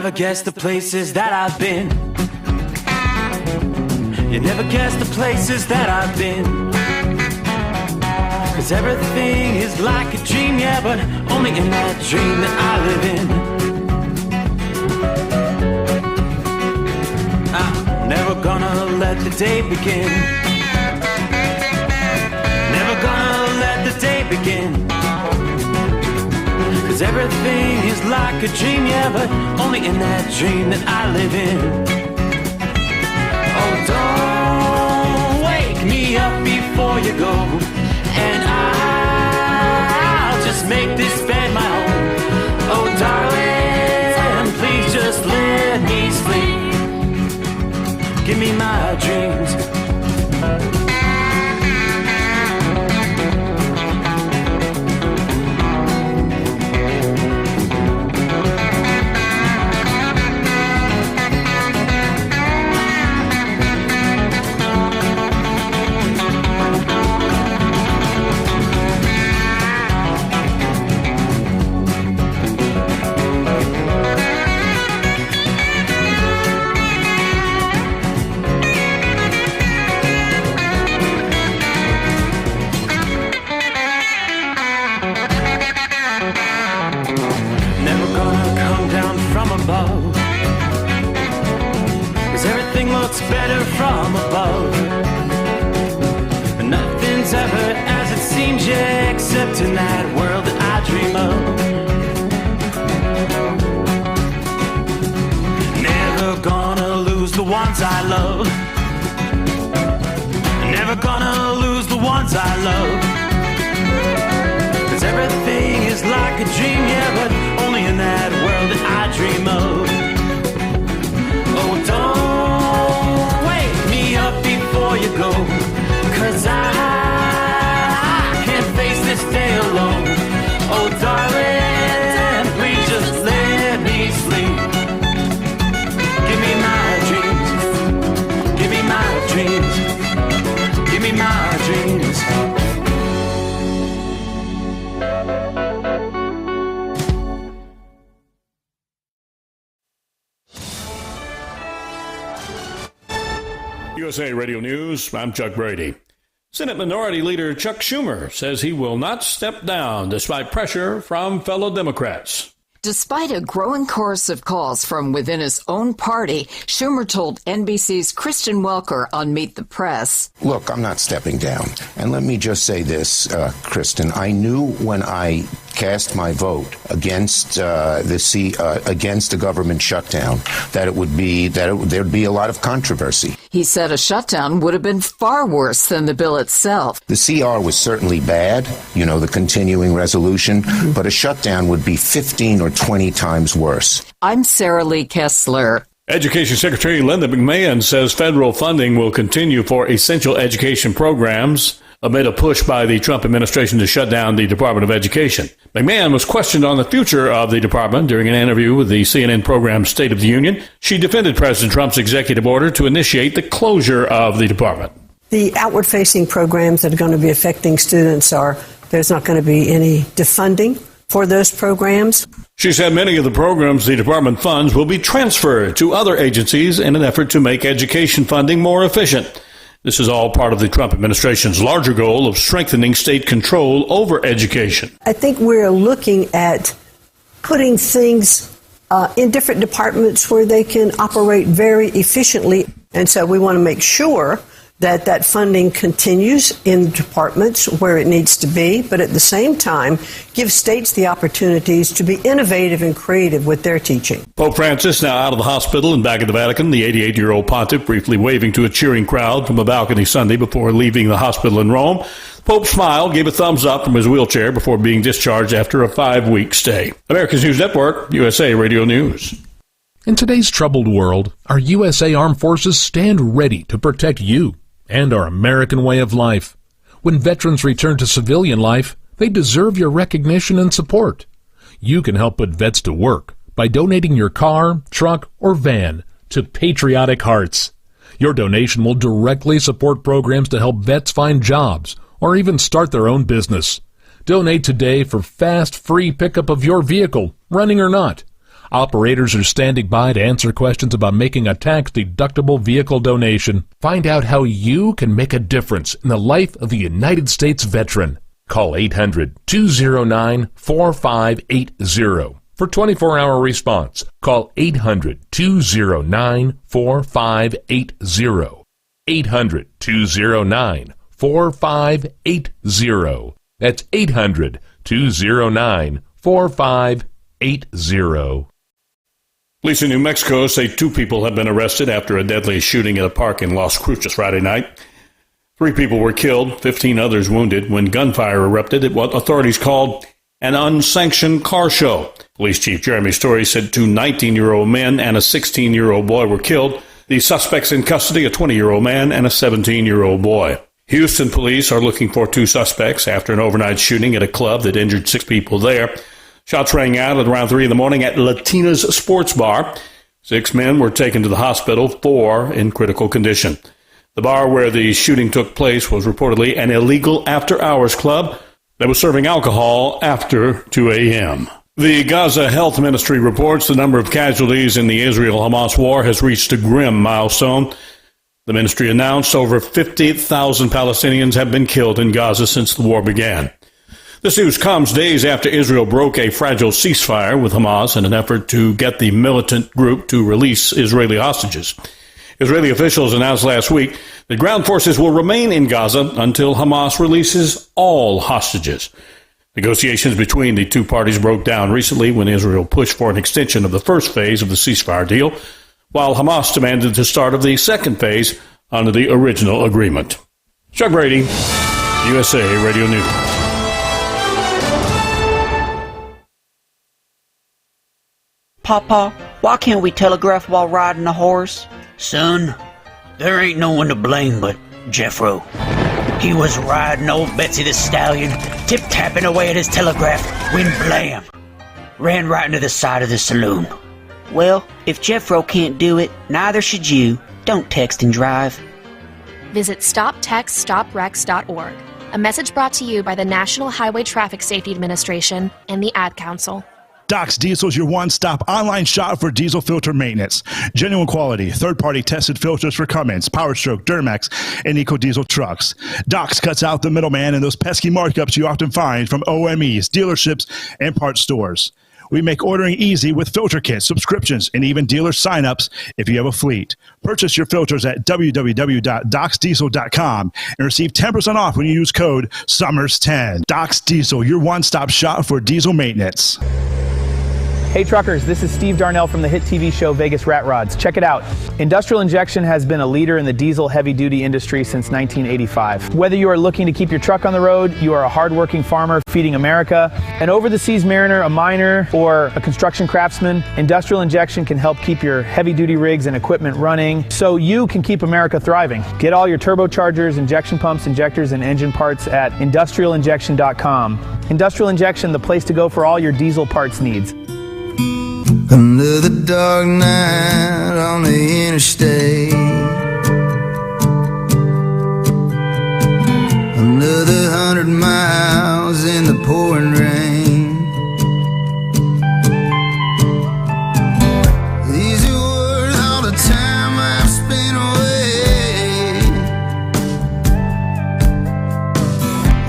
never guess the places that I've been. You never guess the places that I've been. 'Cause everything is like a dream, yeah, but only in that dream that I live in. I'm never gonna let the day begin. Never gonna let the day begin. 'Cause everything is like a dream, yeah, but only in that dream that I live in. Oh, don't wake me up before you go, and I'll just make this bed my home. Oh, darling, please just let me sleep. Give me my dreams. Better from above. Nothing's ever as it seems, yeah, except in that world that I dream of. Never gonna lose the ones I love. Never gonna lose the ones I love. 'Cause everything is like a dream, yeah, but only in that world that I dream of. Oh, don't up before you go, 'cause I can't face this day alone. Oh, darling, please just let me sleep. Give me my dreams. Give me my dreams. Give me my dreams. USA Radio News, I'm Chuck Brady. Senate Minority Leader Chuck Schumer says he will not step down despite pressure from fellow Democrats. Despite a growing chorus of calls from within his own party, Schumer told NBC's Kristen Welker on Meet the Press. Look, I'm not stepping down. And let me just say this, Kristen. I knew when I cast my vote against against the government shutdown that there'd be a lot of controversy. He said a shutdown would have been far worse than the bill itself. The CR was certainly bad, the continuing resolution, but a shutdown would be 15 or 20 times worse. I'm Sarah Lee Kessler. Education Secretary Linda McMahon says federal funding will continue for essential education programs amid a push by the Trump administration to shut down the Department of Education. McMahon was questioned on the future of the department during an interview with the CNN program State of the Union. She defended President Trump's executive order to initiate the closure of the department. The outward-facing programs that are going to be affecting students there's not going to be any defunding for those programs. She said many of the programs the department funds will be transferred to other agencies in an effort to make education funding more efficient. This is all part of the Trump administration's larger goal of strengthening state control over education. I think we're looking at putting things in different departments where they can operate very efficiently. And so we want to make sure that funding continues in departments where it needs to be, but at the same time, give states the opportunities to be innovative and creative with their teaching. Pope Francis now out of the hospital and back at the Vatican. The 88-year-old pontiff briefly waving to a cheering crowd from a balcony Sunday before leaving the hospital in Rome. Pope smiled, gave a thumbs up from his wheelchair before being discharged after a 5-week stay. America's News Network, USA Radio News. In today's troubled world, our USA Armed Forces stand ready to protect you and our American way of life. When veterans return to civilian life, they deserve your recognition and support. You can help put vets to work by donating your car, truck, or van to Patriotic Hearts. Your donation will directly support programs to help vets find jobs or even start their own business. Donate today for fast, free pickup of your vehicle, running or not. Operators are standing by to answer questions about making a tax-deductible vehicle donation. Find out how you can make a difference in the life of a United States veteran. Call 800-209-4580 for 24-hour response. Call 800-209-4580. 800-209-4580. That's 800-209-4580. Police in New Mexico say 2 people have been arrested after a deadly shooting at a park in Las Cruces Friday night. 3 people were killed, 15 others wounded when gunfire erupted at what authorities called an unsanctioned car show. Police Chief Jeremy Story said 2 19-year-old men and a 16-year-old boy were killed. The suspects in custody, a 20-year-old man and a 17-year-old boy. Houston police are looking for 2 suspects after an overnight shooting at a club that injured 6 people there. Shots rang out at around 3 in the morning at Latina's Sports Bar. 6 men were taken to the hospital, 4 in critical condition. The bar where the shooting took place was reportedly an illegal after-hours club that was serving alcohol after 2 a.m. The Gaza Health Ministry reports the number of casualties in the Israel-Hamas war has reached a grim milestone. The ministry announced over 50,000 Palestinians have been killed in Gaza since the war began. This news comes days after Israel broke a fragile ceasefire with Hamas in an effort to get the militant group to release Israeli hostages. Israeli officials announced last week that ground forces will remain in Gaza until Hamas releases all hostages. Negotiations between the 2 parties broke down recently when Israel pushed for an extension of the first phase of the ceasefire deal, while Hamas demanded the start of the second phase under the original agreement. Chuck Brady, USA Radio News. Papa, why can't we telegraph while riding a horse? Son, there ain't no one to blame but Jeffro. He was riding old Betsy the Stallion, tip-tapping away at his telegraph, when blam! Ran right into the side of the saloon. Well, if Jeffro can't do it, neither should you. Don't text and drive. Visit StopTextStopWrecks.org. A message brought to you by the National Highway Traffic Safety Administration and the Ad Council. Docs Diesel is your one-stop online shop for diesel filter maintenance. Genuine quality, third-party tested filters for Cummins, PowerStroke, Duramax, and EcoDiesel trucks. Docs cuts out the middleman and those pesky markups you often find from OMEs, dealerships, and parts stores. We make ordering easy with filter kits, subscriptions, and even dealer sign-ups if you have a fleet. Purchase your filters at www.docsdiesel.com and receive 10% off when you use code SOMMERS10. Docs Diesel, your one-stop shop for diesel maintenance. Hey truckers, this is Steve Darnell from the hit TV show Vegas Rat Rods. Check it out. Industrial Injection has been a leader in the diesel heavy-duty industry since 1985. Whether you are looking to keep your truck on the road, you are a hard-working farmer feeding America, an over-the-seas mariner, a miner, or a construction craftsman, Industrial Injection can help keep your heavy-duty rigs and equipment running so you can keep America thriving. Get all your turbochargers, injection pumps, injectors, and engine parts at industrialinjection.com. Industrial Injection, the place to go for all your diesel parts needs. Another dark night on the interstate, another 100 miles in the pouring rain. These are worth all the time I've spent away.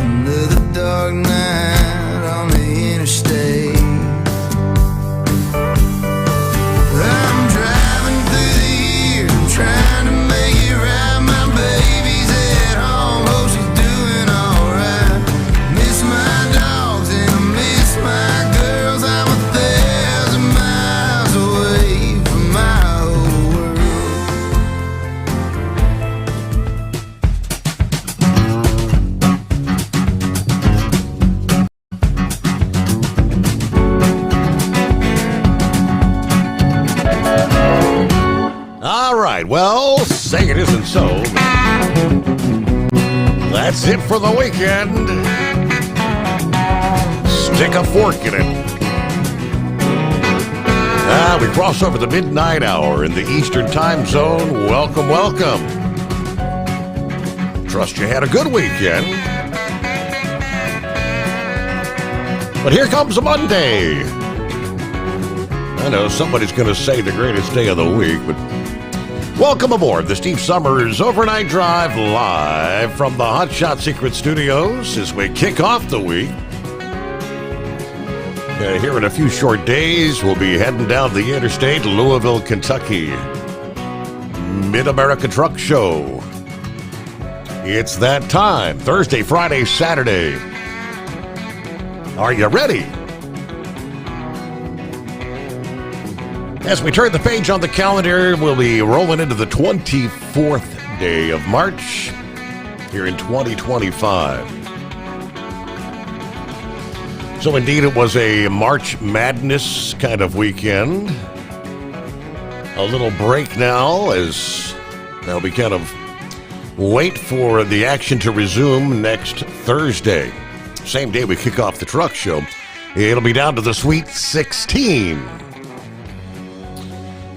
Another dark night on the interstate. Well, say it isn't so. That's it for the weekend. Stick a fork in it. We cross over the midnight hour in the Eastern Time Zone. Welcome, welcome. Trust you had a good weekend. But here comes a Monday. I know somebody's going to say the greatest day of the week, but welcome aboard the Steve Sommers Overnight Drive live from the Hot Shot Secret Studios as we kick off the week. Here in a few short days, we'll be heading down the interstate, Louisville, Kentucky. Mid-America Truck Show. It's that time. Thursday, Friday, Saturday. Are you ready? As we turn the page on the calendar, we'll be rolling into the 24th day of March here in 2025. So indeed, it was a March Madness kind of weekend. A little break now as we kind of wait for the action to resume next Thursday. Same day we kick off the truck show. It'll be down to the Sweet 16.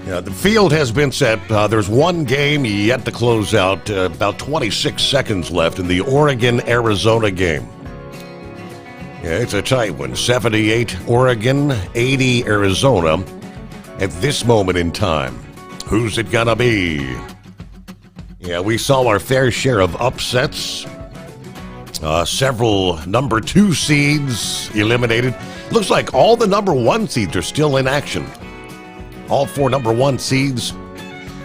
The field has been set. There's one game yet to close out. About 26 seconds left in the Oregon-Arizona game. Yeah, it's a tight one. 78 Oregon, 80 Arizona. At this moment in time, who's it gonna be? Yeah, we saw our fair share of upsets. Several number 2 seeds eliminated. Looks like all the number 1 seeds are still in action. All 4 number 1 seeds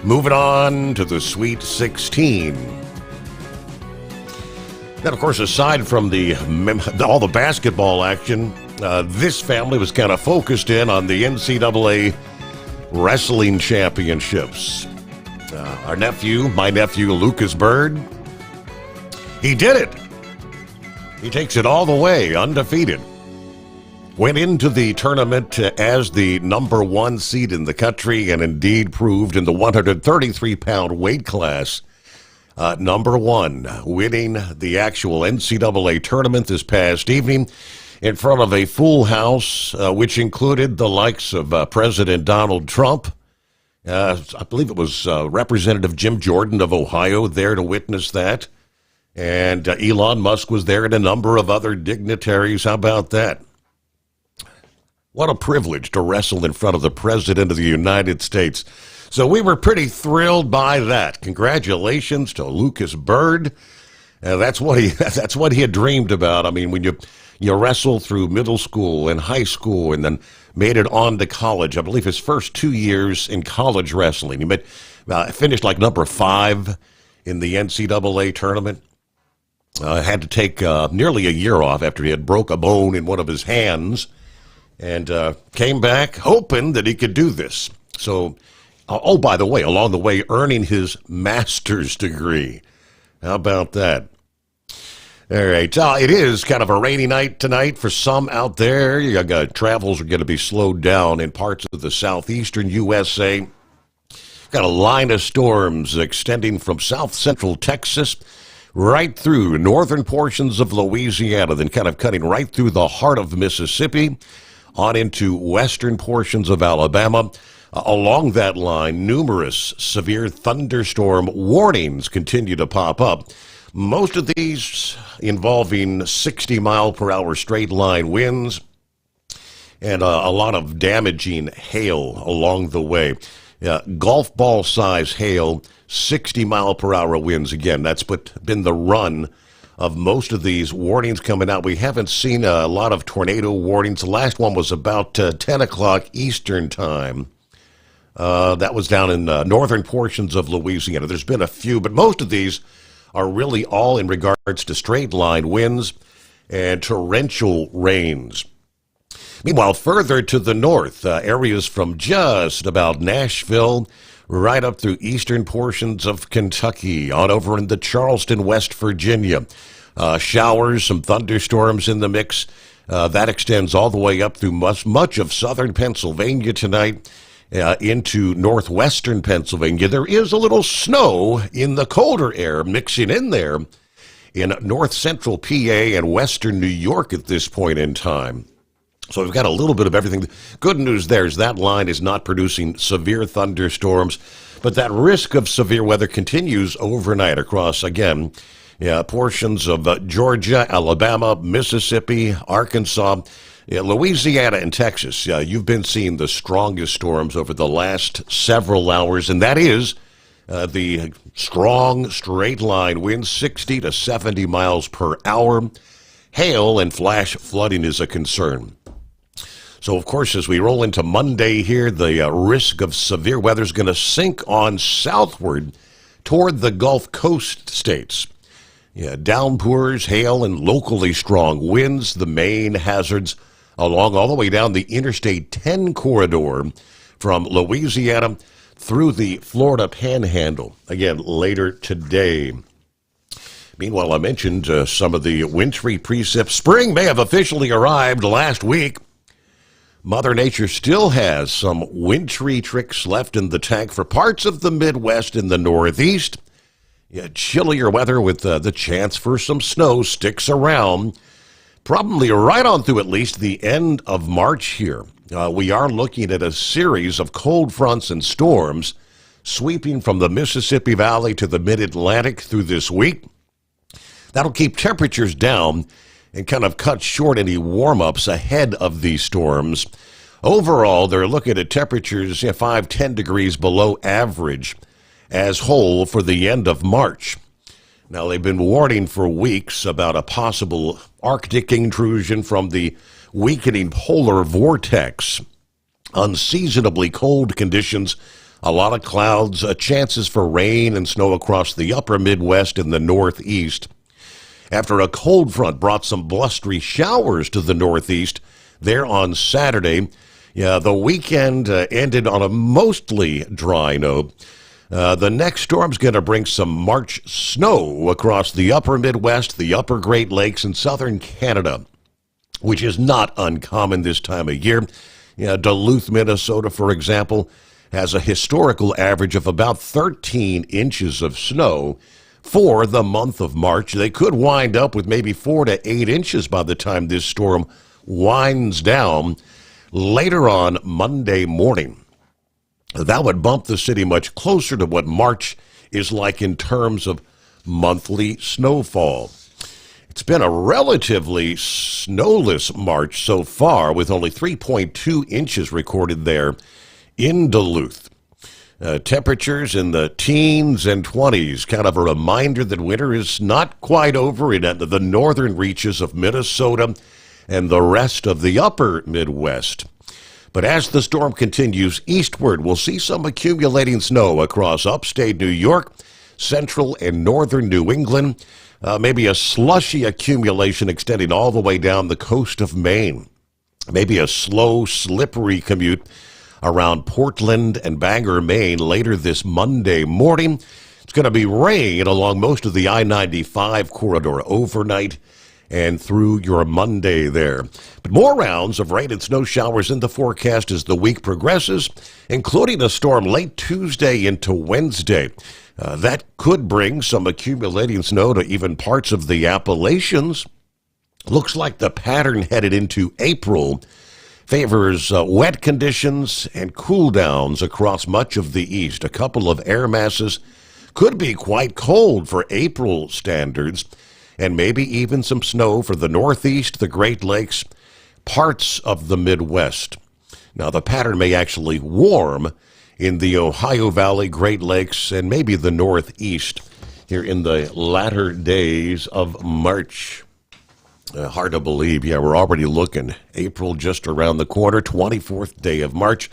moving on to the Sweet 16. Then, of course, aside from all the basketball action, this family was kind of focused in on the NCAA Wrestling Championships. My nephew, Lucas Bird, he did it. He takes it all the way, undefeated. Went into the tournament as the number 1 seed in the country and indeed proved in the 133-pound weight class, number 1, winning the actual NCAA tournament this past evening in front of a full house, which included the likes of President Donald Trump. I believe it was Representative Jim Jordan of Ohio there to witness that. And Elon Musk was there and a number of other dignitaries. How about that? What a privilege to wrestle in front of the President of the United States. So we were pretty thrilled by that. Congratulations to Lucas Bird. That's what he had dreamed about. I mean, when you wrestle through middle school and high school and then made it on to college. I believe his first 2 years in college wrestling. He finished like number 5 in the NCAA tournament. Had to take nearly a year off after he had broke a bone in one of his hands and came back hoping that he could do this. So, by the way, along the way, earning his master's degree. How about that? All right. It is kind of a rainy night tonight for some out there. Travels are going to be slowed down in parts of the southeastern USA. Got a line of storms extending from south central Texas right through northern portions of Louisiana, then kind of cutting right through the heart of Mississippi on into western portions of Alabama. Along that line, numerous severe thunderstorm warnings continue to pop up. Most of these involving 60-mile-per-hour straight-line winds and a lot of damaging hail along the way. Golf ball-size hail, 60-mile-per-hour winds. Again, that's been the run of most of these warnings coming out. We haven't seen a lot of tornado warnings. The last one was about 10 o'clock Eastern time. That was down in northern portions of Louisiana. There's been a few, but most of these are really all in regards to straight-line winds and torrential rains. Meanwhile, further to the north, areas from just about Nashville right up through eastern portions of Kentucky, on over into Charleston, West Virginia. Showers, some thunderstorms in the mix. That extends all the way up through much of southern Pennsylvania tonight. Into northwestern Pennsylvania. There is a little snow in the colder air mixing in there in north central PA and western New York at this point in time. So we've got a little bit of everything. Good news there is that line is not producing severe thunderstorms, but that risk of severe weather continues overnight across, again, portions of Georgia, Alabama, Mississippi, Arkansas, Yeah, Louisiana and Texas, you've been seeing the strongest storms over the last several hours, and that is the strong straight line winds 60 to 70 miles per hour. Hail and flash flooding is a concern. So, of course, as we roll into Monday here, the risk of severe weather is going to sink on southward toward the Gulf Coast states. Yeah, downpours, hail, and locally strong winds, the main hazards along all the way down the Interstate 10 corridor from Louisiana through the Florida Panhandle. Again, later today. Meanwhile, I mentioned some of the wintry precip. Spring may have officially arrived last week. Mother Nature still has some wintry tricks left in the tank for parts of the Midwest and the Northeast. Yeah, chillier weather with the chance for some snow sticks around. Probably right on through at least the end of March here. We are looking at a series of cold fronts and storms sweeping from the Mississippi Valley to the mid-Atlantic through this week. That'll keep temperatures down and kind of cut short any warm-ups ahead of these storms. Overall, they're looking at temperatures 5-10 degrees below average as whole for the end of March. Now, they've been warning for weeks about a possible Arctic intrusion from the weakening polar vortex. Unseasonably cold conditions, a lot of clouds, chances for rain and snow across the upper Midwest and the Northeast. After a cold front brought some blustery showers to the Northeast there on Saturday, the weekend ended on a mostly dry note. The next storm's going to bring some March snow across the upper Midwest, the upper Great Lakes, and southern Canada, which is not uncommon this time of year. Duluth, Minnesota, for example, has a historical average of about 13 inches of snow for the month of March. They could wind up with maybe 4 to 8 inches by the time this storm winds down later on Monday morning. That would bump the city much closer to what March is like in terms of monthly snowfall. It's been a relatively snowless March so far, with only 3.2 inches recorded there in Duluth. Temperatures in the teens and 20s, kind of a reminder that winter is not quite over in the northern reaches of Minnesota and the rest of the upper Midwest. But as the storm continues eastward, we'll see some accumulating snow across upstate New York, central and northern New England, maybe a slushy accumulation extending all the way down the coast of Maine, maybe a slow, slippery commute around Portland and Bangor, Maine later this Monday morning. It's going to be rain along most of the I-95 corridor overnight and through your Monday there. But more rounds of rain and snow showers in the forecast as the week progresses, including a storm late Tuesday into Wednesday. That could bring some accumulating snow to even parts of the Appalachians. Looks like the pattern headed into April favors wet conditions and cool downs across much of the east. A couple of air masses could be quite cold for April standards, and maybe even some snow for the Northeast, the Great Lakes, parts of the Midwest. Now, the pattern may actually warm in the Ohio Valley, Great Lakes, and maybe the Northeast here in the latter days of March. Hard to believe. Yeah, we're already looking. April just around the corner, 24th day of March.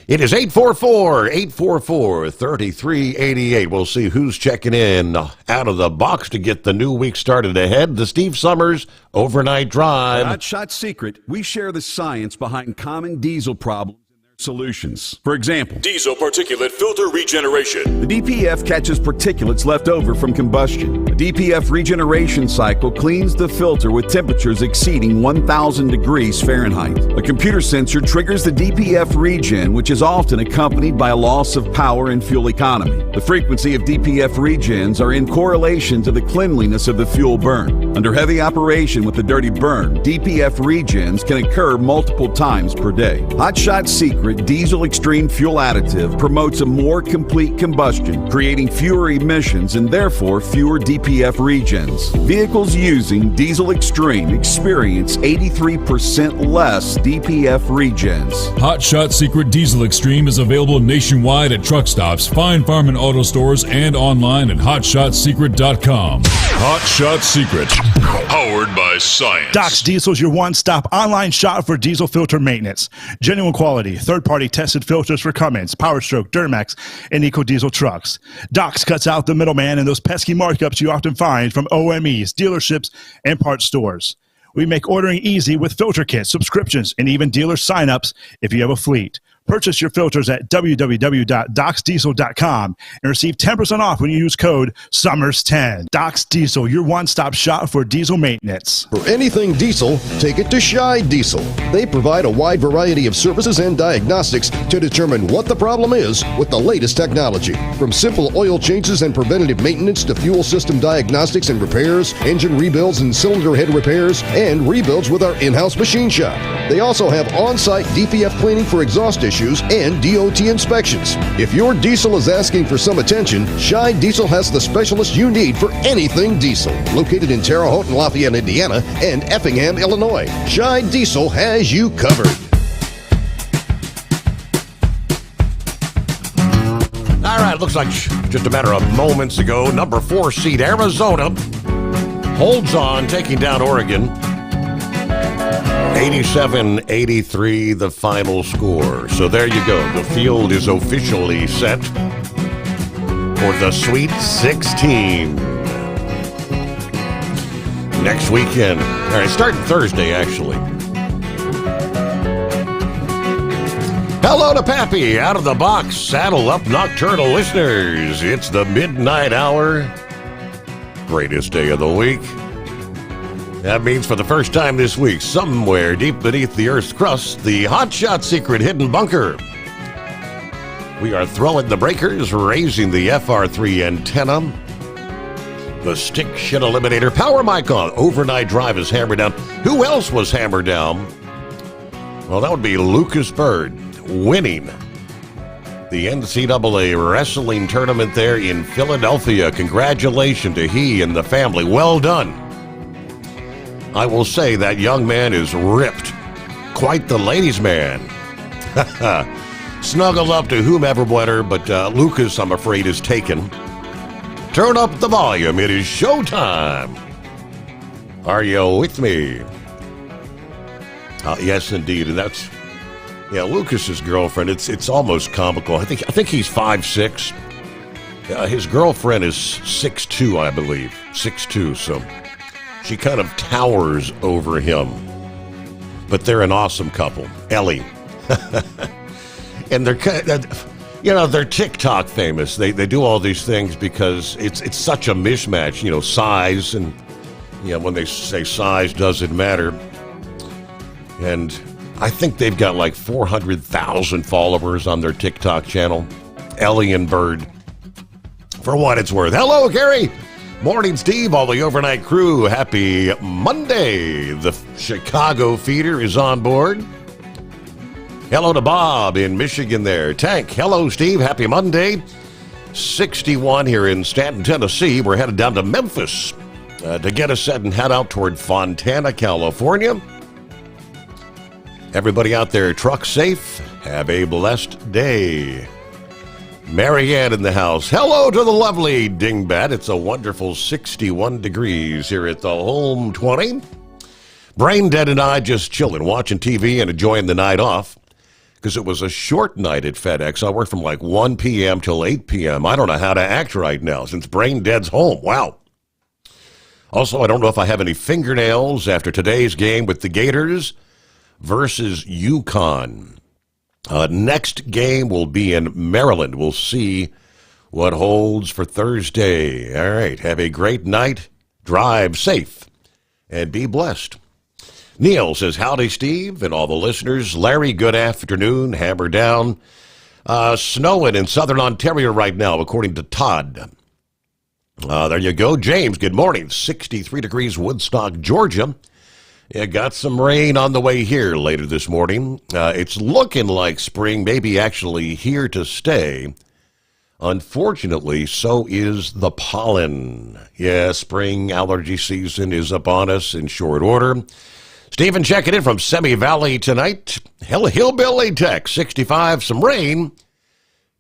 It is 844-3388. We'll see who's checking in out of the box to get the new week started ahead. The Steve Sommers Overnight Drive. Hot Shot Secret, we share the science behind common diesel problems and their solutions. For example, diesel particulate filter regeneration. The DPF catches particulates left over from combustion. The DPF regeneration cycle cleans the filter with temperatures exceeding 1,000 degrees Fahrenheit. A computer sensor triggers the DPF regen, which is often accompanied by a loss of power and fuel economy. The frequency of DPF regens are in correlation to the cleanliness of the fuel burn. Under heavy operation with the dirty burn, DPF regens can occur multiple times per day. Hot Shot Secret secret Diesel Extreme fuel additive promotes a more complete combustion, creating fewer emissions and therefore fewer DPF regens. Vehicles using Diesel Extreme experience 83% less DPF regens. Hot Shot Secret Diesel Extreme is available nationwide at truck stops, fine farm and auto stores, and online at hotshotsecret.com. Hot Shot Secret, powered by science. Doc's Diesel is your one-stop online shop for diesel filter maintenance. Genuine quality, third-party tested filters for Cummins, Power Stroke, Duramax, and EcoDiesel trucks. Doc's cuts out the middleman and those pesky markups you often find from OMEs, dealerships, and parts stores. We make ordering easy with filter kits, subscriptions, and even dealer sign-ups if you have a fleet. Purchase your filters at www.docsdiesel.com and receive 10% off when you use code SOMMERS10. Doc's Diesel, your one-stop shop for diesel maintenance. For anything diesel, take it to Scheid Diesel. They provide a wide variety of services and diagnostics to determine what the problem is with the latest technology. From simple oil changes and preventative maintenance to fuel system diagnostics and repairs, engine rebuilds and cylinder head repairs, and rebuilds with our in-house machine shop. They also have on-site DPF cleaning for exhaust issues and DOT inspections. If your diesel is asking for some attention, Scheid Diesel has the specialist you need for anything diesel. Located in Terre Haute and Lafayette, Indiana, and Effingham, Illinois, Scheid Diesel has you covered. All right, looks like just a matter of moments ago, number 4 seed Arizona holds on, taking down Oregon. 87-83, the final score. So there you go. The field is officially set for the Sweet 16 next weekend. All right, starting Thursday, actually. Hello to Pappy, out of the box, saddle up nocturnal listeners. It's the midnight hour. Greatest day of the week. That means for the first time this week, somewhere deep beneath the Earth's crust, the Hot Shot Secret hidden bunker. We are throwing the breakers, raising the FR3 antenna. The stick shit eliminator, power mic on, overnight drive is hammered down. Who else was hammered down? Well, that would be Lucas Bird winning the NCAA wrestling tournament there in Philadelphia. Congratulations to he and the family. Well done. I will say that young man is ripped. Quite the ladies' man. Snuggle up to whomever better, but Lucas, I'm afraid, is taken. Turn up the volume. It is showtime. Are you with me? Yes, indeed. And that's, Lucas's girlfriend. It's almost comical. I think he's 5'6". His girlfriend is 6'2", I believe. 6'2", so she kind of towers over him. But they're an awesome couple. Ellie. And they're TikTok famous. They do all these things because it's such a mismatch, size, and when they say size doesn't matter. And I think they've got like 400,000 followers on their TikTok channel. Ellie and Bird. For what it's worth. Hello, Gary. Morning, Steve, all the overnight crew. Happy Monday. The Chicago feeder is on board. Hello to Bob in Michigan there. Tank, hello, Steve. Happy Monday. 61 here in Stanton, Tennessee. We're headed down to Memphis to get us set and head out toward Fontana, California. Everybody out there, truck safe. Have a blessed day. Marianne in the house. Hello to the lovely Dingbat. It's a wonderful 61 degrees here at the Home 20. Brain Dead and I just chilling, watching TV and enjoying the night off because it was a short night at FedEx. I worked from like 1 p.m. till 8 p.m. I don't know how to act right now since Brain Dead's home. Wow. Also, I don't know if I have any fingernails after today's game with the Gators versus UConn. Next game will be in Maryland. We'll see what holds for Thursday. All right. Have a great night. Drive safe and be blessed. Neil says, howdy, Steve, and all the listeners. Larry, good afternoon. Hammer down. Snowing in southern Ontario right now, according to Todd. There you go. James, good morning. 63 degrees, Woodstock, Georgia. Yeah, got some rain on the way here later this morning. It's looking like spring may be actually here to stay. Unfortunately, so is the pollen. Yeah, spring allergy season is upon us in short order. Stephen checking in from Semi Valley tonight. Hillbilly Tech, 65, some rain.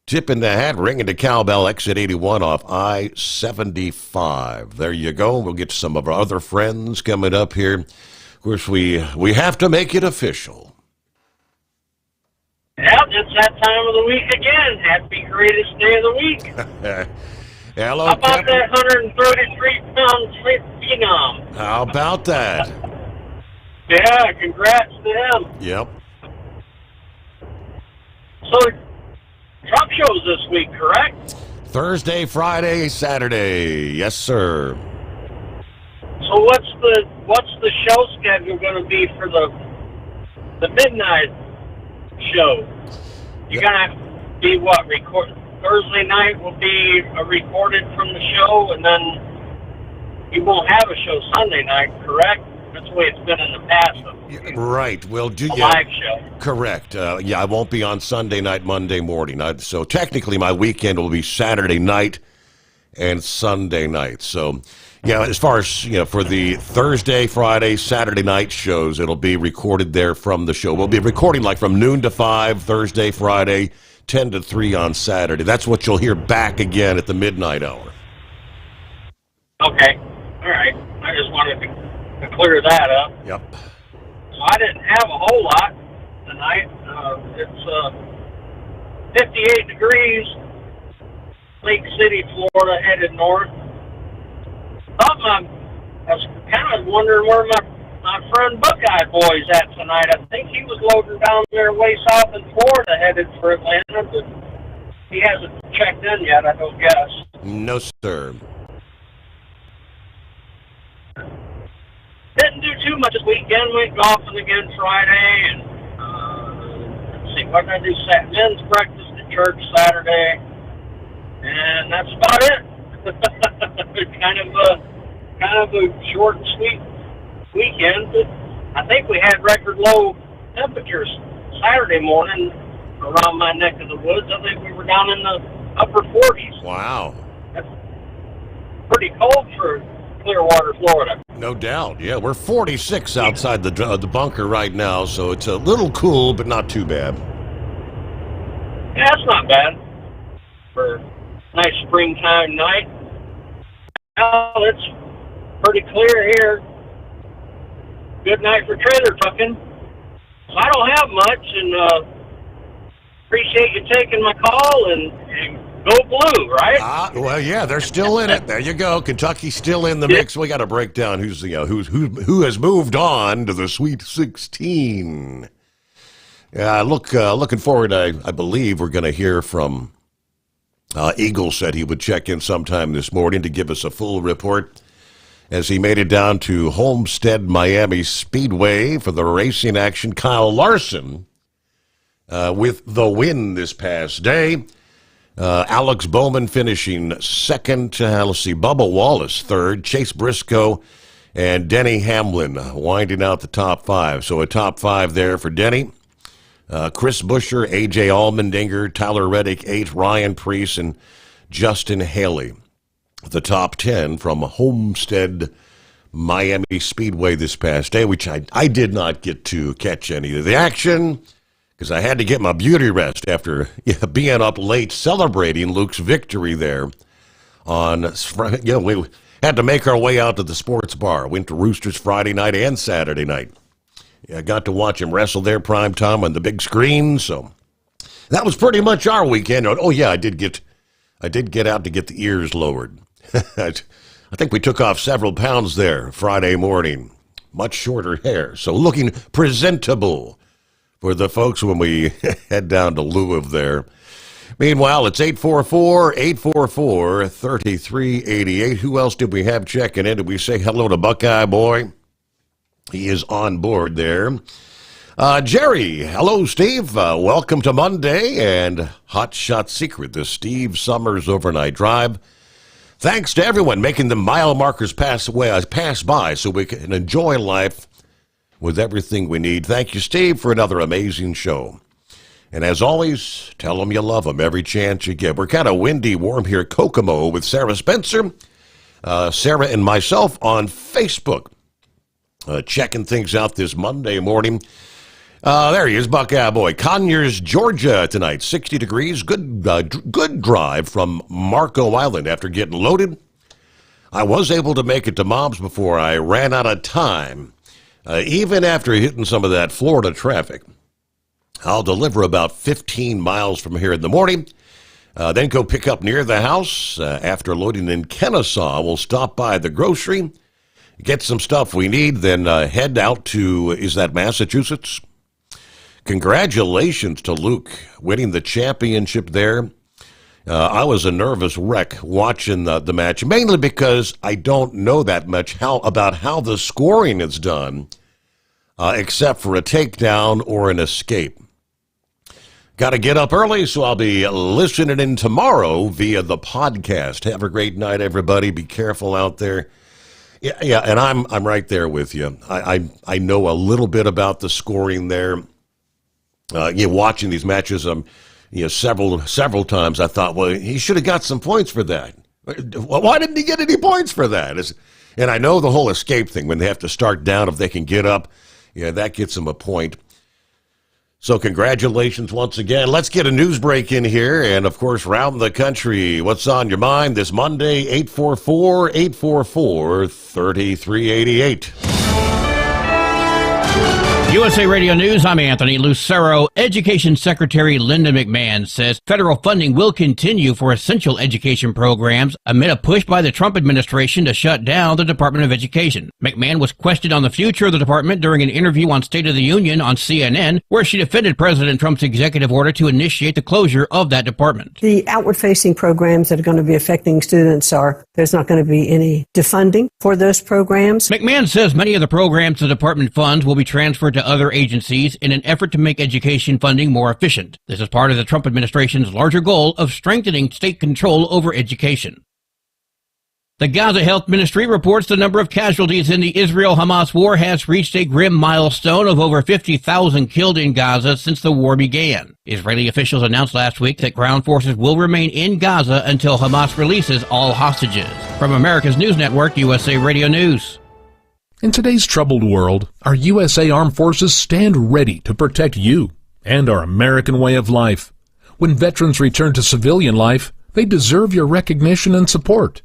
Tipping the hat, ringing the cowbell, exit 81 off I-75. There you go. We'll get to some of our other friends coming up here. Of course, we have to make it official. Yep, it's that time of the week again. Happy greatest day of the week. Hello, How about that 133-pound phenom? How about that? Yeah, congrats to him. Yep. So, truck shows this week, correct? Thursday, Friday, Saturday. Yes, sir. So what's the show schedule going to be for the midnight show? You're going to be record Thursday night will be recorded from the show, and then you won't have a show Sunday night, correct? That's the way it's been in the past. Right. We'll do a live show. Correct. I won't be on Sunday night, Monday morning. So technically my weekend will be Saturday night and Sunday night. So, yeah, as far as, for the Thursday, Friday, Saturday night shows, it'll be recorded there from the show. We'll be recording like from noon to 5, Thursday, Friday, 10 to 3 on Saturday. That's what you'll hear back again at the midnight hour. Okay. All right. I just wanted to clear that up. Yep. So I didn't have a whole lot tonight. It's 58 degrees, Lake City, Florida, headed north. I was kind of wondering where my friend Buckeye Boy's at tonight. I think he was loading down there way south in Florida, headed for Atlanta, but he hasn't checked in yet, I don't guess. No, sir. Didn't do too much this weekend. Went golfing again Friday, and let's see, what did I do? Men's breakfast at church Saturday, and that's about it. kind of a short and sweet weekend, but I think we had record low temperatures Saturday morning around my neck of the woods. I think we were down in the upper 40s. Wow. That's pretty cold for Clearwater, Florida. No doubt. Yeah, we're 46 outside the bunker right now, so it's a little cool, but not too bad. Yeah, that's not bad for a nice springtime night. Well, it's pretty clear here. Good night for trailer trucking. So I don't have much, and appreciate you taking my call, and go Blue, right? Well, yeah, they're still in it. There you go. Kentucky's still in the mix. We got to break down who has moved on to the Sweet 16. Looking forward. I believe we're going to hear from Eagle. Said he would check in sometime this morning to give us a full report as he made it down to Homestead Miami Speedway for the racing action. Kyle Larson with the win this past day. Alex Bowman finishing second. Let's see, Bubba Wallace third. Chase Briscoe and Denny Hamlin winding out the top 5. So a top 5 there for Denny. Chris Buescher, A.J. Allmendinger, Tyler Reddick, 8, Ryan Preece, and Justin Haley. The top 10 from Homestead Miami Speedway this past day, which I did not get to catch any of the action because I had to get my beauty rest after being up late celebrating Luke's victory there on, we had to make our way out to the sports bar. Went to Roosters Friday night and Saturday night. I got to watch him wrestle there prime time on the big screen, so that was pretty much our weekend. Oh yeah, I did get out to get the ears lowered. I think we took off several pounds there Friday morning. Much shorter hair, so looking presentable for the folks when we head down to Louisville there. Meanwhile, it's 844-844-3388. Who else did we have checking in? Did we say hello to Buckeye Boy? He is on board there. Jerry, hello, Steve. Welcome to Monday and Hot Shot Secret, the Steve Sommers overnight drive. Thanks to everyone making the mile markers pass by so we can enjoy life with everything we need. Thank you, Steve, for another amazing show. And as always, tell them you love them every chance you get. We're kind of windy, warm here at Kokomo with Sarah Spencer, Sarah and myself on Facebook. Checking things out this Monday morning. There he is, Buckeye Conyers, Georgia tonight, 60 degrees. Good drive from Marco Island after getting loaded. I was able to make it to Mom's before I ran out of time, even after hitting some of that Florida traffic. I'll deliver about 15 miles from here in the morning, then go pick up near the house. After loading in Kennesaw, we'll stop by the grocery, get some stuff we need, then head out to, is that Massachusetts? Congratulations to Luke winning the championship there. I was a nervous wreck watching the match, mainly because I don't know that much about how the scoring is done, except for a takedown or an escape. Got to get up early, so I'll be listening in tomorrow via the podcast. Have a great night, everybody. Be careful out there. Yeah, and I'm right there with you. I know a little bit about the scoring there. Watching these matches, several times I thought, well, he should have got some points for that. Why didn't he get any points for that? And I know the whole escape thing, when they have to start down, if they can get up, that gets them a point. So congratulations once again. Let's get a news break in here. And, of course, round the country, what's on your mind this Monday, 844-844-3388. USA Radio News, I'm Anthony Lucero. Education Secretary Linda McMahon says federal funding will continue for essential education programs amid a push by the Trump administration to shut down the Department of Education. McMahon was questioned on the future of the department during an interview on State of the Union on CNN, where she defended President Trump's executive order to initiate the closure of that department. The outward-facing programs that are going to be affecting students there's not going to be any defunding for those programs. McMahon says many of the programs the department funds will be transferred to other agencies in an effort to make education funding more efficient. This is part of the Trump administration's larger goal of strengthening state control over education. The Gaza Health Ministry reports the number of casualties in the Israel-Hamas war has reached a grim milestone of over 50,000 killed in Gaza since the war began. Israeli officials announced last week that ground forces will remain in Gaza until Hamas releases all hostages. From America's News Network, USA Radio News. In today's troubled world, our USA Armed Forces stand ready to protect you and our American way of life. When veterans return to civilian life, they deserve your recognition and support.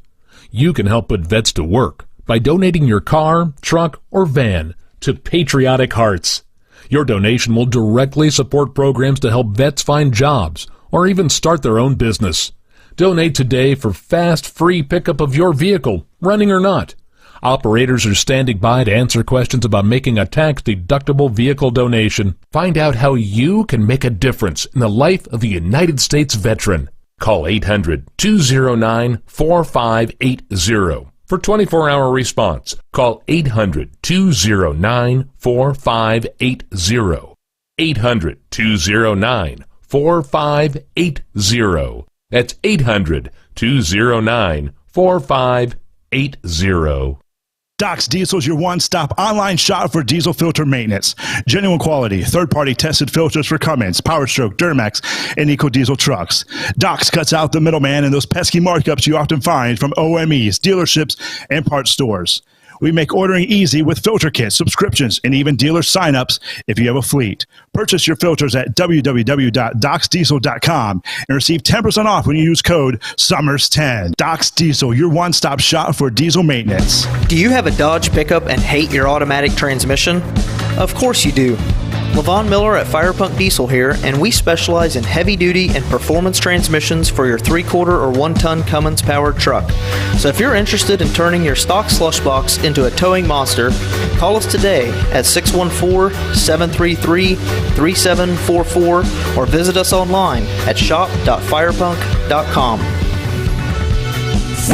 You can help put vets to work by donating your car, truck, or van to Patriotic Hearts. Your donation will directly support programs to help vets find jobs or even start their own business. Donate today for fast, free pickup of your vehicle, running or not. Operators are standing by to answer questions about making a tax-deductible vehicle donation. Find out how you can make a difference in the life of a United States veteran. Call 800-209-4580 for 24-hour response. Call 800-209-4580. 800-209-4580. That's 800-209-4580. Doc's Diesel is your one-stop online shop for diesel filter maintenance. Genuine quality, third-party tested filters for Cummins, Power Stroke, Duramax, and EcoDiesel trucks. Doc's cuts out the middleman and those pesky markups you often find from OMEs, dealerships, and parts stores. We make ordering easy with filter kits, subscriptions, and even dealer sign-ups if you have a fleet. Purchase your filters at www.docsdiesel.com and receive 10% off when you use code SOMMERS10. Doc's Diesel, your one-stop shop for diesel maintenance. Do you have a Dodge pickup and hate your automatic transmission? Of course you do. LaVon Miller at Firepunk Diesel here, and we specialize in heavy-duty and performance transmissions for your 3/4 or 1-ton Cummins-powered truck. So if you're interested in turning your stock slush box into a towing monster, call us today at 614-733-3744 or visit us online at shop.firepunk.com.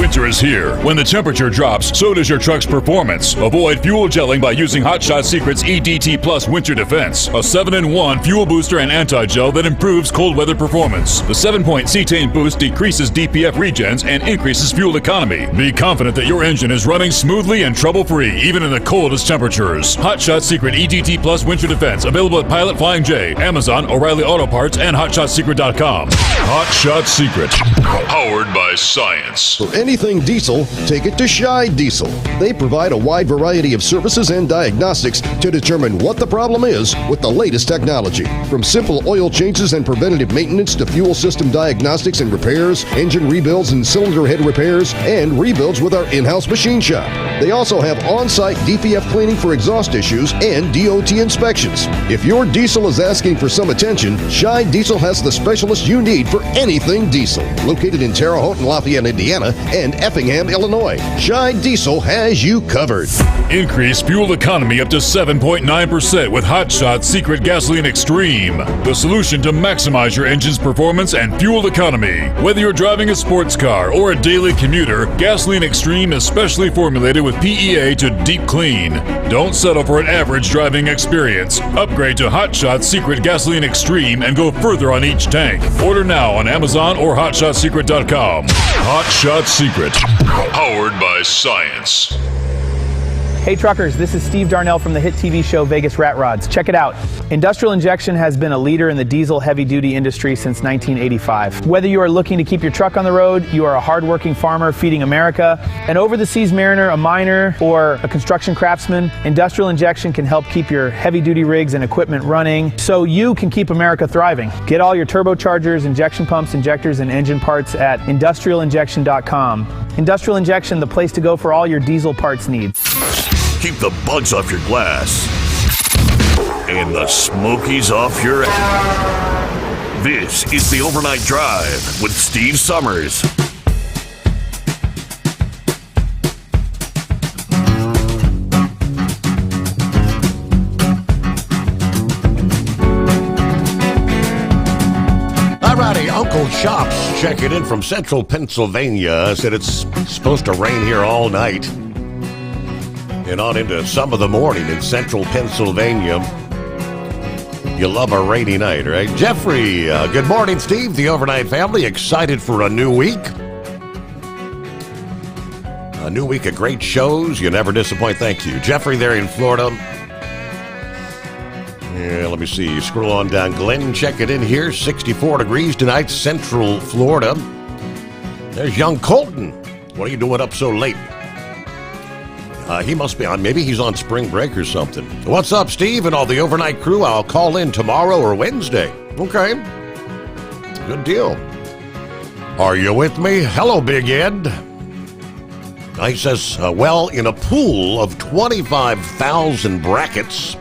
With winter is here. When the temperature drops, so does your truck's performance. Avoid fuel gelling by using Hot Shot Secret's EDT Plus Winter Defense, a 7-in-1 fuel booster and anti-gel that improves cold weather performance. The 7-point cetane boost decreases DPF regens and increases fuel economy. Be confident that your engine is running smoothly and trouble-free, even in the coldest temperatures. Hot Shot Secret EDT Plus Winter Defense, available at Pilot Flying J, Amazon, O'Reilly Auto Parts, and HotShotSecret.com. Hot Shot Secret, powered by science. For anything diesel, take it to Scheid Diesel. They provide a wide variety of services and diagnostics to determine what the problem is with the latest technology. From simple oil changes and preventative maintenance to fuel system diagnostics and repairs, engine rebuilds and cylinder head repairs, and rebuilds with our in-house machine shop. They also have on-site DPF cleaning for exhaust issues and DOT inspections. If your diesel is asking for some attention, Scheid Diesel has the specialist you need for anything diesel. Located in Terre Haute and Lafayette, Indiana, and Effingham, Illinois, Scheid Diesel has you covered. Increase fuel economy up to 7.9% with Hot Shot Secret Gasoline Extreme, the solution to maximize your engine's performance and fuel economy. Whether you're driving a sports car or a daily commuter, Gasoline Extreme is specially formulated with PEA to deep clean. Don't settle for an average driving experience. Upgrade to Hot Shot Secret Gasoline Extreme and go further on each tank. Order now on Amazon or HotShotSecret.com. Hot Shot Secret, powered by science. Hey truckers, this is Steve Darnell from the hit TV show Vegas Rat Rods. Check it out. Industrial Injection has been a leader in the diesel heavy-duty industry since 1985. Whether you are looking to keep your truck on the road, you are a hard-working farmer feeding America, an over-the-seas mariner, a miner, or a construction craftsman, Industrial Injection can help keep your heavy-duty rigs and equipment running so you can keep America thriving. Get all your turbochargers, injection pumps, injectors, and engine parts at industrialinjection.com. Industrial Injection, the place to go for all your diesel parts needs. Keep the bugs off your glass and the smokies off your ass. This is the Overnight Drive with Steve Sommers. Alrighty, Uncle Shops checking in from central Pennsylvania. Said it's supposed to rain here all night and on into some of the morning in central Pennsylvania. You love a rainy night, right? Jeffrey, good morning, Steve. The Overnight family, excited for a new week. A new week of great shows. You never disappoint. Thank you. Jeffrey there in Florida. Yeah, let me see. Scroll on down. Glenn, check it in here. 64 degrees tonight, central Florida. There's young Colton. What are you doing up so late? He must be on. Maybe he's on spring break or something. What's up, Steve, and all the overnight crew? I'll call in tomorrow or Wednesday. Okay. Good deal. Are you with me? Hello, Big Ed. He says, well, in a pool of 25,000 brackets,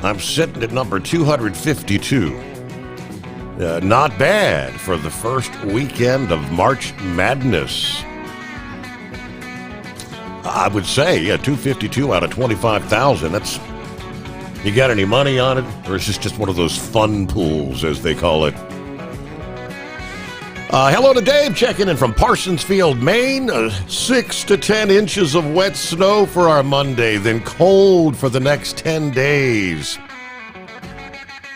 I'm sitting at number 252. Not bad for the first weekend of March Madness. I would say, 252 out of 25,000. That's, you got any money on it? Or is this just one of those fun pools, as they call it? Hello to Dave, checking in from Parsonsfield, Maine. 6 to 10 inches of wet snow for our Monday, then cold for the next 10 days.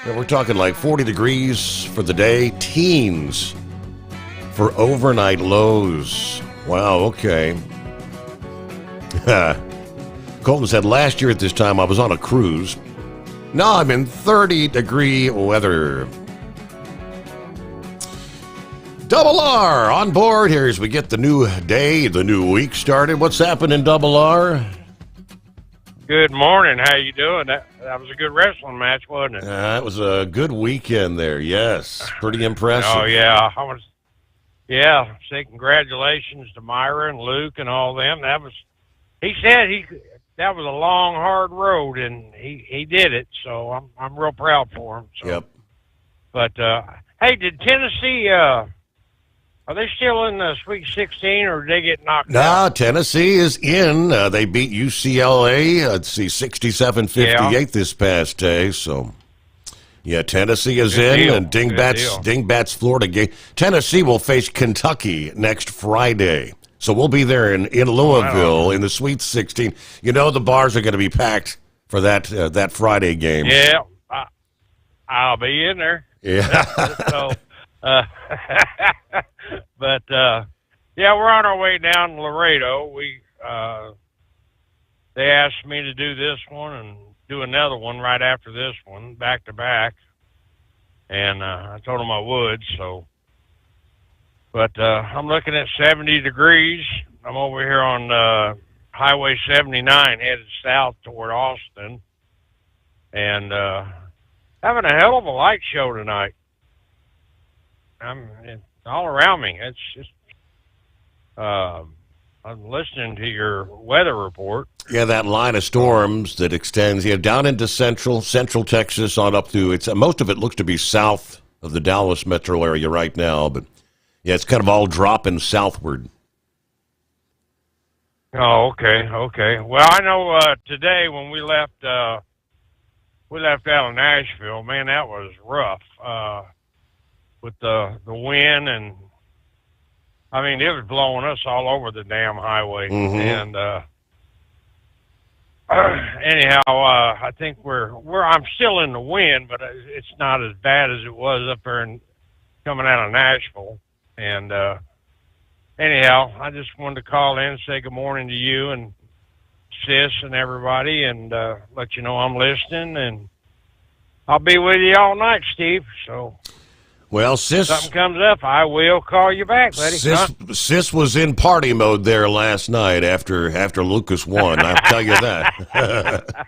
Yeah, we're talking like 40 degrees for the day, teens for overnight lows. Wow, okay. Colton said, last year at this time I was on a cruise. Now I'm in 30-degree weather. Double R on board here as we get the new day, the new week started. What's happening, Double R? Good morning. How you doing? That was a good wrestling match, wasn't it? It was a good weekend there, yes. Pretty impressive. Oh, yeah. Yeah, say congratulations to Myra and Luke and all them. He said that was a long, hard road, and he did it, so I'm real proud for him. So. Yep. But, hey, did Tennessee, are they still in the Sweet 16, or did they get knocked out? No, Tennessee is in. They beat UCLA, let's see, 67-58 this past day, so Yeah, Tennessee is Good in, deal. and Good deal. Dingbats Florida game. Tennessee will face Kentucky next Friday. So we'll be there in Louisville in the Sweet 16. You know the bars are going to be packed for that Friday game. Yeah, I'll be in there. Yeah. So, but yeah, we're on our way down to Laredo. They asked me to do this one and do another one right after this one, back to back, and I told them I would. So, but I'm looking at 70 degrees. I'm over here on Highway 79, headed south toward Austin, and having a hell of a light show tonight. It's all around me. It's just I'm listening to your weather report. Yeah, that line of storms that extends down into central Texas on up to most of it looks to be south of the Dallas metro area right now, but yeah, it's kind of all dropping southward. Oh, okay. Well, I know today when we left out of Nashville, man, that was rough with the wind, and I mean, it was blowing us all over the damn highway. Mm-hmm. And anyhow, I think I'm still in the wind, but it's not as bad as it was up there coming out of Nashville. And anyhow, I just wanted to call in and say good morning to you and Sis and everybody, and let you know I'm listening, and I'll be with you all night, Steve. So, well, Sis, if something comes up, I will call you back, buddy. Sis was in party mode there last night after Lucas won. I'll tell you that.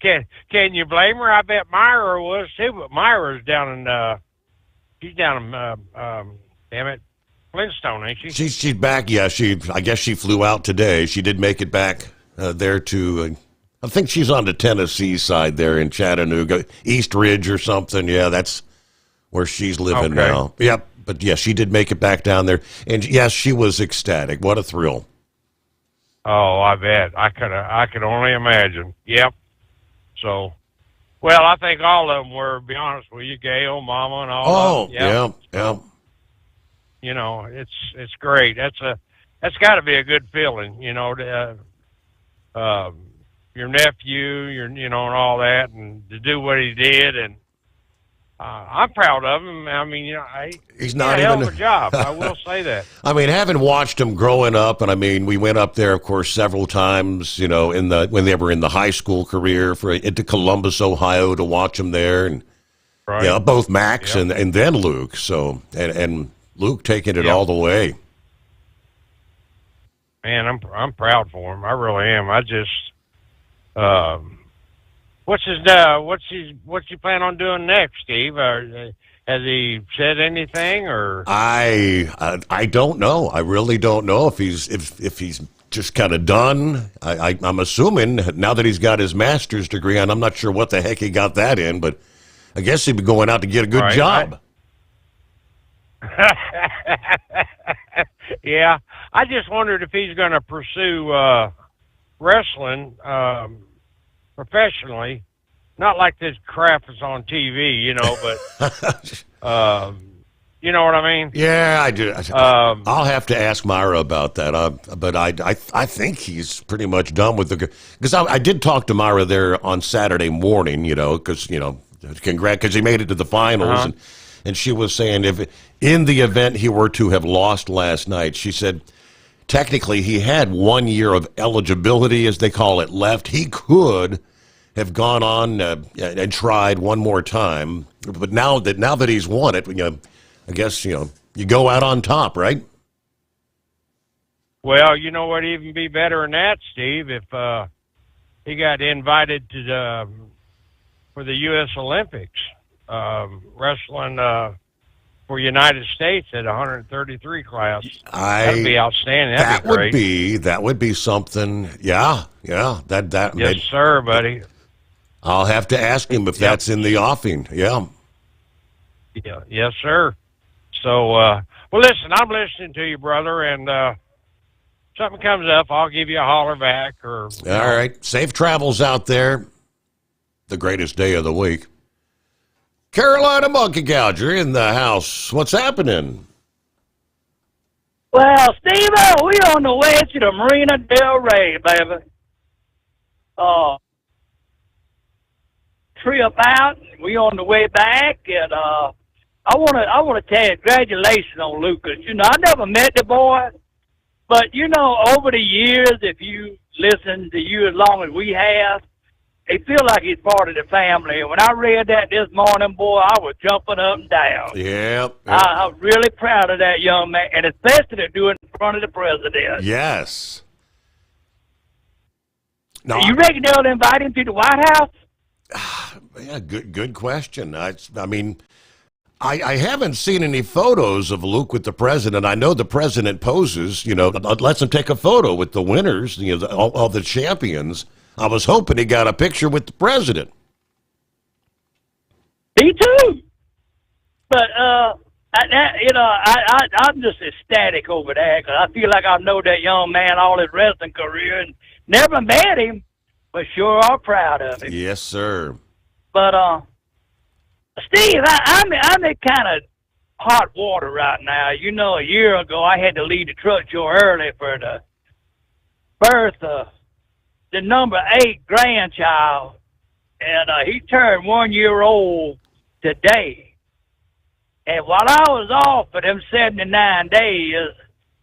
Can you blame her? I bet Myra was too, but Myra's down in she's down in damn it, Flintstone, ain't she? She's back. Yeah, I guess she flew out today. She did make it back there to. I think she's on the Tennessee side there in Chattanooga, East Ridge or something. Yeah, that's where she's living now. Yep. But yeah, she did make it back down there, and yes, she was ecstatic. What a thrill! Oh, I bet. I could only imagine. Yep. So, well, I think all of them were. To be honest with you, Gail, Mama, and all. Oh, yeah. You know, it's great. That's got to be a good feeling. You know, your nephew, and all that, and to do what he did, and I'm proud of him. I mean, he's not did a even hell of a job. I will say that. I mean, having watched him growing up, and I mean, we went up there, of course, several times. When they were in the high school career into Columbus, Ohio, to watch him there, and right. Both Max and then Luke. So and Luke taking it all the way. Man, I'm proud for him. I really am. I just what's he plan on doing next, Steve? Has he said anything, or I don't know. I really don't know if he's just kind of done. I'm assuming now that he's got his master's degree, and I'm not sure what the heck he got that in, but I guess he'd be going out to get a good job. Yeah, I just wondered if he's going to pursue wrestling professionally, not like this crap is on TV, but you know what I mean? Yeah, I do. I'll have to ask Myra about that. But I think he's pretty much done with because I did talk to Myra there on Saturday morning, because congrats, because he made it to the finals, and she was saying if in the event he were to have lost last night, she said technically he had 1 year of eligibility, as they call it, left. He could have gone on and tried one more time, but now that he's won it, I guess you go out on top, right? Well, you know what? Even be better than that, Steve. If he got invited to for the U.S. Olympics, wrestling for United States at 133 class, that'd be outstanding. That'd be great. That would be something. Yeah. That. Yes, sir, buddy. I'll have to ask him if that's in the offing. Yeah. Yeah. Yes, sir. So, well, listen, I'm listening to you, brother, and something comes up, I'll give you a holler back. All right. Safe travels out there. The greatest day of the week. Carolina Monkey Gouger in the house. What's happening? Well, Steve, we on the way to the Marina Del Rey, baby. Trip out. We on the way back, and I wanna tell you, congratulations on Lucas. You know, I never met the boy, but you know, over the years, if you listen to you as long as we have, it feel like he's part of the family. And when I read that this morning, boy, I was jumping up and down. Yep. I'm really proud of that young man, and especially to do it in front of the president. Yes. No, You reckon they'll invite him to the White House? Yeah, good question. I mean, I haven't seen any photos of Luke with the president. I know the president poses, you know, lets him take a photo with the winners, you know, all the champions. I was hoping he got a picture with the president. Me too. But, I'm just ecstatic over that because I feel like I've known that young man all his wrestling career and never met him, but sure are proud of him. Yes, sir. But, Steve, I'm in kind of hot water right now. You know, a year ago I had to leave the truck show early for the birth of the number 8 grandchild, and he turned 1 year old today. And while I was off for them 79 days,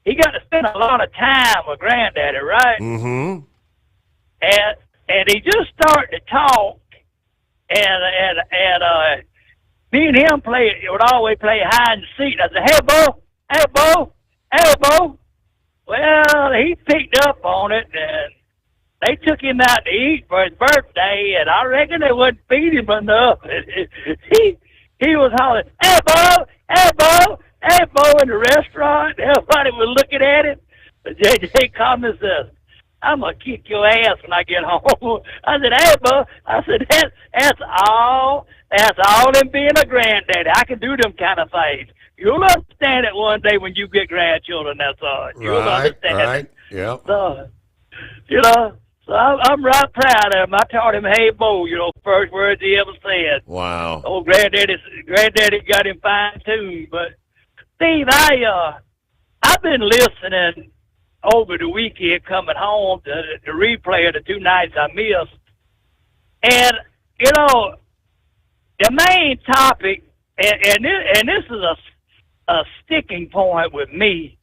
he got to spend a lot of time with Granddaddy, right? Mm-hmm. And he just started to talk, and me and him would always play hide and seek. I said, "Hey, Bo, hey, Bo, hey, Bo." Well, he picked up on it, and they took him out to eat for his birthday, and I reckon they wouldn't feed him enough. He was hollering, "Hey, Bo, hey, Bo, hey, Bo," in the restaurant. Everybody was looking at him. But JJ Common says, "I'm going to kick your ass when I get home." I said, "Hey, Bo," I said, that's all in being a granddaddy. I can do them kind of things. You'll understand it one day when you get grandchildren, that's all. You'll understand it. Yeah. So, you know, so I'm right proud of him. I taught him, "Hey, Bo," you know, first words he ever said. Wow. Oh, Granddaddy got him fine-tuned. But, Steve, I've been listening over the weekend coming home to the replay of the 2 nights I missed. And, you know, the main topic, and this is a sticking point with me,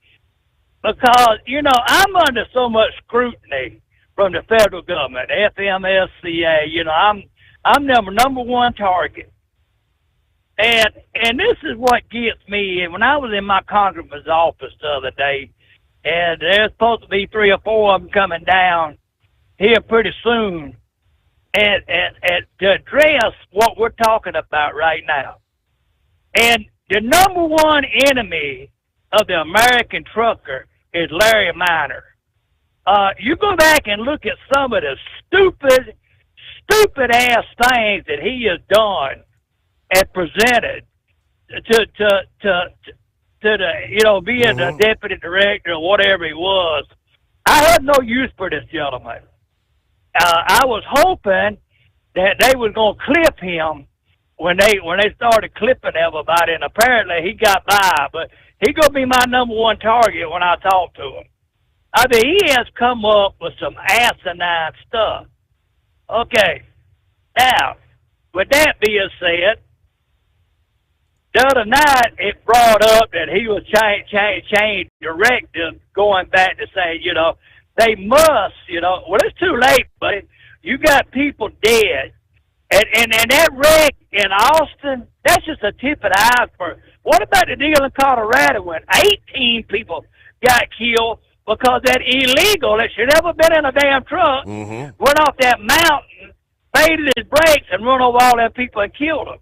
because, you know, I'm under so much scrutiny from the federal government, FMSCA. You know, I'm number one target. And this is what gets me. And when I was in my congressman's office the other day, and there's supposed to be 3 or 4 of them coming down here pretty soon, and to address what we're talking about right now. And the number one enemy of the American trucker is Larry Minor. You go back and look at some of the stupid ass things that he has done and presented to the, you know, being the deputy director or whatever he was. I had no use for this gentleman. I was hoping that they was gonna clip him when they started clipping everybody, and apparently he got by. But he gonna be my number one target when I talk to him. I mean, he has come up with some asinine stuff. Okay, now with that being said, the other night it brought up that he was change directive, going back to say, you know, they must, you know, well, it's too late, but you got people dead. And that wreck in Austin, that's just a tip of the iceberg. What about the deal in Colorado when 18 people got killed because that illegal that should never been in a damn truck went off that mountain, faded his brakes, and run over all them people and killed them?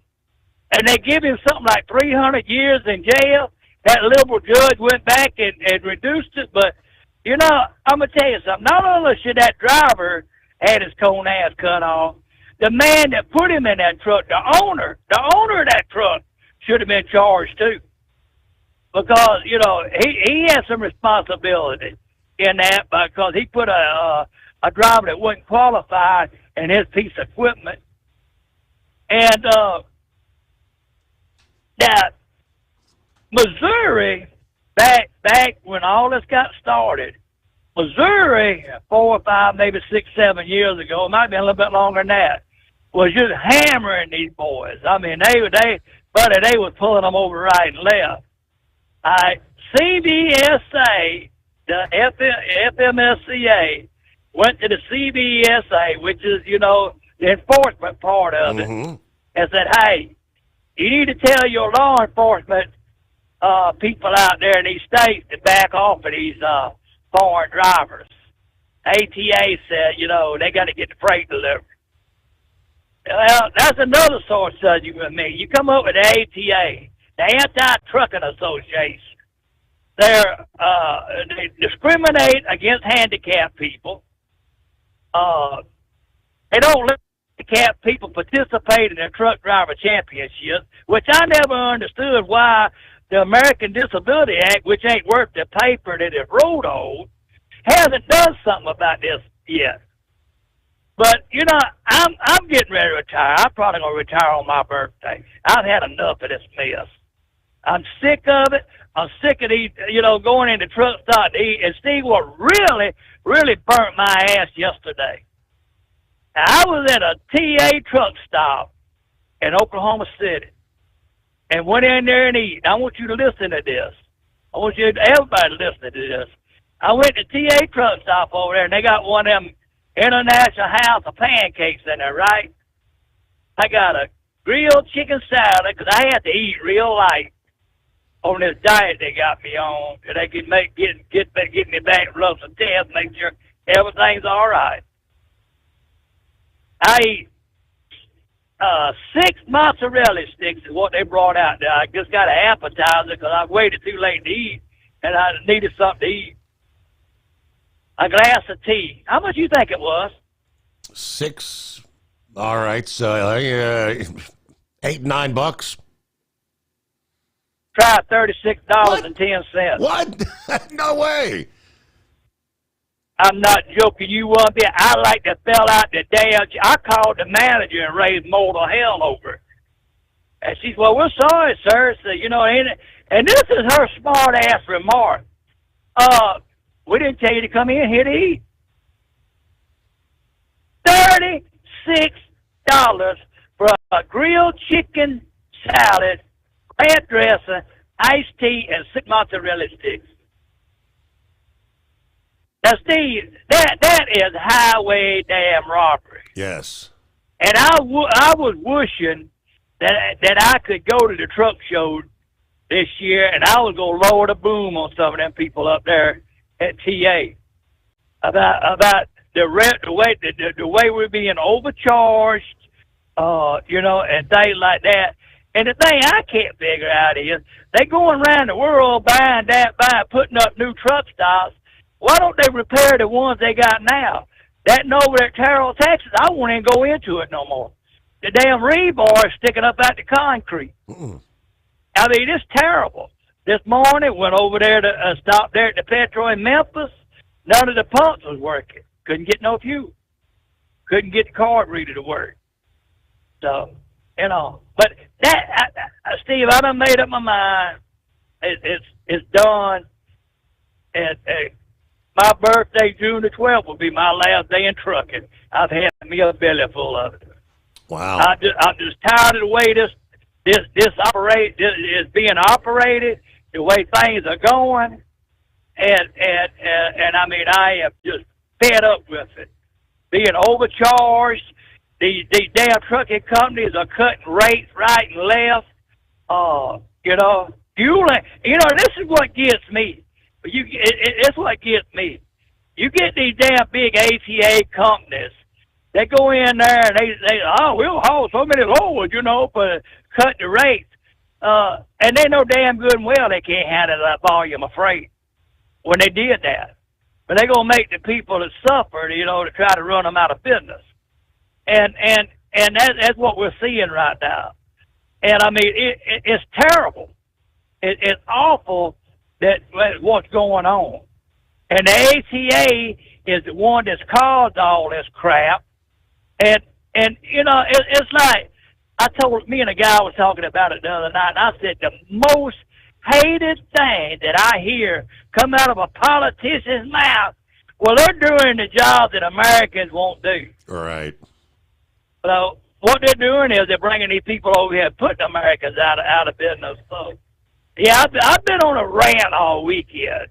And they give him something like 300 years in jail. That liberal judge went back and reduced it. But, you know, I'm going to tell you something. Not only should that driver had his cone ass cut off, the man that put him in that truck, the owner of that truck should have been charged too. Because, you know, he has some responsibility in that because he put a driver that wasn't qualified in his piece of equipment. And that Missouri, back when all this got started, Missouri, 4 or 5, maybe 6, 7 years ago, it might be a little bit longer than that, was just hammering these boys. I mean, they was pulling them over right and left. CBSA, the FMSCA, went to the CBSA, which is, the enforcement part of it, and said, hey, you need to tell your law enforcement people out there in these states to back off of these foreign drivers. ATA said, they got to get the freight delivered. Well, that's another sort of subject with me. You come up with the ATA, the Anti-Trucking Association. They discriminate against handicapped people. They don't let handicapped people participate in the truck driver championship, which I never understood why the American Disability Act, which ain't worth the paper that it wrote on, hasn't done something about this yet. But, I'm getting ready to retire. I'm probably going to retire on my birthday. I've had enough of this mess. I'm sick of it. I'm sick of these, going into truck stop to eat. And Steve, what really, really burnt my ass yesterday. Now, I was at a TA truck stop in Oklahoma City and went in there and eat. I want you to listen to this. I want everybody to listen to this. I went to TA truck stop over there, and they got one of them International House of Pancakes in there, right? I got a grilled chicken salad because I had to eat real light on this diet they got me on, so they could get me back, rub some tests, make sure everything's all right. I eat 6 mozzarella sticks is what they brought out there. I just got an appetizer because I waited too late to eat, and I needed something to eat. A glass of tea. How much you think it was? 6. All right, so $8, $9. Try $36.10. What? No way. I'm not joking. You want to be? I like to fell out the damn. I called the manager and raised mortal hell over it. And she said, well, we're sorry, sir. So, and this is her smart ass remark. We didn't tell you to come in here to eat. $36 for a grilled chicken salad, ranch dressing, iced tea, and 6 mozzarella sticks. Now, Steve, that is highway damn robbery. Yes. And I was wishing that I could go to the truck show this year, and I was going to lower the boom on some of them people up there at TA about the way we're being overcharged, and things like that. And the thing I can't figure out is they going around the world putting up new truck stops. Why don't they repair the ones they got now? That over at Terrell, Texas, I won't even go into it no more. The damn rebar is sticking up out the concrete. I mean, it's terrible. This morning, went over there to stop there at the Petro in Memphis. None of the pumps was working. Couldn't get no fuel. Couldn't get the card reader to work. So, but that, Steve, I done made up my mind. It's done. And my birthday, June the 12th, will be my last day in trucking. I've had me a belly full of it. Wow. I'm just tired of the way this is being operated, the way things are going, and I mean, I am just fed up with it. Being overcharged, these damn trucking companies are cutting rates right and left. Fueling. This is what gets me. It's what gets me. You get these damn big ATA companies. They go in there and they we'll haul so many loads, for cutting the rates. And they know damn good and well they can't handle that volume of freight when they did that. But they're going to make the people that suffer, to try to run them out of business. And that's what we're seeing right now. And I mean, it's terrible. It's awful what's going on. And the ATA is the one that's caused all this crap. And it's like me and a guy was talking about it the other night, and I said the most hated thing that I hear come out of a politician's mouth, well, they're doing the job that Americans won't do. Right. So what they're doing is they're bringing these people over here, putting Americans out of business. So, yeah, I've been on a rant all weekend,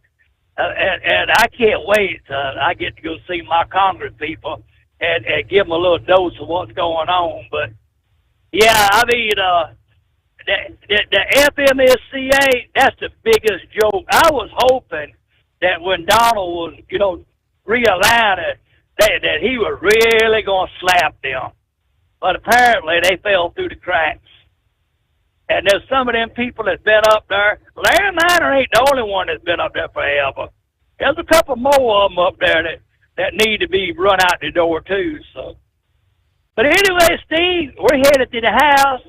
and I can't wait till I get to go see my Congress people and give them a little dose of what's going on. But, yeah, I mean, the FMSCA, that's the biggest joke. I was hoping that when Donald was, realigning, that he was really going to slap them. But apparently they fell through the cracks. And there's some of them people that's been up there. Larry Miner ain't the only one that's been up there forever. There's a couple more of them up there that need to be run out the door too. So, but anyway, Steve, we're headed to the house.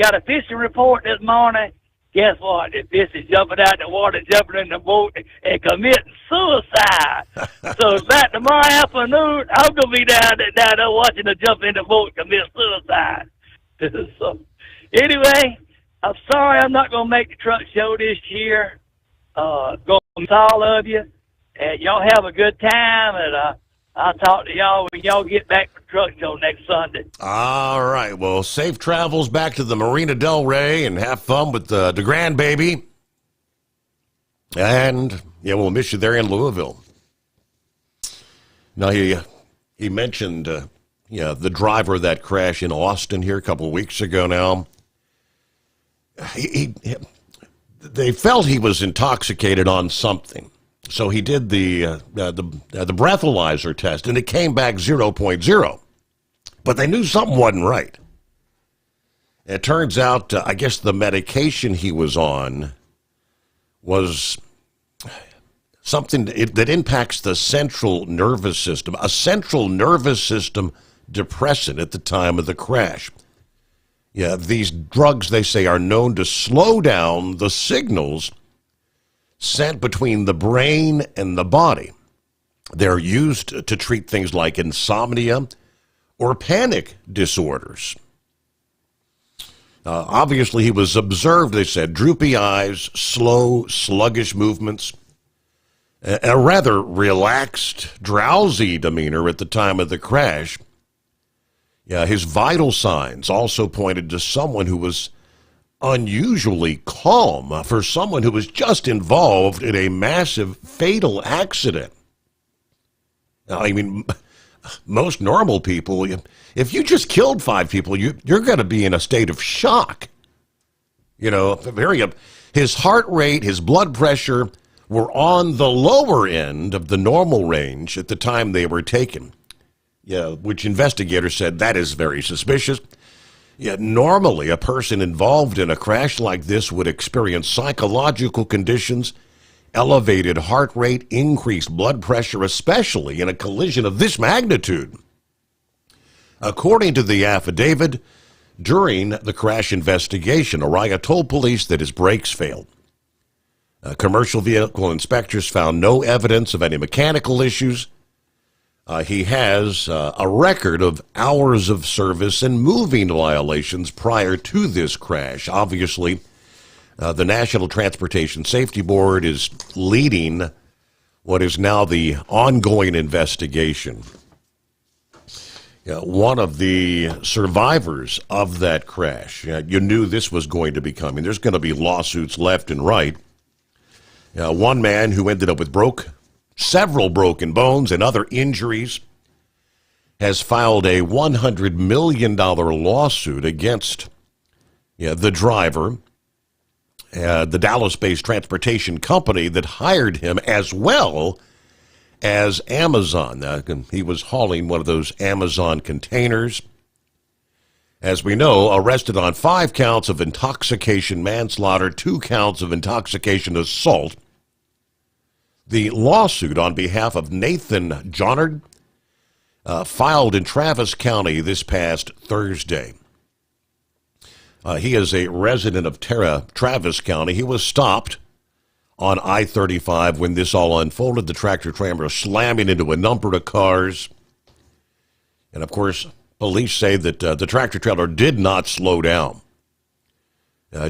Got a fishing report this morning. Guess what? The fish is jumping out the water, jumping in the boat, and committing suicide. So about tomorrow afternoon, I'm going to be down there watching them jump in the boat and commit suicide. So anyway, I'm sorry I'm not going to make the truck show this year. Going to miss all of you. And y'all have a good time, and I'll talk to y'all when y'all get back for truck show next Sunday. All right. Well, safe travels back to the Marina Del Rey and have fun with the grandbaby. And, yeah, we'll miss you there in Louisville. Now, he mentioned, the driver of that crash in Austin here a couple of weeks ago now. They felt he was intoxicated on something. So he did the breathalyzer test, and it came back 0.0. But they knew something wasn't right. It turns out, I guess the medication he was on was something that impacts the central nervous system, a central nervous system depressant at the time of the crash. Yeah, these drugs, they say, are known to slow down the signals sent between the brain and the body. They're used to treat things like insomnia or panic disorders. Obviously, he was observed, they said, droopy eyes, slow, sluggish movements, a rather relaxed, drowsy demeanor at the time of the crash. Yeah, his vital signs also pointed to someone who was unusually calm for someone who was just involved in a massive fatal accident. Now, I mean, most normal people, if you just killed 5 people, you're going to be in a state of shock. His heart rate, his blood pressure were on the lower end of the normal range at the time they were taken. Yeah, which investigators said that is very suspicious. Yet normally a person involved in a crash like this would experience psychological conditions, elevated heart rate, increased blood pressure, especially in a collision of this magnitude. According to the affidavit, during the crash investigation, Araya told police that his brakes failed. Commercial vehicle inspectors found no evidence of any mechanical issues. He has a record of hours of service and moving violations prior to this crash. Obviously, the National Transportation Safety Board is leading what is now the ongoing investigation. One of the survivors of that crash, you knew this was going to be coming. There's going to be lawsuits left and right. One man who ended up with several broken bones and other injuries has filed a $100 million lawsuit against the driver, the Dallas-based transportation company that hired him, as well as Amazon. He was hauling one of those Amazon containers. As we know, arrested on 5 counts of intoxication manslaughter, 2 counts of intoxication assault. The lawsuit on behalf of Nathan Johnard filed in Travis County this past Thursday. He is a resident of Travis County. He was stopped on I-35 when this all unfolded. The tractor-trailer slamming into a number of cars. And, of course, Police say that the tractor trailer did not slow down.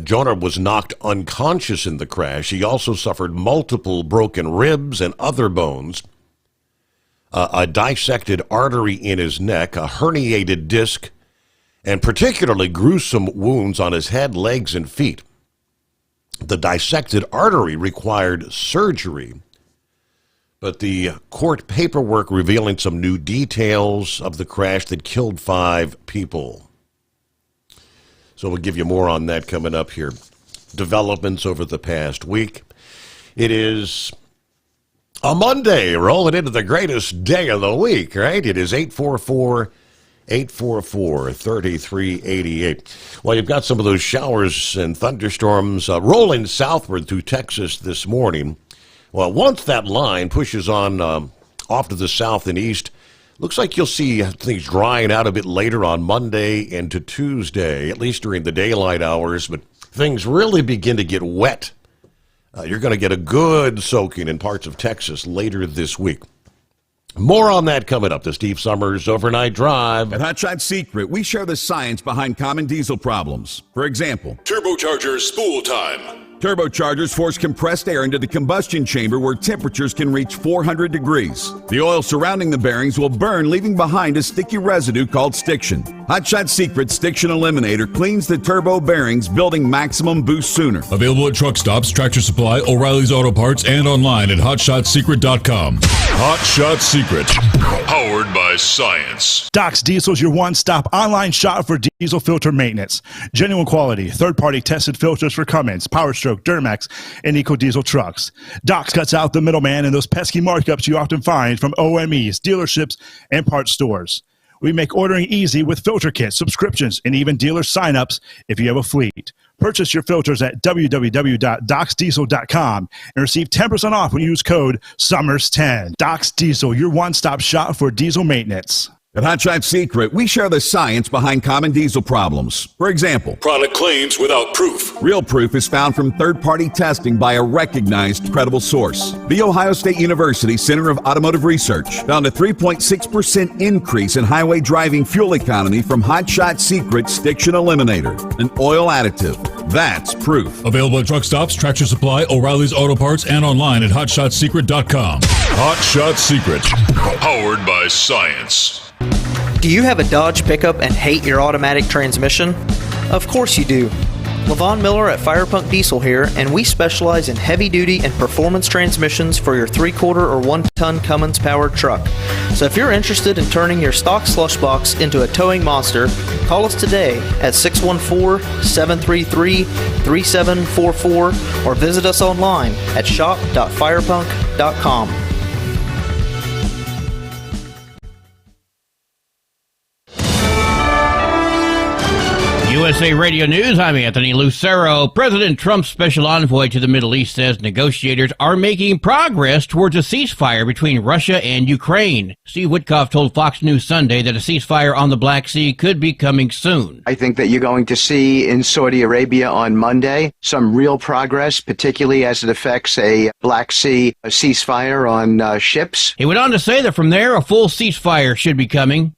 Jonah was knocked unconscious in the crash. He also suffered multiple broken ribs and other bones, a dissected artery in his neck, a herniated disc, and particularly gruesome wounds on his head, legs, and feet. The dissected artery required surgery, but the court paperwork revealing some new details of the crash that killed 5 people. So we'll give you more on that coming up here. Developments over the past week. It is a Monday, rolling into the greatest day of the week, right? It is 844-3388. Well, you've got some of those showers and thunderstorms rolling southward through Texas this morning. Well, once that line pushes on off to the south and east, looks like you'll see things drying out a bit later on Monday into Tuesday, at least during the daylight hours, but things really begin to get wet. You're going to get a good soaking in parts of Texas later this week. More on that coming up. The Steve Sommers Overnight Drive. At Hot Shot Secret, we share the science behind common diesel problems. For example, Turbocharger spool time. Turbochargers force compressed air into the combustion chamber where temperatures can reach 400 degrees. The oil surrounding the bearings will burn, leaving behind a sticky residue called stiction. Hot Shot Secret Stiction Eliminator cleans the turbo bearings, building maximum boost sooner. Available at truck stops, Tractor Supply, O'Reilly's Auto Parts, and online at hotshotsecret.com. Hot Shot Secret, powered by science. Doc's Diesel is your one-stop online shop for diesel filter maintenance. Genuine quality, third-party tested filters for Cummins, Power Stroke, Duramax, and EcoDiesel trucks. Doc's cuts out the middleman and those pesky markups you often find from OMEs, dealerships, and parts stores. We make ordering easy with filter kits, subscriptions, and even dealer sign-ups if you have a fleet. Purchase your filters at www.docsdiesel.com and receive 10% off when you use code SOMMERS10. Doc's Diesel, your one-stop shop for diesel maintenance. At Hot Shot Secret, we share the science behind common diesel problems. For example, product claims without proof. Real proof is found from third-party testing by a recognized, credible source. The Ohio State University Center of Automotive Research found a 3.6% increase in highway driving fuel economy from Hot Shot Secret Stiction Eliminator, an oil additive. That's proof. Available at truck stops, Tractor Supply, O'Reilly's Auto Parts, and online at hotshotsecret.com. Hot Shot Secret, powered by science. Do you have a Dodge pickup and hate your automatic transmission? Of course you do. LaVon Miller at Firepunk Diesel here, and we specialize in heavy-duty and performance transmissions for your 3/4 or 1-ton Cummins-powered truck. So if you're interested in turning your stock slush box into a towing monster, call us today at 614-733-3744 or visit us online at shop.firepunk.com. USA Radio News, I'm Anthony Lucero. President Trump's special envoy to the Middle East says negotiators are making progress towards a ceasefire between Russia and Ukraine. Steve Witkoff told Fox News Sunday that a ceasefire on the Black Sea could be coming soon. I think that you're going to see in Saudi Arabia on Monday some real progress, particularly as it affects a Black Sea ceasefire on ships. He went on to say that from there, a full ceasefire should be coming.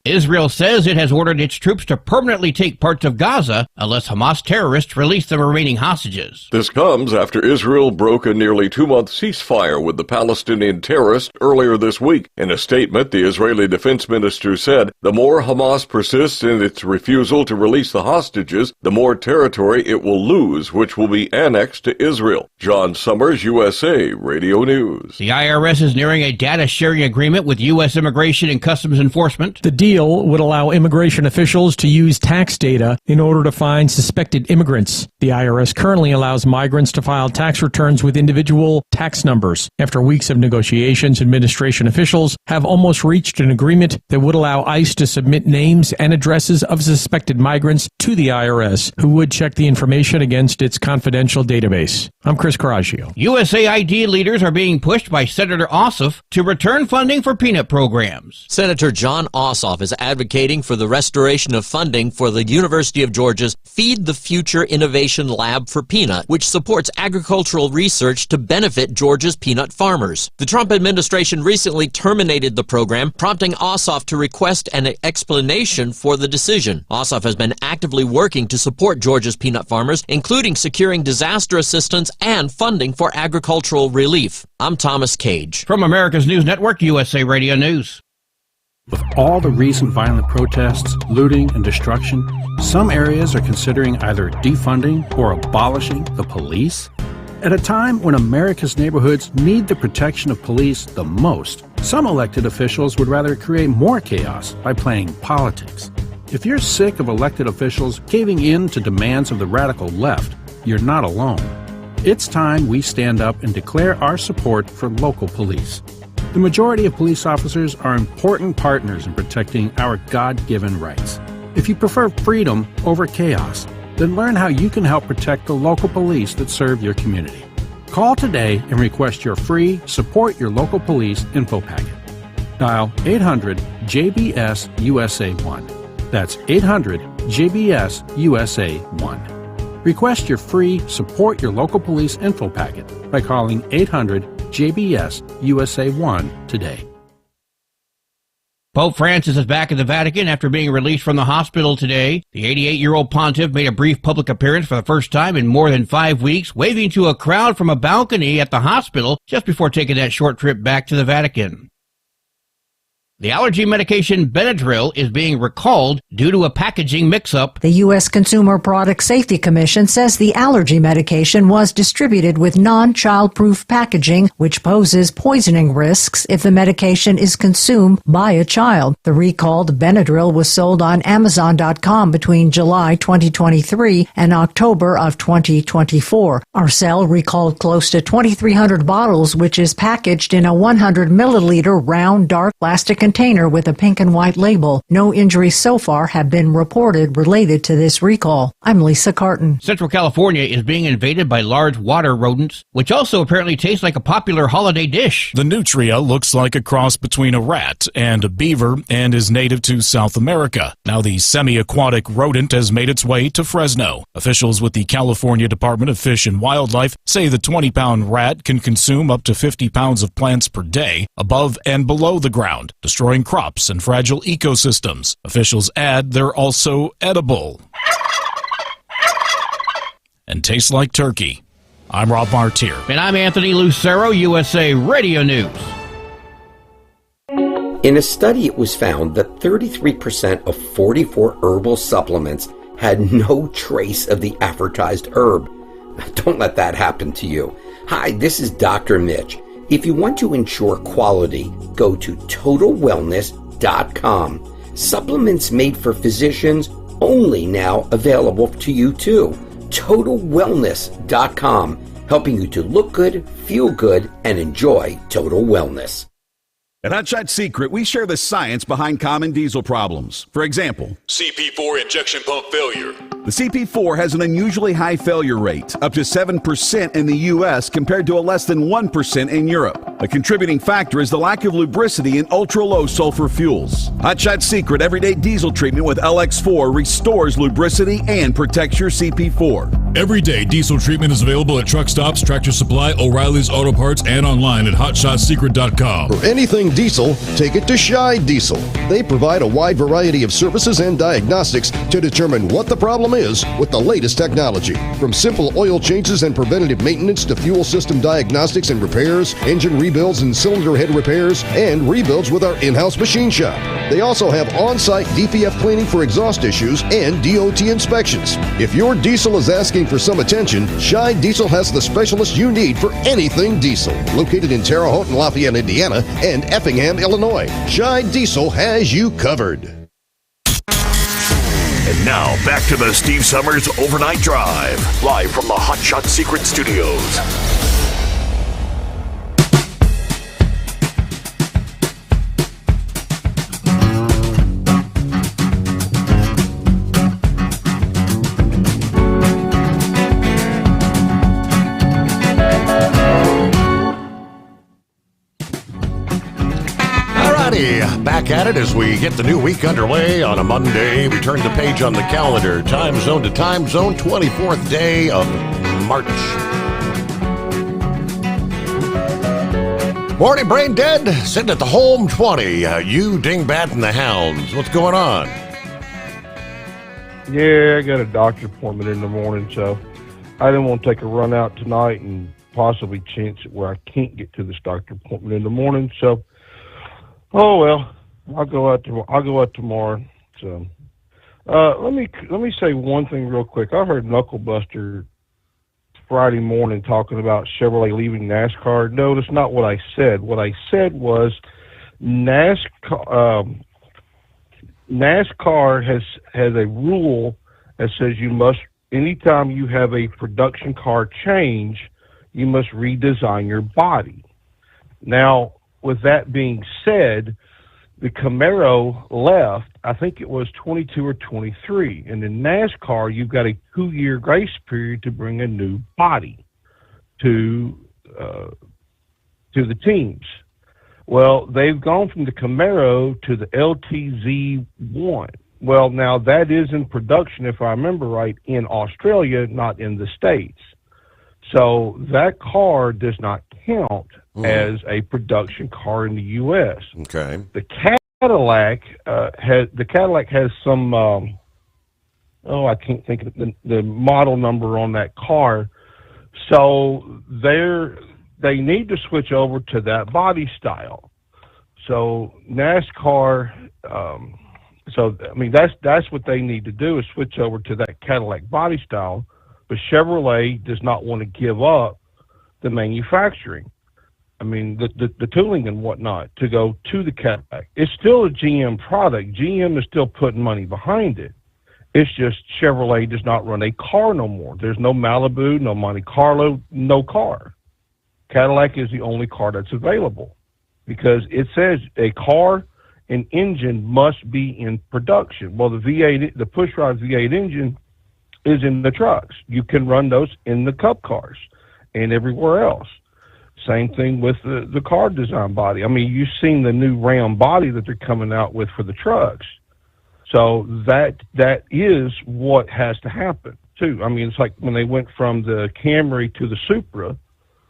Israel says it has ordered its troops to permanently take parts of Gaza unless Hamas terrorists release the remaining hostages. This comes after Israel broke a nearly 2-month ceasefire with the Palestinian terrorists earlier this week. In a statement, the Israeli defense minister said, "The more Hamas persists in its refusal to release the hostages, the more territory it will lose, which will be annexed to Israel." John Sommers, USA Radio News. The IRS is nearing a data sharing agreement with U.S. Immigration and Customs Enforcement. The deal would allow immigration officials to use tax data in order to find suspected immigrants. The IRS currently allows migrants to file tax returns with individual tax numbers. After weeks of negotiations, administration officials have almost reached an agreement that would allow ICE to submit names and addresses of suspected migrants to the IRS, who would check the information against its confidential database. I'm Chris Coraggio. USAID leaders are being pushed by Senator Ossoff to return funding for peanut programs. Senator John Ossoff is advocating for the restoration of funding for the University of Georgia's Feed the Future Innovation Lab for Peanut, which supports agricultural research to benefit Georgia's peanut farmers. The Trump administration recently terminated the program, prompting Ossoff to request an explanation for the decision. Ossoff has been actively working to support Georgia's peanut farmers, including securing disaster assistance and funding for agricultural relief. I'm Thomas Cage. From America's News Network, USA Radio News. With all the recent violent protests, looting, and destruction, some areas are considering either defunding or abolishing the police. At a time when America's neighborhoods need the protection of police the most, some elected officials would rather create more chaos by playing politics. If you're sick of elected officials caving in to demands of the radical left, you're not alone. It's time we stand up and declare our support for local police. The majority of police officers are important partners in protecting our God-given rights. If you prefer freedom over chaos, then learn how you can help protect the local police that serve your community. Call today and request your free Support Your Local Police info packet. Dial 800-JBS-USA1. That's 800-JBS-USA1. Request your free Support Your Local Police info packet by calling 800-JBS-USA1 today. Pope Francis is back at the Vatican after being released from the hospital today. The 88-year-old pontiff made a brief public appearance for the first time in more than 5 weeks, waving to a crowd from a balcony at the hospital just before taking that short trip back to the Vatican. The allergy medication Benadryl is being recalled due to a packaging mix-up. The U.S. Consumer Product Safety Commission says the allergy medication was distributed with non-childproof packaging, which poses poisoning risks if the medication is consumed by a child. The recalled Benadryl was sold on Amazon.com between July 2023 and October of 2024. Arcel recalled close to 2,300 bottles, which is packaged in a 100-milliliter round, dark plastic container with a pink and white label. No injuries so far have been reported related to this recall. I'm Lisa Carton. Central California is being invaded by large water rodents, which also apparently taste like a popular holiday dish. The nutria looks like a cross between a rat and a beaver and is native to South America. Now the semi-aquatic rodent has made its way to Fresno. Officials with the California Department of Fish and Wildlife say the 20-pound rat can consume up to 50 pounds of plants per day above and below the ground, destroying crops and fragile ecosystems. Officials add they're also edible and taste like turkey. I'm Rob Martier. And I'm Anthony Lucero, USA Radio News. In a study, it was found that 33% of 44 herbal supplements had no trace of the advertised herb. Don't let that happen to you. Hi, this is Dr. Mitch. If you want to ensure quality, go to TotalWellness.com. Supplements made for physicians only now available to you too. TotalWellness.com, helping you to look good, feel good, and enjoy total wellness. At Hot Shot Secret, we share the science behind common diesel problems. For example, CP4 injection pump failure. The CP4 has an unusually high failure rate, up to 7% in the U.S. compared to a less than 1% in Europe. A contributing factor is the lack of lubricity in ultra-low sulfur fuels. Hot Shot Secret Everyday Diesel Treatment with LX4 restores lubricity and protects your CP4. Everyday Diesel Treatment is available at truck stops, Tractor Supply, O'Reilly's Auto Parts, and online at HotShotSecret.com. For anything diesel, take it to Shy Diesel. They provide a wide variety of services and diagnostics to determine what the problem is with the latest technology. From simple oil changes and preventative maintenance to fuel system diagnostics and repairs, engine rebuilds and cylinder head repairs, and rebuilds with our in-house machine shop. They also have on-site DPF cleaning for exhaust issues and DOT inspections. If your diesel is asking for some attention, Shy Diesel has the specialist you need for anything diesel. Located in Terre Haute and Lafayette, Indiana, and Effingham, Illinois, Shy Diesel has you covered. And now, back to the Steve Sommers Overnight Drive, live from the Hot Shot Secret Studios. righty, back at it as we get the new week underway on a Monday. We turn the page on the calendar, time zone to time zone, 24th day of March. Morning, Brain Dead, sitting at the home 20. You, Dingbat, and the Hounds. What's going on? Yeah, I got a doctor appointment in the morning, so I didn't want to take a run out tonight and possibly chance it where I can't get to this doctor appointment in the morning. So, oh well, I'll go out tomorrow. So, let me say one thing real quick. I heard Knucklebuster Friday morning talking about Chevrolet leaving NASCAR. No, that's not what I said. What I said was NASCAR has a rule that says you must, anytime you have a production car change, you must redesign your body. Now, with that being said, the Camaro left, I think it was 22 or 23. And in NASCAR, you've got a 2-year grace period to bring a new body to the teams. Well, they've gone from the Camaro to the LTZ1. Well, now that is in production, if I remember right, in Australia, not in the States. So that car does not count as a production car in the U.S. Okay. The Cadillac has some. I can't think of the model number on that car. So they need to switch over to that body style. So NASCAR. That's what they need to do is switch over to that Cadillac body style. But Chevrolet does not want to give up the manufacturing. I mean, the tooling and whatnot to go to the Cadillac. It's still a GM product. GM is still putting money behind it. It's just Chevrolet does not run a car no more. There's no Malibu, no Monte Carlo, no car. Cadillac is the only car that's available because it says a car and engine must be in production. Well, the pushrod V8 engine is in the trucks. You can run those in the Cup cars and everywhere else. Same thing with the car design body. I mean, you've seen the new Ram body that they're coming out with for the trucks. So that is what has to happen too. I mean, it's like when they went from the Camry to the Supra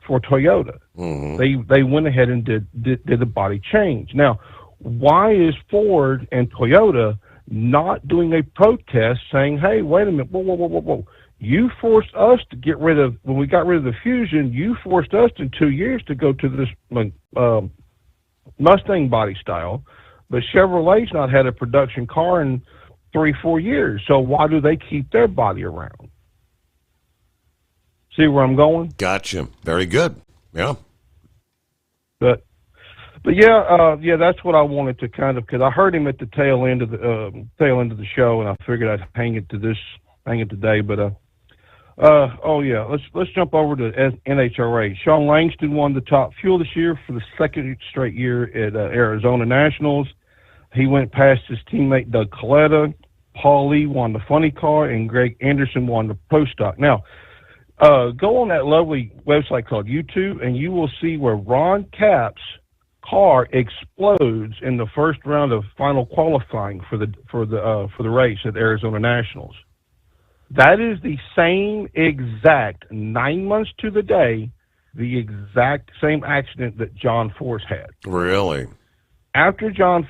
for Toyota. Mm-hmm. They went ahead and did a body change. Now, why is Ford and Toyota not doing a protest saying, hey, wait a minute, whoa. You forced us to get rid of, when we got rid of the Fusion, you forced us in 2 years to go to this Mustang body style, but Chevrolet's not had a production car in 3-4 years. So why do they keep their body around? See where I'm going? Gotcha. Very good. Yeah. But yeah, that's what I wanted to kind of, because I heard him at the tail end of the show, and I figured I'd hang it today. But let's jump over to NHRA. Sean Langston won the top fuel this year for the second straight year at Arizona Nationals. He went past his teammate Doug Coletta. Paul Lee won the funny car, and Greg Anderson won the pro stock. Now, go on that lovely website called YouTube, and you will see where Ron Capps' car explodes in the first round of final qualifying for the race at Arizona Nationals. That is the same exact 9 months to the day, the exact same accident that John Force had. Really? After John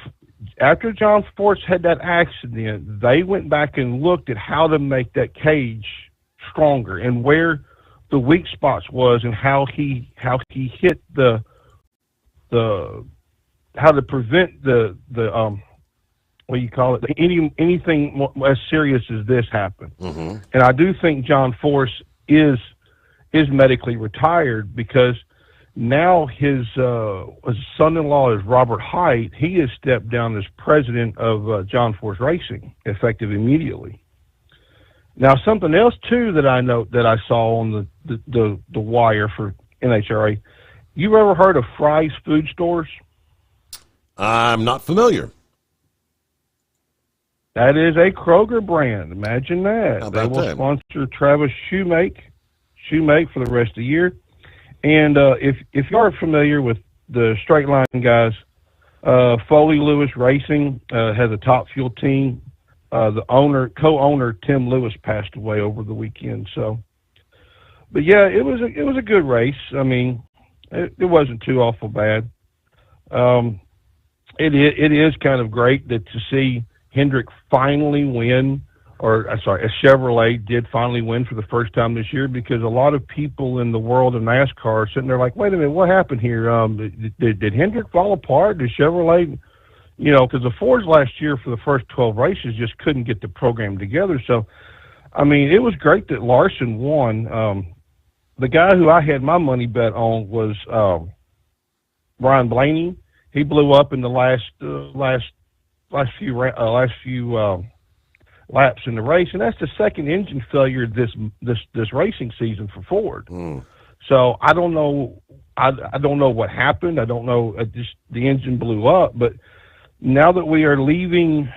Force had that accident, they went back and looked at how to make that cage stronger and where the weak spots was and how he hit how to prevent the what do you call it? Anything as serious as this happened. Mm-hmm. And I do think John Force is medically retired because now his son-in-law is Robert Height. He has stepped down as president of John Force Racing, effective immediately. Now, something else too that I saw on the wire for NHRA. You ever heard of Fry's Food Stores? I'm not familiar. That is a Kroger brand. Imagine that. They will sponsor Travis Shoemake for the rest of the year. And if you are familiar with the Straight Line guys, Foley Lewis Racing has a top fuel team. The co-owner Tim Lewis passed away over the weekend. So, but yeah, it was a good race. I mean, it wasn't too awful bad. It is kind of great to see Hendrick finally win, a Chevrolet did finally win for the first time this year, because a lot of people in the world of NASCAR are sitting there like, wait a minute, what happened here? Did Hendrick fall apart? Did Chevrolet, because the Fords last year for the first 12 races just couldn't get the program together. So, I mean, it was great that Larson won. The guy who I had my money bet on was Brian Blaney. He blew up in the last few laps in the race, and that's the second engine failure this racing season for Ford. So I don't know. I don't know what happened. I don't know. Just the engine blew up. But now that we are leaving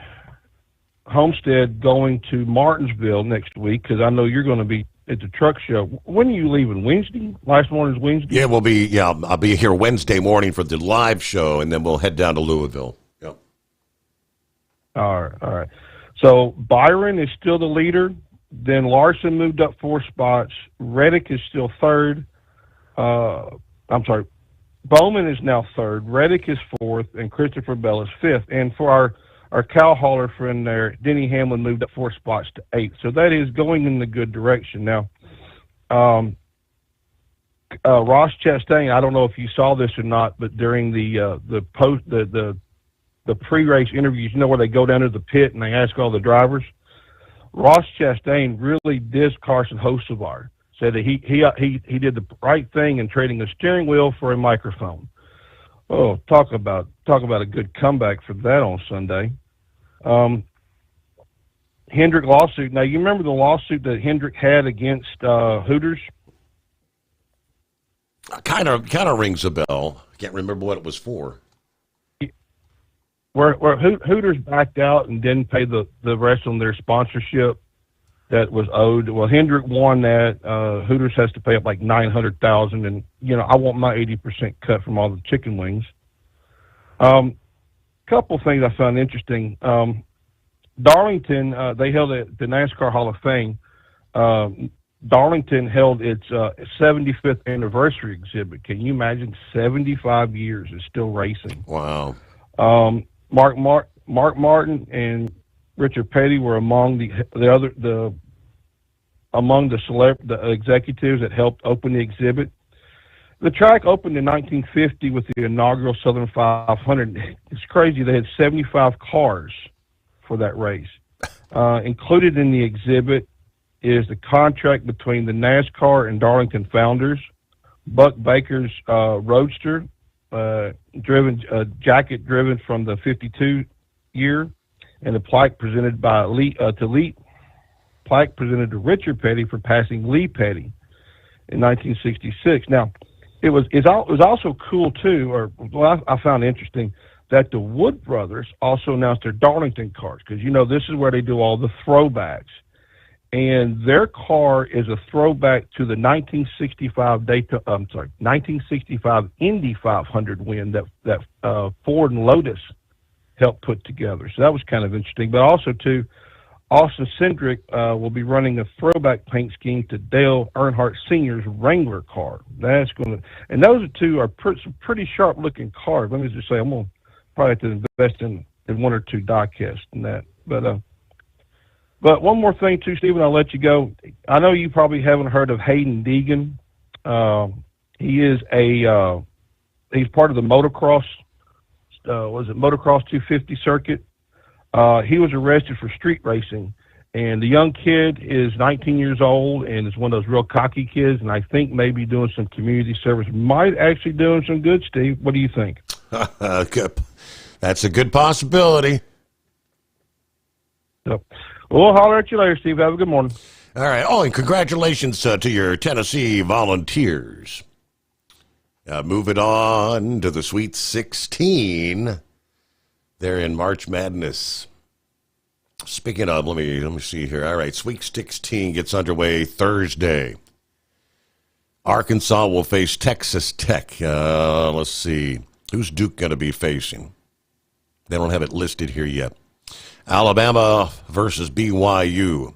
Homestead, going to Martinsville next week, because I know you're going to be at the truck show. When are you leaving? Wednesday? Last morning is Wednesday? Yeah, I'll be here Wednesday morning for the live show, and then we'll head down to Louisville. Yep. All right. So Byron is still the leader. Then Larson moved up 4 spots. Reddick is still third. Bowman is now third. Reddick is fourth, and Christopher Bell is fifth. And for our cow hauler friend there, Denny Hamlin moved up 4 spots to 8th. So that is going in the good direction. Now, Ross Chastain, I don't know if you saw this or not, but during the pre-race interviews, where they go down to the pit and they ask all the drivers, Ross Chastain really dissed Carson Hocevar, said that he did the right thing in trading a steering wheel for a microphone. Oh, talk about a good comeback for that on Sunday. Hendrick lawsuit. Now, you remember the lawsuit that Hendrick had against Hooters? Kind of rings a bell. I can't remember what it was for. Where Hooters backed out and didn't pay the rest on their sponsorship that was owed. Well, Hendrick won that. Hooters has to pay up like $900,000, and I want my 80% cut from all the chicken wings. Couple things I found interesting. Darlington, they held at the NASCAR Hall of Fame. Darlington held its 75th anniversary exhibit. Can you imagine? 75 years is still racing. Wow. Mark Martin and Richard Petty were among the executives that helped open the exhibit. The track opened in 1950 with the inaugural Southern 500. It's crazy. They had 75 cars for that race. Included in the exhibit is the contract between the NASCAR and Darlington founders, Buck Baker's Roadster, jacket driven from the 52 year, and the plaque presented by plaque presented to Richard Petty for passing Lee Petty in 1966. Now, it was also cool too, I found interesting that the Wood brothers also announced their Darlington cars, because this is where they do all the throwbacks, and their car is a throwback to the 1965 Indy 500 win that Ford and Lotus helped put together. So that was kind of interesting. But also too, Austin Cindric will be running a throwback paint scheme to Dale Earnhardt Sr.'s Wrangler car. That's going to, and those two are some pretty sharp looking cars. Let me just say, I'm going to probably have to invest in 1 or 2 die casts in that. But one more thing too, Stephen, I'll let you go. I know you probably haven't heard of Hayden Deegan. He's part of the motocross. Motocross 250 circuit? He was arrested for street racing, and the young kid is 19 years old and is one of those real cocky kids, and I think maybe doing some community service. Might actually doing some good, Steve. What do you think? That's a good possibility. So, we'll holler at you later, Steve. Have a good morning. All right. Oh, and congratulations to your Tennessee Volunteers. Moving on to the Sweet 16. They're in March Madness. Speaking of, let me see here. All right, Sweet 16 gets underway Thursday. Arkansas will face Texas Tech. Let's see. Who's Duke going to be facing? They don't have it listed here yet. Alabama versus BYU.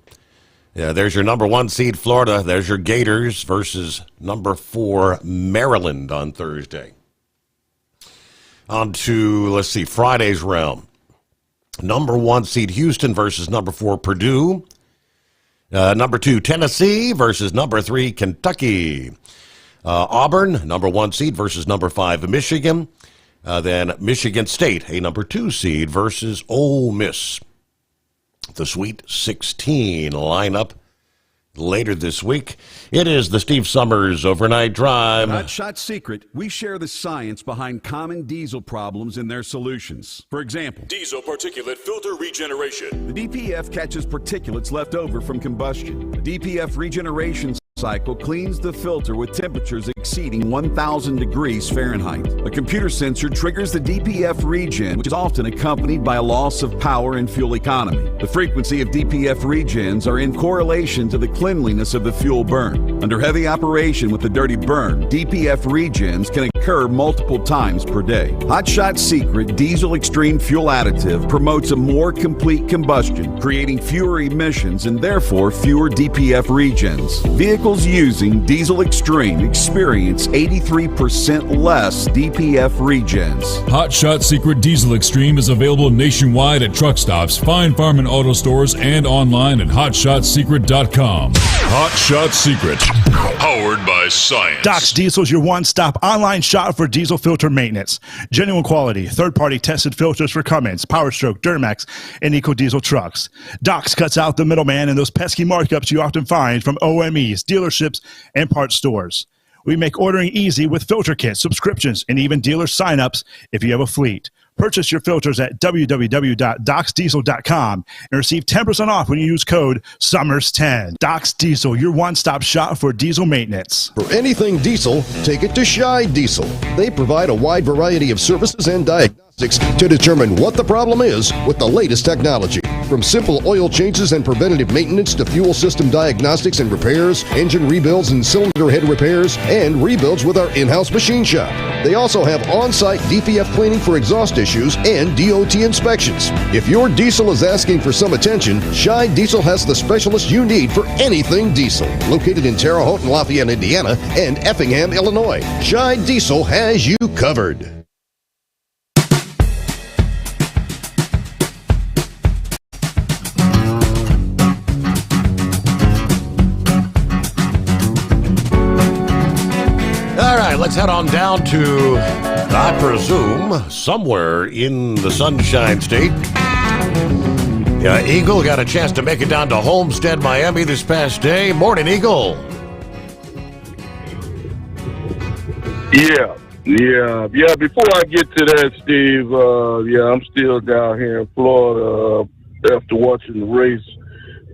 Yeah, there's your number 1 seed, Florida. There's your Gators versus number 4, Maryland on Thursday. On to, let's see, Friday's round. Number 1 seed, Houston versus number 4, Purdue. Number 2, Tennessee versus number 3, Kentucky. Auburn, number 1 seed versus number 5, Michigan. Then Michigan State, a number 2 seed versus Ole Miss. The Sweet 16 lineup later this week. It is the Steve Sommers Overnight Drive. Hot Shot Secret, we share the science behind common diesel problems and their solutions. For example, diesel particulate filter regeneration. The DPF catches particulates left over from combustion. The DPF regeneration cycle cleans the filter with temperatures exceeding 1,000 degrees Fahrenheit. A computer sensor triggers the DPF regen, which is often accompanied by a loss of power and fuel economy. The frequency of DPF regens are in correlation to the cleanliness of the fuel burn. Under heavy operation with the dirty burn, DPF regens can occur multiple times per day. Hot Shot Secret Diesel Extreme Fuel Additive promotes a more complete combustion, creating fewer emissions and therefore fewer DPF regens. Vehicles using Diesel Extreme experience 83% less DPF regens. Hot Shot Secret Diesel Extreme is available nationwide at truck stops, Fine Farm and auto stores, and online at hotshotsecret.com. Hot Shot Secret, powered by science. Doc's Diesel is your one-stop online shop for diesel filter maintenance. Genuine quality, third-party tested filters for Cummins, Power Stroke, Duramax, and EcoDiesel trucks. Doc's cuts out the middleman and those pesky markups you often find from OMEs, dealerships, and parts stores. We make ordering easy with filter kits, subscriptions, and even dealer sign-ups if you have a fleet. Purchase your filters at www.docsdiesel.com and receive 10% off when you use code SUMMERS10. Doc's Diesel, your one-stop shop for diesel maintenance. For anything diesel, take it to Shy Diesel. They provide a wide variety of services and diagnostics to determine what the problem is with the latest technology. From simple oil changes and preventative maintenance to fuel system diagnostics and repairs, engine rebuilds and cylinder head repairs, and rebuilds with our in-house machine shop. They also have on-site DPF cleaning for exhaust issues and DOT inspections. If your diesel is asking for some attention, Shy Diesel has the specialist you need for anything diesel. Located in Terre Haute and Lafayette, Indiana, and Effingham, Illinois, Shy Diesel has you covered. All right, let's head on down to, I presume, somewhere in the Sunshine State. Yeah, Eagle got a chance to make it down to Homestead, Miami this past day. Morning, Eagle. Yeah. Before I get to that, Steve, I'm still down here in Florida after watching the race.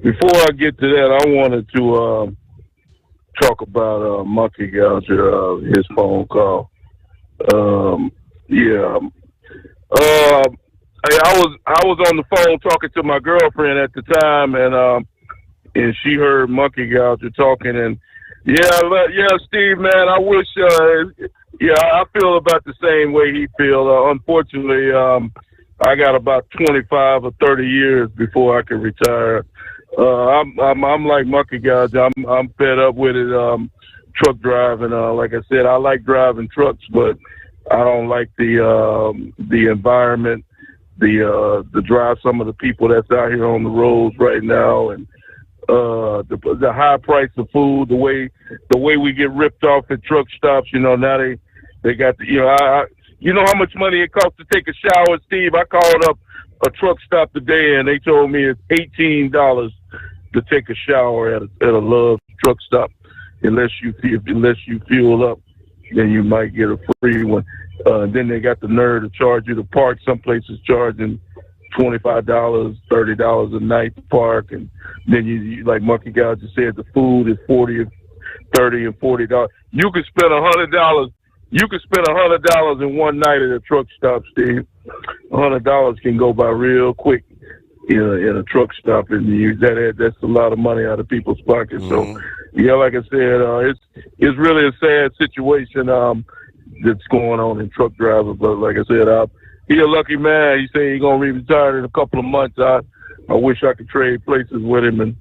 Before I get to that, I wanted to talk about Monkey Gouger, his phone call. I was on the phone talking to my girlfriend at the time, and she heard Monkey Gouger talking, and Steve, man, I wish, I feel about the same way he feels. Unfortunately, I got about 25 or 30 years before I can retire. I'm like Monkey Gouger. I'm fed up with it. Truck driving. Like I said, I like driving trucks, but I don't like the environment, the drive. Some of the people that's out here on the roads right now, and the high price of food, the way we get ripped off at truck stops. Now they got the, you know how much money it costs to take a shower, Steve? I called up a truck stop today, and they told me it's $18 to take a shower at a Love's truck stop. Unless you fuel up, then you might get a free one. Then they got the nerve to charge you to park. Some places charging $25, $30 a night to park, and then you like Monkey Gouger said, the food is $40, $30, and $40. You could spend $100. You could spend $100 in one night at a truck stop, Steve. $100 can go by real quick in a truck stop, and that's a lot of money out of people's pockets. So, like I said, it's really a sad situation. that's going on in truck driving. But like I said, he's a lucky man. He said he's gonna be retired in a couple of months. I wish I could trade places with him and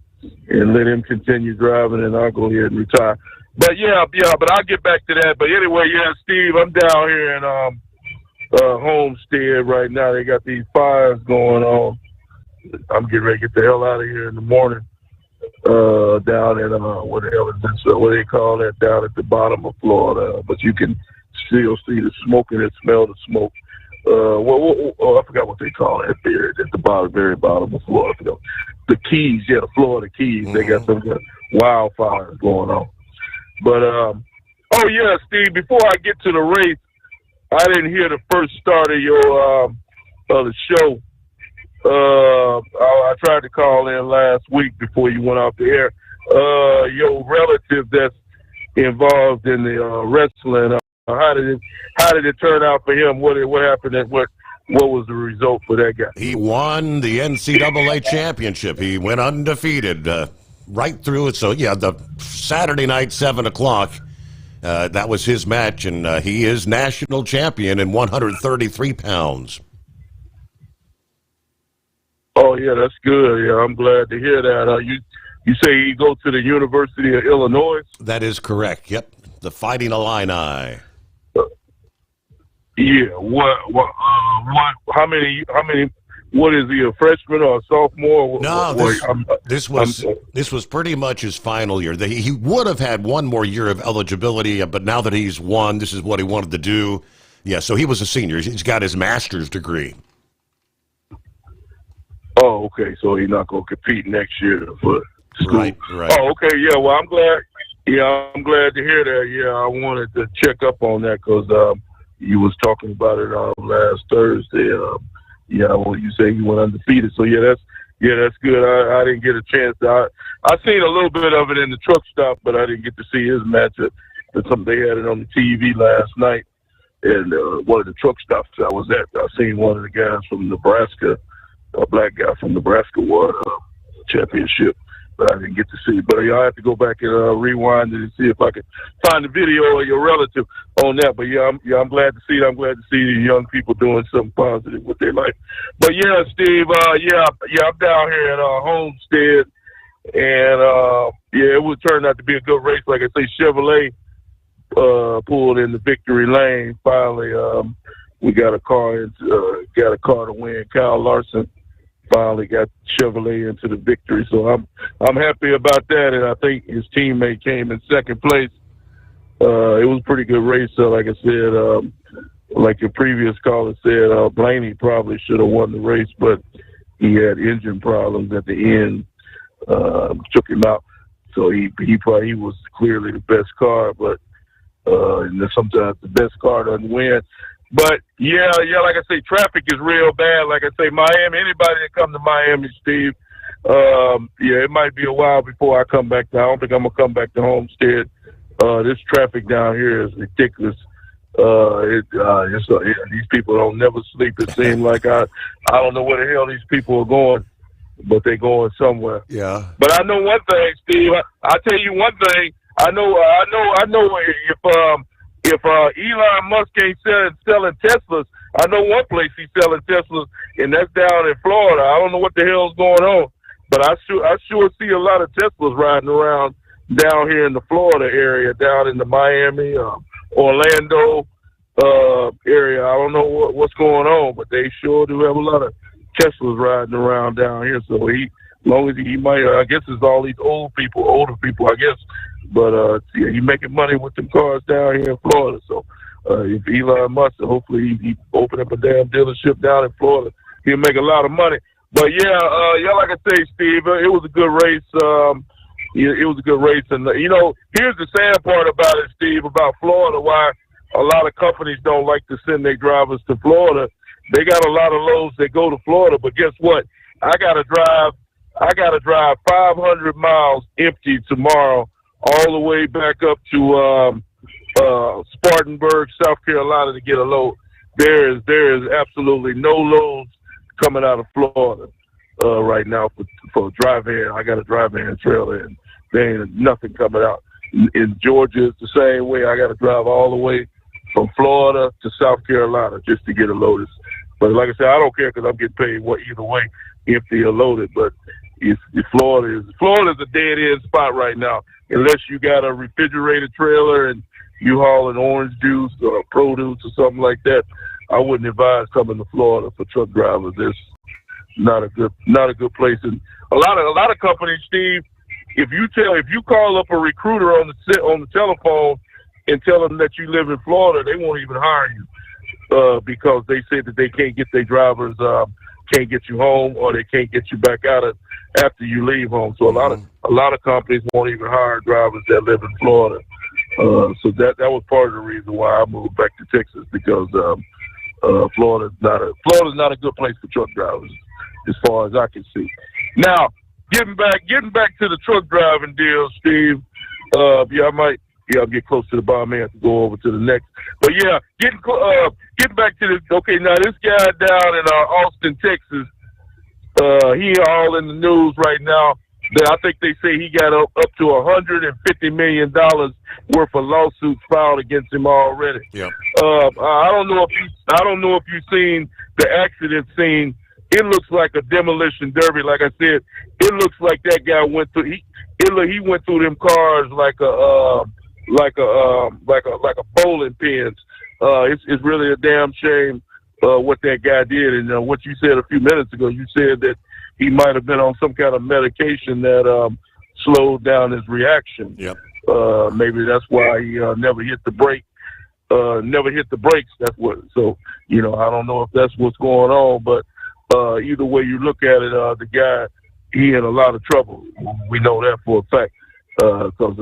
let him continue driving, and I'll go ahead and retire. But but I'll get back to that. But anyway, Steve, I'm down here in Homestead right now. They got these fires going on. I'm getting ready to get the hell out of here in the morning. Down in what the hell is this? What do they call that? Down at the bottom of Florida, but you can still see the smoke and smell the smoke. I forgot what they call that there at the bottom, very bottom of Florida. The Keys, the Florida Keys. They got some wildfires going on. But Steve, before I get to the race, I didn't hear the first start of your of the show. I tried to call in last week before you went off the air. Your relative that's involved in the wrestling. How did it turn out for him? What happened? And what was the result for that guy? He won the NCAA championship. He went undefeated right through it. So the Saturday night 7:00. That was his match, and he is national champion in 133 pounds. Oh yeah, that's good. Yeah, I'm glad to hear that. You say you go to the University of Illinois? That is correct. Yep, the Fighting Illini. What? How many? What is he, a freshman or a sophomore? No, this was pretty much his final year. He would have had one more year of eligibility, but now that he's won, this is what he wanted to do. Yeah, so he was a senior. He's got his master's degree. Oh, okay. So he's not going to compete next year for school. Right. Oh, okay. Yeah. Well, I'm glad. Yeah, I'm glad to hear that. Yeah, I wanted to check up on that because you was talking about it last Thursday. Well, you say you went undefeated. So that's good. I didn't get a chance to. I seen a little bit of it in the truck stop, but I didn't get to see his match. They had it on the TV last night, and one of the truck stops I was at, I seen one of the guys from Nebraska, a black guy from Nebraska, won a championship. But I didn't get to see it. But I have to go back and rewind it and see if I can find the video of your relative on that. But I'm glad to see it. I'm glad to see the young people doing something positive with their life. But Steve, I'm down here at Homestead, and it would turn out to be a good race. Like I say, Chevrolet pulled in the victory lane. Finally, we got a car to win. Kyle Larson finally got Chevrolet into the victory, so I'm happy about that. And I think his teammate came in second place. It was a pretty good race. Like I said, like your previous caller said, Blaney probably should have won the race, but he had engine problems at the end, took him out. So he was clearly the best car, but sometimes the best car doesn't win. But like I say, traffic is real bad. Like I say, Miami, anybody that come to Miami, Steve, it might be a while before I come back. I don't think I'm gonna come back to Homestead. This traffic down here is ridiculous. These people don't never sleep. It seems like I don't know where the hell these people are going, but they're going somewhere. Yeah. But I know one thing, Steve. I tell you one thing. I know. If Elon Musk ain't selling Teslas, I know one place he's selling Teslas, and that's down in Florida. I don't know what the hell's going on, but I sure see a lot of Teslas riding around down here in the Florida area, down in the Miami, Orlando area. I don't know what's going on, but they sure do have a lot of Teslas riding around down here. So as long as he might, I guess it's all these older people, I guess. But he's making money with them cars down here in Florida. So if Elon Musk, hopefully he open up a damn dealership down in Florida, he'll make a lot of money. But like I say, Steve, it was a good race. It was a good race, and here's the sad part about it, Steve, about Florida. Why a lot of companies don't like to send their drivers to Florida. They got a lot of loads that go to Florida, but guess what? I gotta drive 500 miles empty tomorrow, all the way back up to Spartanburg, South Carolina, to get a load. There is absolutely no loads coming out of Florida right now for drive-in. I got a drive-in trailer, and there ain't nothing coming out. In Georgia, it's the same way. I got to drive all the way from Florida to South Carolina just to get a Lotus. But like I said, I don't care because I'm getting paid either way, empty or loaded. But Florida's a dead end spot right now, unless you got a refrigerated trailer and you hauling orange juice or produce or something like that. I wouldn't advise coming to Florida for truck drivers. It's not a good place. And a lot of companies, Steve, if you call up a recruiter on the telephone and tell them that you live in Florida, they won't even hire you because they say that they can't get their drivers, can't get you home, or they can't get you back out after you leave home. So a lot of companies won't even hire drivers that live in Florida. So that was part of the reason why I moved back to Texas, because Florida's not a good place for truck drivers, as far as I can see. Now, getting back to the truck driving deal, Steve. I'll get close to the bottom. I have to go over to the next. But yeah, getting back to this. Okay, now this guy down in Austin, Texas, he all in the news right now. I think they say he got up to $150 million worth of lawsuits filed against him already. Yeah. I don't know if you've seen the accident scene. It looks like a demolition derby. Like I said, it looks like that guy went through. He went through them cars like a bowling pins. It's really a damn shame what that guy did. And what you said a few minutes ago, you said that he might have been on some kind of medication that slowed down his reaction. Yep. Maybe that's why he never hit the brake. That's what. So I don't know if that's what's going on, but either way you look at it, the guy, he had a lot of trouble. We know that for a fact, because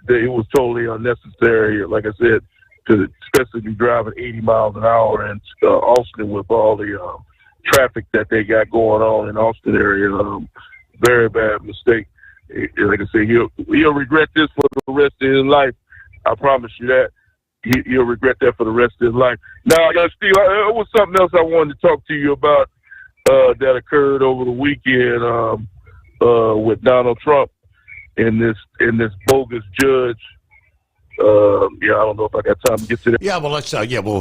it was totally unnecessary. Like I said, to especially be driving 80 miles an hour in Austin with all the traffic that they got going on in Austin area. Very bad mistake. Like I said, he'll regret this for the rest of his life. I promise you that. He'll regret that for the rest of his life. Now, Steve, it was something else I wanted to talk to you about that occurred over the weekend with Donald Trump and this bogus judge. I don't know if I got time to get to that. Yeah, well,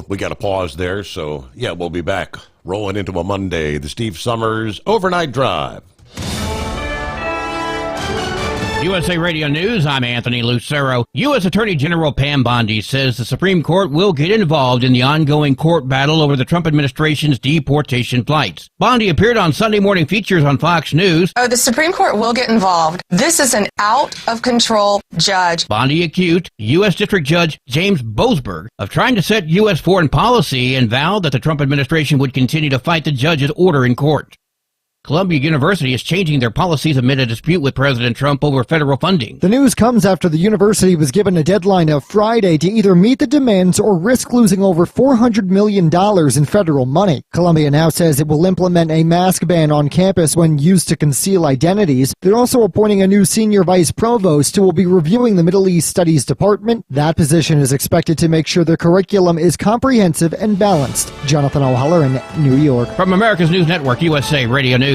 we got to pause there. So, we'll be back rolling into a Monday, the Steve Sommers Overnight Drive. USA Radio News, I'm Anthony Lucero. U.S. Attorney General Pam Bondi says the Supreme Court will get involved in the ongoing court battle over the Trump administration's deportation flights. Bondi appeared on Sunday Morning Features on Fox News. The Supreme Court will get involved. This is an out-of-control judge. Bondi accused U.S. District Judge James Boasberg of trying to set U.S. foreign policy and vowed that the Trump administration would continue to fight the judge's order in court. Columbia University is changing their policies amid a dispute with President Trump over federal funding. The news comes after the university was given a deadline of Friday to either meet the demands or risk losing over $400 million in federal money. Columbia now says it will implement a mask ban on campus when used to conceal identities. They're also appointing a new senior vice provost who will be reviewing the Middle East Studies Department. That position is expected to make sure the curriculum is comprehensive and balanced. Jonathan O'Halloran in New York. From America's News Network, USA Radio News.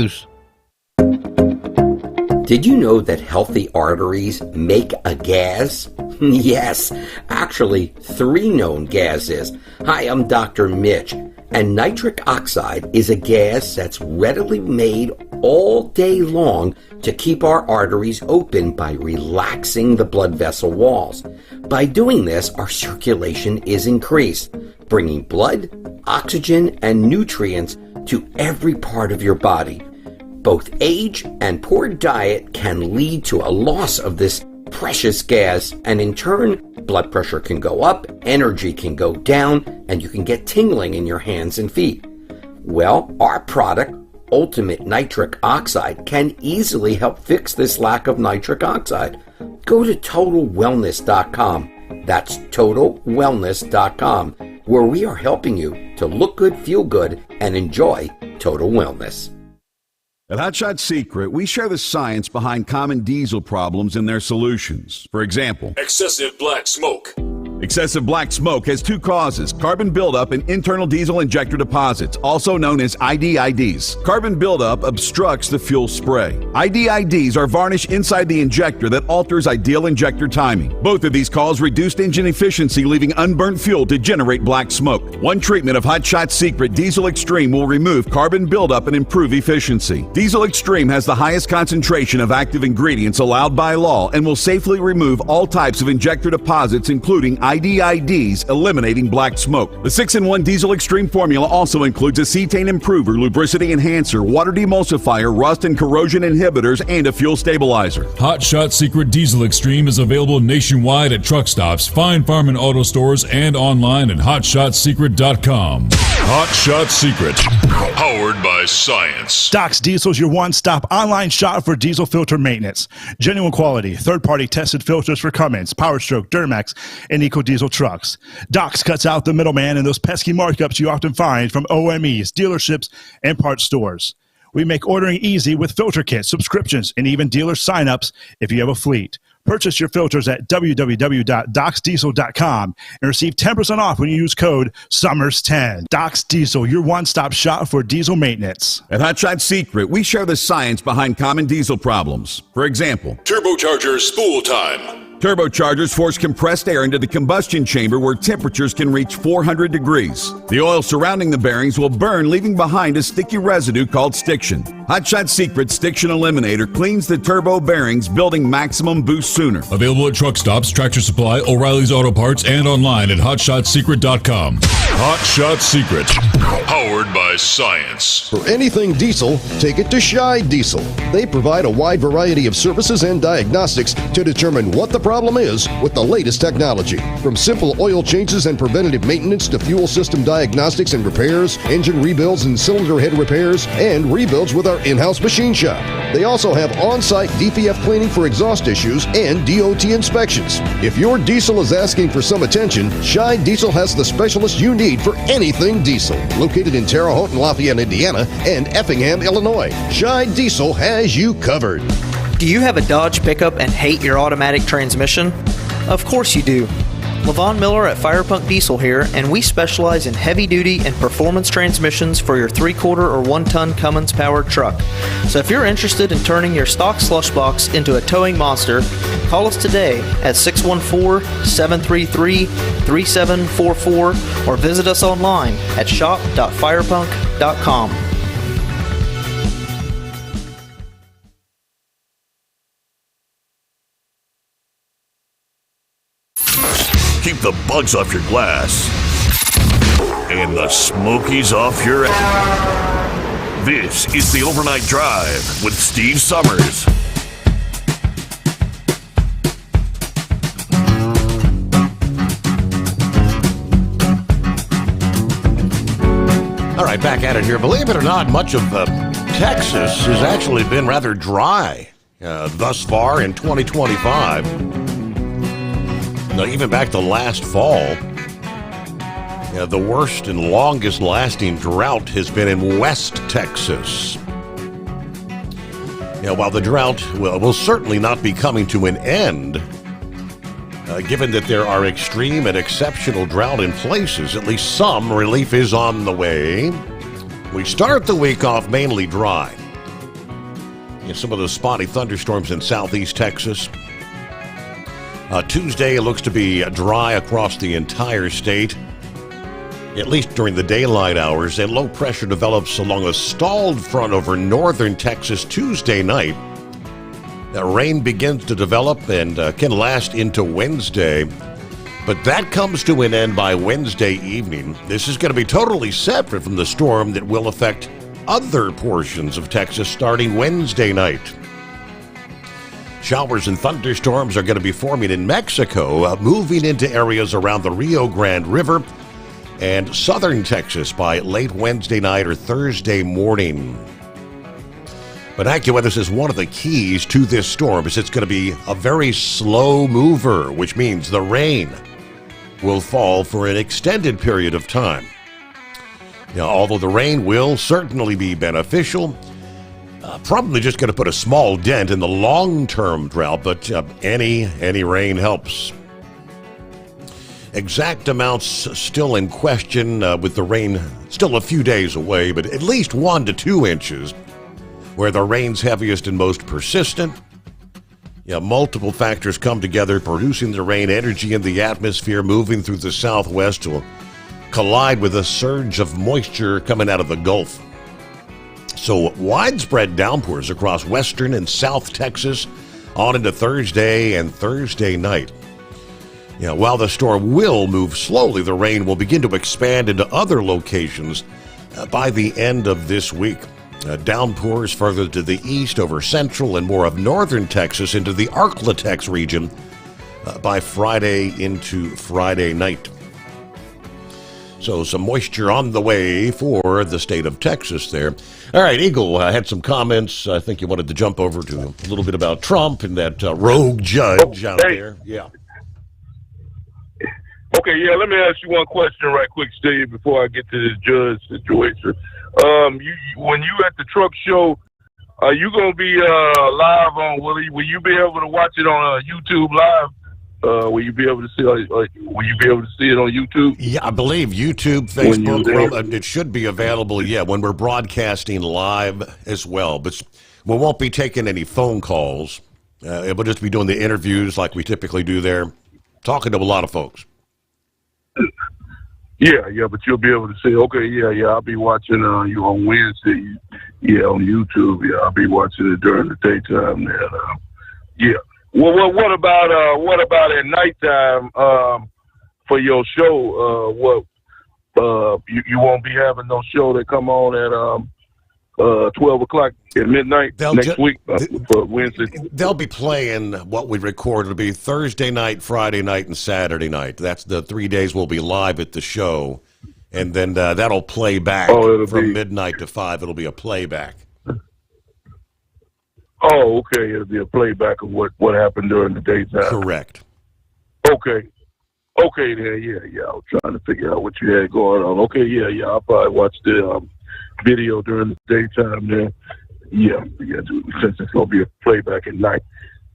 Did you know that healthy arteries make a gas? Yes, actually 3 known gases. Hi, I'm Dr. Mitch, and nitric oxide is a gas that's readily made all day long to keep our arteries open by relaxing the blood vessel walls. By doing this, our circulation is increased, bringing blood, oxygen, and nutrients to every part of your body. Both age and poor diet can lead to a loss of this precious gas, and in turn, blood pressure can go up, energy can go down, and you can get tingling in your hands and feet. Well, our product, Ultimate Nitric Oxide, can easily help fix this lack of nitric oxide. Go to TotalWellness.com. That's TotalWellness.com, where we are helping you to look good, feel good, and enjoy total wellness. At Hot Shot Secret, we share the science behind common diesel problems and their solutions. For example, excessive black smoke. Excessive black smoke has two causes: carbon buildup and internal diesel injector deposits, also known as IDIDs. Carbon buildup obstructs the fuel spray. IDIDs are varnish inside the injector that alters ideal injector timing. Both of these cause reduced engine efficiency, leaving unburnt fuel to generate black smoke. One treatment of Hot Shot Secret Diesel Extreme will remove carbon buildup and improve efficiency. Diesel Extreme has the highest concentration of active ingredients allowed by law and will safely remove all types of injector deposits, including IDIDs, eliminating black smoke. The 6-in-1 Diesel Extreme formula also includes a cetane improver, lubricity enhancer, water demulsifier, rust and corrosion inhibitors, and a fuel stabilizer. Hot Shot Secret Diesel Extreme is available nationwide at truck stops, fine farm and auto stores, and online at hotshotsecret.com. Hot Shot Secret, powered by science. Doc's Diesel is your one-stop online shop for diesel filter maintenance. Genuine quality, third-party tested filters for Cummins, Power Stroke, Duramax, and EcoDiesel trucks. Doc's cuts out the middleman and those pesky markups you often find from OMEs, dealerships, and parts stores. We make ordering easy with filter kits, subscriptions, and even dealer sign-ups if you have a fleet. Purchase your filters at www.docsdiesel.com and receive 10% off when you use code SOMMERS10. Doc's Diesel, your one-stop shop for diesel maintenance. At Hot Shot Secret, we share the science behind common diesel problems. For example, turbocharger spool time. Turbochargers force compressed air into the combustion chamber where temperatures can reach 400 degrees. The oil surrounding the bearings will burn, leaving behind a sticky residue called stiction. Hot Shot Secret Stiction Eliminator cleans the turbo bearings, building maximum boost sooner. Available at truck stops, Tractor Supply, O'Reilly's Auto Parts, and online at hotshotsecret.com. Hot Shot Secret, powered by science. For anything diesel, take it to Shy Diesel. They provide a wide variety of services and diagnostics to determine what the problem is with the latest technology. From simple oil changes and preventative maintenance to fuel system diagnostics and repairs, engine rebuilds and cylinder head repairs, and rebuilds with our in-house machine shop. They also have on-site DPF cleaning for exhaust issues and DOT inspections. If your diesel is asking for some attention, Shy Diesel has the specialist you need for anything diesel. Located in Terre Haute and Lafayette, Indiana, and Effingham, Illinois, Shy Diesel has you covered. Do you have a Dodge pickup and hate your automatic transmission? Of course you do. Levon Miller at Firepunk Diesel here, and we specialize in heavy-duty and performance transmissions for your 3-quarter or 1-ton Cummins powered truck. So if you're interested in turning your stock slush box into a towing monster, call us today at 614-733-3744 or visit us online at shop.firepunk.com. Keep the bugs off your glass and the smokies off your ass. This is the Overnight Drive with Steve Sommers. All right, back at it here. Believe it or not, much of Texas has actually been rather dry thus far in 2025. Now, even back to last fall, the worst and longest lasting drought has been in West Texas. While the drought will certainly not be coming to an end, given that there are extreme and exceptional drought in places, at least some relief is on the way. We start the week off mainly dry. Some of the spotty thunderstorms in southeast Texas. Tuesday, it looks to be dry across the entire state, at least during the daylight hours, and low pressure develops along a stalled front over northern Texas Tuesday night. Rain begins to develop and can last into Wednesday, but that comes to an end by Wednesday evening. This is going to be totally separate from the storm that will affect other portions of Texas starting Wednesday night. Showers and thunderstorms are going to be forming in Mexico, moving into areas around the Rio Grande River and southern Texas by late Wednesday night or Thursday morning. But AccuWeather says one of the keys to this storm is it's going to be a very slow mover, which means the rain will fall for an extended period of time. Although the rain will certainly be beneficial, probably just going to put a small dent in the long-term drought, but any rain helps. Exact amounts still in question, with the rain still a few days away, but at least 1 to 2 inches, where the rain's heaviest and most persistent. Yeah, multiple factors come together, producing the rain. Energy in the atmosphere moving through the southwest will collide with a surge of moisture coming out of the Gulf. So widespread downpours across western and south Texas on into Thursday and Thursday night. Yeah, while the storm will move slowly, the rain will begin to expand into other locations by the end of this week. Downpours further to the east over central and more of northern Texas into the Arklatex region by Friday into Friday night. So some moisture on the way for the state of Texas there. All right, Eagle had some comments. I think you wanted to jump over to a little bit about Trump and that rogue judge out there. Yeah. Okay, yeah, let me ask you one question right quick, Steve, before I get to this judge situation. When you at the truck show, are you going to be live on, will you be able to watch it on YouTube live? Will you be able to see? Will you be able to see it on YouTube? Yeah, I believe YouTube, Facebook, it should be available. Yeah, when we're broadcasting live as well. But we won't be taking any phone calls. We'll just be doing the interviews like we typically do there, talking to a lot of folks. Yeah, but you'll be able to see. Okay, yeah, I'll be watching you on Wednesday. Yeah, on YouTube. Yeah, I'll be watching it during the daytime. There. Yeah. Well, what about at nighttime for your show? You won't be having no show that come on at 12 o'clock at midnight next week for Wednesday? They'll be playing what we record. It'll be Thursday night, Friday night, and Saturday night. That's the 3 days we'll be live at the show, and then that'll play back from midnight to 5. It'll be a playback. Oh, okay. It'll be a playback of what happened during the daytime. Correct. Okay. Okay, then, yeah. I was trying to figure out what you had going on. Okay, yeah. I'll probably watch the video during the daytime then. Yeah, since it's going to be a playback at night.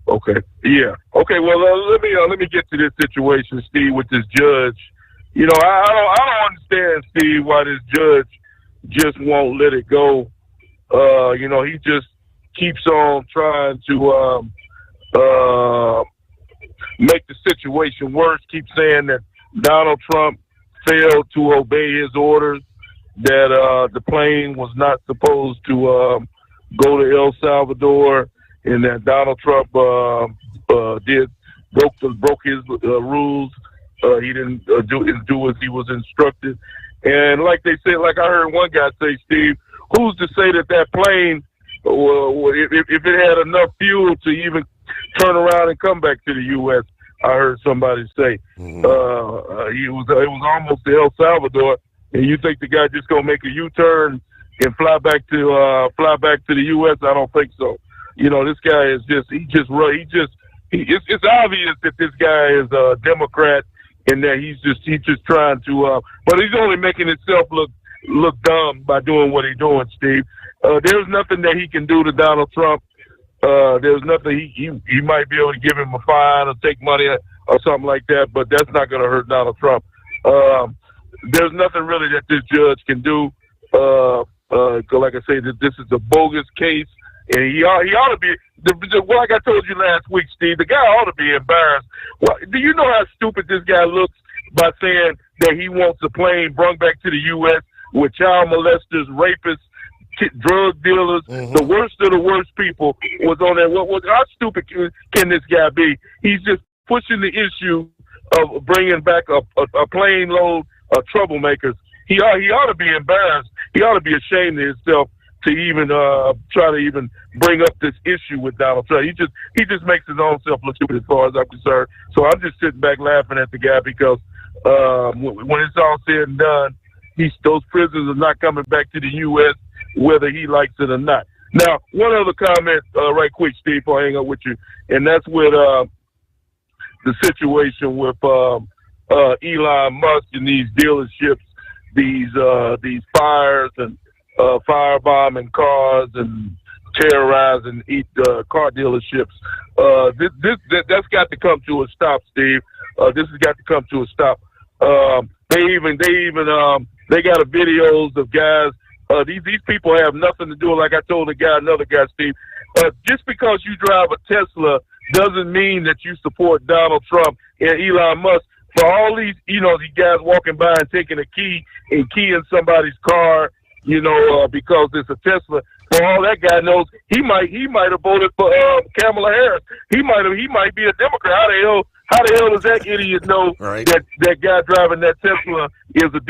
Okay. Yeah. Okay, well, let me get to this situation, Steve, with this judge. You know, I don't understand, Steve, why this judge just won't let it go. You know, he just keeps on trying to make the situation worse, keeps saying that Donald Trump failed to obey his orders, that the plane was not supposed to go to El Salvador, and that Donald Trump broke his rules. He didn't do as he was instructed. And like they said, like I heard one guy say, Steve, who's to say that plane, if it had enough fuel to even turn around and come back to the U.S., I heard somebody say. It was almost to El Salvador, and you think the guy just gonna make a U-turn and fly back to the U.S.? I don't think so. You know, this guy is it's obvious that this guy is a Democrat and that he's just trying to, but he's only making himself look dumb by doing what he's doing, Steve. There's nothing that he can do to Donald Trump. There's nothing he might be able to give him a fine or take money or something like that, but that's not going to hurt Donald Trump. There's nothing really that this judge can do. Like I say, this is a bogus case, and he ought to be. Like I told you last week, Steve, the guy ought to be embarrassed. Well, do you know how stupid this guy looks by saying that he wants a plane brought back to the U.S. with child molesters, rapists, drug dealers, the worst of the worst people was on there? How stupid can this guy be? He's just pushing the issue of bringing back a plane load of troublemakers. He ought to be embarrassed. He ought to be ashamed of himself to even try to even bring up this issue with Donald Trump. He just makes his own self look stupid as far as I'm concerned. So I'm just sitting back laughing at the guy because when it's all said and done, those prisoners are not coming back to the U.S. whether he likes it or not. Now, one other comment right quick, Steve, before I hang up with you, and that's with the situation with Elon Musk and these dealerships, these fires and firebombing cars and terrorizing car dealerships. That's got to come to a stop, Steve. This has got to come to a stop. They got a videos of guys. These people have nothing to do. Like I told another guy, Steve. Just because you drive a Tesla doesn't mean that you support Donald Trump and Elon Musk. For all these guys walking by and taking a key and keying somebody's car, because it's a Tesla. For all that guy knows, he might have voted for Kamala Harris. He might be a Democrat. How the hell does that idiot know that guy driving that Tesla is a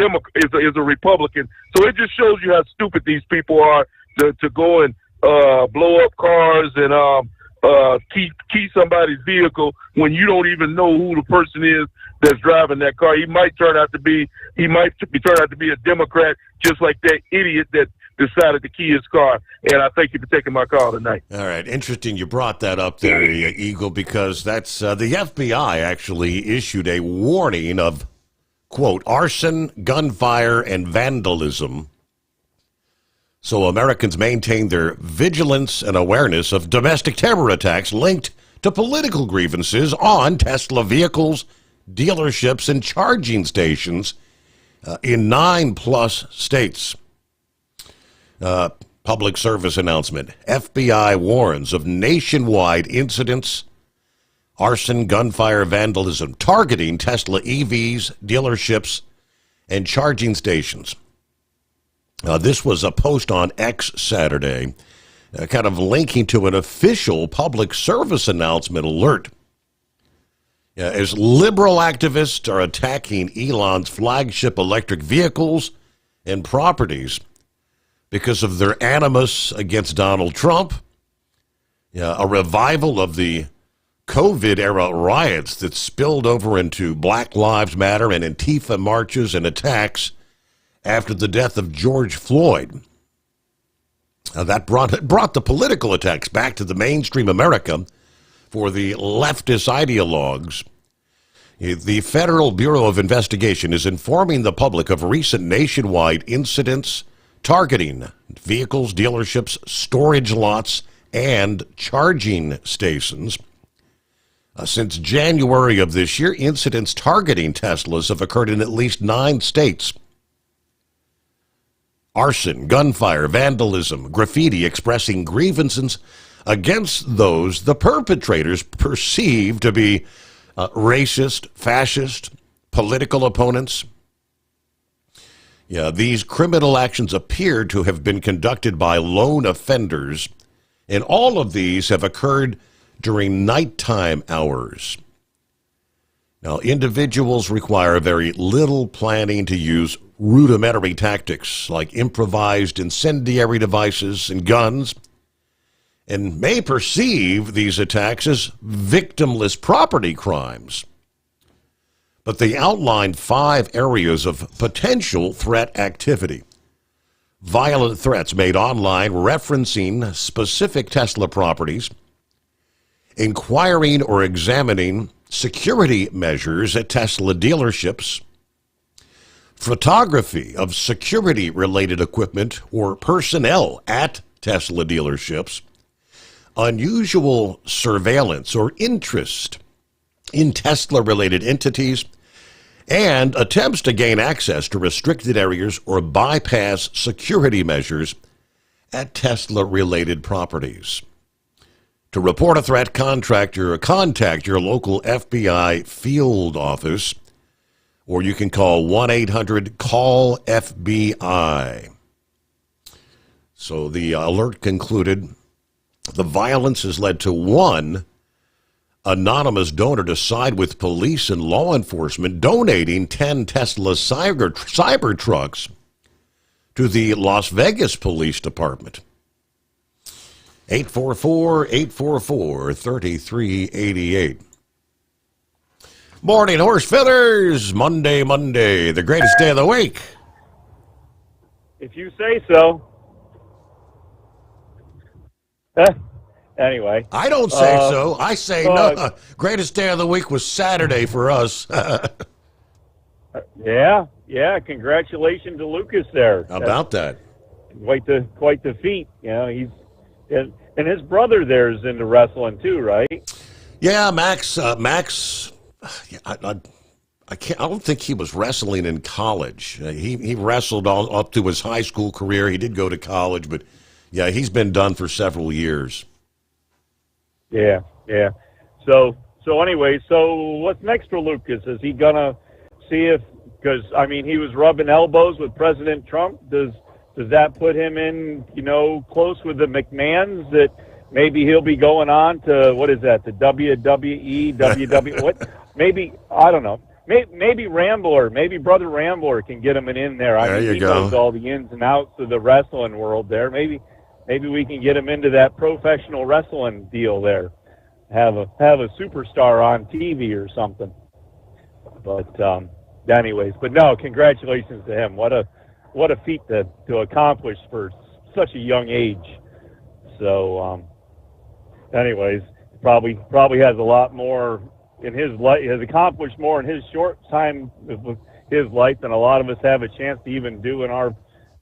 is a Republican? So it just shows you how stupid these people are to go and blow up cars and key somebody's vehicle when you don't even know who the person is that's driving that car. He might turn out to be a Democrat, just like that idiot that decided to key his car. And I thank you for taking my call tonight. All right. Interesting you brought that up there, Eagle, because that's the FBI actually issued a warning of, quote, arson, gunfire, and vandalism. So Americans maintain their vigilance and awareness of domestic terror attacks linked to political grievances on Tesla vehicles, dealerships, and charging stations in 9+ states. Public service announcement. FBI warns of nationwide incidents, arson, gunfire, vandalism, targeting Tesla EVs, dealerships, and charging stations. This was a post on X Saturday, kind of linking to an official public service announcement alert. As liberal activists are attacking Elon's flagship electric vehicles and properties because of their animus against Donald Trump, a revival of the COVID-era riots that spilled over into Black Lives Matter and Antifa marches and attacks after the death of George Floyd. That brought the political attacks back to the mainstream America for the leftist ideologues. The Federal Bureau of Investigation is informing the public of recent nationwide incidents targeting vehicles, dealerships, storage lots, and charging stations. Since January of this year, incidents targeting Teslas have occurred in at least 9 states. Arson, gunfire, vandalism, graffiti expressing grievances against those the perpetrators perceive to be racist, fascist, political opponents. These criminal actions appear to have been conducted by lone offenders, and all of these have occurred during nighttime hours. Now, individuals require very little planning to use rudimentary tactics like improvised incendiary devices and guns, and may perceive these attacks as victimless property crimes. But they outlined 5 areas of potential threat activity. Violent threats made online referencing specific Tesla properties, inquiring or examining security measures at Tesla dealerships, photography of security-related equipment or personnel at Tesla dealerships, unusual surveillance or interest in Tesla-related entities, and attempts to gain access to restricted areas or bypass security measures at Tesla-related properties. To report a threat, contact your local FBI field office, or you can call 1-800-CALL-FBI. So the alert concluded the violence has led to one anonymous donor to side with police and law enforcement, donating 10 Tesla cyber trucks to the Las Vegas Police Department. 844-844-3388. Morning, horse feathers. Monday, the greatest day of the week. If you say so. Anyway. I don't say so. I say no. Greatest day of the week was Saturday for us. Yeah. Congratulations to Lucas there. How about that? Quite the feat. He's and his brother there is into wrestling too, right? Yeah, Max. I I don't think he was wrestling in college. He wrestled all up to his high school career. He did go to college, but yeah, he's been done for several years. Yeah. So anyway, so what's next for Lucas? Is he gonna see if? Because I mean, he was rubbing elbows with President Trump. Does that put him in, close with the McMahons that maybe he'll be going on to, what is that, the WWE, what? Maybe, I don't know. Maybe Rambler, maybe Brother Rambler can get him in there. I mean, he knows all the ins and outs of the wrestling world there. Maybe we can get him into that professional wrestling deal there. Have a superstar on TV or something. But anyways, but no, congratulations to him. What a feat to accomplish for such a young age. So, anyways, probably has a lot more in his life. Has accomplished more in his short time with his life than a lot of us have a chance to even do in how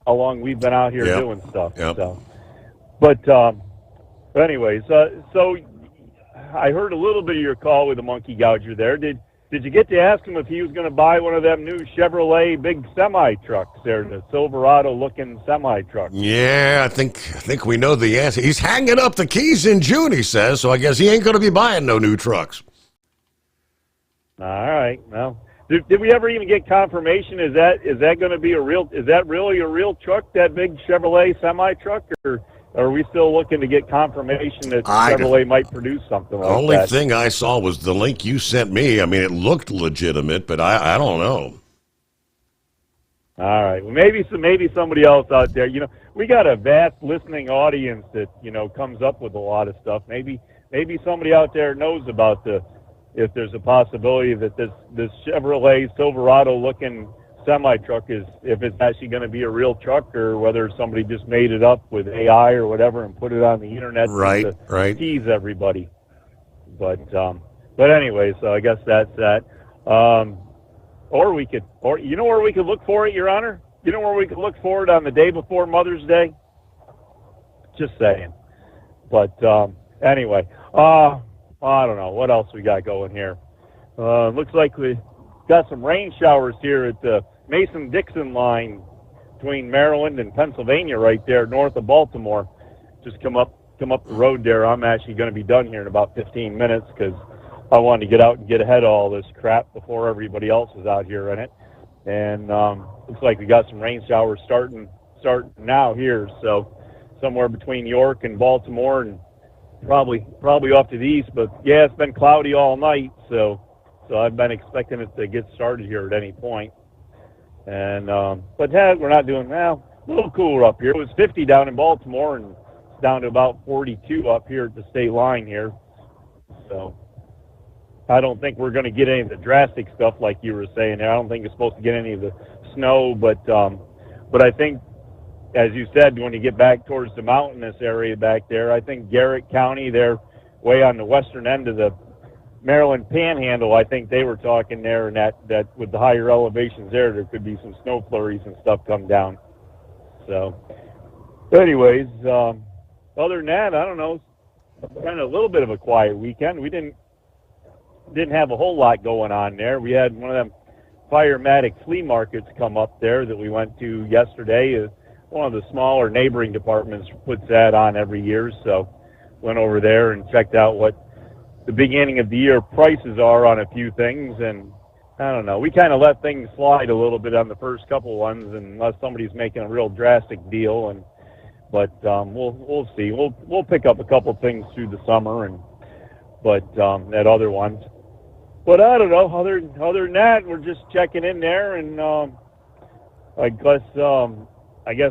long we've been out here doing stuff. Yep. So, but anyways, so I heard a little bit of your call with the monkey gouger there. Did you get to ask him if he was going to buy one of them new Chevrolet big semi trucks there, the Silverado-looking semi truck? Yeah, I think we know the answer. He's hanging up the keys in June, he says, so I guess he ain't going to be buying no new trucks. All right. Well, did we ever even get confirmation? Is that going to be is that really a real truck, that big Chevrolet semi truck, or are we still looking to get confirmation that Chevrolet might produce something like that? The only thing I saw was the link you sent me. I mean, it looked legitimate, but I don't know. All right. Well, maybe somebody else out there. We got a vast listening audience that comes up with a lot of stuff. Maybe somebody out there knows about if there's a possibility that this Chevrolet Silverado looking semi truck if it's actually going to be a real truck, or whether somebody just made it up with AI or whatever and put it on the internet to tease everybody. But anyway, so I guess that's that. Or we could, where we could look for it, Your Honor? You know where we could look for it on the day before Mother's Day? Just saying. But anyway, I don't know what else we got going here. Looks like we got some rain showers here at the Mason-Dixon line between Maryland and Pennsylvania, right there north of Baltimore. Just come up the road there. I'm actually going to be done here in about 15 minutes because I wanted to get out and get ahead of all this crap before everybody else is out here in it. And looks like we got some rain showers starting now here. So somewhere between York and Baltimore, and probably off to the east. But yeah, it's been cloudy all night, so I've been expecting it to get started here at any point. And but we're not doing a little cooler up here. It was 50 down in Baltimore, and it's down to about 42 up here at the state line here. So I don't think we're going to get any of the drastic stuff like you were saying there. I don't think it's supposed to get any of the snow, but I think, as you said, when you get back towards the mountainous area back there, I think Garrett County, they're way on the western end of the Maryland Panhandle. I think they were talking there, and that with the higher elevations there could be some snow flurries and stuff come down. So, anyways, other than that, I don't know. Kind of a little bit of a quiet weekend. We didn't have a whole lot going on there. We had one of them Firematic flea markets come up there that we went to yesterday. One of the smaller neighboring departments puts that on every year, so went over there and checked out what the beginning of the year prices are on a few things. And I don't know, we kind of let things slide a little bit on the first couple ones unless somebody's making a real drastic deal. But we'll see. We'll pick up a couple things through the summer at other ones. But I don't know. Other than that, we're just checking in there, and I guess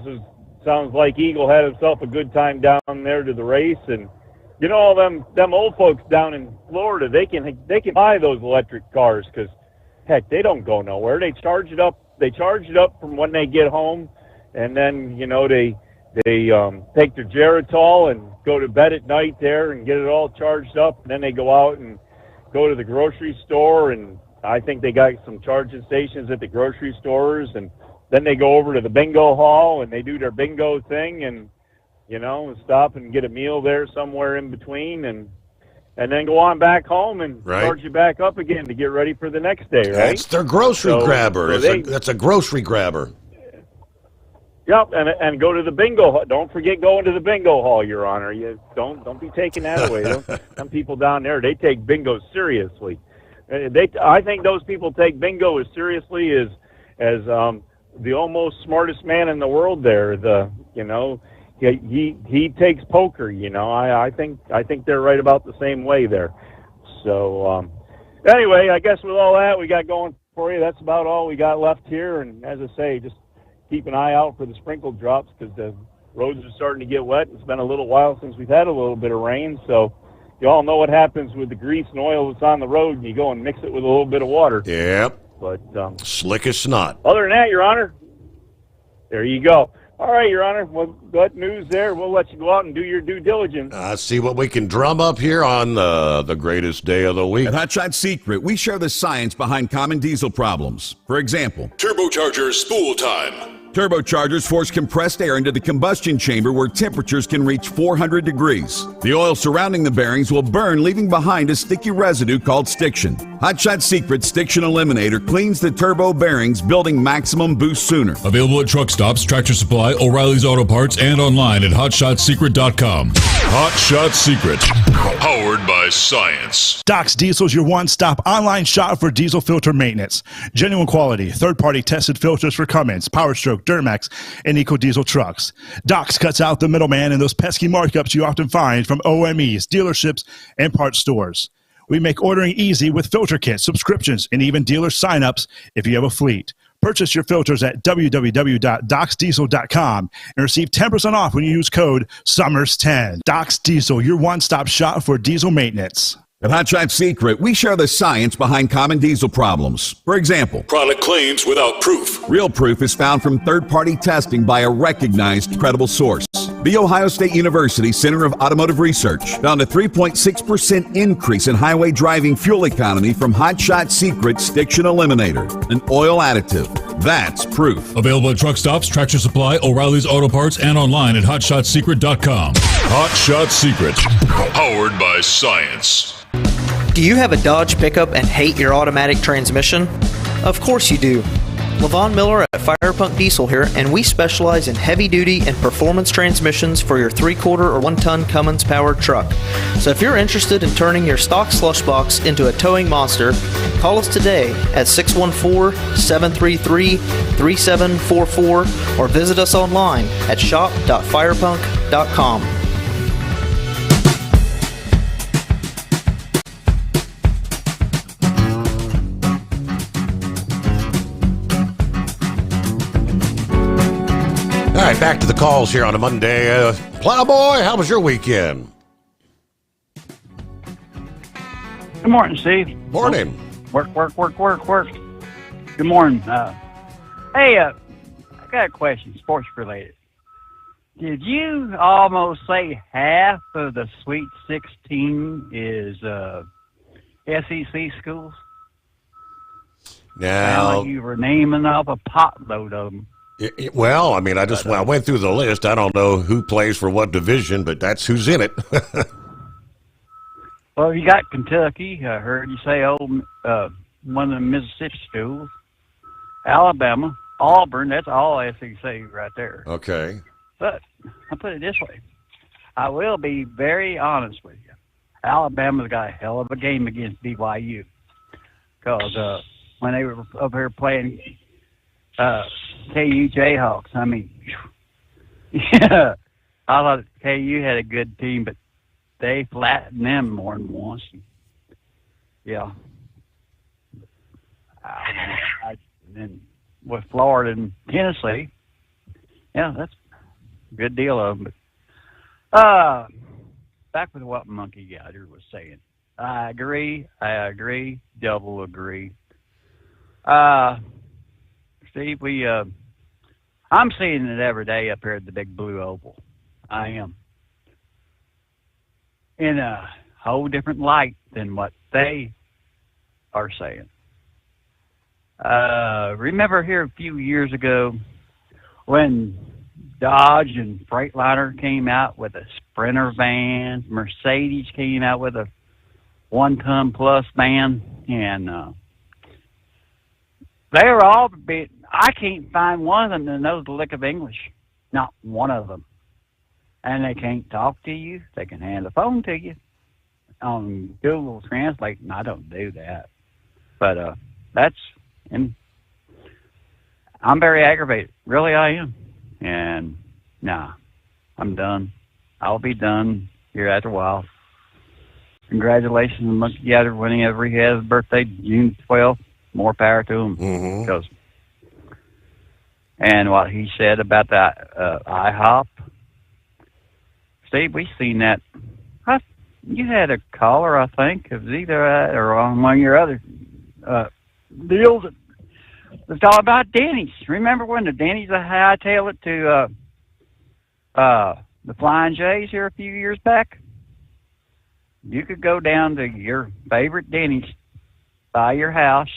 it sounds like Eagle had himself a good time down there to the race. And all them old folks down in Florida, they can buy those electric cars because heck, they don't go nowhere. They charge it up. They charge it up from when they get home, and then they take their Geritol and go to bed at night there and get it all charged up. And then they go out and go to the grocery store, and I think they got some charging stations at the grocery stores, and then they go over to the bingo hall and they do their bingo thing, and stop and get a meal there somewhere in between, and and then go on back home and Right. start you back up again to get ready for the next day, right? That's their grocery grabber. So That's a grocery grabber. Yep, and go to the bingo hall. Don't forget going to the bingo hall, Your Honor. You don't be taking that away. Some people down there, they take bingo seriously. I think those people take bingo as seriously as the almost smartest man in the world there. He takes poker. I think they're right about the same way there. So anyway, I guess with all that we got going for you, that's about all we got left here. And as I say, just keep an eye out for the sprinkle drops because the roads are starting to get wet. It's been a little while since we've had a little bit of rain, so you all know what happens with the grease and oil that's on the road, and you go and mix it with a little bit of water. Yep. But slick as snot. Other than that, Your Honor, there you go. All right, Your Honor, well, good news there. We'll let you go out and do your due diligence. See what we can drum up here on the greatest day of the week. At Hot Shot Secret, we share the science behind common diesel problems. For example, Turbocharger spool time. turbochargers force compressed air into the combustion chamber where temperatures can reach 400 degrees. The oil surrounding the bearings will burn, leaving behind a sticky residue called stiction. Hot Shot Secret Stiction Eliminator cleans the turbo bearings, building maximum boost sooner. Available at truck stops, Tractor Supply, O'Reilly's Auto Parts, and online at hotshotsecret.com. Hot Shot Secret. Powered by science. Doc's Diesel is your one-stop online shop for diesel filter maintenance. Genuine quality, third-party tested filters for Cummins, Power Stroke, Duramax, and EcoDiesel trucks. Doc's cuts out the middleman and those pesky markups you often find from OMEs, dealerships, and parts stores. We make ordering easy with filter kits, subscriptions, and even dealer sign-ups if you have a fleet. Purchase your filters at www.docsdiesel.com and receive 10% off when you use code SOMMERS10. Doc's Diesel, your one-stop shop for diesel maintenance. At Hot Shot Secret, we share the science behind common diesel problems. For example, product claims without proof. Real proof is found from third-party testing by a recognized, credible source. The Ohio State University Center of Automotive Research found a 3.6% increase in highway driving fuel economy from Hot Shot Secret Stiction Eliminator, an oil additive. That's proof. Available at truck stops, Tractor Supply, O'Reilly's Auto Parts, and online at hotshotsecret.com. Hot Shot Secret. Powered by science. Do you have a Dodge pickup and hate your automatic transmission? Of course you do. LaVon Miller at Fire Punk Diesel here, and we specialize in heavy-duty and performance transmissions for your 3/4 or 1-ton Cummins powered truck. So if you're interested in turning your stock slush box into a towing monster, call us today at 614-733-3744 or visit us online at shop.firepunk.com. All right, back to the calls here on a Monday. Plowboy, how was your weekend? Good morning, Steve. Morning. Work. Good morning. Hey, I got a question, sports related. Did you almost say half of the Sweet 16 is SEC schools? Now, like you were naming off a potload of them. Well, I mean, I went through the list. I don't know who plays for what division, but that's who's in it. Well, you got Kentucky. I heard you say one of the Mississippi schools. Alabama, Auburn. That's all SEC right there. Okay. But I'll put it this way. I will be very honest with you. Alabama's got a hell of a game against BYU. Because when they were up here playing KU Jayhawks, I mean, yeah, I thought KU had a good team, but they flattened them more than once. Yeah. And with Florida and Tennessee, yeah, that's a good deal of them. But back with what Monkey Gouger was saying. I agree, double agree. Steve, I'm seeing it every day up here at the Big Blue Oval. I am. In a whole different light than what they are saying. Remember here a few years ago when Dodge and Freightliner came out with a Sprinter van, Mercedes came out with a 1-ton plus van, and they were all I can't find one of them that knows a lick of English. Not one of them. And they can't talk to you. They can hand the phone to you on Google Translate, and I don't do that. But and I'm very aggravated. Really, I am. And I'm done. I'll be done here after a while. Congratulations to Monkey Gatherer whenever he has a birthday, June 12th. More power to him. Mm-hmm. And what he said about that IHOP, Steve, we seen that. You had a caller, I think. It was either that or on one of your other deals that was all about Denny's. Remember when the Denny's hightailed it to the Flying J's here a few years back? You could go down to your favorite Denny's by your house,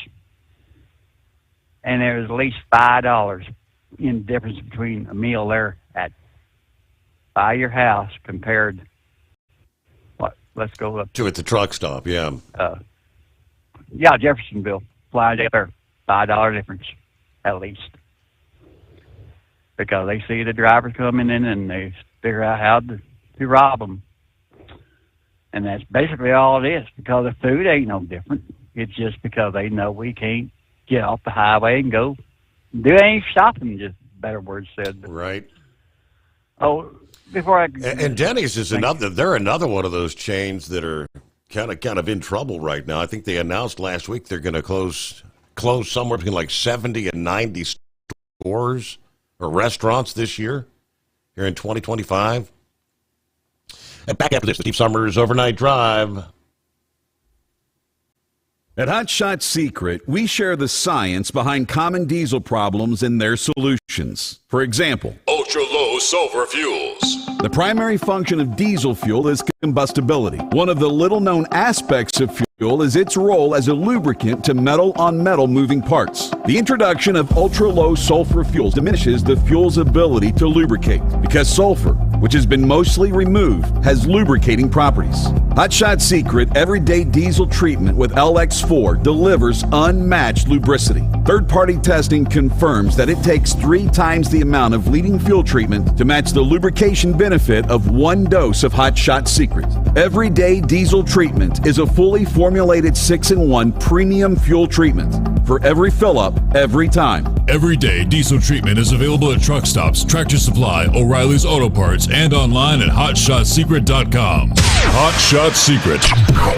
and there was at least $5 in difference between a meal there by your house compared let's go up to at the truck stop. Jeffersonville, Flying J there, $5 difference at least, because they see the drivers coming in and they figure out how to rob them. And that's basically all it is, because the food ain't no different. It's just because they know we can't get off the highway and go do any shopping, just better words said. Right. Oh, before I... And Denny's is they're another one of those chains that are kind of in trouble right now. I think they announced last week they're going to close somewhere between like 70 and 90 stores or restaurants this year, here in 2025. And back after this, the Steve Sommers Overnight Drive. At Hot Shot Secret, we share the science behind common diesel problems and their solutions. For example, ultra-low sulfur fuels. The primary function of diesel fuel is combustibility. One of the little-known aspects of fuel is its role as a lubricant to metal-on-metal moving parts. The introduction of ultra-low sulfur fuels diminishes the fuel's ability to lubricate because sulfur, which has been mostly removed, has lubricating properties. Hot Shot Secret Everyday Diesel Treatment with LX4 delivers unmatched lubricity. Third-party testing confirms that it takes 3 times the amount of leading fuel treatment to match the lubrication benefit of 1 dose of Hot Shot Secret. Everyday Diesel Treatment is a fully formulated 6-in-1 premium fuel treatment for every fill-up, every time. Everyday Diesel Treatment is available at truck stops, Tractor Supply, O'Reilly's Auto Parts, and online at HotShotSecret.com. Hot Shot Secret,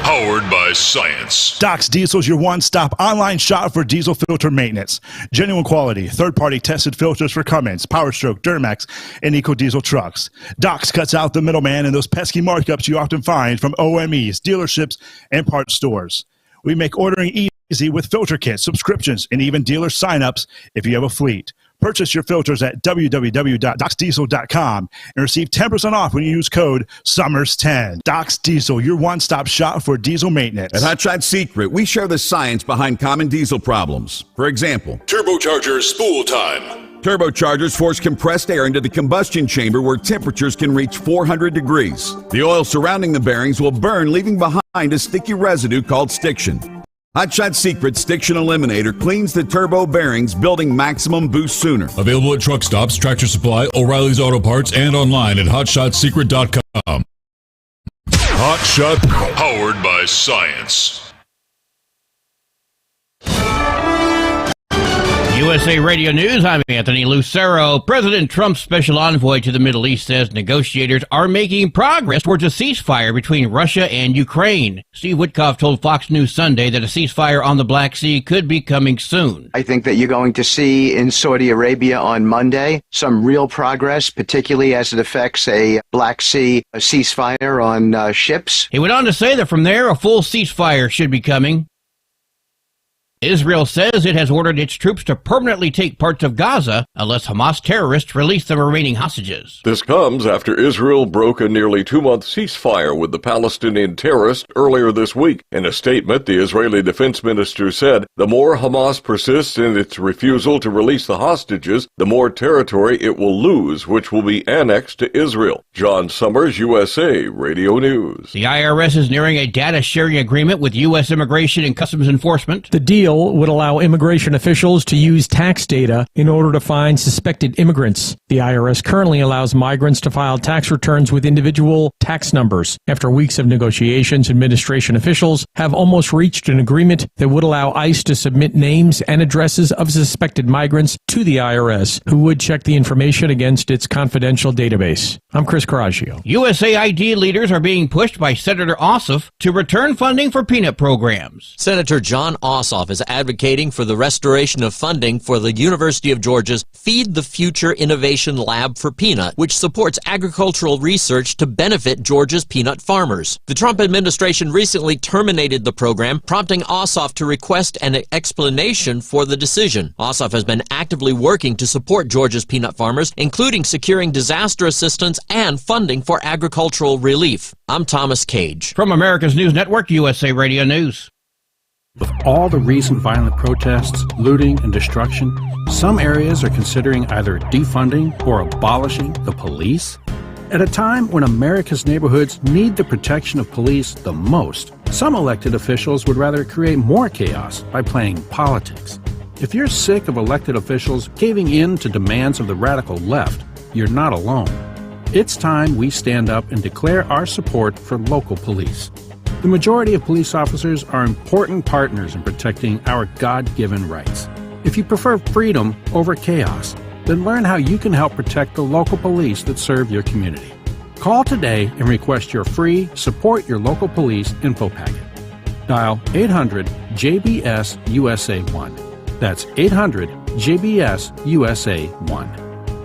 powered by science. Doc's Diesel is your one-stop online shop for diesel filter maintenance. Genuine quality, third-party tested filters for Cummins, PowerStroke, Duramax, and EcoDiesel trucks. Doc's cuts out the middleman and those pesky markups you often find from OMEs, dealerships, and parts stores. We make ordering easy with filter kits, subscriptions, and even dealer sign-ups if you have a fleet. Purchase your filters at www.docsdiesel.com and receive 10% off when you use code SUMMERS10. Doc's Diesel, your one-stop shop for diesel maintenance. At Hot Shot Secret, we share the science behind common diesel problems. For example, turbocharger spool time. Turbochargers force compressed air into the combustion chamber where temperatures can reach 400 degrees. The oil surrounding the bearings will burn, leaving behind a sticky residue called stiction. Hot Shot Secret Stiction Eliminator cleans the turbo bearings, building maximum boost sooner. Available at truck stops, Tractor Supply, O'Reilly's Auto Parts, and online at HotShotSecret.com. Hot Shot, powered by science. USA Radio News, I'm Anthony Lucero. President Trump's special envoy to the Middle East says negotiators are making progress towards a ceasefire between Russia and Ukraine. Steve Witkoff told Fox News Sunday that a ceasefire on the Black Sea could be coming soon. I think that you're going to see in Saudi Arabia on Monday some real progress, particularly as it affects a Black Sea ceasefire on ships. He went on to say that from there, a full ceasefire should be coming. Israel says it has ordered its troops to permanently take parts of Gaza unless Hamas terrorists release the remaining hostages. This comes after Israel broke a nearly 2-month ceasefire with the Palestinian terrorists earlier this week. In a statement, the Israeli defense minister said, "The more Hamas persists in its refusal to release the hostages, the more territory it will lose, which will be annexed to Israel." John Sommers, USA Radio News. The IRS is nearing a data sharing agreement with U.S. Immigration and Customs Enforcement. The deal would allow immigration officials to use tax data in order to find suspected immigrants. The IRS currently allows migrants to file tax returns with individual tax numbers. After weeks of negotiations, administration officials have almost reached an agreement that would allow ICE to submit names and addresses of suspected migrants to the IRS, who would check the information against its confidential database. I'm Chris Coraggio. USAID leaders are being pushed by Senator Ossoff to return funding for peanut programs. Senator John Ossoff is advocating for the restoration of funding for the University of Georgia's Feed the Future Innovation Lab for Peanut, which supports agricultural research to benefit Georgia's peanut farmers. The Trump administration recently terminated the program, prompting Ossoff to request an explanation for the decision. Ossoff has been actively working to support Georgia's peanut farmers, including securing disaster assistance and funding for agricultural relief. I'm Thomas Cage. From America's News Network, USA Radio News. With all the recent violent protests, looting, and destruction, some areas are considering either defunding or abolishing the police. At a time when America's neighborhoods need the protection of police the most, some elected officials would rather create more chaos by playing politics. If you're sick of elected officials caving in to demands of the radical left, you're not alone. It's time we stand up and declare our support for local police. The majority of police officers are important partners in protecting our God-given rights. If you prefer freedom over chaos, then learn how you can help protect the local police that serve your community. Call today and request your free Support Your Local Police info packet. Dial 800-JBS-USA-1. That's 800-JBS-USA-1.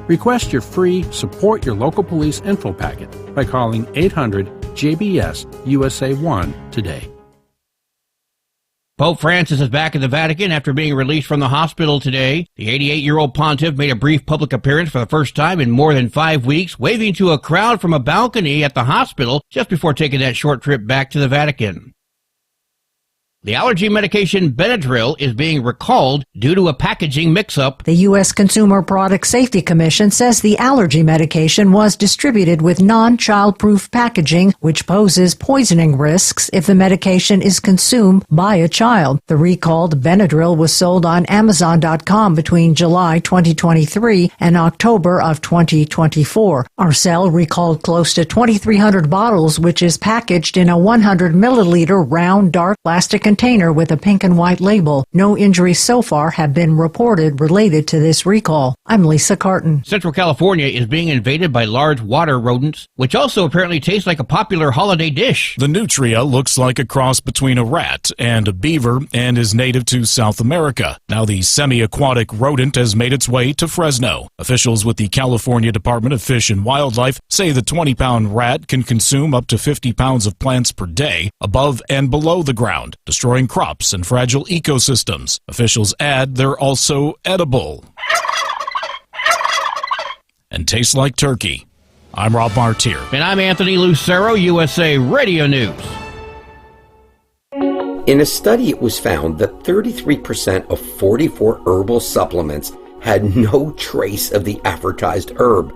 Request your free Support Your Local Police info packet by calling 800-JBS-USA-1 today. Pope Francis is back in the Vatican after being released from the hospital today. The 88-year-old pontiff made a brief public appearance for the first time in more than 5 weeks, waving to a crowd from a balcony at the hospital just before taking that short trip back to the Vatican. The allergy medication Benadryl is being recalled due to a packaging mix-up. The U.S. Consumer Product Safety Commission says the allergy medication was distributed with non-child-proof packaging, which poses poisoning risks if the medication is consumed by a child. The recalled Benadryl was sold on Amazon.com between July 2023 and October of 2024. Arcell recalled close to 2,300 bottles, which is packaged in a 100-milliliter round, dark plastic container with a pink and white label. No injuries so far have been reported related to this recall. I'm Lisa Carton. Central California is being invaded by large water rodents, which also apparently taste like a popular holiday dish. The nutria looks like a cross between a rat and a beaver and is native to South America. Now the semi-aquatic rodent has made its way to Fresno. Officials with the California Department of Fish and Wildlife say the 20-pound rat can consume up to 50 pounds of plants per day above and below the ground, destroying crops and fragile ecosystems. Officials add they're also edible and taste like turkey. I'm Rob Martier. And I'm Anthony Lucero, USA Radio News. In a study, it was found that 33% of 44 herbal supplements had no trace of the advertised herb.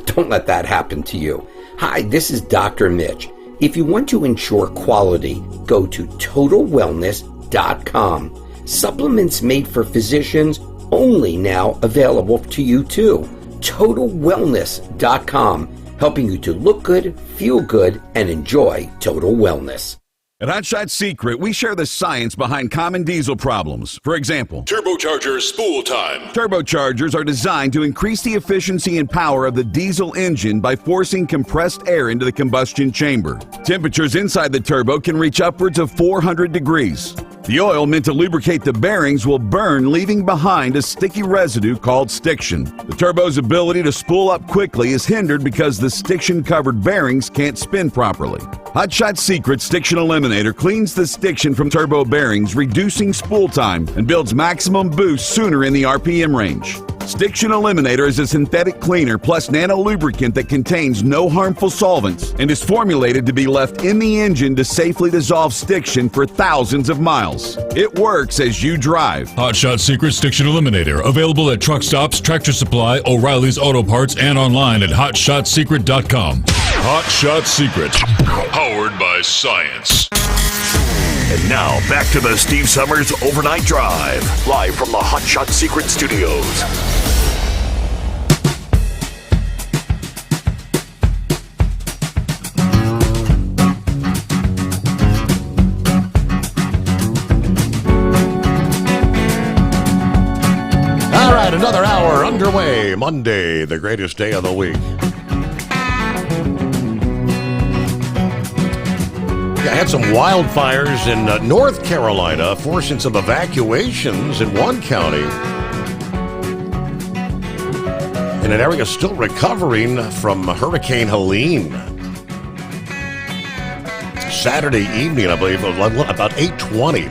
Don't let that happen to you. Hi, this is Dr. Mitch. If you want to ensure quality, go to TotalWellness.com. Supplements made for physicians, only now available to you too. TotalWellness.com, helping you to look good, feel good, and enjoy total wellness. At Hot Shot Secret, we share the science behind common diesel problems. For example, turbocharger spool time. Turbochargers are designed to increase the efficiency and power of the diesel engine by forcing compressed air into the combustion chamber. Temperatures inside the turbo can reach upwards of 400 degrees. The oil meant to lubricate the bearings will burn, leaving behind a sticky residue called stiction. The turbo's ability to spool up quickly is hindered because the stiction-covered bearings can't spin properly. Hot Shot Secret Stiction Eliminator cleans the stiction from turbo bearings, reducing spool time, and builds maximum boost sooner in the RPM range. Stiction Eliminator is a synthetic cleaner plus nano lubricant that contains no harmful solvents and is formulated to be left in the engine to safely dissolve stiction for thousands of miles. It works as you drive. Hot Shot Secret Stiction Eliminator. Available at truck stops, Tractor Supply, O'Reilly's Auto Parts, and online at hotshotsecret.com. Hot Shot Secret. Powered by science. And now, back to the Steve Sommers Overnight Drive, live from the Hot Shot Secret Studios. All right, another hour underway. Monday, the greatest day of the week. I had some wildfires in North Carolina, forcing some evacuations in one county. In an area still recovering from Hurricane Helene. Saturday evening, I believe, about 8:20,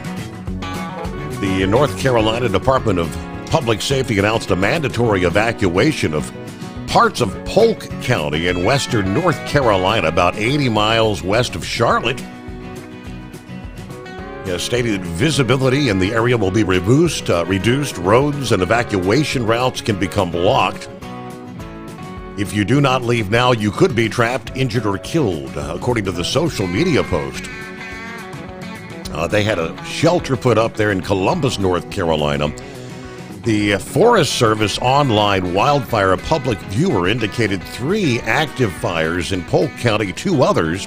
the North Carolina Department of Public Safety announced a mandatory evacuation of parts of Polk County in western North Carolina, about 80 miles west of Charlotte. Stated visibility in the area will be reduced. Roads and evacuation routes can become blocked. If you do not leave now, you could be trapped, injured, or killed, according to the social media post. They had a shelter put up there in Columbus, North Carolina. The Forest Service online wildfire public viewer indicated 3 active fires in Polk County, 2 others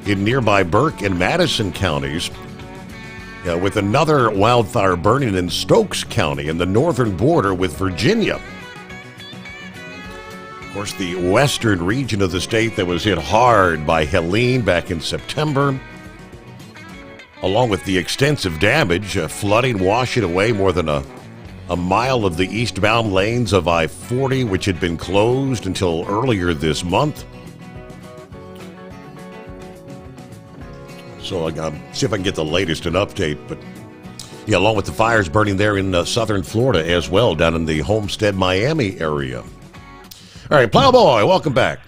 in nearby Burke and Madison counties, with another wildfire burning in Stokes County in the northern border with Virginia. Of course, the western region of the state that was hit hard by Helene back in September, along with the extensive damage, flooding washing away more than a mile of the eastbound lanes of I-40, which had been closed until earlier this month. So I'll see if I can get the latest and update. But yeah, along with the fires burning there in southern Florida as well, down in the Homestead, Miami area. All right, Plowboy, welcome back.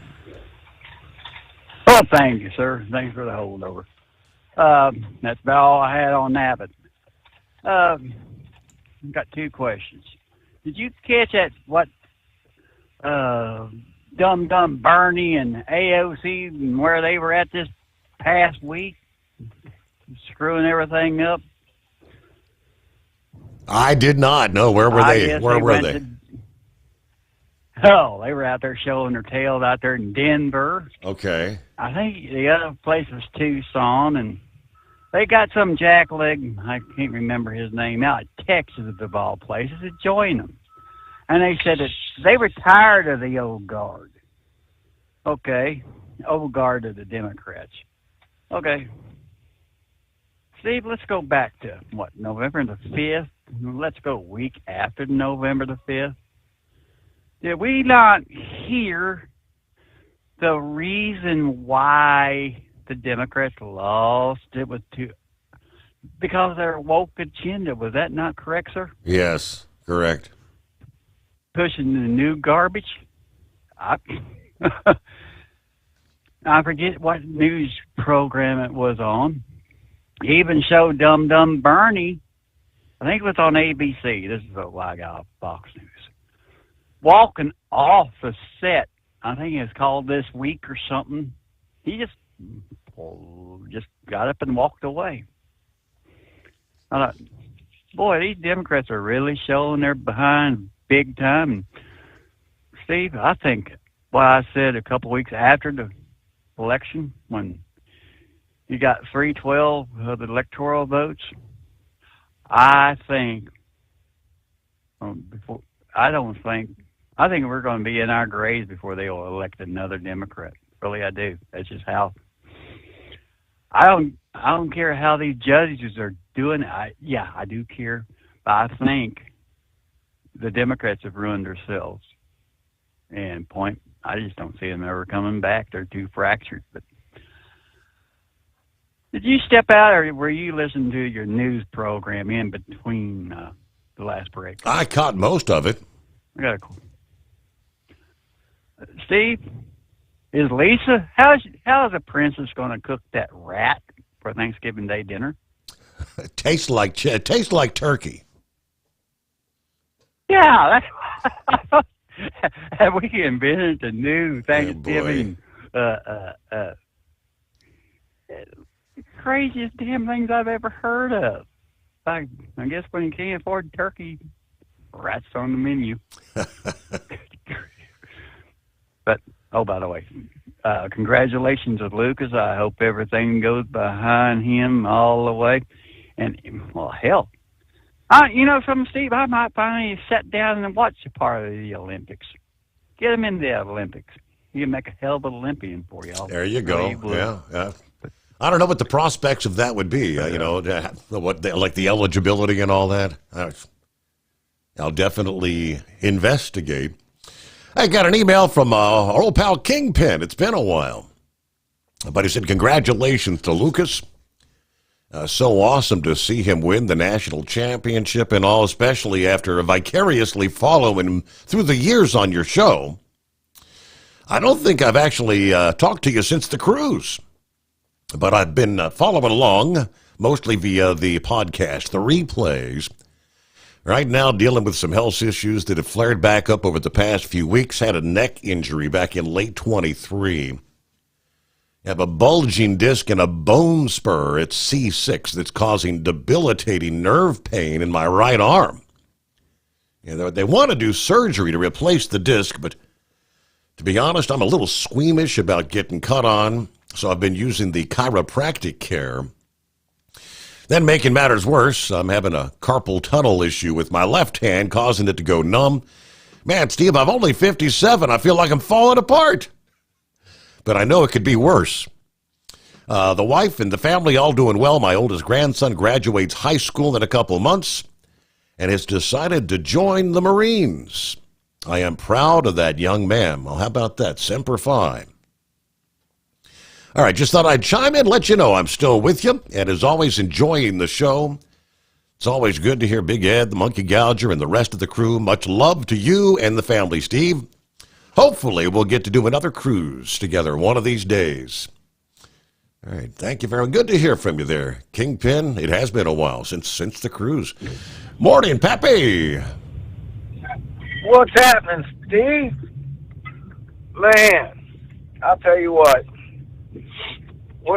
Oh, thank you, sir. Thanks for the holdover. That's about all I had on that. But I've got 2 questions. Did you catch that? What Dumb Bernie and AOC and where they were at this past week? Screwing everything up. I did not know. Where were they? Where were they? Oh, they were out there showing their tails out there in Denver. Okay. I think the other place was Tucson, and they got some jackleg, I can't remember his name, out of Texas of all places, to join them. And they said that they were tired of the old guard. Okay. Old guard of the Democrats. Okay. Steve, let's go back to, November the 5th? Let's go a week after November the 5th. Did we not hear the reason why the Democrats lost? It was because of their woke agenda. Was that not correct, sir? Yes, correct. Pushing the new garbage? I forget what news program it was on. He even showed Dumb Bernie. I think it was on ABC. This is what I got off Fox News. Walking off the set. I think it's called This Week or something. He just got up and walked away. I thought, boy, these Democrats are really showing their behind big time. And Steve, I think what I said a couple weeks after the election, when you got 312 of the electoral votes, I think I think we're going to be in our graves before they will elect another Democrat. Really, I do. That's just how I don't care how these judges are doing. I do care, but I think the Democrats have ruined themselves. And I just don't see them ever coming back. They're too fractured. But did you step out, or were you listening to your news program in between the last break? I caught most of it. I got Steve, is Lisa, how is a princess going to cook that rat for Thanksgiving Day dinner? It tastes like turkey. Yeah, have we invented the new Thanksgiving? Craziest damn things I've ever heard of. I guess when you can't afford turkey, rats on the menu. But by the way, congratulations to Lucas. I hope everything goes behind him all the way. And well, hell, from Steve, I might finally sit down and watch a part of the Olympics. Get him in the Olympics. You can make a hell of an Olympian for y'all. There you go. Yeah. I don't know what the prospects of that would be. Like the eligibility and all that. I'll definitely investigate. I got an email from our old pal Kingpin. It's been a while. But he said, congratulations to Lucas. So awesome to see him win the national championship and all, especially after vicariously following him through the years on your show. I don't think I've actually talked to you since the cruise, but I've been following along, mostly via the podcast, the replays. Right now, dealing with some health issues that have flared back up over the past few weeks. Had a neck injury back in late 23. I have a bulging disc and a bone spur at C6 that's causing debilitating nerve pain in my right arm. They want to do surgery to replace the disc, but to be honest, I'm a little squeamish about getting cut on, so I've been using the chiropractic care. Then making matters worse, I'm having a carpal tunnel issue with my left hand, causing it to go numb. Man, Steve, I'm only 57. I feel like I'm falling apart. But I know it could be worse. The wife and the family all doing well. My oldest grandson graduates high school in a couple of months and has decided to join the Marines. I am proud of that young man. Well, how about that? Semper Fi. All right, just thought I'd chime in, let you know I'm still with you, and as always, enjoying the show. It's always good to hear Big Ed, the Monkey Gouger, and the rest of the crew. Much love to you and the family, Steve. Hopefully, we'll get to do another cruise together one of these days. All right, thank you very much. Good to hear from you there, Kingpin. It has been a while since the cruise. Morning, Pappy. What's happening, Steve? Man, I'll tell you what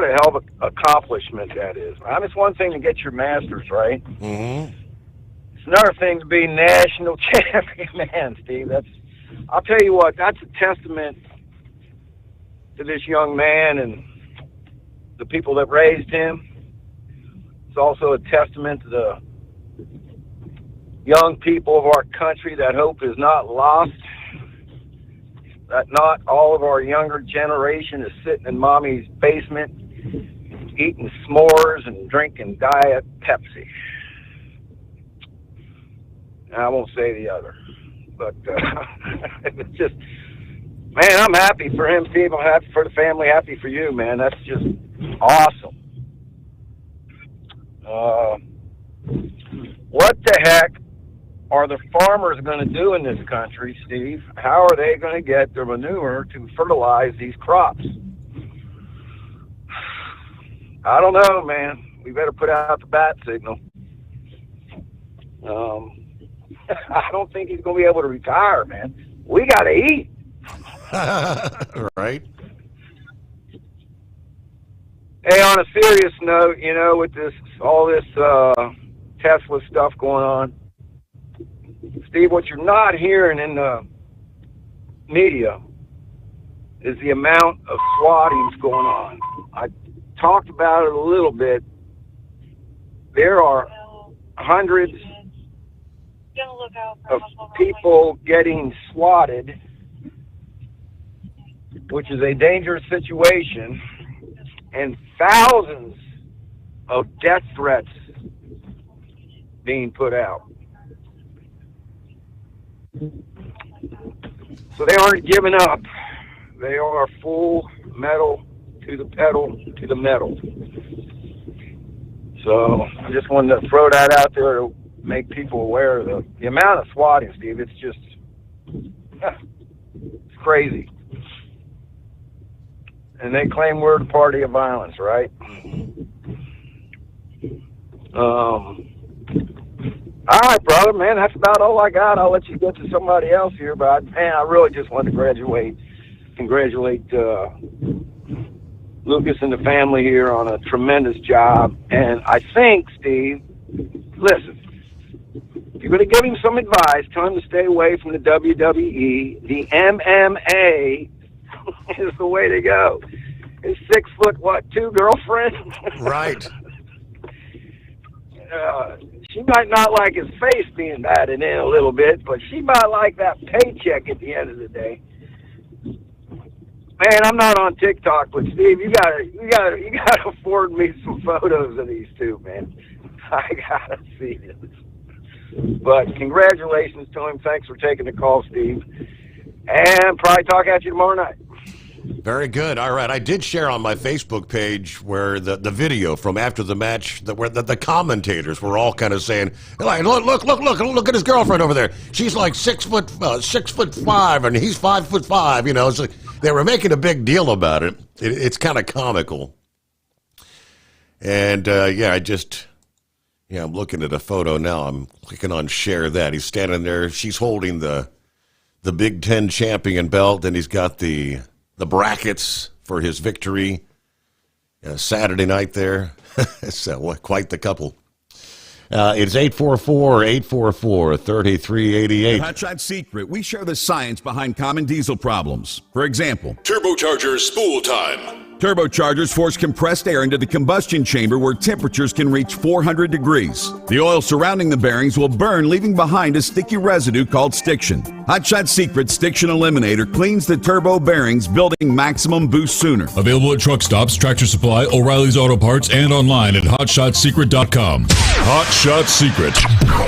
a hell of an accomplishment that is. I mean, it's one thing to get your master's, right? Mm-hmm. It's another thing to be national champion, man, Steve. I'll tell you what, that's a testament to this young man and the people that raised him. It's also a testament to the young people of our country that hope is not lost, that not all of our younger generation is sitting in mommy's basement eating s'mores and drinking Diet Pepsi. And I won't say the other, but it's just, man, I'm happy for him, Steve. I'm happy for the family, happy for you, man. That's just awesome. What the heck are the farmers going to do in this country, Steve? How are they going to get their manure to fertilize these crops? I don't know, man. We better put out the bat signal. I don't think he's going to be able to retire, man. We got to eat. Right. Hey, on a serious note, with all this Tesla stuff going on, Steve, what you're not hearing in the media is the amount of swattings going on. I talked about it a little bit. There are hundreds of people getting swatted, which is a dangerous situation. and thousands of death threats being put out. So they aren't giving up. They are full metal to the pedal to the metal. So I just wanted to throw that out there to make people aware of the amount of swatting, Steve. It's just it's crazy. And they claim we're the party of violence, right? All right, brother, man, that's about all I got. I'll let you get to somebody else here, but I really just want to congratulate Lucas and the family here on a tremendous job. And I think, Steve, listen, if you're going to give him some advice, tell him to stay away from the WWE. The MMA is the way to go. His 6'2" girlfriend. Right. She might not like his face being batted in a little bit, but she might like that paycheck at the end of the day. Man, I'm not on TikTok, but Steve, you gotta afford me some photos of these two, man. I gotta see this. But congratulations to him. Thanks for taking the call, Steve. And probably talk at you tomorrow night. Very good. All right. I did share on my Facebook page where the video from after the match, where the commentators were all kind of saying, like, look at his girlfriend over there. She's like 6'5", and he's 5'5". You know, so they were making a big deal about it. It's kind of comical. And I'm looking at a photo now. I'm clicking on share that. He's standing there. She's holding the Big Ten champion belt, and he's got the brackets for his victory Saturday night there. So quite the couple. It's 844-844-3388. Hot Shot Secret, we share the science behind common diesel problems. For example, turbocharger spool time. Turbochargers force compressed air into the combustion chamber where temperatures can reach 400 degrees. The oil surrounding the bearings will burn, leaving behind a sticky residue called stiction. Hot Shot Secret Stiction Eliminator cleans the turbo bearings, building maximum boost sooner. Available at truck stops, Tractor Supply, O'Reilly's Auto Parts, and online at HotShotSecret.com. Hot Shot Secret,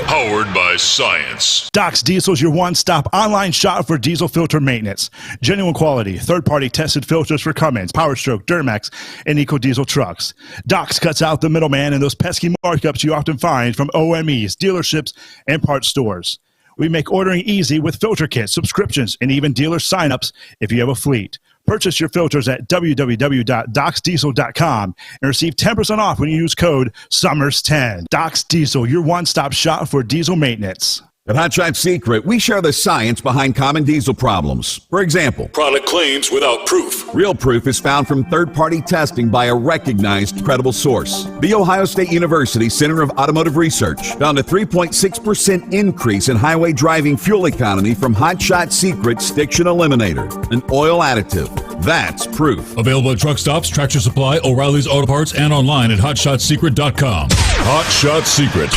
powered by science. Doc's Diesel's your one-stop online shop for diesel filter maintenance. Genuine quality, third-party tested filters for Cummins, Power Stroke, Duramax, and EcoDiesel trucks. Doc's cuts out the middleman and those pesky markups you often find from OMEs, dealerships, and parts stores. We make ordering easy with filter kits, subscriptions, and even dealer sign-ups if you have a fleet. Purchase your filters at www.docsdiesel.com and receive 10% off when you use code SOMMERS10. Doc's Diesel, your one-stop shop for diesel maintenance. At Hot Shot Secret, we share the science behind common diesel problems. For example, product claims without proof. Real proof is found from third-party testing by a recognized, credible source. The Ohio State University Center of Automotive Research found a 3.6% increase in highway driving fuel economy from Hot Shot Secret Stiction Eliminator, an oil additive. That's proof. Available at truck stops, Tractor Supply, O'Reilly's Auto Parts, and online at HotShotSecret.com. Hot Shot Secret,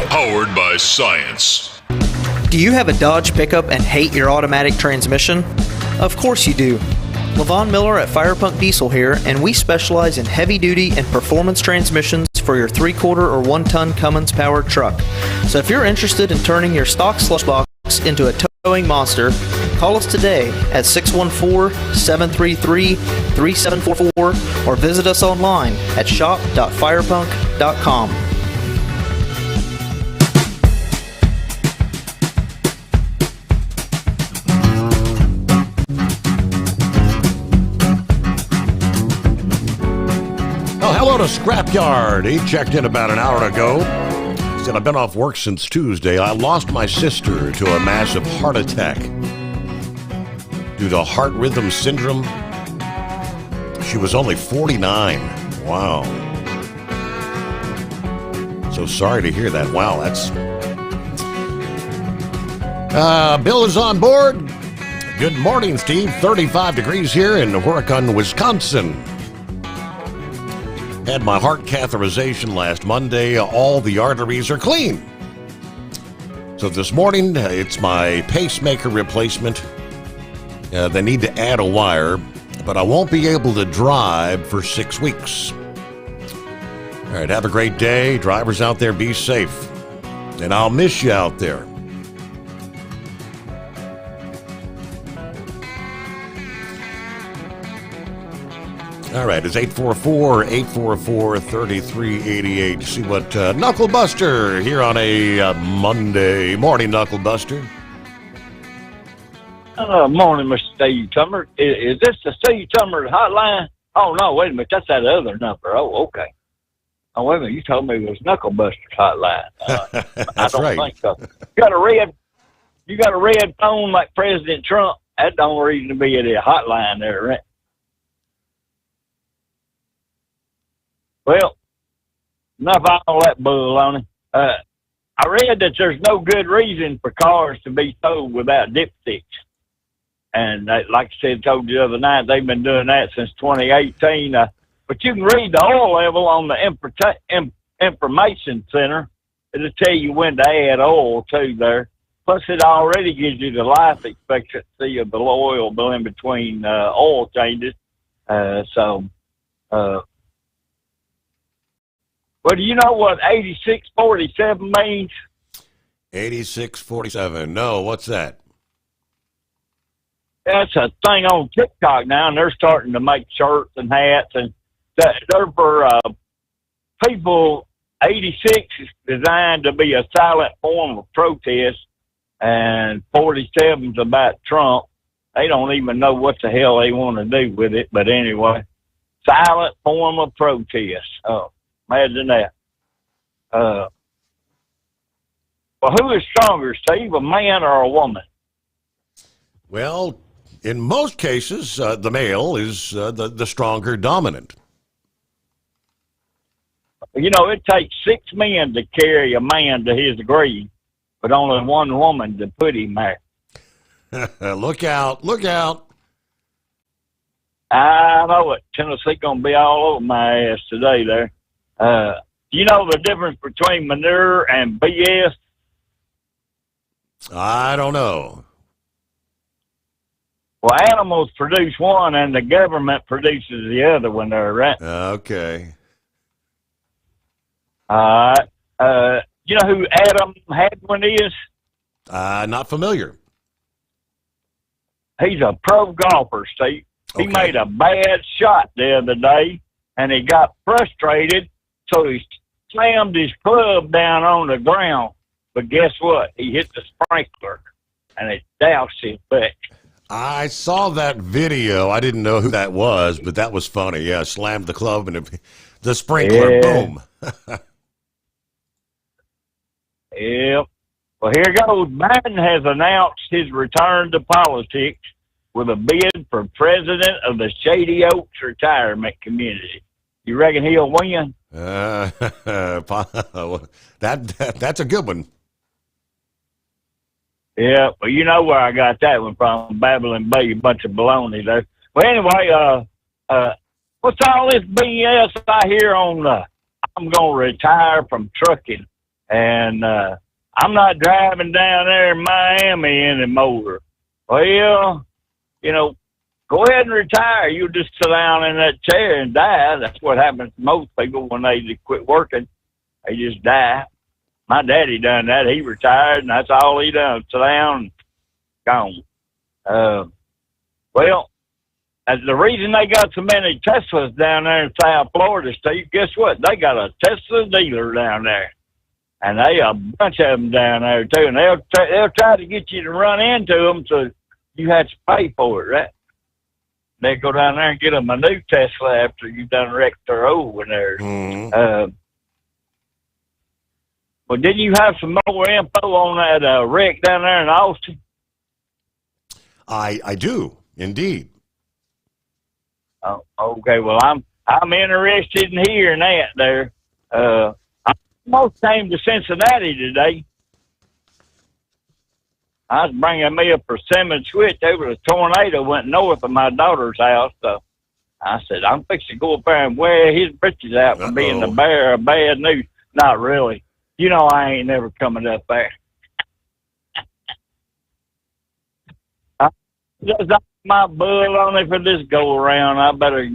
powered by science. Do you have a Dodge pickup and hate your automatic transmission? Of course you do. Levon Miller at Firepunk Diesel here, and we specialize in heavy-duty and performance transmissions for your 3/4 or 1-ton Cummins powered truck. So if you're interested in turning your stock slush box into a towing monster, call us today at 614-733-3744 or visit us online at shop.firepunk.com. Hello to Scrapyard. He checked in about an hour ago. He said, I've been off work since Tuesday. I lost my sister to a massive heart attack due to heart rhythm syndrome. She was only 49. Wow. So sorry to hear that. Wow, that's... Bill is on board. Good morning, Steve. 35 degrees here in Horicon, Wisconsin. Had my heart catheterization last Monday. All the arteries are clean. So this morning, it's my pacemaker replacement. They need to add a wire, but I won't be able to drive for 6 weeks. All right, have a great day. Drivers out there, be safe. And I'll miss you out there. All right, it's 844-844-3388. See what Knuckle Buster here on a Monday morning, Knuckle Buster. Morning, Mr. Steve Tummer. Is this the Steve Tummer hotline? Oh, no, wait a minute. That's that other number. Oh, okay. Oh, wait a minute. You told me it was Knuckle Buster's hotline. That's I don't right. think so. You got a red phone like President Trump. That don't reason to be at a hotline there, right? Well, enough on all that bull on it. I read that there's no good reason for cars to be towed without dipsticks. And like I said, told you the other night, they've been doing that since 2018. But you can read the oil level on the information center. It'll tell you when to add oil to there. Plus, it already gives you the life expectancy of the oil bill in between oil changes. Well, do you know what 8647 means? 8647. No, what's that? That's a thing on TikTok now, and they're starting to make shirts and hats, and they're for people. 86 is designed to be a silent form of protest, and 47's about Trump. They don't even know what the hell they want to do with it, but anyway, silent form of protest. Oh, imagine that. Well, who is stronger, Steve, a man or a woman? Well, in most cases, the male is the stronger dominant. You know, it takes 6 men to carry a man to his grave, but only 1 woman to put him there. Look out, look out. I know it. Tennessee going to be all over my ass today there. You know the difference between manure and BS? I don't know. Well, animals produce one, and the government produces the other when they're right. Okay. You know who Adam Hadwin is? Not familiar. He's a pro golfer, Steve. He Okay. made a bad shot the other day, and he got frustrated, so he slammed his club down on the ground. But guess what? He hit the sprinkler, and it doused his butt. I saw that video. I didn't know who that was, but that was funny. Yeah, slammed the club and the sprinkler, Yeah. boom. Yep. Well, here goes. Biden has announced his return to politics with a bid for president of the Shady Oaks retirement community. You reckon he'll win? That's a good one. Yeah, well, you know where I got that one from, Babylon Bay, a bunch of baloney there. Well, anyway, what's all this BS I hear on I'm going to retire from trucking, and I'm not driving down there in Miami anymore. Well, you know, go ahead and retire. You'll just sit down in that chair and die. That's what happens to most people when they quit working. They just die. My daddy done that. He retired, and that's all he done. Sit down and gone. Well, as the reason they got so many Teslas down there in South Florida, Steve, guess what? They got a Tesla dealer down there. And they a bunch of them down there, too. And they'll try to get you to run into them so you have to pay for it, right? They go down there and get them a new Tesla after you done wrecked their old one there. Mm-hmm. Well, didn't you have some more info on that wreck down there in Austin? I do, indeed. Oh, okay. Well, I'm interested in hearing that there. I almost came to Cincinnati today. I was bringing me a persimmon switch over the tornado went north of my daughter's house. So I said, I'm fixing to go up there and wear his britches out for being the bearer of bad news. Not really. You know I ain't never coming up there. my bull on it for this go around. I better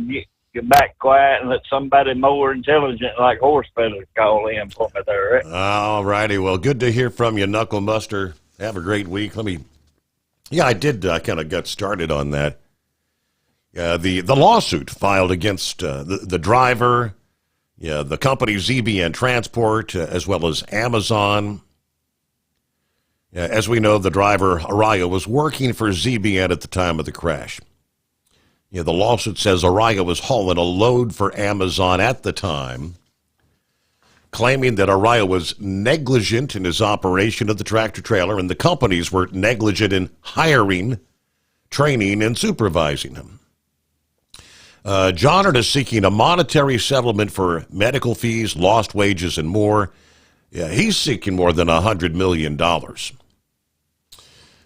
get back quiet and let somebody more intelligent like Horse Feather call in for me there. All righty. Well, good to hear from you, Knuckle Muster. Have a great week. I did kind of got started on that. The lawsuit filed against the driver, the company ZBN Transport, as well as Amazon. As we know, the driver, Araya, was working for ZBN at the time of the crash. The lawsuit says Araya was hauling a load for Amazon at the time, claiming that Araya was negligent in his operation of the tractor-trailer and the companies were negligent in hiring, training, and supervising him. Johnard is seeking a monetary settlement for medical fees, lost wages, and more. He's seeking more than $100 million.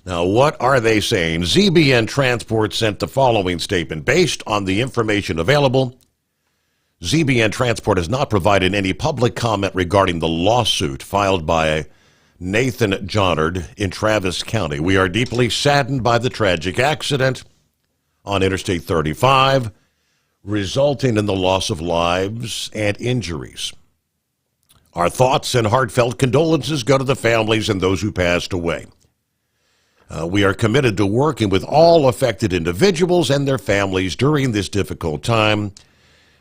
Now, what are they saying? ZBN Transport sent the following statement. Based on the information available, ZBN Transport has not provided any public comment regarding the lawsuit filed by Nathan Johnard in Travis County. We are deeply saddened by the tragic accident on Interstate 35, resulting in the loss of lives and injuries. Our thoughts and heartfelt condolences go to the families and those who passed away. We are committed to working with all affected individuals and their families during this difficult time.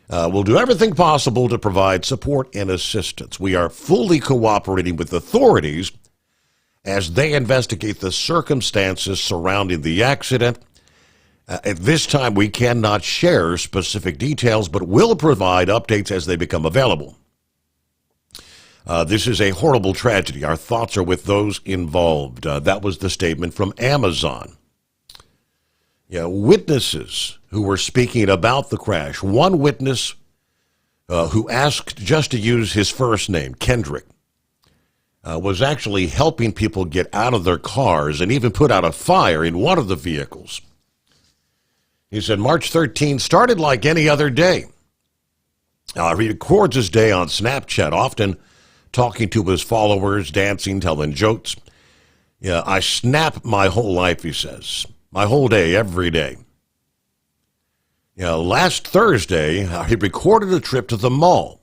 We'll do everything possible to provide support and assistance. We are fully cooperating with authorities as they investigate the circumstances surrounding the accident. At this time, we cannot share specific details, but will provide updates as they become available. This is a horrible tragedy. Our thoughts are with those involved. That was the statement from Amazon. Witnesses who were speaking about the crash. One witness who asked just to use his first name, Kendrick, was actually helping people get out of their cars and even put out a fire in one of the vehicles. He said March 13 started like any other day. He records his day on Snapchat, often talking to his followers, dancing, telling jokes. I snap my whole life, he says. My whole day, every day. Last Thursday, he recorded a trip to the mall.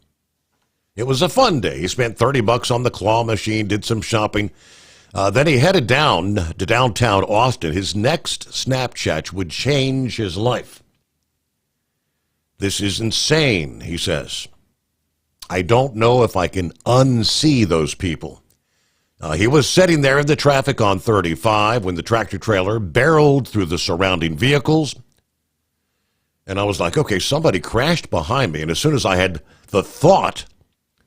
It was a fun day. He spent $30 on the claw machine, did some shopping. Then he headed down to downtown Austin. His next Snapchat would change his life. This is insane, he says. I don't know if I can unsee those people. He was sitting there in the traffic on 35 when the tractor-trailer barreled through the surrounding vehicles. And I was like, okay, somebody crashed behind me. And as soon as I had the thought,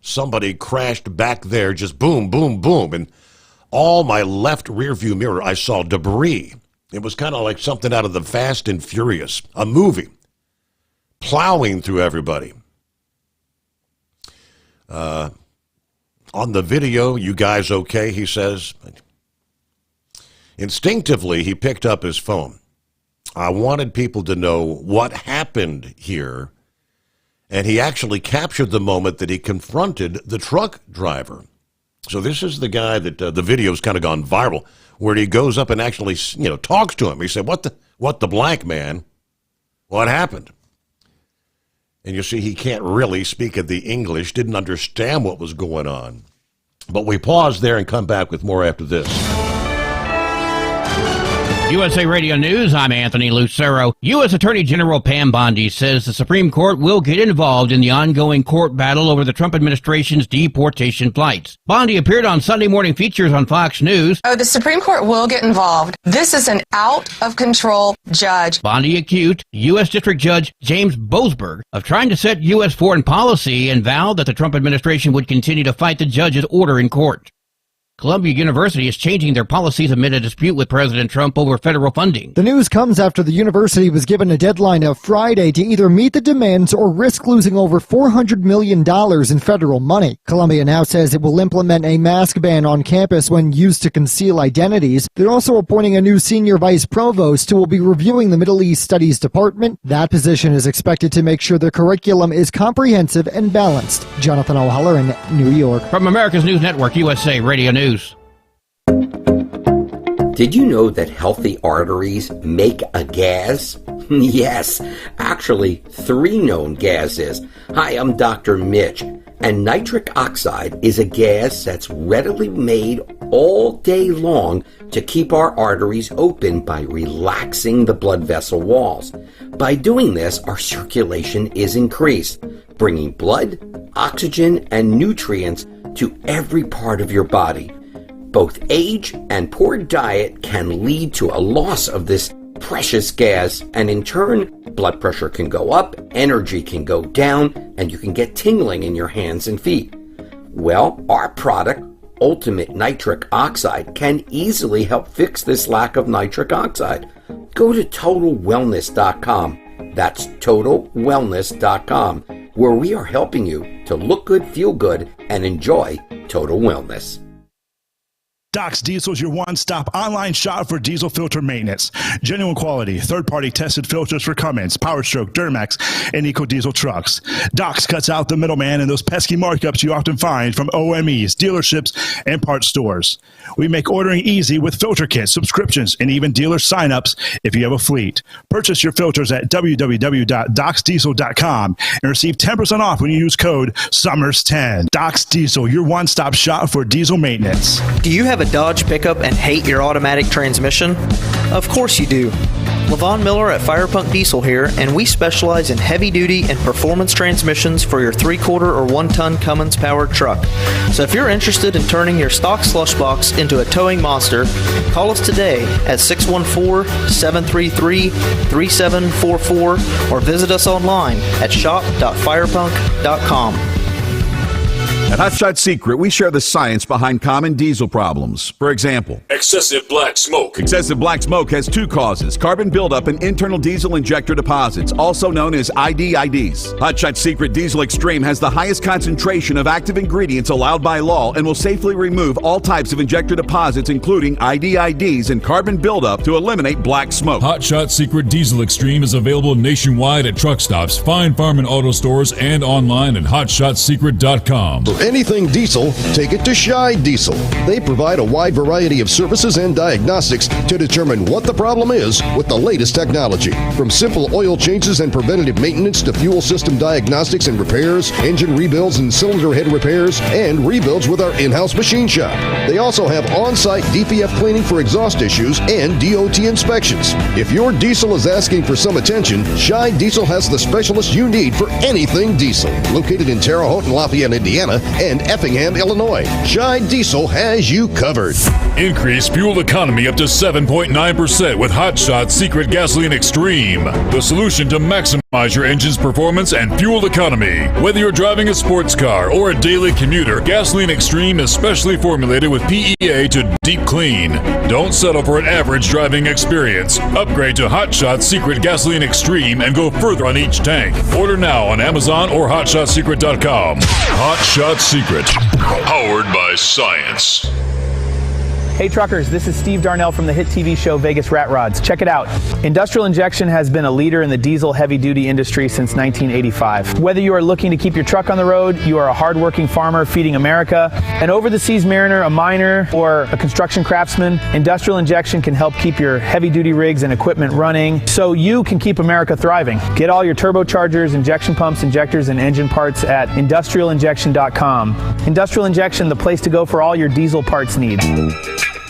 somebody crashed back there, just boom, boom, boom. And all my left rear view mirror, I saw debris. It was kind of like something out of the Fast and Furious, a movie, plowing through everybody. On the video, you guys okay, he says. Instinctively, he picked up his phone. I wanted people to know what happened here, and he actually captured the moment that he confronted the truck driver. So this is the guy that the video's kind of gone viral, where he goes up and actually, talks to him. He said, what the blank, man? What happened? And you see, he can't really speak the English, didn't understand what was going on. But we pause there and come back with more after this. USA Radio News, I'm Anthony Lucero. U.S. Attorney General Pam Bondi says the Supreme Court will get involved in the ongoing court battle over the Trump administration's deportation flights. Bondi appeared on Sunday Morning Features on Fox News. The Supreme Court will get involved. This is an out-of-control judge. Bondi accused U.S. District Judge James Boasberg of trying to set U.S. foreign policy and vowed that the Trump administration would continue to fight the judge's order in court. Columbia University is changing their policies amid a dispute with President Trump over federal funding. The news comes after the university was given a deadline of Friday to either meet the demands or risk losing over $400 million in federal money. Columbia now says it will implement a mask ban on campus when used to conceal identities. They're also appointing a new senior vice provost who will be reviewing the Middle East Studies Department. That position is expected to make sure the curriculum is comprehensive and balanced. Jonathan O'Haller in New York. From America's News Network, USA Radio News. Did you know that healthy arteries make a gas? Yes, actually 3 known gases. Hi, I'm Dr. Mitch, and nitric oxide is a gas that's readily made all day long to keep our arteries open by relaxing the blood vessel walls. By doing this, our circulation is increased, bringing blood, oxygen, and nutrients to every part of your body. Both age and poor diet can lead to a loss of this precious gas, and in turn, blood pressure can go up, energy can go down, and you can get tingling in your hands and feet. Well, our product, Ultimate Nitric Oxide, can easily help fix this lack of nitric oxide. Go to TotalWellness.com. That's TotalWellness.com, where we are helping you to look good, feel good, and enjoy total wellness. Doc's Diesel is your one-stop online shop for diesel filter maintenance. Genuine quality, third-party tested filters for Cummins, PowerStroke, Duramax, and EcoDiesel trucks. Doc's cuts out the middleman and those pesky markups you often find from OMEs, dealerships, and parts stores. We make ordering easy with filter kits, subscriptions, and even dealer sign-ups if you have a fleet. Purchase your filters at www.docsdiesel.com and receive 10% off when you use code SOMMERS10. Doc's Diesel, your one-stop shop for diesel maintenance. Do you have a Dodge pickup and hate your automatic transmission? Of course you do. Levon Miller at Firepunk Diesel here, and we specialize in heavy-duty and performance transmissions for your 3-quarter or 1-ton Cummins-powered truck. So if you're interested in turning your stock slush box into a towing monster, call us today at 614-733-3744 or visit us online at shop.firepunk.com. At Hot Shot Secret, we share the science behind common diesel problems. For example, excessive black smoke. Excessive black smoke has 2 causes: carbon buildup and internal diesel injector deposits, also known as IDIDs. Hot Shot Secret Diesel Extreme has the highest concentration of active ingredients allowed by law and will safely remove all types of injector deposits, including IDIDs and carbon buildup, to eliminate black smoke. Hot Shot Secret Diesel Extreme is available nationwide at truck stops, fine farm and auto stores, and online at hotshotsecret.com. For anything diesel, take it to Shy Diesel. They provide a wide variety of services and diagnostics to determine what the problem is with the latest technology. From simple oil changes and preventative maintenance to fuel system diagnostics and repairs, engine rebuilds and cylinder head repairs, and rebuilds with our in-house machine shop. They also have on-site DPF cleaning for exhaust issues and DOT inspections. If your diesel is asking for some attention, Shy Diesel has the specialist you need for anything diesel. Located in Terre Haute and Lafayette, Indiana, and Effingham, Illinois, Shy Diesel has you covered. Increase fuel economy up to 7.9% with Hot Shot Secret Gasoline Extreme. The solution to maximize your engine's performance and fuel economy. Whether you're driving a sports car or a daily commuter, Gasoline Extreme is specially formulated with PEA to deep clean. Don't settle for an average driving experience. Upgrade to Hot Shot Secret Gasoline Extreme and go further on each tank. Order now on Amazon or hotshotsecret.com. Hot Shot Secret, powered by science. Hey truckers, this is Steve Darnell from the hit TV show Vegas Rat Rods. Check it out. Industrial Injection has been a leader in the diesel heavy-duty industry since 1985. Whether you are looking to keep your truck on the road, you are a hard-working farmer feeding America, an over-the-seas mariner, a miner, or a construction craftsman, Industrial Injection can help keep your heavy-duty rigs and equipment running so you can keep America thriving. Get all your turbochargers, injection pumps, injectors, and engine parts at industrialinjection.com. Industrial Injection, the place to go for all your diesel parts needs.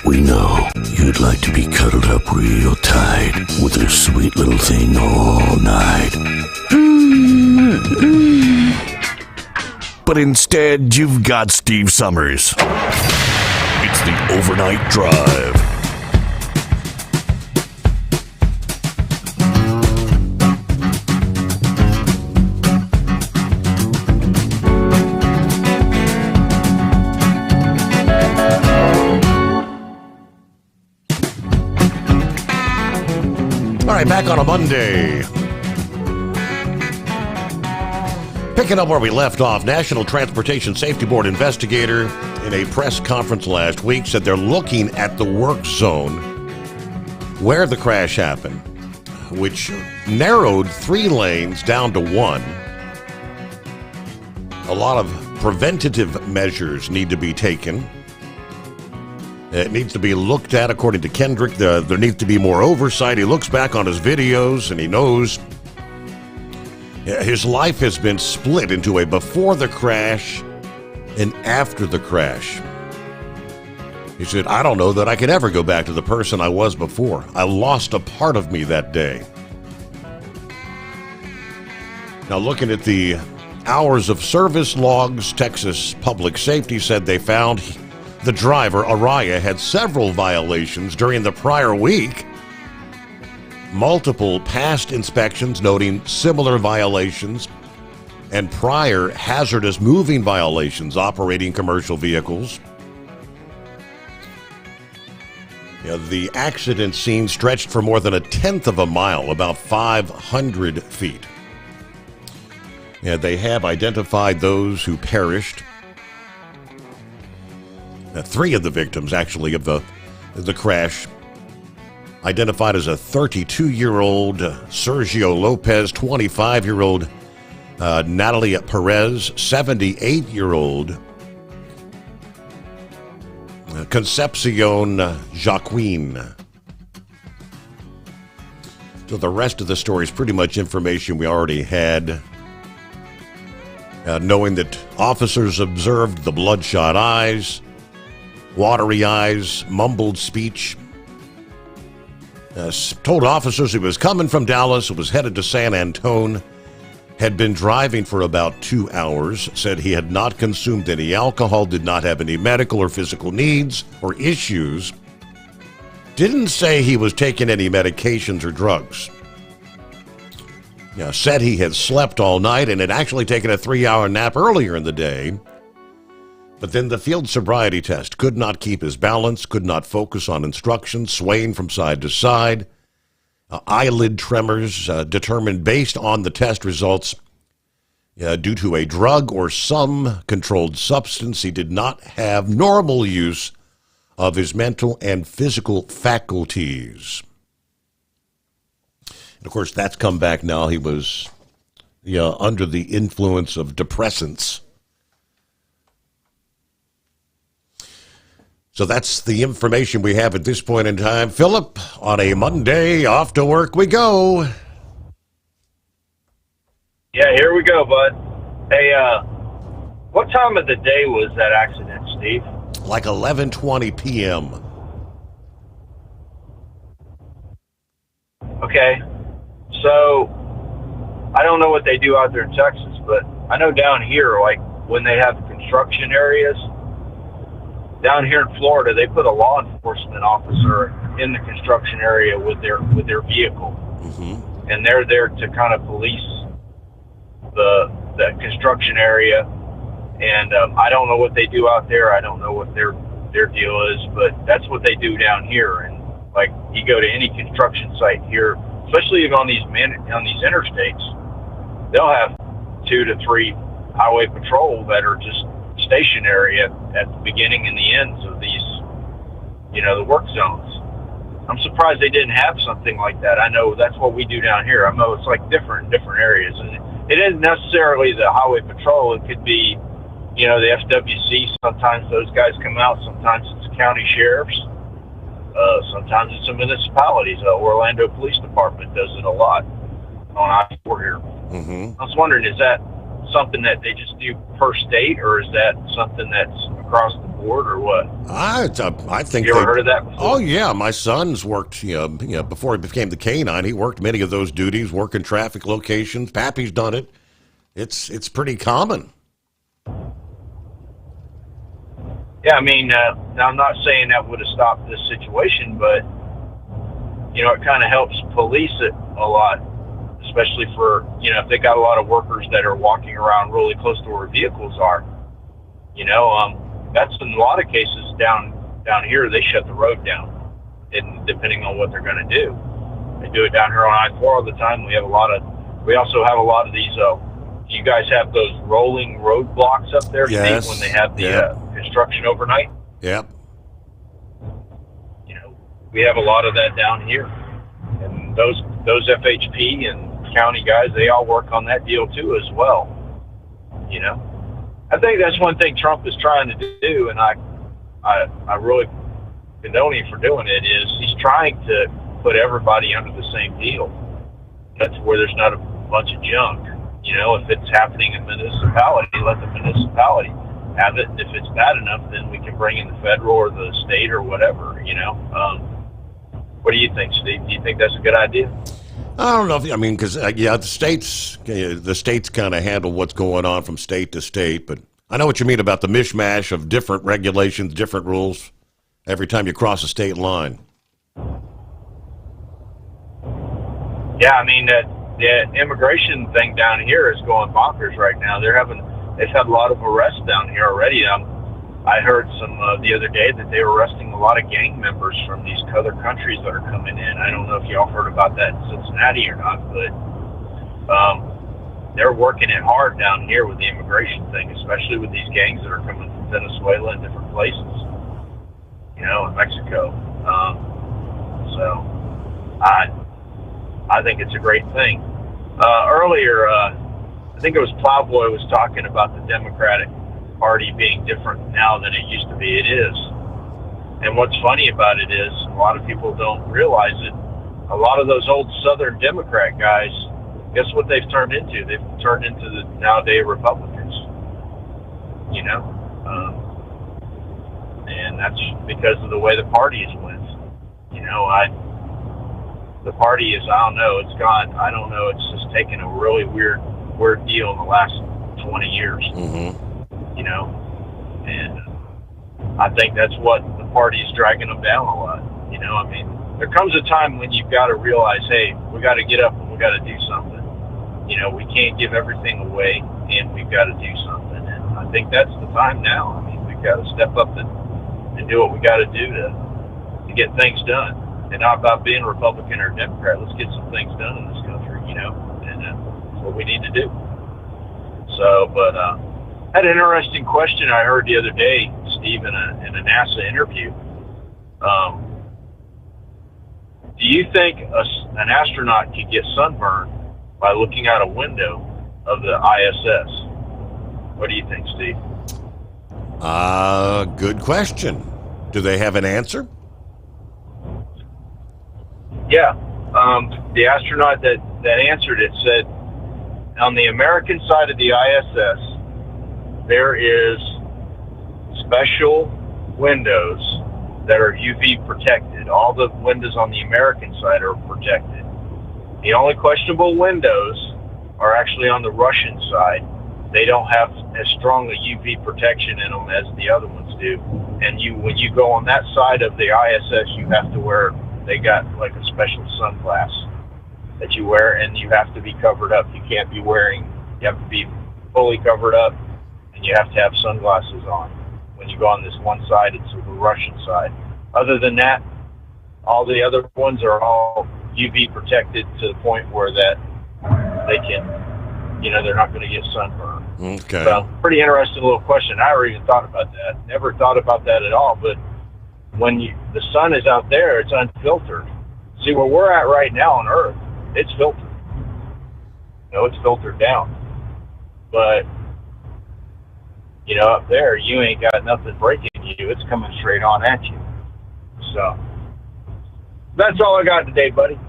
We know you'd like to be cuddled up real tight with a sweet little thing all night. But instead, you've got Steve Sommers. It's the Overnight Drive. All right, back on a Monday. Picking up where we left off, National Transportation Safety Board investigator in a press conference last week said they're looking at the work zone where the crash happened, which narrowed 3 lanes down to 1. A lot of preventative measures need to be taken. It needs to be looked at, according to Kendrick. There needs to be more oversight. He looks back on his videos and he knows his life has been split into a before the crash and after the crash. He said, I don't know that I could ever go back to the person I was before. I lost a part of me that day. Now, looking at the hours of service logs, Texas Public Safety said they found the driver, Araya, had several violations during the prior week. Multiple past inspections noting similar violations and prior hazardous moving violations operating commercial vehicles. The accident scene stretched for more than a tenth of a mile, about 500 feet. They have identified those who perished. 3 of the victims, actually, of the crash, identified as a 32-year-old Sergio Lopez, 25-year-old Natalia Perez, 78-year-old Concepcion Jacquin. So the rest of the story is pretty much information we already had. Knowing that officers observed the bloodshot eyes, watery eyes, mumbled speech. Told officers he was coming from Dallas, was headed to San Antone, had been driving for about 2 hours, said he had not consumed any alcohol, did not have any medical or physical needs or issues. Didn't say he was taking any medications or drugs. Said he had slept all night and had actually taken a 3-hour nap earlier in the day. But then the field sobriety test, could not keep his balance, could not focus on instructions, swaying from side to side. Eyelid tremors determined based on the test results due to a drug or some controlled substance. He did not have normal use of his mental and physical faculties. And of course, that's come back now. He was under the influence of depressants. So that's the information we have at this point in time. Philip, on a Monday, off to work we go. Yeah, here we go, bud. Hey, what time of the day was that accident, Steve? Like 11:20 p.m. Okay, so I don't know what they do out there in Texas, but I know down here, like when they have construction areas, down here in Florida, they put a law enforcement officer in the construction area with their vehicle, and they're there to kind of police the construction area. And I don't know what they do out there. I don't know what their deal is, but that's what they do down here. And like you go to any construction site here, especially on these interstates, they'll have 2 to 3 highway patrol that are just stationary at the beginning and the ends of these, the work zones. I'm surprised they didn't have something like that. I know that's what we do down here. I know it's like different in different areas. And it isn't necessarily the highway patrol. It could be, the FWC. Sometimes those guys come out. Sometimes it's county sheriffs. Sometimes it's the municipalities. Orlando Police Department does it a lot on I-4 here. I was wondering, is that something that they just do per state, or is that something that's across the board, or what? I think you ever heard of that before? Oh yeah, my son's worked. Before he became the K-9, he worked many of those duties, working traffic locations. Pappy's done it. It's pretty common. Yeah, I mean, now I'm not saying that would have stopped this situation, but it kind of helps police it a lot. Especially for, if they got a lot of workers that are walking around really close to where vehicles are, that's in a lot of cases down here, they shut the road down, and depending on what they're going to do. They do it down here on I-4 all the time. We also have a lot of these, you guys have those rolling roadblocks up there, yes, Steve, when they have the construction overnight? Yep. We have a lot of that down here. And those FHP and county guys, they all work on that deal too as well. I think that's one thing Trump is trying to do, and I really condone him for doing it is he's trying to put everybody under the same deal. That's where there's not a bunch of junk. You know, if it's happening in a municipality, let the municipality have it. If it's bad enough, then we can bring in the federal or the state or whatever, you know. What do you think, Steve? Do you think that's a good idea? I don't know. Because the states kind of handle what's going on from state to state. But I know what you mean about the mishmash of different regulations, different rules every time you cross a state line. Yeah, I mean, the immigration thing down here is going bonkers right now. They've had a lot of arrests down here already. I heard some the other day that they were arresting a lot of gang members from these other countries that are coming in. I don't know if y'all heard about that in Cincinnati or not, but they're working it hard down here with the immigration thing, especially with these gangs that are coming from Venezuela and different places, you know, in Mexico. So I think it's a great thing. Earlier, I think it was Plowboy was talking about the Democratic Party being different now than it used to be. It is. And what's funny about it is a lot of people don't realize it. A lot of those old Southern Democrat guys, guess what they've turned into? They've turned into the nowadays Republicans. You know? And that's because of the way the party is went. You know, the party is, I don't know, it's gone, I don't know, it's just taken a really weird deal in the last 20 years. Mm-hmm. You know, and I think that's what the party is dragging them down a lot. You know, I mean, there comes a time when you've got to realize, hey, we got to get up and we got to do something. You know, we can't give everything away, and we've got to do something. And I think that's the time now. I mean, we've got to step up and do what we got to do to get things done. And not about being Republican or Democrat. Let's get some things done in this country, you know, and that's what we need to do. So, but had an interesting question I heard the other day, Steve, in a NASA interview. Do you think an astronaut could get sunburned by looking out a window of the ISS? What do you think, Steve? Good question. Do they have an answer? Yeah. The astronaut that answered it said, on the American side of the ISS, there is special windows that are UV protected. All the windows on the American side are protected. The only questionable windows are actually on the Russian side. They don't have as strong a UV protection in them as the other ones do. And when you go on that side of the ISS, you have to wear, they got like a special sunglass that you wear, and you have to be covered up. You can't be wearing, you have to be fully covered up, and you have to have sunglasses on. When you go on this one side, it's the Russian side. Other than that, all the other ones are all UV protected to the point where that they can, you know, they're not going to get sunburned. Okay. So, pretty interesting little question. I never even thought about that. Never thought about that at all. But when the sun is out there, it's unfiltered. See, where we're at right now on Earth, it's filtered. You know, it's filtered down. But, you know, up there, you ain't got nothing breaking you. It's coming straight on at you. So, that's all I got today, buddy.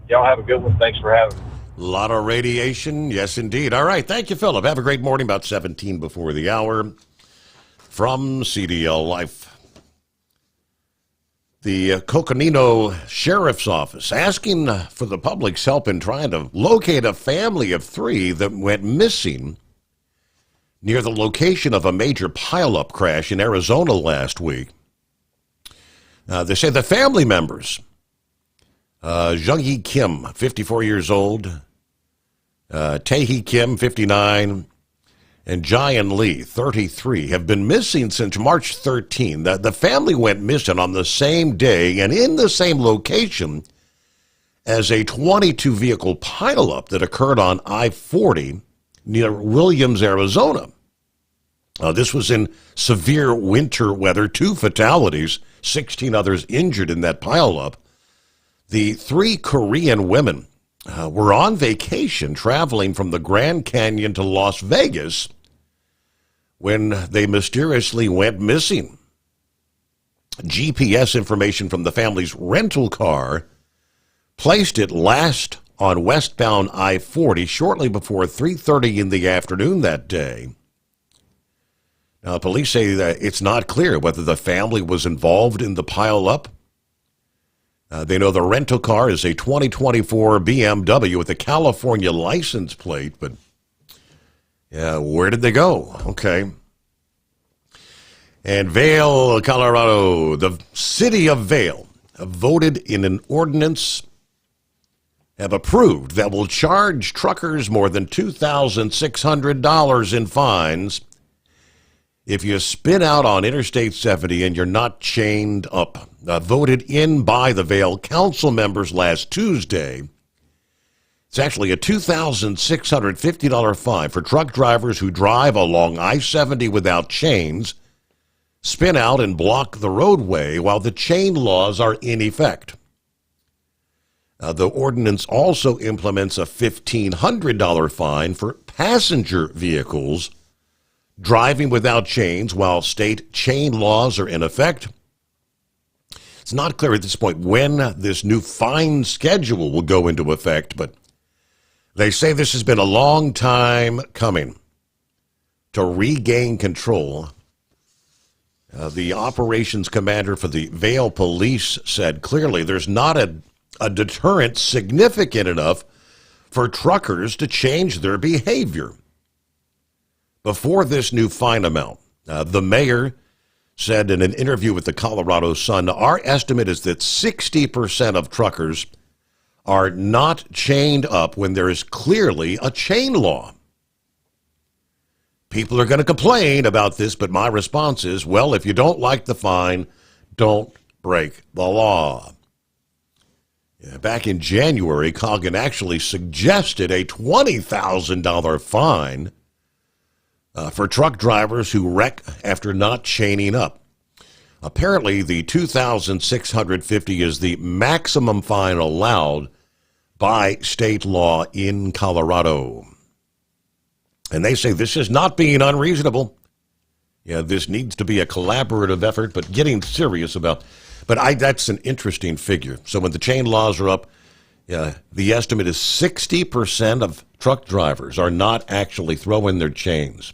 Y'all have a good one. Thanks for having me. A lot of radiation. Yes, indeed. All right. Thank you, Philip. Have a great morning. About 17 before the hour from CDL Life. The Coconino Sheriff's Office asking for the public's help in trying to locate a family of 3 that went missing near the location of a major pileup crash in Arizona last week. They say the family members, Jung-hee Kim, 54 years old, Tae-hee Kim, 59, and Jayan Lee, 33, have been missing since March 13. The family went missing on the same day and in the same location as a 22-vehicle pileup that occurred on I-40 near Williams, Arizona. This was in severe winter weather, 2 fatalities, 16 others injured in that pileup. The 3 Korean women were on vacation traveling from the Grand Canyon to Las Vegas when they mysteriously went missing. GPS information from the family's rental car placed it last on westbound I-40 shortly before 3:30 in the afternoon that day. Now, police say that it's not clear whether the family was involved in the pileup. They know the rental car is a 2024 BMW with a California license plate, but yeah, where did they go? Okay. And Vail, Colorado, the city of Vail voted in an ordinance, have approved, that will charge truckers more than $2,600 in fines if you spin out on Interstate 70 and you're not chained up. Voted in by the Vail council members last Tuesday. It's actually a $2,650 fine for truck drivers who drive along I-70 without chains, spin out and block the roadway while the chain laws are in effect. The ordinance also implements a $1,500 fine for passenger vehicles driving without chains while state chain laws are in effect. It's not clear at this point when this new fine schedule will go into effect, but they say this has been a long time coming to regain control. The operations commander for the Vail Police said clearly there's not a deterrent significant enough for truckers to change their behavior. Before this new fine amount, the mayor said in an interview with the Colorado Sun, our estimate is that 60% of truckers are not chained up when there is clearly a chain law. People are going to complain about this, but my response is, well, if you don't like the fine, don't break the law. Back in January, Coggin actually suggested a $20,000 fine for truck drivers who wreck after not chaining up. Apparently, the $2,650 is the maximum fine allowed by state law in Colorado. And they say this is not being unreasonable. Yeah, this needs to be a collaborative effort, but getting serious about. But that's an interesting figure. So when the chain laws are up, the estimate is 60% of truck drivers are not actually throwing their chains.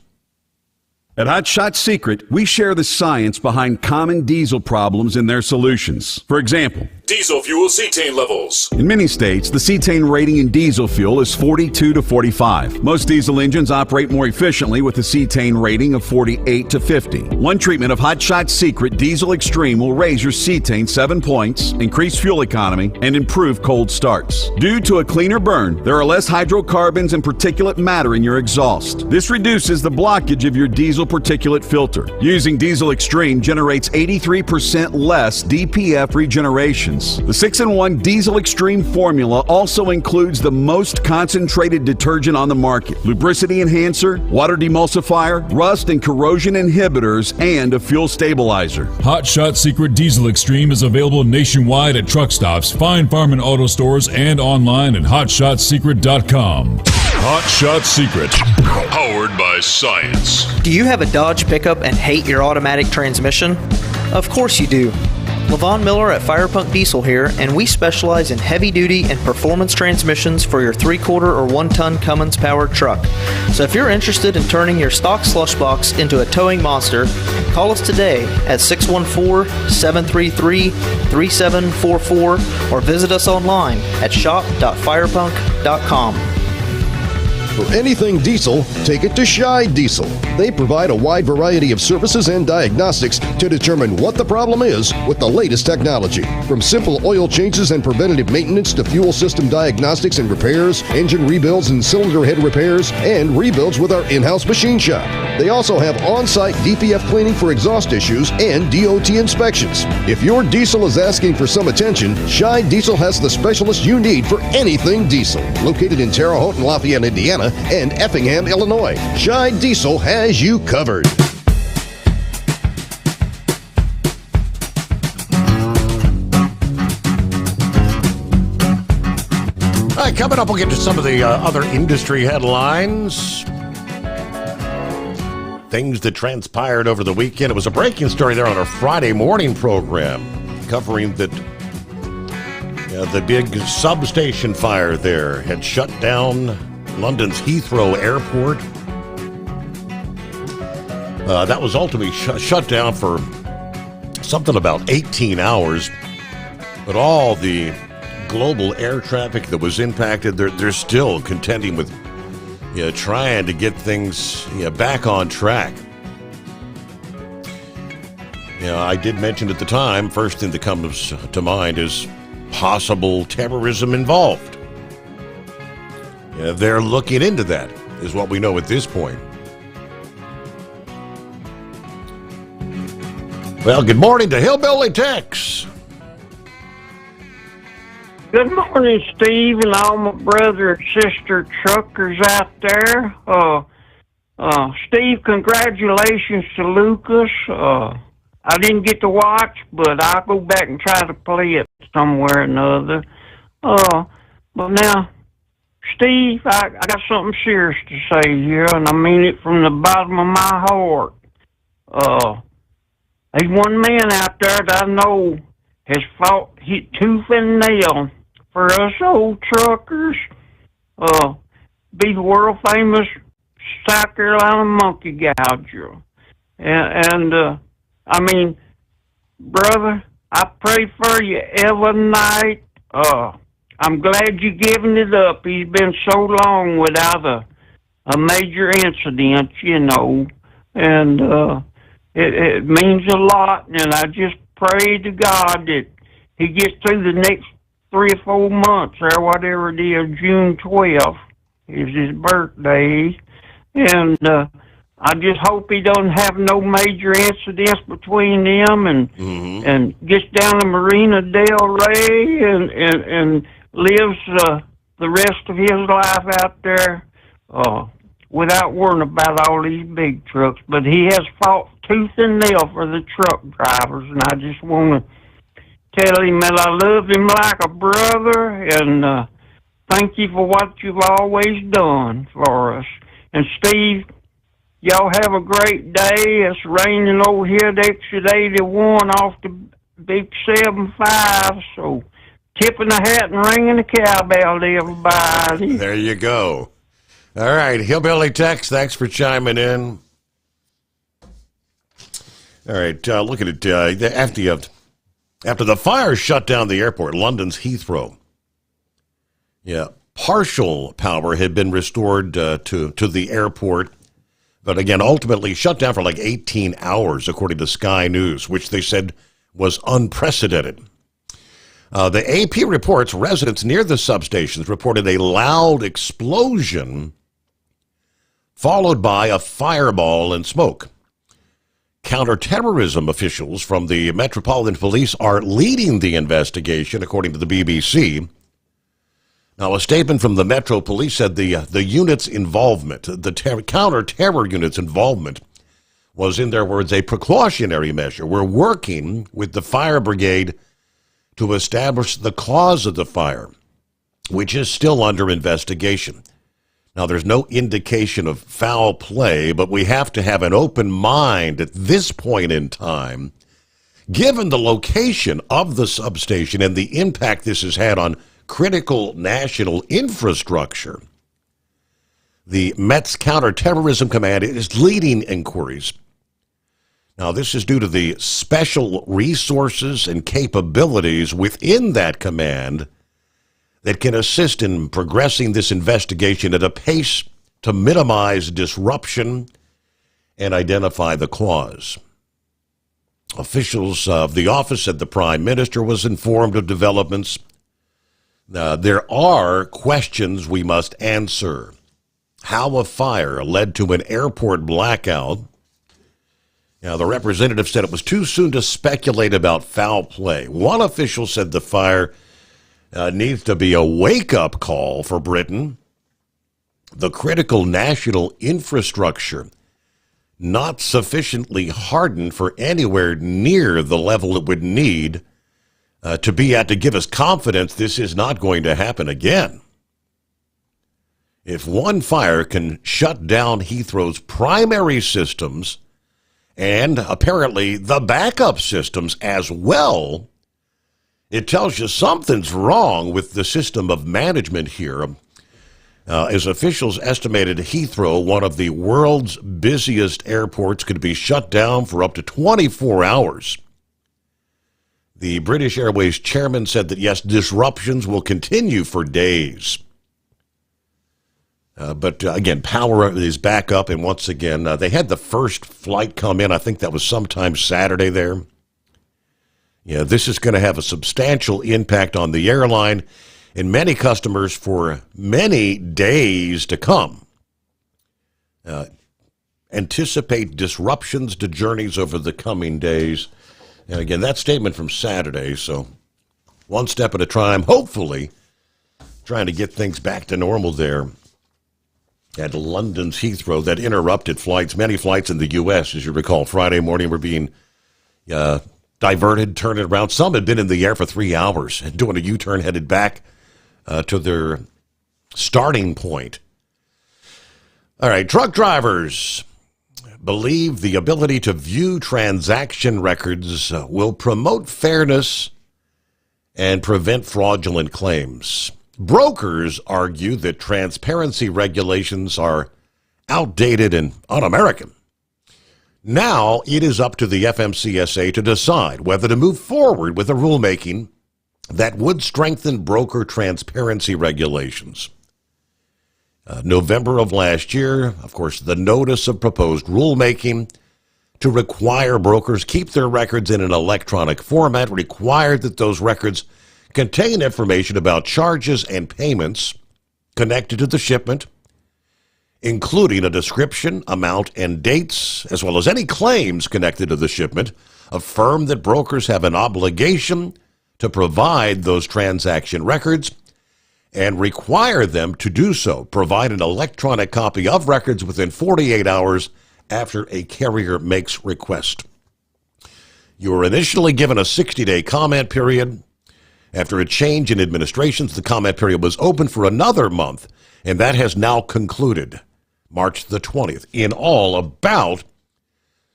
At Hot Shot Secret, we share the science behind common diesel problems and their solutions. For example, diesel fuel cetane levels. In many states, the cetane rating in diesel fuel is 42 to 45. Most diesel engines operate more efficiently with a cetane rating of 48 to 50. One treatment of Hot Shot Secret Diesel Extreme will raise your cetane 7 points, increase fuel economy, and improve cold starts. Due to a cleaner burn, there are less hydrocarbons and particulate matter in your exhaust. This reduces the blockage of your diesel particulate filter. Using Diesel Extreme generates 83% less DPF regeneration. The 6-in-1 Diesel Extreme formula also includes the most concentrated detergent on the market, lubricity enhancer, water demulsifier, rust and corrosion inhibitors, and a fuel stabilizer. Hot Shot Secret Diesel Extreme is available nationwide at truck stops, fine farm and auto stores, and online at hotshotsecret.com. Hot Shot Secret, powered by science. Do you have a Dodge pickup and hate your automatic transmission? Of course you do. Levon Miller at Fire Punk Diesel here, and we specialize in heavy-duty and performance transmissions for your 3-quarter or 1-ton Cummins-powered truck. So if you're interested in turning your stock slush box into a towing monster, call us today at 614-733-3744 or visit us online at shop.firepunk.com. For anything diesel, take it to Shy Diesel. They provide a wide variety of services and diagnostics to determine what the problem is with the latest technology. From simple oil changes and preventative maintenance to fuel system diagnostics and repairs, engine rebuilds and cylinder head repairs, and rebuilds with our in-house machine shop. They also have on-site DPF cleaning for exhaust issues and DOT inspections. If your diesel is asking for some attention, Shy Diesel has the specialist you need for anything diesel. Located in Terre Haute and Lafayette, Indiana, and Effingham, Illinois, Shy Diesel has you covered. All right, coming up, we'll get to some of the other industry headlines. things that transpired over the weekend. It was a breaking story there on our Friday morning program covering that the big substation fire there had shut down London's Heathrow Airport. That was ultimately shut down for something about 18 hours. But all the global air traffic that was impacted, they're still contending with trying to get things back on track. I did mention at the time, first thing that comes to mind is possible terrorism involved. They're looking into that, is what we know at this point. Well, good morning to Hillbilly Tex. Good morning, Steve, and all my brother and sister truckers out there. Steve, congratulations to Lucas. I didn't get to watch, but I'll go back and try to play it somewhere or another. But now, Steve, I got something serious to say here, and I mean it from the bottom of my heart. There's one man out there that I know has fought tooth and nail for us old truckers. Be the world famous South Carolina monkey gouger. And I mean, brother, I pray for you every night. I'm glad you're giving it up. He's been so long without a major incident, and it means a lot, and I just pray to God that he gets through the next 3 or 4 months, or whatever it is. June 12th is his birthday, and I just hope he doesn't have no major incidents between them, and gets down to Marina Del Rey and lives the rest of his life out there without worrying about all these big trucks. But he has fought tooth and nail for the truck drivers, and I just want to tell him that I love him like a brother, and thank you for what you've always done for us. And Steve, y'all have a great day. It's raining over here at exit 81 off the big 7-5, so tipping the hat and ringing the cowbell to everybody. There you go. All right, Hillbilly Tex, thanks for chiming in. All right, look at it. After the fire shut down the airport, London's Heathrow, partial power had been restored to the airport, but again, ultimately shut down for like 18 hours, according to Sky News, which they said was unprecedented. The AP reports residents near the substations reported a loud explosion followed by a fireball and smoke. Counterterrorism officials from the Metropolitan Police are leading the investigation, according to the BBC. Now, a statement from the Metro Police said the unit's involvement, the counter-terror unit's involvement, was, in their words, a precautionary measure. We're working with the fire brigade to establish the cause of the fire, which is still under investigation. Now, there's no indication of foul play, but we have to have an open mind at this point in time, given the location of the substation and the impact this has had on critical national infrastructure. The Met's Counterterrorism Command is leading inquiries. Now, this is due to the special resources and capabilities within that command that can assist in progressing this investigation at a pace to minimize disruption and identify the cause. Officials of the office said the Prime Minister was informed of developments. There are questions we must answer. How a fire led to an airport blackout. Now, the representative said it was too soon to speculate about foul play. One official said the fire needs to be a wake-up call for Britain. The critical national infrastructure not sufficiently hardened for anywhere near the level it would need to be at to give us confidence this is not going to happen again. If one fire can shut down Heathrow's primary systems and apparently the backup systems as well, it tells you something's wrong with the system of management here. As officials estimated, Heathrow, one of the world's busiest airports, could be shut down for up to 24 hours. The British Airways chairman said that, yes, disruptions will continue for days. But again, power is back up, and once again, they had the first flight come in. I think that was sometime Saturday there. Yeah, this is going to have a substantial impact on the airline and many customers for many days to come. Anticipate disruptions to journeys over the coming days. And again, that statement from Saturday, so one step at a time, hopefully trying to get things back to normal there at London's Heathrow. That interrupted flights. Many flights in the U.S., as you recall, Friday morning were being diverted, turned around. Some had been in the air for 3 hours and doing a U-turn headed back to their starting point. All right, truck drivers believe the ability to view transaction records will promote fairness and prevent fraudulent claims. Brokers argue that transparency regulations are outdated and un-American. Now it is up to the FMCSA to decide whether to move forward with a rulemaking that would strengthen broker transparency regulations. November of last year, of course, the notice of proposed rulemaking to require brokers keep their records in an electronic format required that those records contain information about charges and payments connected to the shipment, including a description, amount, and dates, as well as any claims connected to the shipment, affirm that brokers have an obligation to provide those transaction records and require them to do so. Provide an electronic copy of records within 48 hours after a carrier makes request. You were initially given a 60-day comment period. After a change in administrations, the comment period was open for another month, and that has now concluded March the 20th. In all, about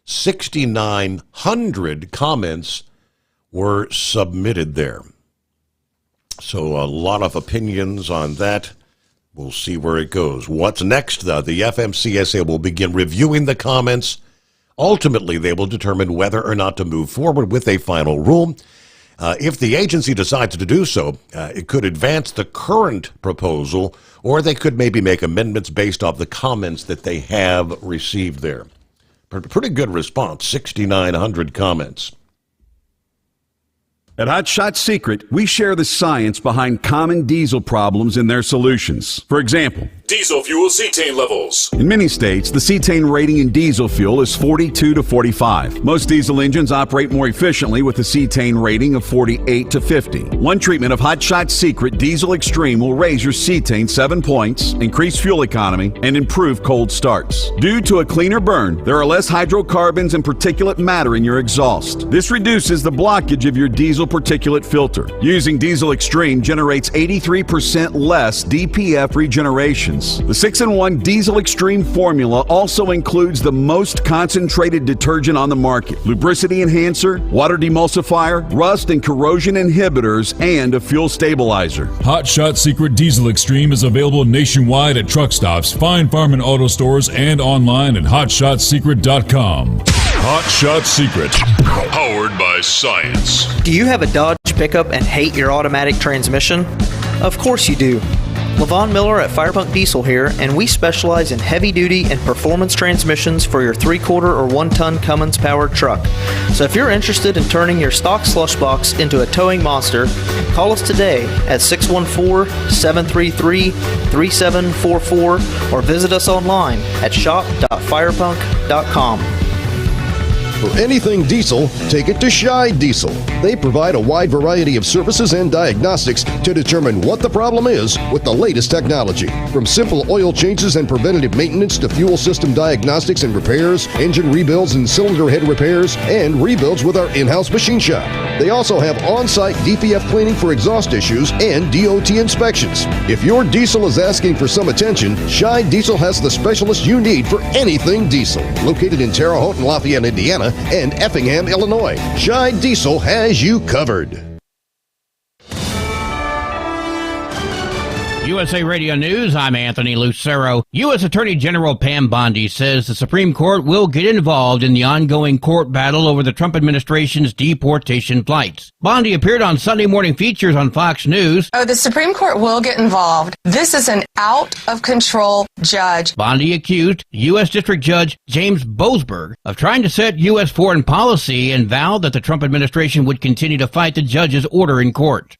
6,900 comments were submitted there. So a lot of opinions on that. We'll see where it goes. What's next, though? The FMCSA will begin reviewing the comments. Ultimately, they will determine whether or not to move forward with a final rule. If the agency decides to do so, it could advance the current proposal, or they could maybe make amendments based off the comments that they have received there. Pretty good response, 6,900 comments. At Hot Shot Secret, we share the science behind common diesel problems and their solutions. For example, diesel fuel cetane levels. In many states, the cetane rating in diesel fuel is 42 to 45. Most diesel engines operate more efficiently with a cetane rating of 48 to 50. One treatment of Hot Shot Secret Diesel Extreme will raise your cetane 7 points, increase fuel economy, and improve cold starts. Due to a cleaner burn, there are less hydrocarbons and particulate matter in your exhaust. This reduces the blockage of your diesel particulate filter. Using Diesel Extreme generates 83% less DPF regeneration. The 6-in-1 Diesel Extreme formula also includes the most concentrated detergent on the market, lubricity enhancer, water demulsifier, rust and corrosion inhibitors, and a fuel stabilizer. Hot Shot Secret Diesel Extreme is available nationwide at truck stops, Fine Farm and auto stores, and online at hotshotsecret.com. Hot Shot Secret, powered by science. Do you have a Dodge pickup and hate your automatic transmission? Of course you do. LaVon Miller at Firepunk Diesel here, and we specialize in heavy-duty and performance transmissions for your 3/4 or 1-ton Cummins-powered truck. So if you're interested in turning your stock slush box into a towing monster, call us today at 614-733-3744 or visit us online at shop.firepunk.com. For anything diesel, take it to Scheid Diesel. They provide a wide variety of services and diagnostics to determine what the problem is with the latest technology. From simple oil changes and preventative maintenance to fuel system diagnostics and repairs, engine rebuilds and cylinder head repairs, and rebuilds with our in-house machine shop. They also have on-site DPF cleaning for exhaust issues and DOT inspections. If your diesel is asking for some attention, Scheid Diesel has the specialist you need for anything diesel. Located in Terre Haute and Lafayette, Indiana, and Effingham, Illinois, Scheid Diesel has you covered. USA Radio News, I'm Anthony Lucero. U.S. Attorney General Pam Bondi says the Supreme Court will get involved in the ongoing court battle over the Trump administration's deportation flights. Bondi appeared on Sunday morning features on Fox News. Oh, the Supreme Court will get involved. This is an out-of-control judge. Bondi accused U.S. District Judge James Boasberg of trying to set U.S. foreign policy and vowed that the Trump administration would continue to fight the judge's order in court.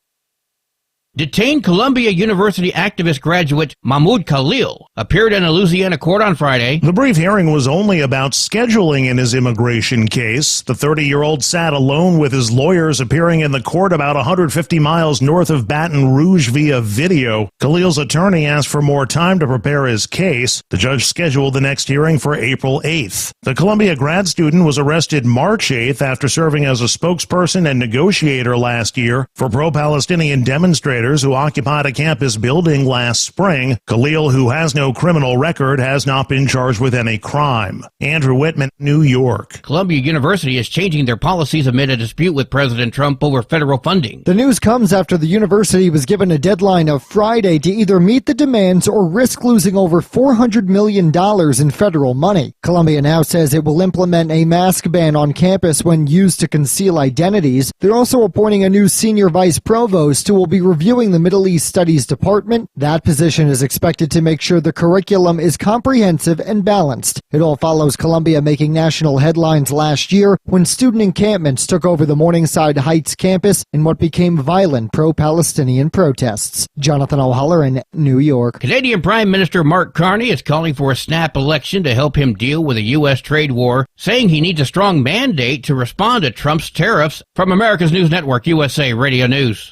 Detained Columbia University activist graduate Mahmoud Khalil appeared in a Louisiana court on Friday. The brief hearing was only about scheduling in his immigration case. The 30-year-old sat alone with his lawyers appearing in the court about 150 miles north of Baton Rouge via video. Khalil's attorney asked for more time to prepare his case. The judge scheduled the next hearing for April 8th. The Columbia grad student was arrested March 8th after serving as a spokesperson and negotiator last year for pro-Palestinian demonstrators who occupied a campus building last spring. Khalil, who has no criminal record, has not been charged with any crime. Andrew Whitman, New York. Columbia University is changing their policies amid a dispute with President Trump over federal funding. The news comes after the university was given a deadline of Friday to either meet the demands or risk losing over $400 million in federal money. Columbia now says it will implement a mask ban on campus when used to conceal identities. They're also appointing a new senior vice provost who will be reviewing the Middle East Studies Department. That position is expected to make sure the curriculum is comprehensive and balanced. It all follows Columbia making national headlines last year when student encampments took over the Morningside Heights campus in what became violent pro-Palestinian protests. Jonathan O'Halloran, New York. Canadian Prime Minister Mark Carney is calling for a snap election to help him deal with a U.S. trade war, saying he needs a strong mandate to respond to Trump's tariffs. From America's News Network, USA Radio News.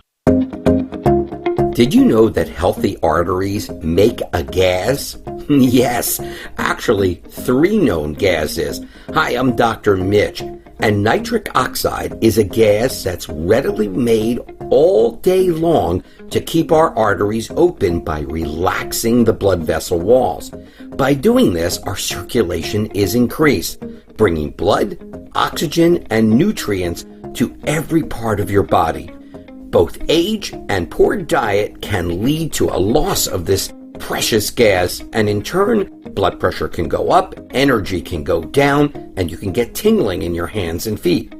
Did you know that healthy arteries make a gas? Yes, actually 3 known gases. Hi, I'm Dr. Mitch, and nitric oxide is a gas that's readily made all day long to keep our arteries open by relaxing the blood vessel walls. By doing this, our circulation is increased, bringing blood, oxygen, and nutrients to every part of your body. Both age and poor diet can lead to a loss of this precious gas, and in turn, blood pressure can go up, energy can go down, and you can get tingling in your hands and feet.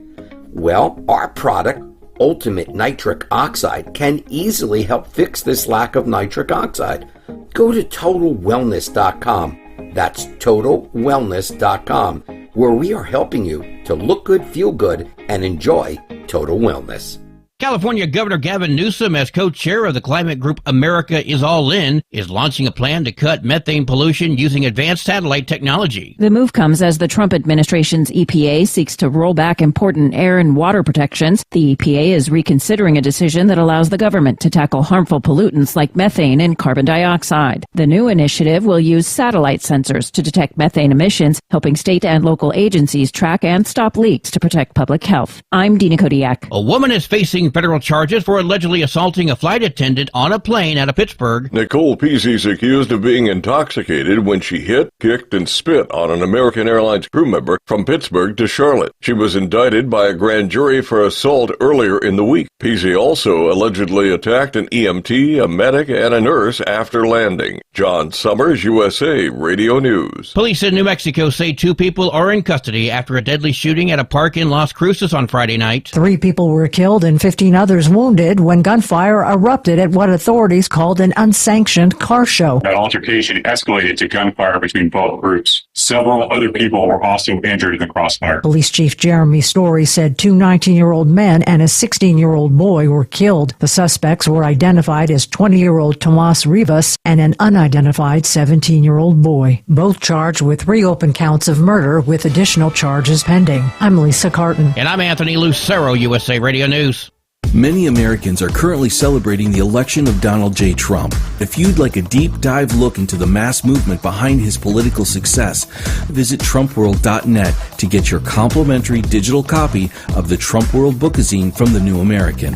Well, our product, Ultimate Nitric Oxide, can easily help fix this lack of nitric oxide. Go to TotalWellness.com. That's TotalWellness.com, where we are helping you to look good, feel good, and enjoy total wellness. California Governor Gavin Newsom, as co-chair of the climate group America is All In, is launching a plan to cut methane pollution using advanced satellite technology. The move comes as the Trump administration's EPA seeks to roll back important air and water protections. The EPA is reconsidering a decision that allows the government to tackle harmful pollutants like methane and carbon dioxide. The new initiative will use satellite sensors to detect methane emissions, helping state and local agencies track and stop leaks to protect public health. I'm Dina Kodiak. A woman is facing federal charges for allegedly assaulting a flight attendant on a plane out of Pittsburgh. Nicole Pesey is accused of being intoxicated when she hit, kicked, and spit on an American Airlines crew member from Pittsburgh to Charlotte. She was indicted by a grand jury for assault earlier in the week. Pesey also allegedly attacked an EMT, a medic, and a nurse after landing. John Sommers, USA Radio News. Police in New Mexico say 2 people are in custody after a deadly shooting at a park in Las Cruces on Friday night. 3 people were killed and 15 15 others wounded when gunfire erupted at what authorities called an unsanctioned car show. That altercation escalated to gunfire between both groups. Several other people were also injured in the crossfire. Police Chief Jeremy Story said 2 19-year-old men and a 16-year-old boy were killed. The suspects were identified as 20-year-old Tomas Rivas and an unidentified 17-year-old boy, both charged with reopened counts of murder with additional charges pending. I'm Lisa Carton. And I'm Anthony Lucero, USA Radio News. Many Americans are currently celebrating the election of Donald J. Trump. If you'd like a deep dive look into the mass movement behind his political success, visit TrumpWorld.net to get your complimentary digital copy of the Trump World Bookazine from The New American.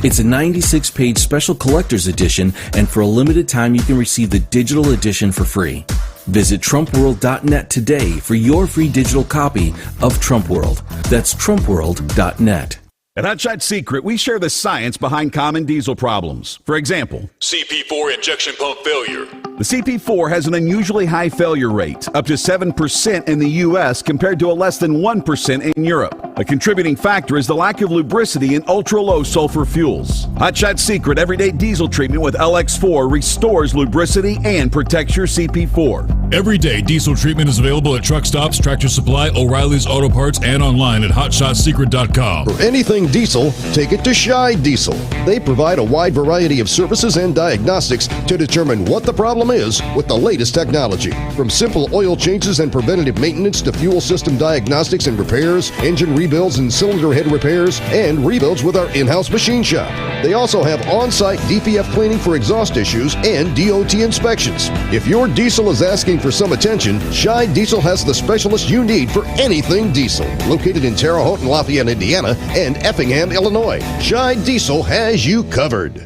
It's a 96-page special collector's edition, and for a limited time you can receive the digital edition for free. Visit TrumpWorld.net today for your free digital copy of Trump World. That's TrumpWorld.net. At Hot Shot Secret, we share the science behind common diesel problems. For example, CP4 injection pump failure. the CP4 has an unusually high failure rate, up to 7% in the U.S. compared to a less than 1% in Europe. A contributing factor is the lack of lubricity in ultra-low sulfur fuels. Hot Shot Secret Everyday Diesel Treatment with LX4 restores lubricity and protects your CP4. Everyday diesel treatment is available at truck stops, Tractor Supply, O'Reilly's Auto Parts, and online at HotShotSecret.com. For anything diesel, take it to Shy Diesel. They provide a wide variety of services and diagnostics to determine what the problem is with the latest technology. From simple oil changes and preventative maintenance to fuel system diagnostics and repairs, engine rebuilds and cylinder head repairs, and rebuilds with our in-house machine shop. They also have on-site DPF cleaning for exhaust issues and DOT inspections. If your diesel is asking for some attention, Shy Diesel has the specialist you need for anything diesel. Located in Terre Haute and Lafayette, Indiana, and Effingham, Illinois, Shy Diesel has you covered.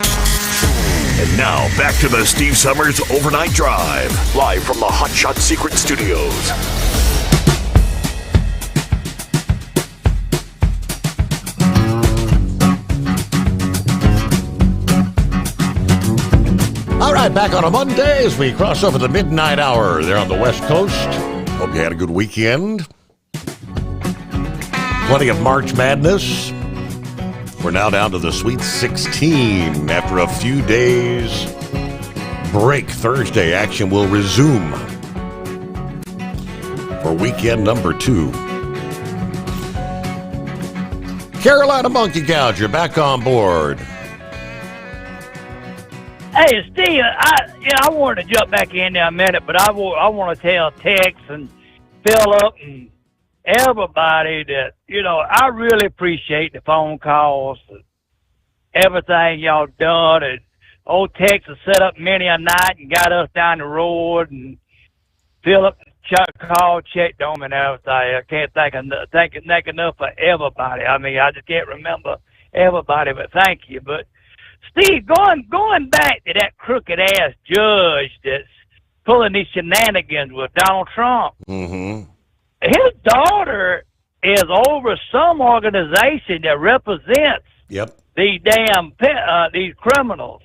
And now, back to the Steve Sommers Overnight Drive, live from the Hot Shot Secret Studios. All right, back on a Monday as we cross over the midnight hour there on the West Coast. Hope you had a good weekend. Plenty of March Madness. We're now down to the Sweet 16 after a few days break. Thursday action will resume for weekend number 2. Carolina Monkey Gouge, you're back on board. Hey, Steve, I wanted to jump back in there a minute, but I want to tell Tex and Philip and everybody that, I really appreciate the phone calls, and everything y'all done. And old Tex has set up many a night and got us down the road, and Philip called, checked on me and everything. I can't thank enough for everybody. I mean, I just can't remember everybody, but thank you. But Steve, going back to that crooked ass judge that's pulling these shenanigans with Donald Trump. Mm-hmm. His daughter is over some organization that represents these damn these criminals,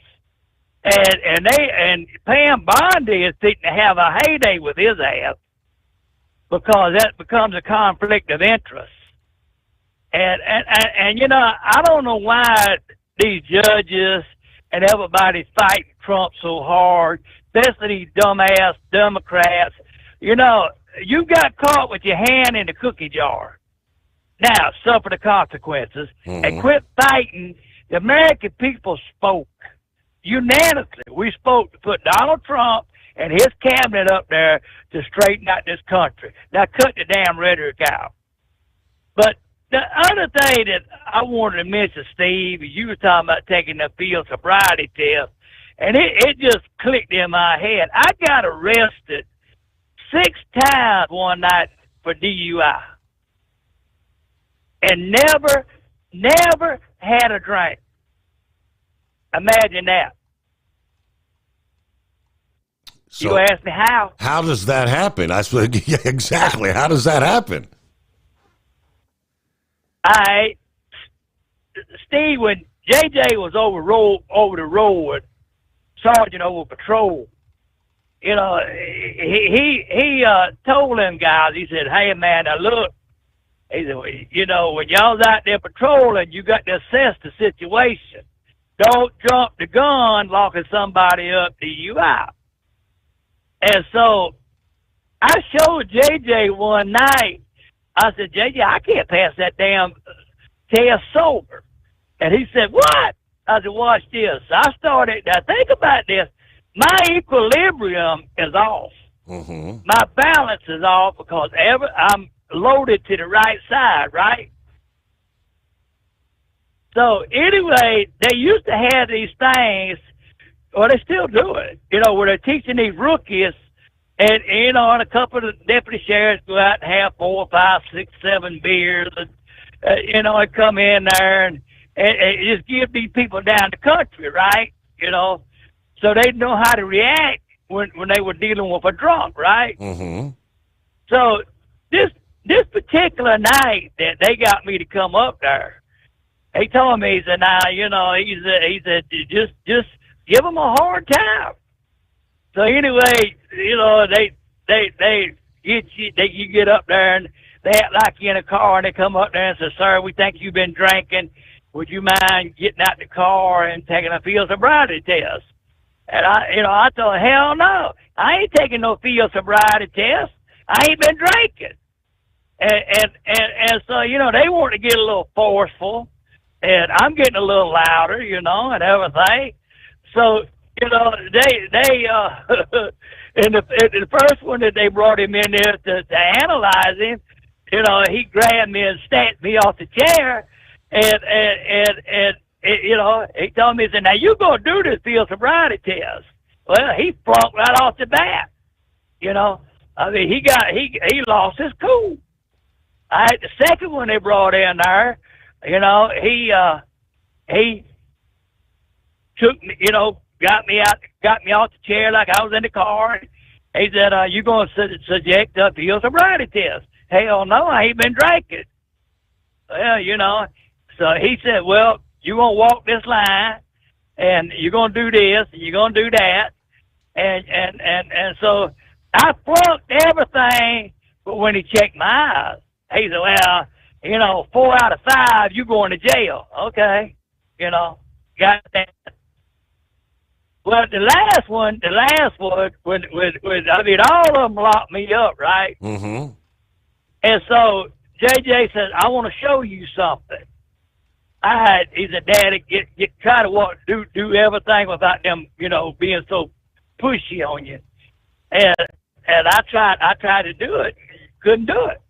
and Pam Bondi is seeking to have a heyday with his ass because that becomes a conflict of interest. And I don't know why these judges and everybody's fighting Trump so hard, especially these dumbass Democrats. You got caught with your hand in the cookie jar. Now, suffer the consequences and quit fighting. The American people spoke unanimously. We spoke to put Donald Trump and his cabinet up there to straighten out this country. Now, cut the damn rhetoric out. But the other thing that I wanted to mention, Steve, is you were talking about taking the field sobriety test, and it just clicked in my head. I got arrested 6 times one night for DUI and never had a drink. Imagine that. So you ask me how? How does that happen? Yeah, exactly. How does that happen? Steve, when JJ was over the road, sergeant over patrol, he told them guys, he said, "Hey man, now look, He said, well, you know, when y'all's out there patrolling, you got to assess the situation. Don't jump the gun locking somebody up to you out. And so I showed JJ one night. I said, JJ, I can't pass that damn test sober. And he said, what? I said, watch this. I started, now think about this. My equilibrium is off. Mm-hmm. My balance is off because I'm loaded to the right side, right? So anyway, they used to have these things, or they still do it, you know, where they're teaching these rookies, and you know, and a couple of the deputy sheriffs go out and have 4, 5, 6, 7 beers, and you know, and come in there and just give these people down the country, right? You know, so they know how to react when they were dealing with a drunk, right? Mm-hmm. So this particular night that they got me to come up there, he told me, he said, now, you know, he said, just give them a hard time. So anyway, you know, you get up there and they act like you're in a car, and they come up there and say, sir, we think you've been drinking. Would you mind getting out the car and taking a field sobriety test? And I told him, hell no, I ain't taking no field sobriety test. I ain't been drinking. And so, you know, they want to get a little forceful, and I'm getting a little louder, you know, and everything. So, you know, they in the first one that they brought him in there to analyze him, you know, he grabbed me and stamped me off the chair, and you know, he told me, he said, now you go do this field sobriety test. Well, he flunked right off the bat, you know. I mean, he lost his cool. The second one they brought in there, you know, he took me, you know, got me off the chair like I was in the car. He said, you going to subject to a field sobriety test? Hell no, I ain't been drinking. Well, you know, so he said, well, you're going to walk this line, and you're going to do this, and you're going to do that. And so I flunked everything, but when he checked my eyes, he said, well, you know, 4 out of 5, you going to jail. Okay. You know, got that. Well, the last one, when I mean, all of them locked me up, right? Mm-hmm. And so JJ says, I want to show you something. He said, Daddy, try to do everything without them, you know, being so pushy on you. And I tried to do it. Couldn't do it.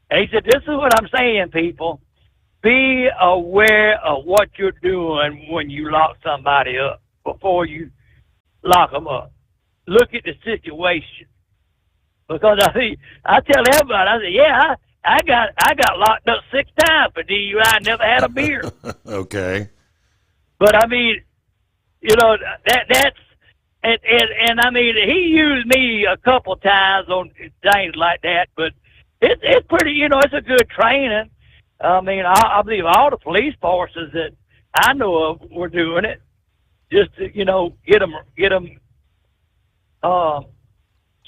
And he said, this is what I'm saying, people. Be aware of what you're doing when you lock somebody up before you lock them up. Look at the situation. Because I tell everybody, I say, yeah, I got locked up 6 times for DUI. I never had a beer. Okay. But I mean, you know, that's and I mean, he used me a couple times on things like that, but it's pretty, you know, it's a good training. I mean, I believe all the police forces that I know of were doing it just to, you know, get them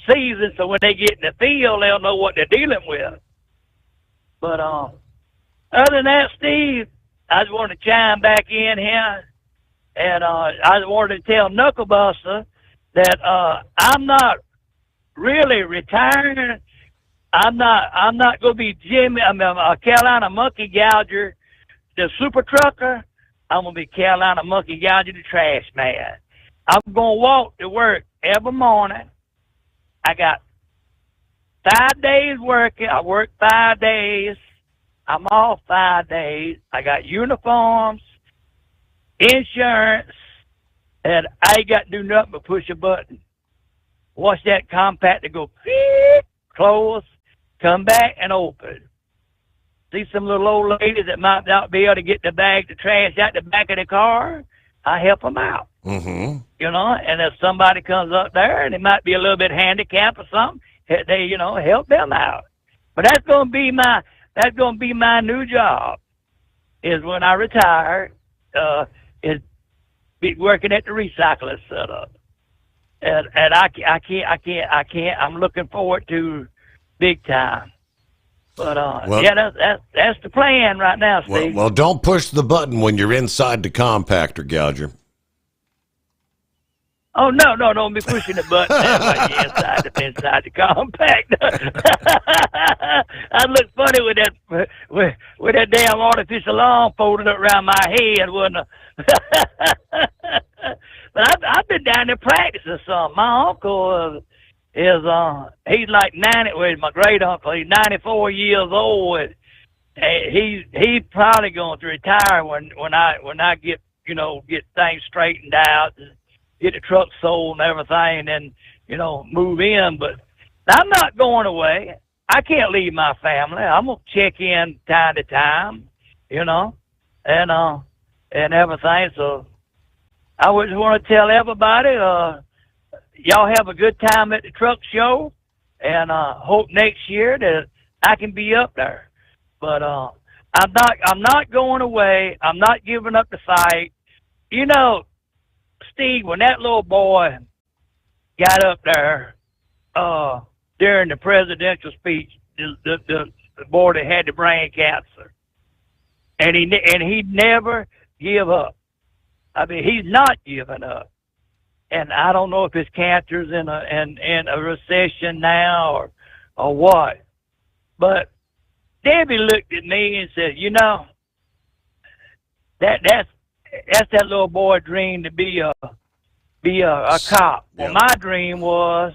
seasoned, so when they get in the field, they'll know what they're dealing with. But other than that, Steve, I just wanted to chime back in here, and I just wanted to tell Knucklebuster that I'm not really retiring. I'm not going to be Jimmy. I'm a Carolina Monkey Gouger, the super trucker. I'm going to be Carolina Monkey Gouger, the trash man. I'm going to walk to work every morning. I got 5 days working. I work 5 days. I'm off 5 days. I got uniforms, insurance, and I ain't got to do nothing but push a button. Watch that compactor go, beep, close, come back and open. See some little old ladies that might not be able to get the trash out the back of the car, I help them out. Mm-hmm. You know, and if somebody comes up there and they might be a little bit handicapped or something, they, you know, help them out. But that's going to be my new job, is when I retire, is be working at the recycling setup. And I can't, I'm looking forward to big time. But yeah, that's the plan right now, Steve. Well, don't push the button when you're inside the compactor, Gouger. Oh no, don't be pushing the button that way inside the compact. I'd look funny with that damn artificial arm folded up around my head, wouldn't I? But I've been down there practicing some. My uncle he's like 90. Well, my great uncle, he's 94 years old. And he's probably going to retire when I get things straightened out. Get the truck sold and everything, and move in. But I'm not going away. I can't leave my family. I'm gonna check in time to time, and everything. So I just want to tell everybody, y'all have a good time at the truck show, and hope next year that I can be up there. But I'm not going away. I'm not giving up the fight. Steve, when that little boy got up there during the presidential speech, the boy that had the brain cancer, and he never give up. I mean, he's not giving up. And I don't know if his cancer's in a recession now or what. But Debbie looked at me and said, that's that little boy dream to be a cop. Well, my dream was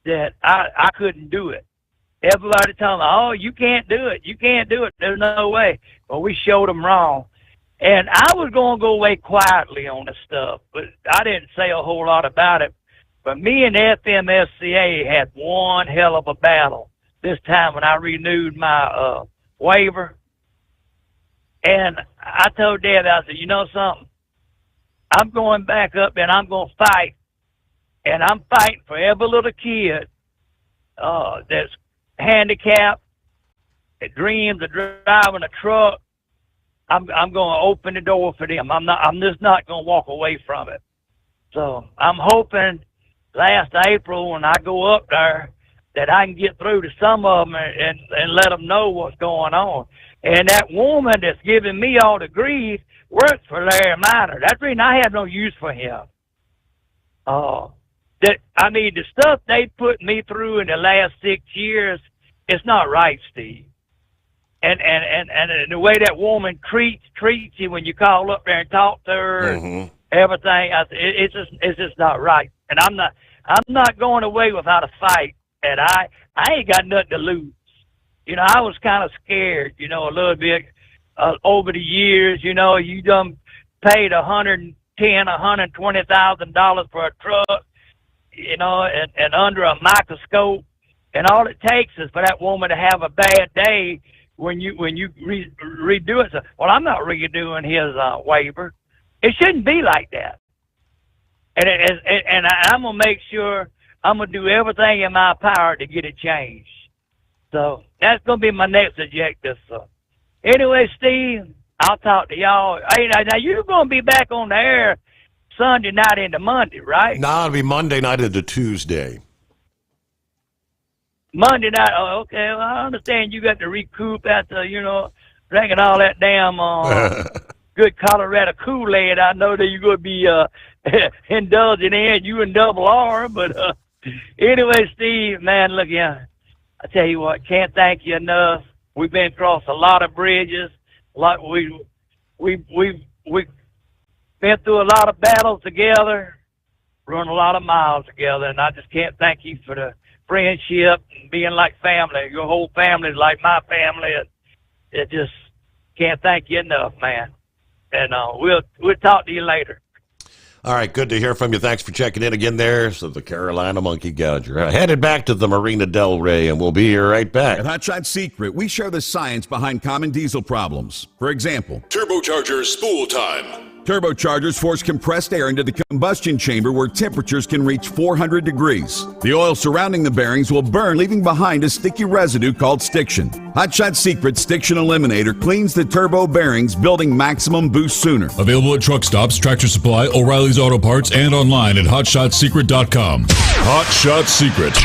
that I couldn't do it. Everybody told me, oh, you can't do it. You can't do it. There's no way. Well, we showed them wrong. And I was going to go away quietly on the stuff, but I didn't say a whole lot about it. But me and FMSCA had one hell of a battle this time when I renewed my waiver. And I told Dad, I said, you know something? I'm going back up and I'm going to fight. And I'm fighting for every little kid that's handicapped, that dreams of driving a truck. I'm going to open the door for them. I'm just not going to walk away from it. So I'm hoping last April when I go up there that I can get through to some of them and let them know what's going on. And that woman that's giving me all the grief works for Larry Minor. That's the reason I have no use for him. The stuff they put me through in the last 6 years, it's not right, Steve. And the way that woman treats you when you call up there and talk to her, everything, it's just not right. And I'm not going away without a fight. And I ain't got nothing to lose. I was kind of scared, a little bit over the years. You done paid $120,000 for a truck, and under a microscope, and all it takes is for that woman to have a bad day when you redo it. So, well, I'm not redoing his waiver. It shouldn't be like that. And I'm gonna make sure I'm gonna do everything in my power to get it changed. So that's going to be my next objective. So anyway, Steve, I'll talk to y'all. Hey, now you're going to be back on the air Sunday night into Monday, right? No, it'll be Monday night into Tuesday. Monday night. Oh, okay. Well, I understand you got to recoup after, drinking all that damn good Colorado Kool-Aid. I know that you're going to be indulging in, you and Double R. But anyway, Steve, man, look, I tell you what, can't thank you enough. We've been across a lot of bridges. We've been through a lot of battles together, run a lot of miles together, and I just can't thank you for the friendship and being like family. Your whole family is like my family. It just can't thank you enough, man. And we'll talk to you later. All right, good to hear from you. Thanks for checking in again there. So the Carolina Monkey Gouger. Headed back to the Marina Del Rey, and we'll be here right back. At Hot Shot Secret, we share the science behind common diesel problems. For example, turbocharger spool time. Turbochargers force compressed air into the combustion chamber where temperatures can reach 400 degrees. The oil surrounding the bearings will burn, leaving behind a sticky residue called stiction. Hot Shot Secret's Stiction Eliminator cleans the turbo bearings, building maximum boost sooner. Available at truck stops, Tractor Supply, O'Reilly's Auto Parts, and online at hotshotsecret.com. Hot Shot Secret,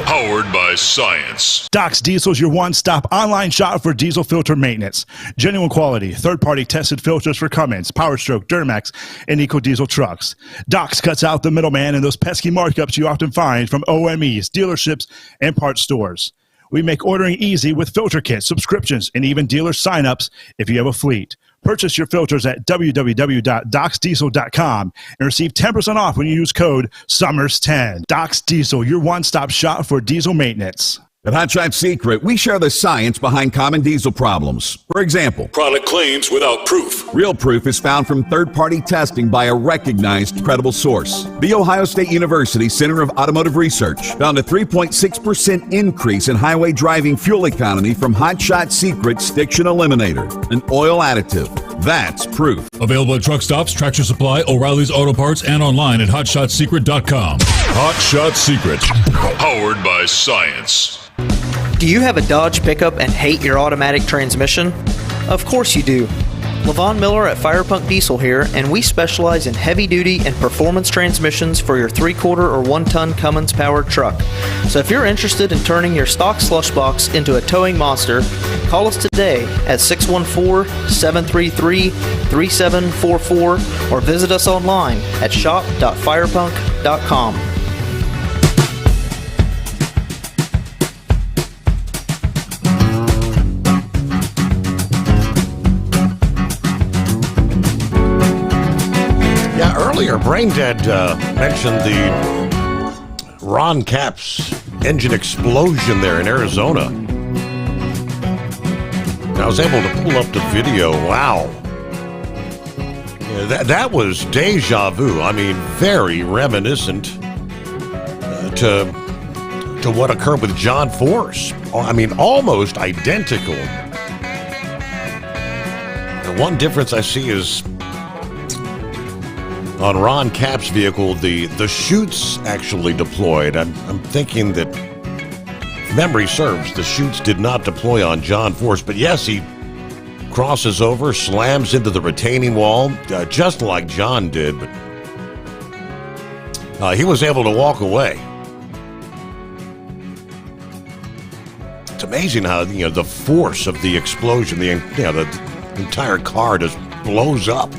powered by science. Doc's Diesel is your one-stop online shop for diesel filter maintenance. Genuine quality, third-party tested filters for Cummins, Power Stroke, Duramax, and EcoDiesel trucks. Doc's cuts out the middleman and those pesky markups you often find from OMEs, dealerships, and parts stores. We make ordering easy with filter kits, subscriptions, and even dealer sign-ups if you have a fleet. Purchase your filters at www.docsdiesel.com and receive 10% off when you use code SOMMERS10. Doc's Diesel, your one-stop shop for diesel maintenance. At Hot Shot Secret, we share the science behind common diesel problems. For example, product claims without proof. Real proof is found from third-party testing by a recognized, credible source. The Ohio State University Center of Automotive Research found a 3.6% increase in highway driving fuel economy from Hot Shot Secret Stiction Eliminator, an oil additive. That's proof. Available at truck stops, Tractor Supply, O'Reilly's Auto Parts, and online at hotshotsecret.com. Hot Shot Secret, powered by science. Do you have a Dodge pickup and hate your automatic transmission? Of course you do. Levon Miller at Firepunk Diesel here, and we specialize in heavy-duty and performance transmissions for your 3-quarter or 1-ton Cummins-powered truck. So if you're interested in turning your stock slush box into a towing monster, call us today at 614-733-3744 or visit us online at shop.firepunk.com. Earlier, Braindead mentioned the Ron Capps engine explosion there in Arizona. I was able to pull up the video. Wow. Yeah, that was deja vu. I mean, very reminiscent to what occurred with John Force. I mean, almost identical. The one difference I see is on Ron Capps' vehicle, the chutes actually deployed. I'm thinking that, if memory serves, the chutes did not deploy on John Force. But yes, he crosses over, slams into the retaining wall, just like John did. But he was able to walk away. It's amazing how the force of the explosion, the entire car just blows up.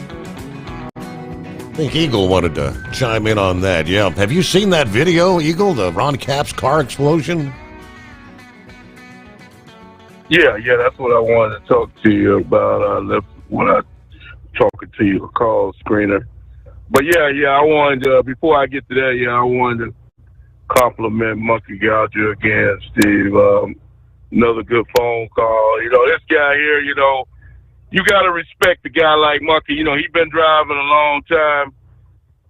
I think Eagle wanted to chime in on that. Yeah. Have you seen that video, Eagle, the Ron Capps car explosion? Yeah, that's what I wanted to talk to you about. When I talking to you, a call screener. But yeah, I wanted to, before I get to that, I wanted to compliment Monkey Gouger again, Steve. Another good phone call. This guy here, you got to respect a guy like Monkey. He's been driving a long time.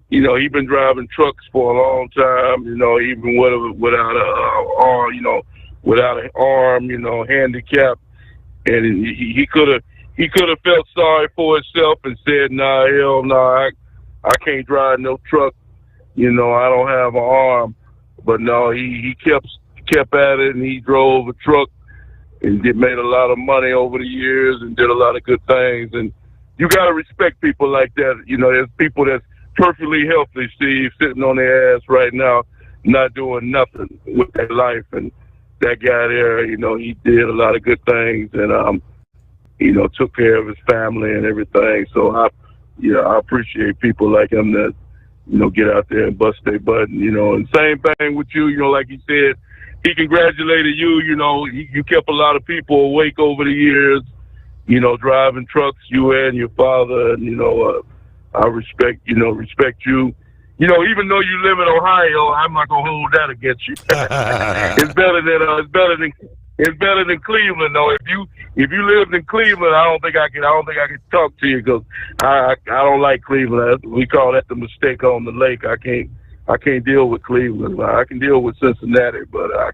He's been driving trucks for a long time, even without an arm, handicap. And he could have felt sorry for himself and said, nah, hell no, I can't drive no truck. I don't have an arm. But no, he kept at it, and he drove a truck and made a lot of money over the years and did a lot of good things. And you got to respect people like that. There's people that's perfectly healthy, Steve, sitting on their ass right now, not doing nothing with their life. And that guy there, he did a lot of good things and, took care of his family and everything. So I appreciate people like him that, get out there and bust their butt. And same thing with you, like he said, he congratulated you. You kept a lot of people awake over the years, driving trucks, you and your father. And, I respect you. Even though you live in Ohio, I'm not going to hold that against you. It's better than Cleveland, though. If you lived in Cleveland, I don't think I can talk to you because I don't like Cleveland. We call that the mistake on the lake. I can't deal with Cleveland. I can deal with Cincinnati, but I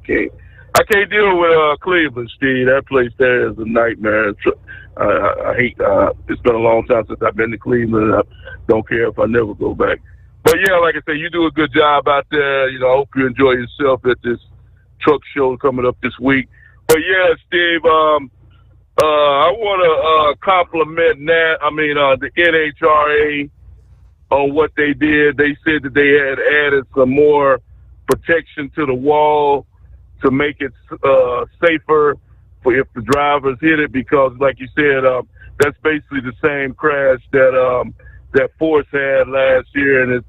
I can't deal with Cleveland, Steve. That place there is a nightmare. I hate. It's been a long time since I've been to Cleveland. I don't care if I never go back. But yeah, like I say, you do a good job out there. You know, I hope you enjoy yourself at this truck show coming up this week. But yeah, Steve, I want to compliment the NHRA on what they did. They said that they had added some more protection to the wall to make it safer for if the drivers hit it, because like you said, that's basically the same crash that Force had last year, and it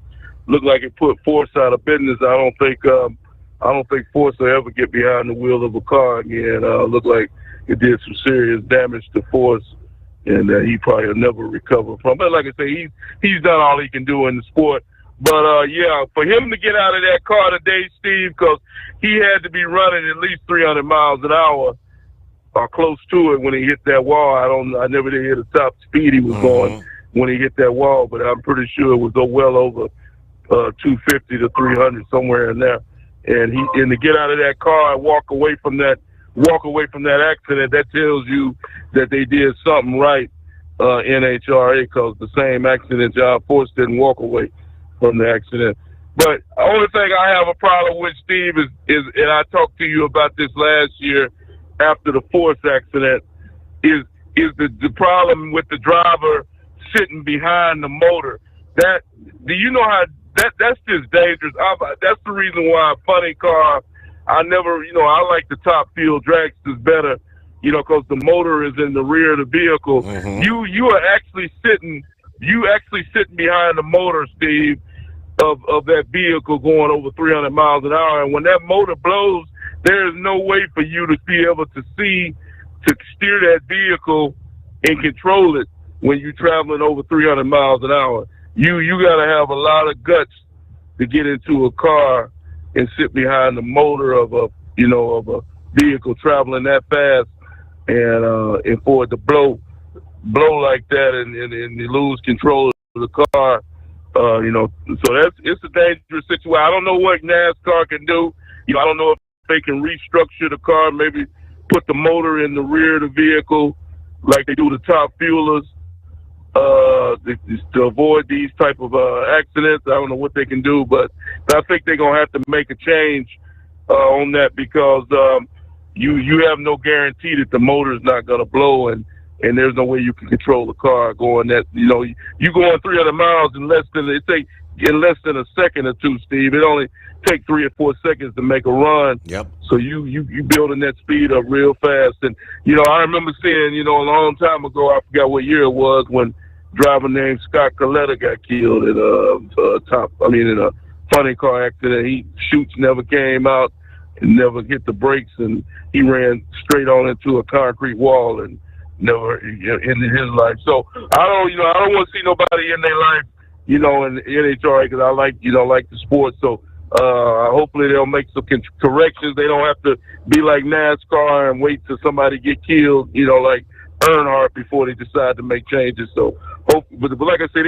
looked like it put Force out of business. I don't think Force will ever get behind the wheel of a car again. Looked like it did some serious damage to Force, and he probably will never recover from. But like I say, he's done all he can do in the sport. But yeah, for him to get out of that car today, Steve, because he had to be running at least 300 miles an hour or close to it when he hit that wall. I never did hear the top speed he was going when he hit that wall, but I'm pretty sure it was well over 250 to 300, somewhere in there. And to get out of that car and walk away from that accident, that tells you that they did something right, NHRA, because the same accident, John Force didn't walk away from the accident. But the only thing I have a problem with, Steve, is and I talked to you about this last year after the Force accident, is the problem with the driver sitting behind the motor. Do you know how that's just dangerous? That's the reason why a funny car, I like the top fuel dragsters better, because the motor is in the rear of the vehicle. You are actually sitting behind the motor, Steve, of that vehicle going over 300 miles an hour. And when that motor blows, there is no way for you to be able to steer that vehicle and control it when you're traveling over 300 miles an hour. You got to have a lot of guts to get into a car and sit behind the motor of a vehicle traveling that fast, and for it to blow like that and you lose control of the car. So it's a dangerous situation. I don't know what NASCAR can do. I don't know if they can restructure the car, maybe put the motor in the rear of the vehicle like they do the top fuelers, to avoid these type of accidents. I don't know what they can do, but I think they're going to have to make a change on that, because you have no guarantee that the motor is not going to blow, and there's no way you can control the car going that, you going 300 miles in less than a second or two, Steve. It only take 3 or 4 seconds to make a run. Yep. So you building that speed up real fast. And, I remember seeing, a long time ago, I forgot what year it was, when a driver named Scott Coletta got killed in a funny car accident. Chutes never came out and never hit the brakes, and he ran straight on into a concrete wall and never ended his life. So I don't want to see nobody in their life, in the NHRA, because I like the sport. So hopefully they'll make some corrections. They don't have to be like NASCAR and wait till somebody get killed, like Earnhardt, before they decide to make changes. So but like I said,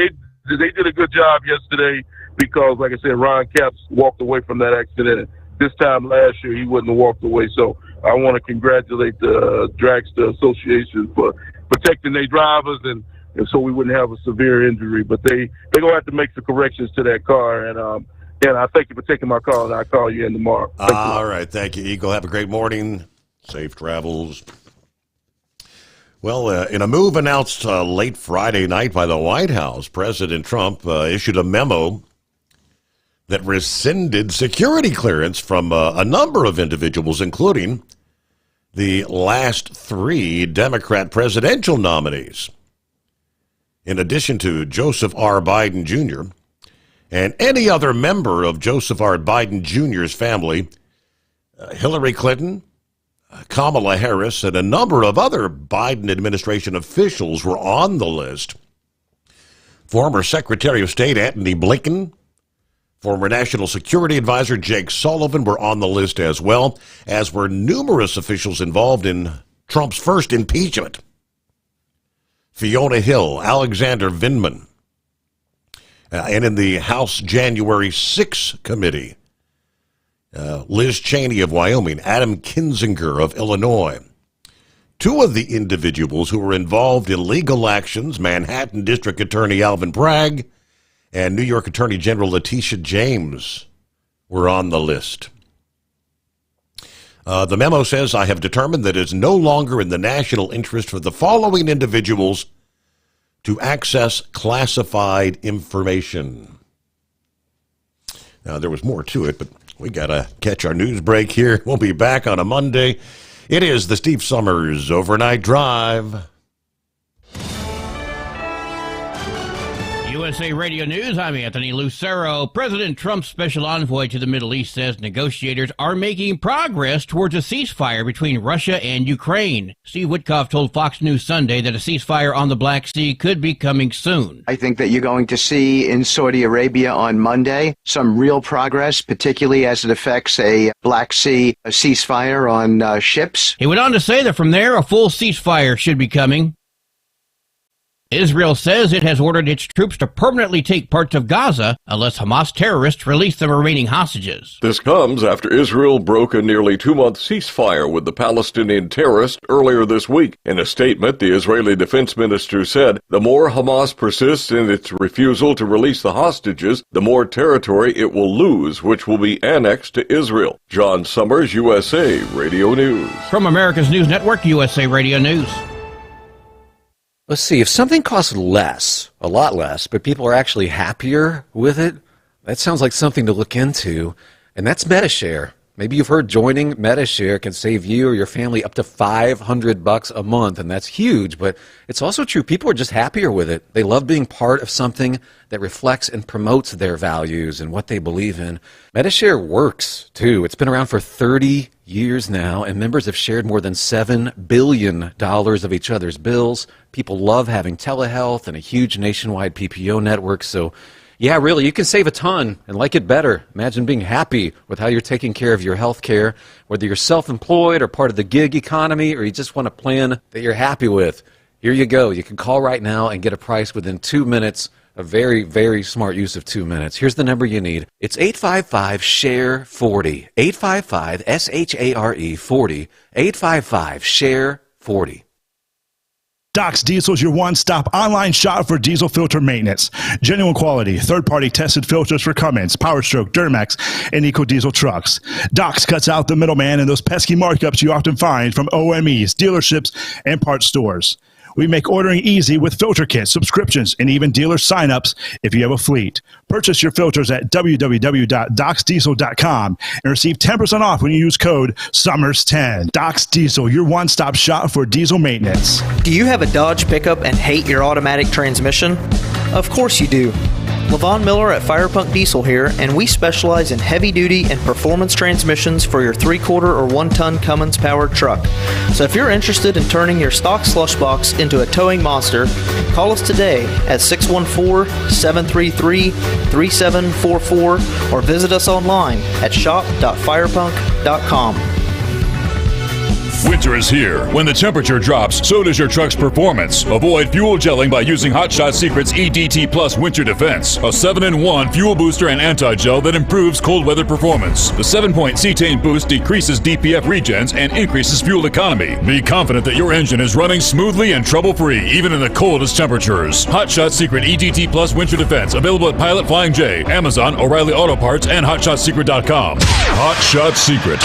they did a good job yesterday, because like I said, Ron Capps walked away from that accident. This time last year, he wouldn't have walked away. So I want to congratulate the Dragster Association for protecting their drivers, and so we wouldn't have a severe injury. But they're going to have to make some corrections to that car. And I thank you for taking my call, and I'll call you in tomorrow. All right. Thank you, Eagle. Have a great morning. Safe travels. Well, in a move announced late Friday night by the White House, President Trump issued a memo that rescinded security clearance from a number of individuals, including the last 3 Democrat presidential nominees. In addition to Joseph R. Biden Jr. and any other member of Joseph R. Biden Jr.'s family, Hillary Clinton, Kamala Harris, and a number of other Biden administration officials were on the list. Former Secretary of State Antony Blinken, former National Security Advisor Jake Sullivan were on the list, as well as were numerous officials involved in Trump's first impeachment. Fiona Hill, Alexander Vindman, and in the House January 6 committee. Liz Cheney of Wyoming, Adam Kinzinger of Illinois. Two of the individuals who were involved in legal actions, Manhattan District Attorney Alvin Bragg and New York Attorney General Letitia James, were on the list. The memo says, I have determined that it is no longer in the national interest for the following individuals to access classified information. Now, there was more to it, but we got to catch our news break here. We'll be back on a Monday. It is the Steve Sommers Overnight Drive. USA Radio News, I'm Anthony Lucero. President Trump's special envoy to the Middle East says negotiators are making progress towards a ceasefire between Russia and Ukraine. Steve Witkoff told Fox News Sunday that a ceasefire on the Black Sea could be coming soon. I think that you're going to see in Saudi Arabia on Monday some real progress, particularly as it affects a Black Sea ceasefire on ships. He went on to say that from there, a full ceasefire should be coming. Israel says it has ordered its troops to permanently take parts of Gaza unless Hamas terrorists release the remaining hostages. This comes after Israel broke a nearly 2-month ceasefire with the Palestinian terrorists earlier this week. In a statement, the Israeli defense minister said, the more Hamas persists in its refusal to release the hostages, the more territory it will lose, which will be annexed to Israel. John Sommers, USA Radio News. From America's News Network, USA Radio News. Let's see, if something costs less, a lot less, but people are actually happier with it, that sounds like something to look into, and that's MetaShare. Maybe you've heard joining MetaShare can save you or your family up to $500 a month, and that's huge, but it's also true. People are just happier with it. They love being part of something that reflects and promotes their values and what they believe in. MetaShare works, too. It's been around for 30 years now, and members have shared more than $7 billion of each other's bills. People love having telehealth and a huge nationwide PPO network, so yeah, really, you can save a ton and like it better. Imagine being happy with how you're taking care of your health care, whether you're self-employed or part of the gig economy, or you just want a plan that you're happy with. Here you go. You can call right now and get a price within 2 minutes. A very, very smart use of 2 minutes. Here's the number you need. It's 855-SHARE-40. 855-SHARE 40. 855-SHARE-40. Doc's Diesel is your one-stop online shop for diesel filter maintenance. Genuine quality, third-party tested filters for Cummins, Power Stroke, Duramax, and EcoDiesel trucks. Doc's cuts out the middleman and those pesky markups you often find from OMEs, dealerships, and parts stores. We make ordering easy with filter kits, subscriptions, and even dealer sign-ups if you have a fleet. Purchase your filters at www.docsdiesel.com and receive 10% off when you use code SOMMERS10. Doc's Diesel, your one-stop shop for diesel maintenance. Do you have a Dodge pickup and hate your automatic transmission? Of course you do. Levon Miller at Firepunk Diesel here, and we specialize in heavy-duty and performance transmissions for your 3/4 or 1-ton Cummins-powered truck. So if you're interested in turning your stock slush box into a towing monster, call us today at 614-733-3744 or visit us online at shop.firepunk.com. Winter is here. When the temperature drops, so does your truck's performance. Avoid fuel gelling by using Hot Shot Secret's EDT Plus Winter Defense, a 7-in-1 fuel booster and anti-gel that improves cold weather performance. The 7-point cetane boost decreases DPF regens and increases fuel economy. Be confident that your engine is running smoothly and trouble-free, even in the coldest temperatures. Hot Shot Secret EDT Plus Winter Defense, available at Pilot Flying J, Amazon, O'Reilly Auto Parts, and HotShotSecret.com. Hot Shot Secret,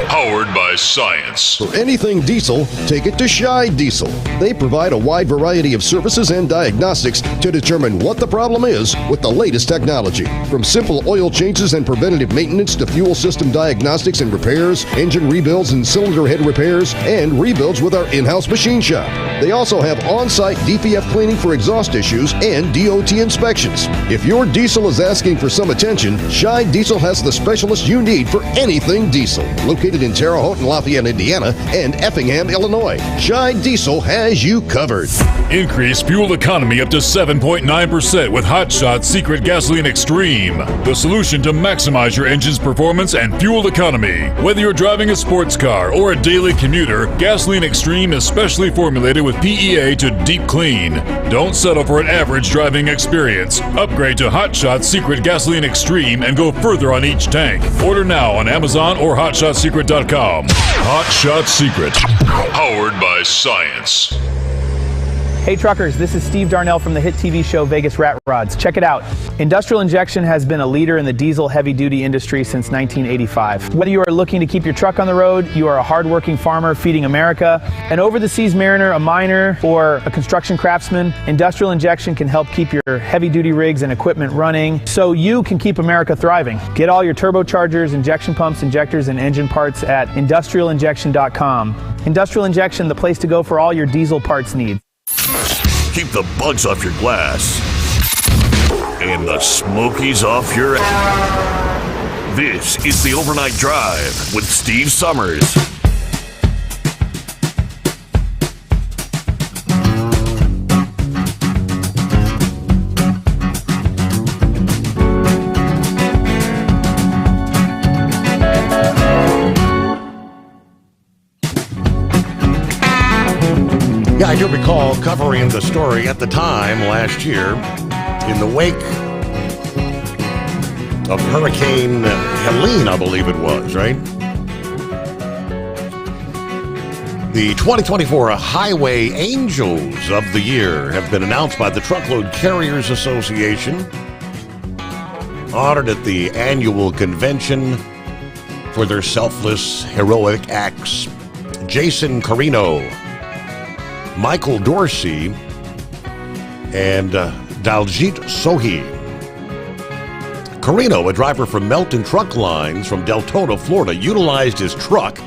powered by science. For anything diesel, take it to Shy Diesel. They provide a wide variety of services and diagnostics to determine what the problem is with the latest technology. From simple oil changes and preventative maintenance to fuel system diagnostics and repairs, engine rebuilds and cylinder head repairs, and rebuilds with our in-house machine shop. They also have on-site DPF cleaning for exhaust issues and DOT inspections. If your diesel is asking for some attention, Shy Diesel has the specialist you need for anything diesel. Located in Terre Haute and Lafayette, Indiana, and and Effingham, Illinois. Shine Diesel has you covered. Increase fuel economy up to 7.9% with Hot Shot Secret Gasoline Extreme. The solution to maximize your engine's performance and fuel economy. Whether you're driving a sports car or a daily commuter, Gasoline Extreme is specially formulated with PEA to deep clean. Don't settle for an average driving experience. Upgrade to Hot Shot Secret Gasoline Extreme and go further on each tank. Order now on Amazon or HotShotSecret.com. Hot Shot Secret. Powered by science. Hey truckers, this is Steve Darnell from the hit TV show Vegas Rat Rods. Check it out. Industrial Injection has been a leader in the diesel heavy-duty industry since 1985. Whether you are looking to keep your truck on the road, you are a hard-working farmer feeding America, an over-the-seas mariner, a miner, or a construction craftsman, Industrial Injection can help keep your heavy-duty rigs and equipment running so you can keep America thriving. Get all your turbochargers, injection pumps, injectors, and engine parts at industrialinjection.com. Industrial Injection, the place to go for all your diesel parts needs. Keep the bugs off your glass and the smokies off your ass. This is the Overnight Drive with Steve Sommers. Yeah, I do recall covering the story at the time last year in the wake of Hurricane Helene, I believe it was, right? The 2024 Highway Angels of the Year have been announced by the Truckload Carriers Association, honored at the annual convention for their selfless, heroic acts. Jason Carino, Michael Dorsey, and Daljit Sohi. Carino, a driver from Melton Truck Lines from Deltona, Florida, utilized his truck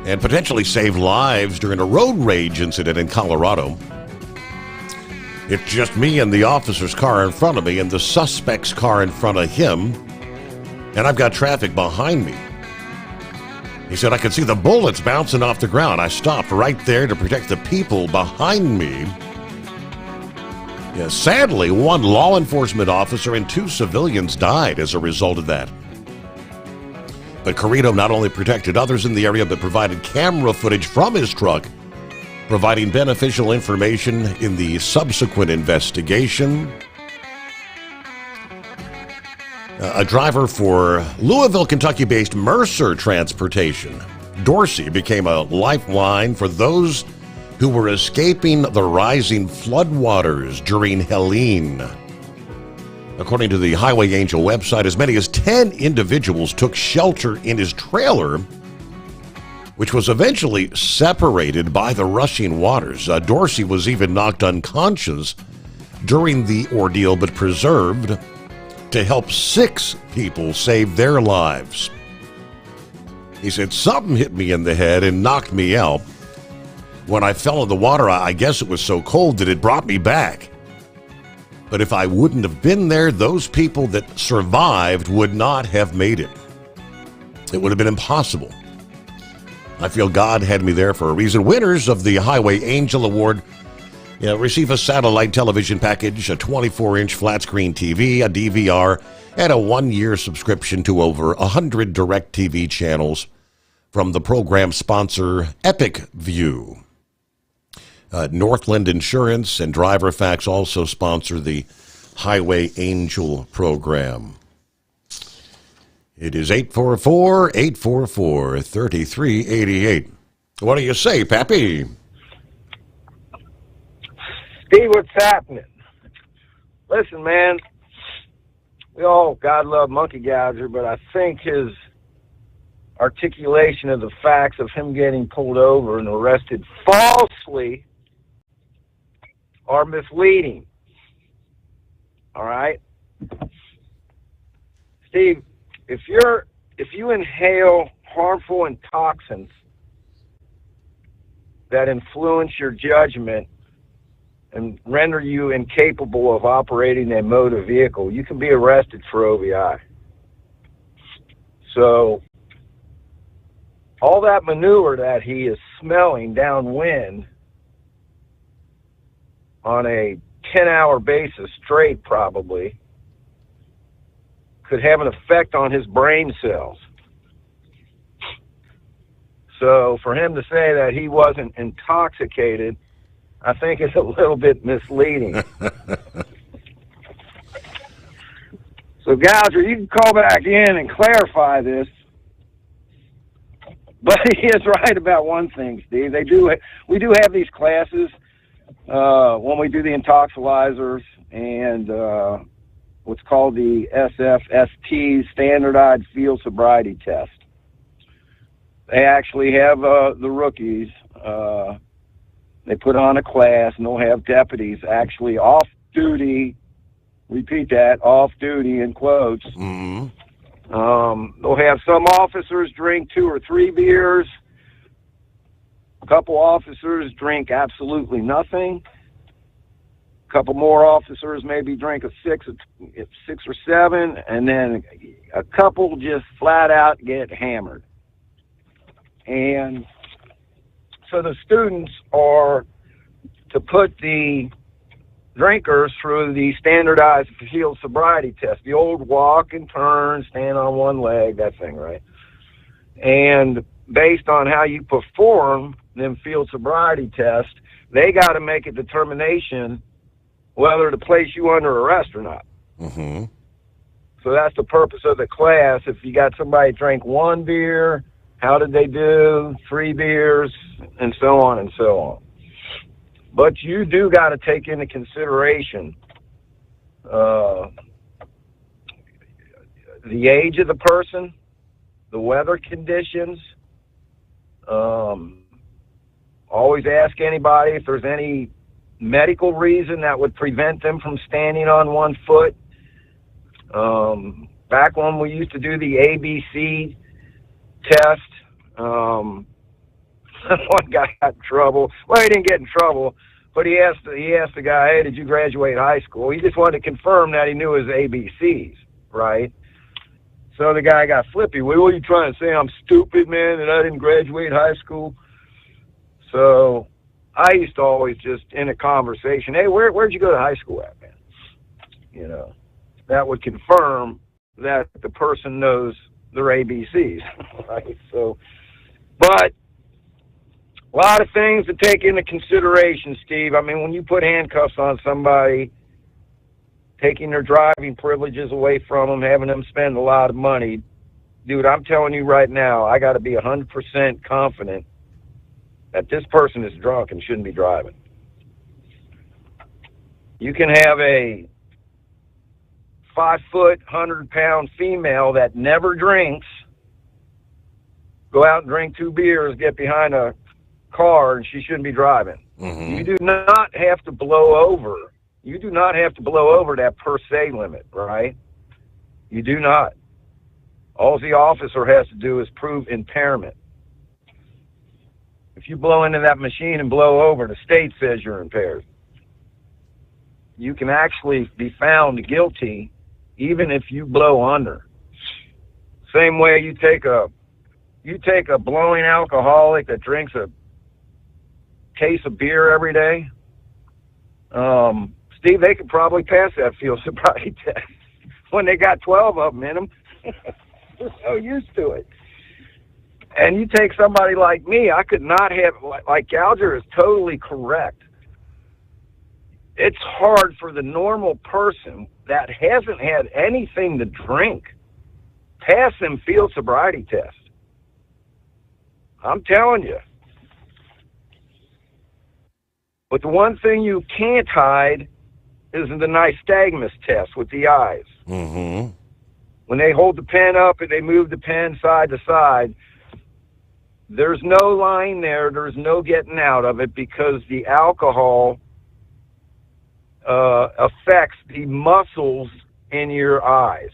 and potentially saved lives during a road rage incident in Colorado. It's just me and the officer's car in front of me and the suspect's car in front of him, and I've got traffic behind me. He said, I could see the bullets bouncing off the ground. I stopped right there to protect the people behind me. Yeah, sadly, one law enforcement officer and 2 civilians died as a result of that. But Carino not only protected others in the area, but provided camera footage from his truck, providing beneficial information in the subsequent investigation. A driver for Louisville, Kentucky-based Mercer Transportation, Dorsey, became a lifeline for those who were escaping the rising floodwaters during Helene. According to the Highway Angel website, as many as 10 individuals took shelter in his trailer, which was eventually separated by the rushing waters. Dorsey was even knocked unconscious during the ordeal, but preserved to help 6 people save their lives. He said, something hit me in the head and knocked me out. When I fell in the water, I guess it was so cold that it brought me back. But if I wouldn't have been there, those people that survived would not have made it. It would have been impossible. I feel God had me there for a reason. Winners of the Highway Angel Award receive a satellite television package, a 24-inch flat-screen TV, a DVR, and a 1-year subscription to over 100 DirecTV channels from the program sponsor Epic View. Northland Insurance and DriverFacts also sponsor the Highway Angel program. It is 844-844-3388. What do you say, Pappy? Steve, what's happening? Listen, man, we all God love Monkey Gouger, but I think his articulation of the facts of him getting pulled over and arrested falsely are misleading. All right? Steve, if you inhale harmful toxins that influence your judgment and render you incapable of operating a motor vehicle, you can be arrested for OVI. So all that manure that he is smelling downwind on a 10-hour basis straight probably could have an effect on his brain cells. So for him to say that he wasn't intoxicated, I think is a little bit misleading. So Gouger, you can call back in and clarify this. But he is right about one thing, Steve. We do have these classes when we do the intoxilizers and what's called the SFST, Standardized Field Sobriety Test. They actually have the rookies. They put on a class, and they'll have deputies actually off duty. Repeat that, off duty in quotes. Mm-hmm. They'll have some officers drink 2 or 3 beers. A couple officers drink absolutely nothing. A couple more officers maybe drink a 6 or 7, and then a couple just flat out get hammered. And so the students are to put the drinkers through the standardized field sobriety test, the old walk and turn, stand on one leg, that thing, right? And based on how you perform them field sobriety tests, they got to make a determination whether to place you under arrest or not. Mm-hmm. So that's the purpose of the class. If you got somebody drink 1 beer, how did they do? 3 beers, and so on and so on. But you do got to take into consideration the age of the person, the weather conditions. Always ask anybody if there's any medical reason that would prevent them from standing on 1 foot. Back when we used to do the ABC test, one guy got in trouble. Well, he didn't get in trouble, but he asked the guy, "Hey, did you graduate high school?" He just wanted to confirm that he knew his ABCs, right? So the guy got flippy. What are you trying to say? I'm stupid, man, and I didn't graduate high school? So I used to always just, in a conversation, "Hey, where'd you go to high school at, man?" You know, that would confirm that the person knows their ABCs, right? So, but a lot of things to take into consideration, Steve. I mean, when you put handcuffs on somebody, taking their driving privileges away from them, having them spend a lot of money, dude, I'm telling you right now, I got to be 100% confident that this person is drunk and shouldn't be driving. You can have a 5-foot, 100-pound female that never drinks go out and drink 2 beers, get behind a car, and she shouldn't be driving. Mm-hmm. You do not have to blow over. You do not have to blow over that per se limit, right? You do not. All the officer has to do is prove impairment. If you blow into that machine and blow over, the state says you're impaired. You can actually be found guilty even if you blow under. Same way you take a blowing alcoholic that drinks a case of beer every day, Steve, they could probably pass that field sobriety test when they got 12 of them in them. They're so used to it. And you take somebody like me, I could not have, like Gouger is totally correct. It's hard for the normal person that hasn't had anything to drink pass them field sobriety tests. I'm telling you. But the one thing you can't hide is the nystagmus test with the eyes. Mm-hmm. When they hold the pen up and they move the pen side to side, there's no line there. There's no getting out of it because the alcohol affects the muscles in your eyes.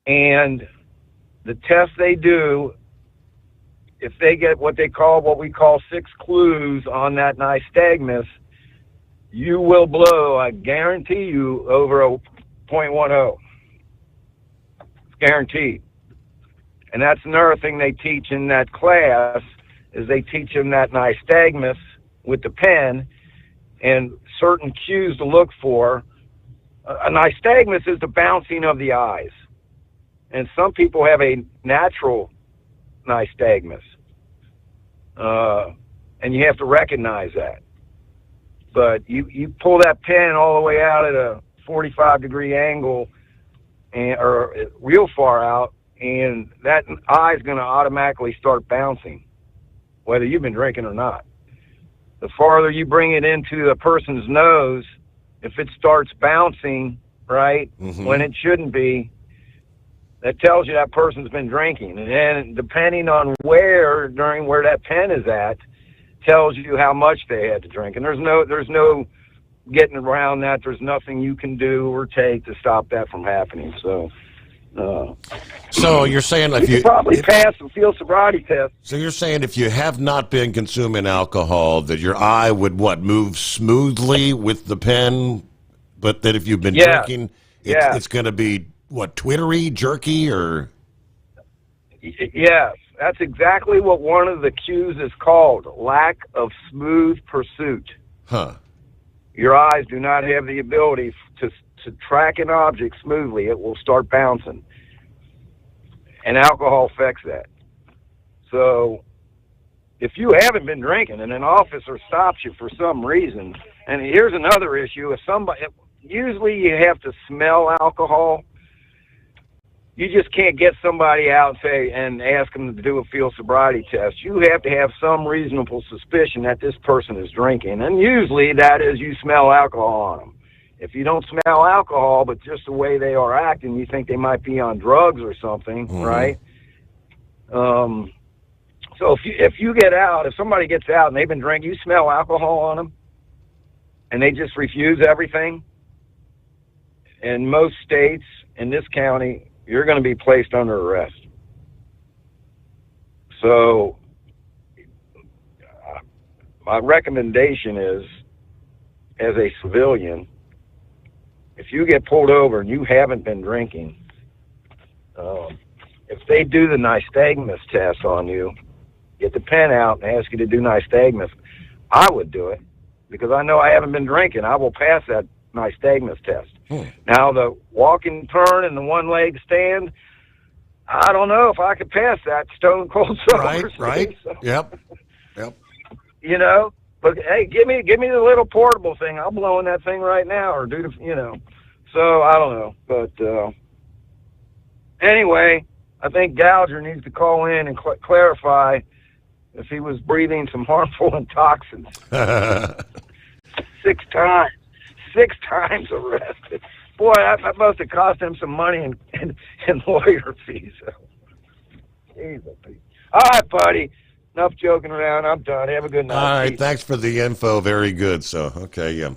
And the test they do, if they get what we call 6 clues on that nystagmus, you will blow, I guarantee you, over a .10. It's guaranteed. And that's another thing they teach in that class, is they teach them that nystagmus with the pen and certain cues to look for. A nystagmus is the bouncing of the eyes. And some people have a natural nystagmus. And you have to recognize that. But you pull that pen all the way out at a 45-degree angle, or real far out, and that eye is going to automatically start bouncing, whether you've been drinking or not. The farther you bring it into the person's nose, if it starts bouncing, right, when it shouldn't be, that tells you that person's been drinking. And then depending on where that pen is at, tells you how much they had to drink. And there's no getting around that. There's nothing you can do or take to stop that from happening. So you're saying if you probably pass the field sobriety test. So you're saying if you have not been consuming alcohol, that your eye would move smoothly with the pen, but that if you've been drinking, it's going to be twittery, jerky, or? Yes, that's exactly what one of the cues is called: lack of smooth pursuit. Huh. Your eyes do not have the ability to track an object smoothly. It will start bouncing. And alcohol affects that. So if you haven't been drinking and an officer stops you for some reason, and here's another issue, usually you have to smell alcohol. You just can't get somebody out and ask them to do a field sobriety test. You have to have some reasonable suspicion that this person is drinking. And usually that is you smell alcohol on them. If you don't smell alcohol, but just the way they are acting, you think they might be on drugs or something, right? So if you get out, if somebody gets out and they've been drinking, you smell alcohol on them, and they just refuse everything, in most states, in this county, you're going to be placed under arrest. So my recommendation is, as a civilian, if you get pulled over and you haven't been drinking, if they do the nystagmus test on you, get the pen out and ask you to do nystagmus, I would do it, because I know I haven't been drinking. I will pass that nystagmus test. Now, the walk and turn and the one-leg stand, I don't know if I could pass that stone cold sober. Right. So, Yep. You know, but hey, give me the little portable thing. I'll blow in that thing right now, or do the. So I don't know, but anyway, I think Gouger needs to call in and clarify if he was breathing some harmful toxins. 6 times. 6 times arrested. Boy, that must have cost him some money in lawyer fees. Jeez, all right, buddy. Enough joking around. I'm done. Have a good night. All right, Peace. thanks for the info. Very good. So, okay, you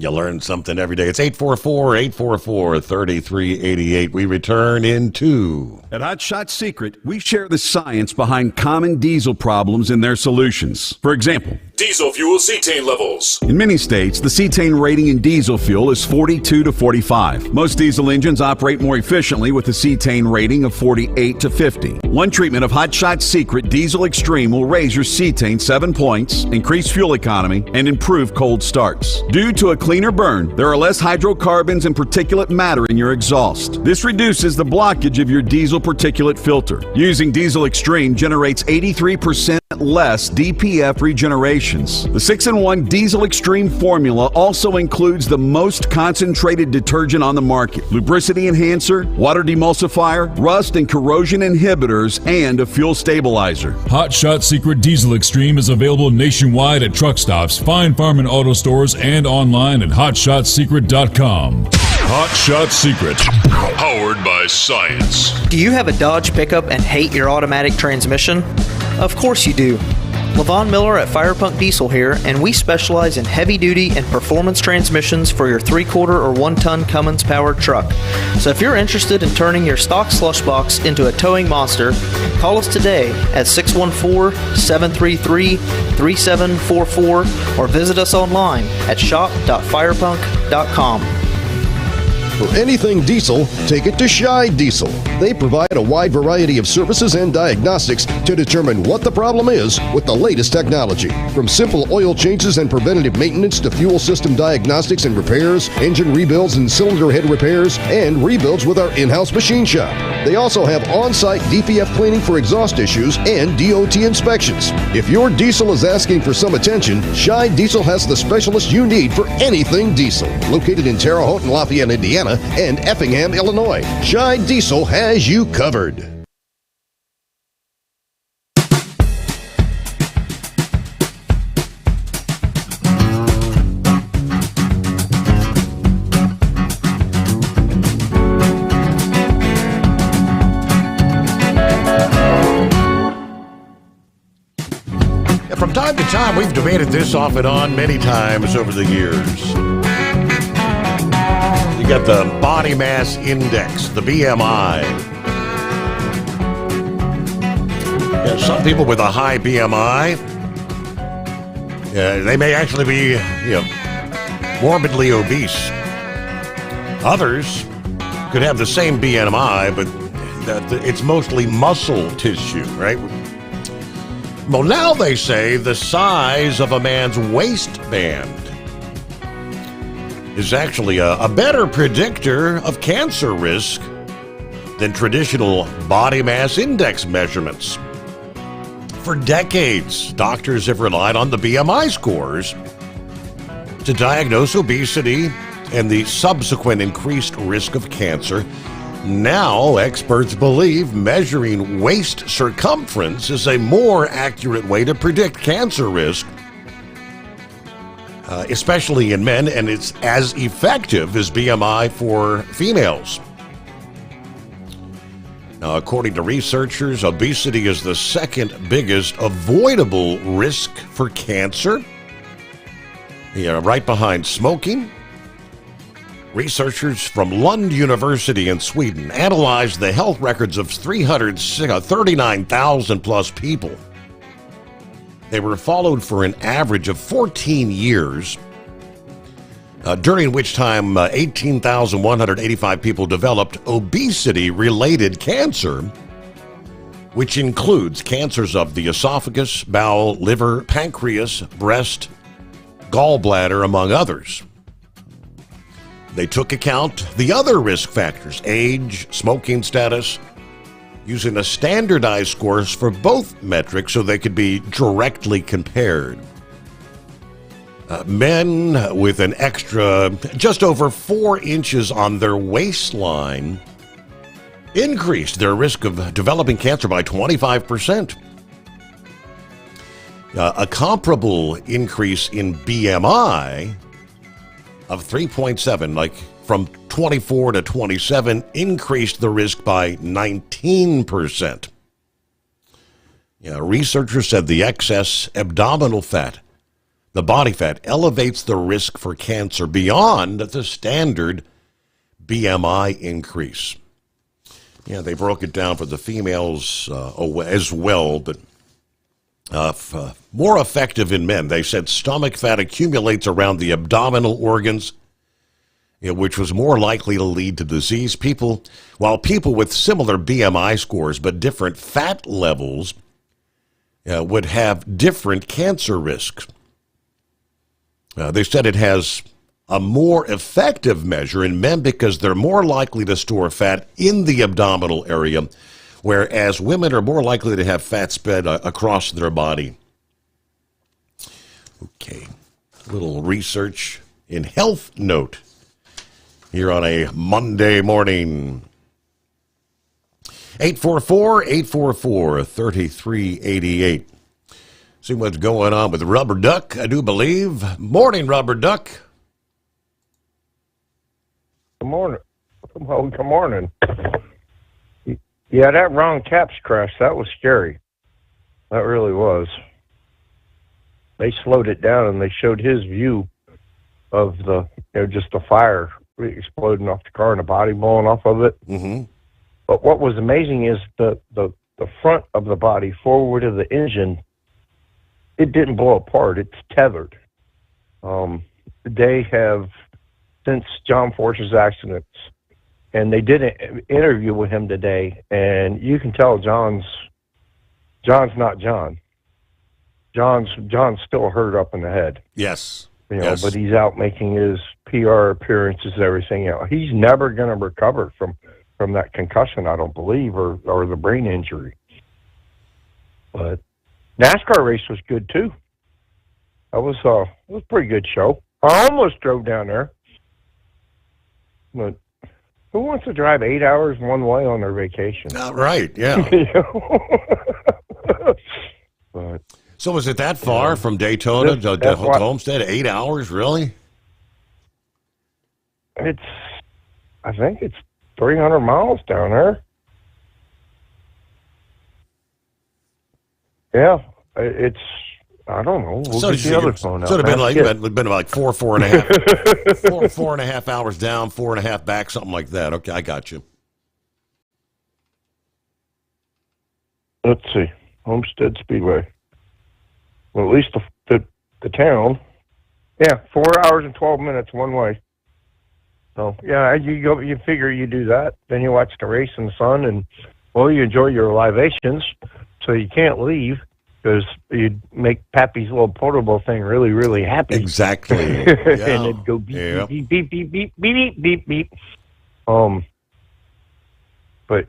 learn something every day. It's 844-844-3388. We return in 2. At Hot Shot Secret, we share the science behind common diesel problems and their solutions. For example, Diesel fuel cetane levels. in many states, the cetane rating in diesel fuel is 42 to 45. Most diesel engines operate more efficiently with a cetane rating of 48 to 50. One treatment of Hot Shot Secret Diesel Extreme will raise your cetane 7 points, increase fuel economy, and improve cold starts. Due to a cleaner burn, there are less hydrocarbons and particulate matter in your exhaust. This reduces the blockage of your diesel particulate filter. Using Diesel Extreme generates 83% less DPF regenerations. The 6-in-1 Diesel Extreme formula also includes the most concentrated detergent on the market, lubricity enhancer, water demulsifier, rust and corrosion inhibitors, and a fuel stabilizer. Hot Shot Secret Diesel Extreme is available nationwide at truck stops, fine farm and auto stores, and online at hotshotsecret.com. Hot Shot Secret, powered by science. Do you have a Dodge pickup and hate your automatic transmission? Of course you do. Levon Miller at Firepunk Diesel here, and we specialize in heavy-duty and performance transmissions for your 3-quarter or 1-ton Cummins-powered truck. So if you're interested in turning your stock slush box into a towing monster, call us today at 614-733-3744 or visit us online at shop.firepunk.com. For anything diesel, take it to Scheid Diesel. They provide a wide variety of services and diagnostics to determine what the problem is with the latest technology. From simple oil changes and preventative maintenance to fuel system diagnostics and repairs, engine rebuilds and cylinder head repairs, and rebuilds with our in-house machine shop. They also have on-site DPF cleaning for exhaust issues and DOT inspections. If your diesel is asking for some attention, Scheid Diesel has the specialist you need for anything diesel. Located in Terre Haute and Lafayette, Indiana, and Effingham, Illinois, Scheid Diesel has you covered. From time to time, we've debated this off and on many times over the years. You got the body mass index, the BMI. Some people with a high BMI, they may actually be morbidly obese. Others could have the same BMI, but it's mostly muscle tissue, right? Well, now they say the size of a man's waistband is actually a better predictor of cancer risk than traditional body mass index measurements. For decades, doctors have relied on the BMI scores to diagnose obesity and the subsequent increased risk of cancer. Now, experts believe measuring waist circumference is a more accurate way to predict cancer risk, especially in men, and it's as effective as BMI for females. Now, according to researchers, obesity is the second biggest avoidable risk for cancer, right behind smoking. Researchers from Lund University in Sweden analyzed the health records of 339,000 plus people. They were followed for an average of 14 years, during which time 18,185 people developed obesity-related cancer, which includes cancers of the esophagus, bowel, liver, pancreas, breast, gallbladder, among others. They took account the other risk factors, age, smoking status, using a standardized scores for both metrics so they could be directly compared. Men with an extra just over 4 inches on their waistline increased their risk of developing cancer by 25%. A comparable increase in BMI of 3.7, like from 24 to 27, increased the risk by 19%. Researchers said the excess abdominal fat, the body fat, elevates the risk for cancer beyond the standard BMI increase. They broke it down for the females as well, but more effective in men. They said stomach fat accumulates around the abdominal organs, which was more likely to lead to disease. While people with similar BMI scores but different fat levels would have different cancer risks. They said it has a more effective measure in men because they're more likely to store fat in the abdominal area, whereas women are more likely to have fat spread across their body. Okay, a little research in Health Note here on a Monday morning. 844-844-3388. See what's going on with Rubber Duck, I do believe. Morning, Rubber Duck. Good morning. Well, good morning. Yeah, that Ron Capps crash, that was scary. That really was. They slowed it down and they showed his view of the, just the fire exploding off the car and the body blowing off of it. Mm-hmm. But what was amazing is the front of the body, forward of the engine, it didn't blow apart. It's tethered. They have since John Force's accidents. And they did an interview with him today, and you can tell John's not John. John's still hurt up in the head. Yes. But he's out making his PR appearances and everything else. He's never going to recover from that concussion, I don't believe, or the brain injury. But NASCAR race was good too. That was a pretty good show. I almost drove down there, but who wants to drive 8 hours one way on their vacation? Not right, yeah. But, so was it that far from Daytona to Homestead? 8 hours, really? I think it's 300 miles down there. Yeah, I don't know. We'll get the other phone out. Should have been like four and a half, four and a half hours down, 4.5 back, something like that. Okay, I got you. Let's see, Homestead Speedway. Well, at least the town. Yeah, 4 hours and 12 minutes one way. So yeah, you figure you do that, then you watch the race in the sun, and you enjoy your libations. So you can't leave because you'd make Pappy's little portable thing really, really happy. Exactly. And it'd go beep, beep, beep, beep, beep, beep, beep, beep. But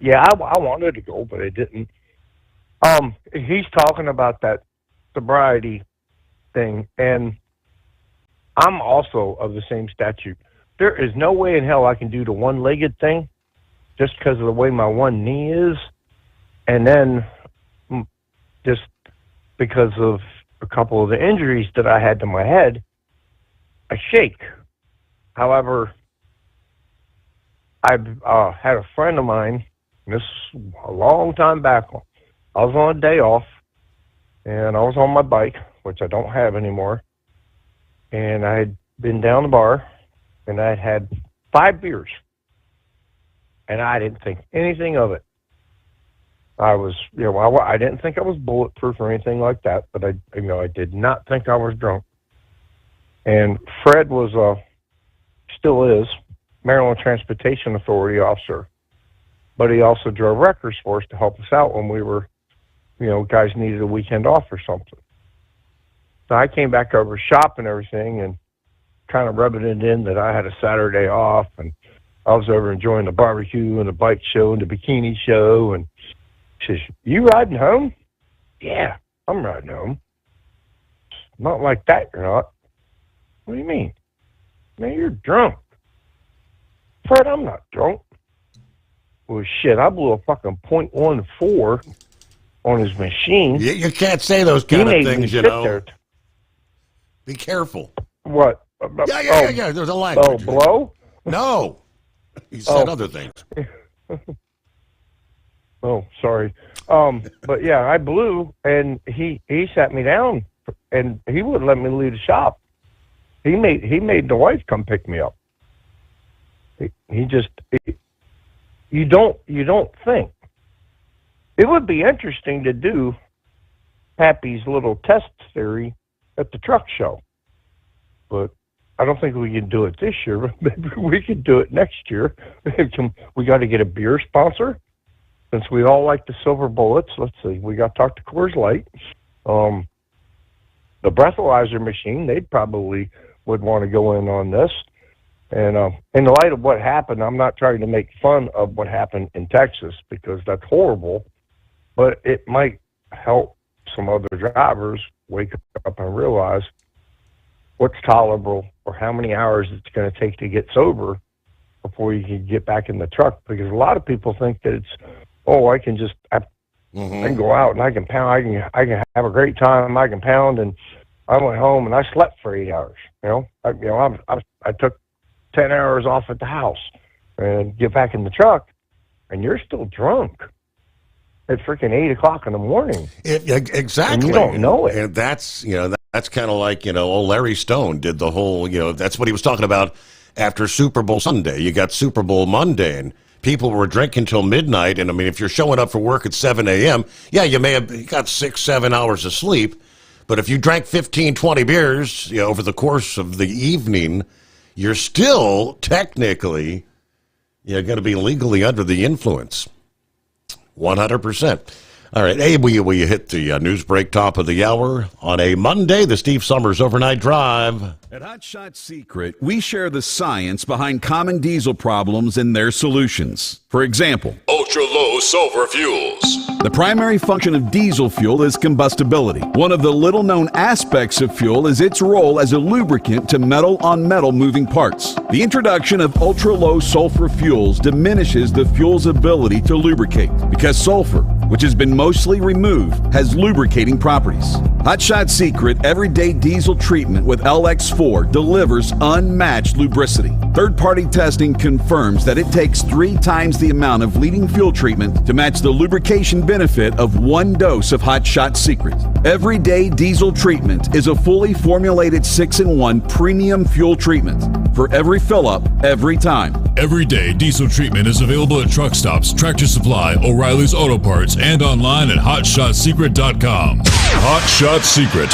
yeah, I wanted to go, but I didn't. He's talking about that sobriety thing, and I'm also of the same statute. There is no way in hell I can do the one-legged thing just because of the way my one knee is, and then just because of a couple of the injuries that I had to my head, I shake. However, I had a friend of mine, this a long time back, I was on a day off, and I was on my bike, which I don't have anymore, and I had been down the bar, and I had 5 beers, and I didn't think anything of it. I was, I didn't think I was bulletproof or anything like that, but I did not think I was drunk. And Fred was, still is, Maryland Transportation Authority officer, but he also drove records for us to help us out when we were, guys needed a weekend off or something. So I came back over shop and everything and kind of rubbing it in that I had a Saturday off, and I was over enjoying the barbecue and the bike show and the bikini show, and she says, "You riding home?" "Yeah, I'm riding home." "Not like that, you're not." "What do you mean?" "Man, you're drunk." "Fred, I'm not drunk." "Well, shit, I blew a fucking .14 on his machine." You can't say those kind of things, There. Be careful. What? Yeah. There's a language. Oh, blow? No. He said other things. Oh, sorry. But yeah, I blew, and he sat me down, and he wouldn't let me leave the shop. He made the wife come pick me up. You don't think. It would be interesting to do Happy's little test theory at the truck show, but I don't think we can do it this year. But maybe we could do it next year. We got to get a beer sponsor, since we all like the silver bullets. Let's see, we got to talk to Coors Light. The breathalyzer machine, they probably would want to go in on this. And in the light of what happened, I'm not trying to make fun of what happened in Texas, because that's horrible, but it might help some other drivers wake up and realize what's tolerable or how many hours it's going to take to get sober before you can get back in the truck. Because a lot of people think that I can just I can go out and I can pound, I can have a great time, I can pound, and I went home and I slept for 8 hours. I took 10 hours off at the house and get back in the truck, and you're still drunk at freaking 8 o'clock in the morning. Exactly. And you don't know it. And that's kind of like, old Larry Stone did the whole, that's what he was talking about after Super Bowl Sunday. You got Super Bowl Monday, and people were drinking till midnight. And I mean, if you're showing up for work at 7 a.m., yeah, you may have got 6-7 hours of sleep. But if you drank 15, 20 beers, over the course of the evening, you're still technically going to be legally under the influence. 100%. All right. Hey, will you hit the news break top of the hour on a Monday, the Steve Sommers Overnight Drive? At Hot Shot Secret, we share the science behind common diesel problems and their solutions. For example, ultra-low sulfur fuels. The primary function of diesel fuel is combustibility. One of the little-known aspects of fuel is its role as a lubricant to metal-on-metal moving parts. The introduction of ultra-low sulfur fuels diminishes the fuel's ability to lubricate because sulfur, which has been mostly removed, has lubricating properties. Hot Shot Secret Everyday Diesel Treatment with LX4 delivers unmatched lubricity. Third-party testing confirms that it takes 3 times the amount of leading fuel treatment to match the lubrication benefit of 1 dose of Hot Shot Secret. Everyday Diesel Treatment is a fully formulated 6-in-1 premium fuel treatment for every fill-up, every time. Everyday Diesel Treatment is available at truck stops, Tractor Supply, O'Reilly's Auto Parts, and online at HotShotSecret.com. Hot Shot Secret,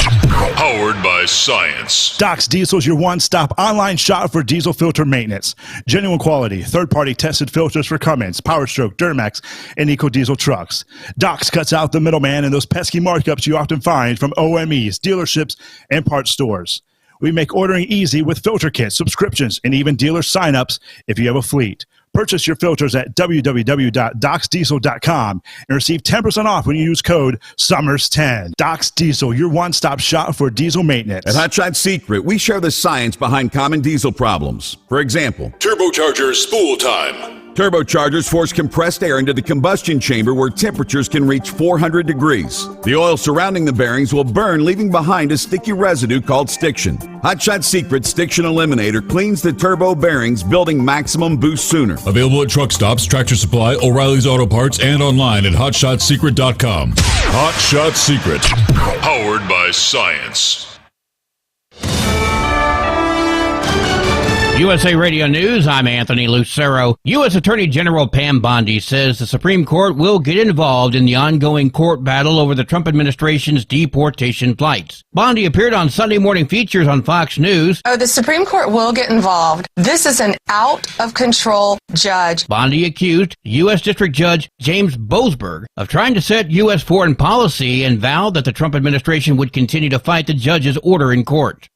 powered by science. Doc's Diesel is your one-stop online shop for diesel filter maintenance. Genuine quality, third-party tested filters for Cummins, Power Stroke, Duramax, and EcoDiesel trucks. Doc's cuts out the middleman and those pesky markups you often find from OMEs, dealerships, and parts stores. We make ordering easy with filter kits, subscriptions, and even dealer sign-ups if you have a fleet. Purchase your filters at www.docsdiesel.com and receive 10% off when you use code SUMMERS10. Doc's Diesel, your one-stop shop for diesel maintenance. At Hot Shot Secret, we share the science behind common diesel problems. For example, turbocharger spool time. Turbochargers force compressed air into the combustion chamber where temperatures can reach 400 degrees. The oil surrounding the bearings will burn, leaving behind a sticky residue called stiction. Hot Shot Secret Stiction Eliminator cleans the turbo bearings, building maximum boost sooner. Available at truck stops, Tractor Supply, O'Reilly's Auto Parts, and online at HotShotSecret.com. Hot Shot Secret, powered by science. USA Radio News, I'm Anthony Lucero. U.S. Attorney General Pam Bondi says the Supreme Court will get involved in the ongoing court battle over the Trump administration's deportation flights. Bondi appeared on Sunday Morning Features on Fox News. The Supreme Court will get involved. This is an out-of-control judge. Bondi accused U.S. District Judge James Boasberg of trying to set U.S. foreign policy and vowed that the Trump administration would continue to fight the judge's order in court.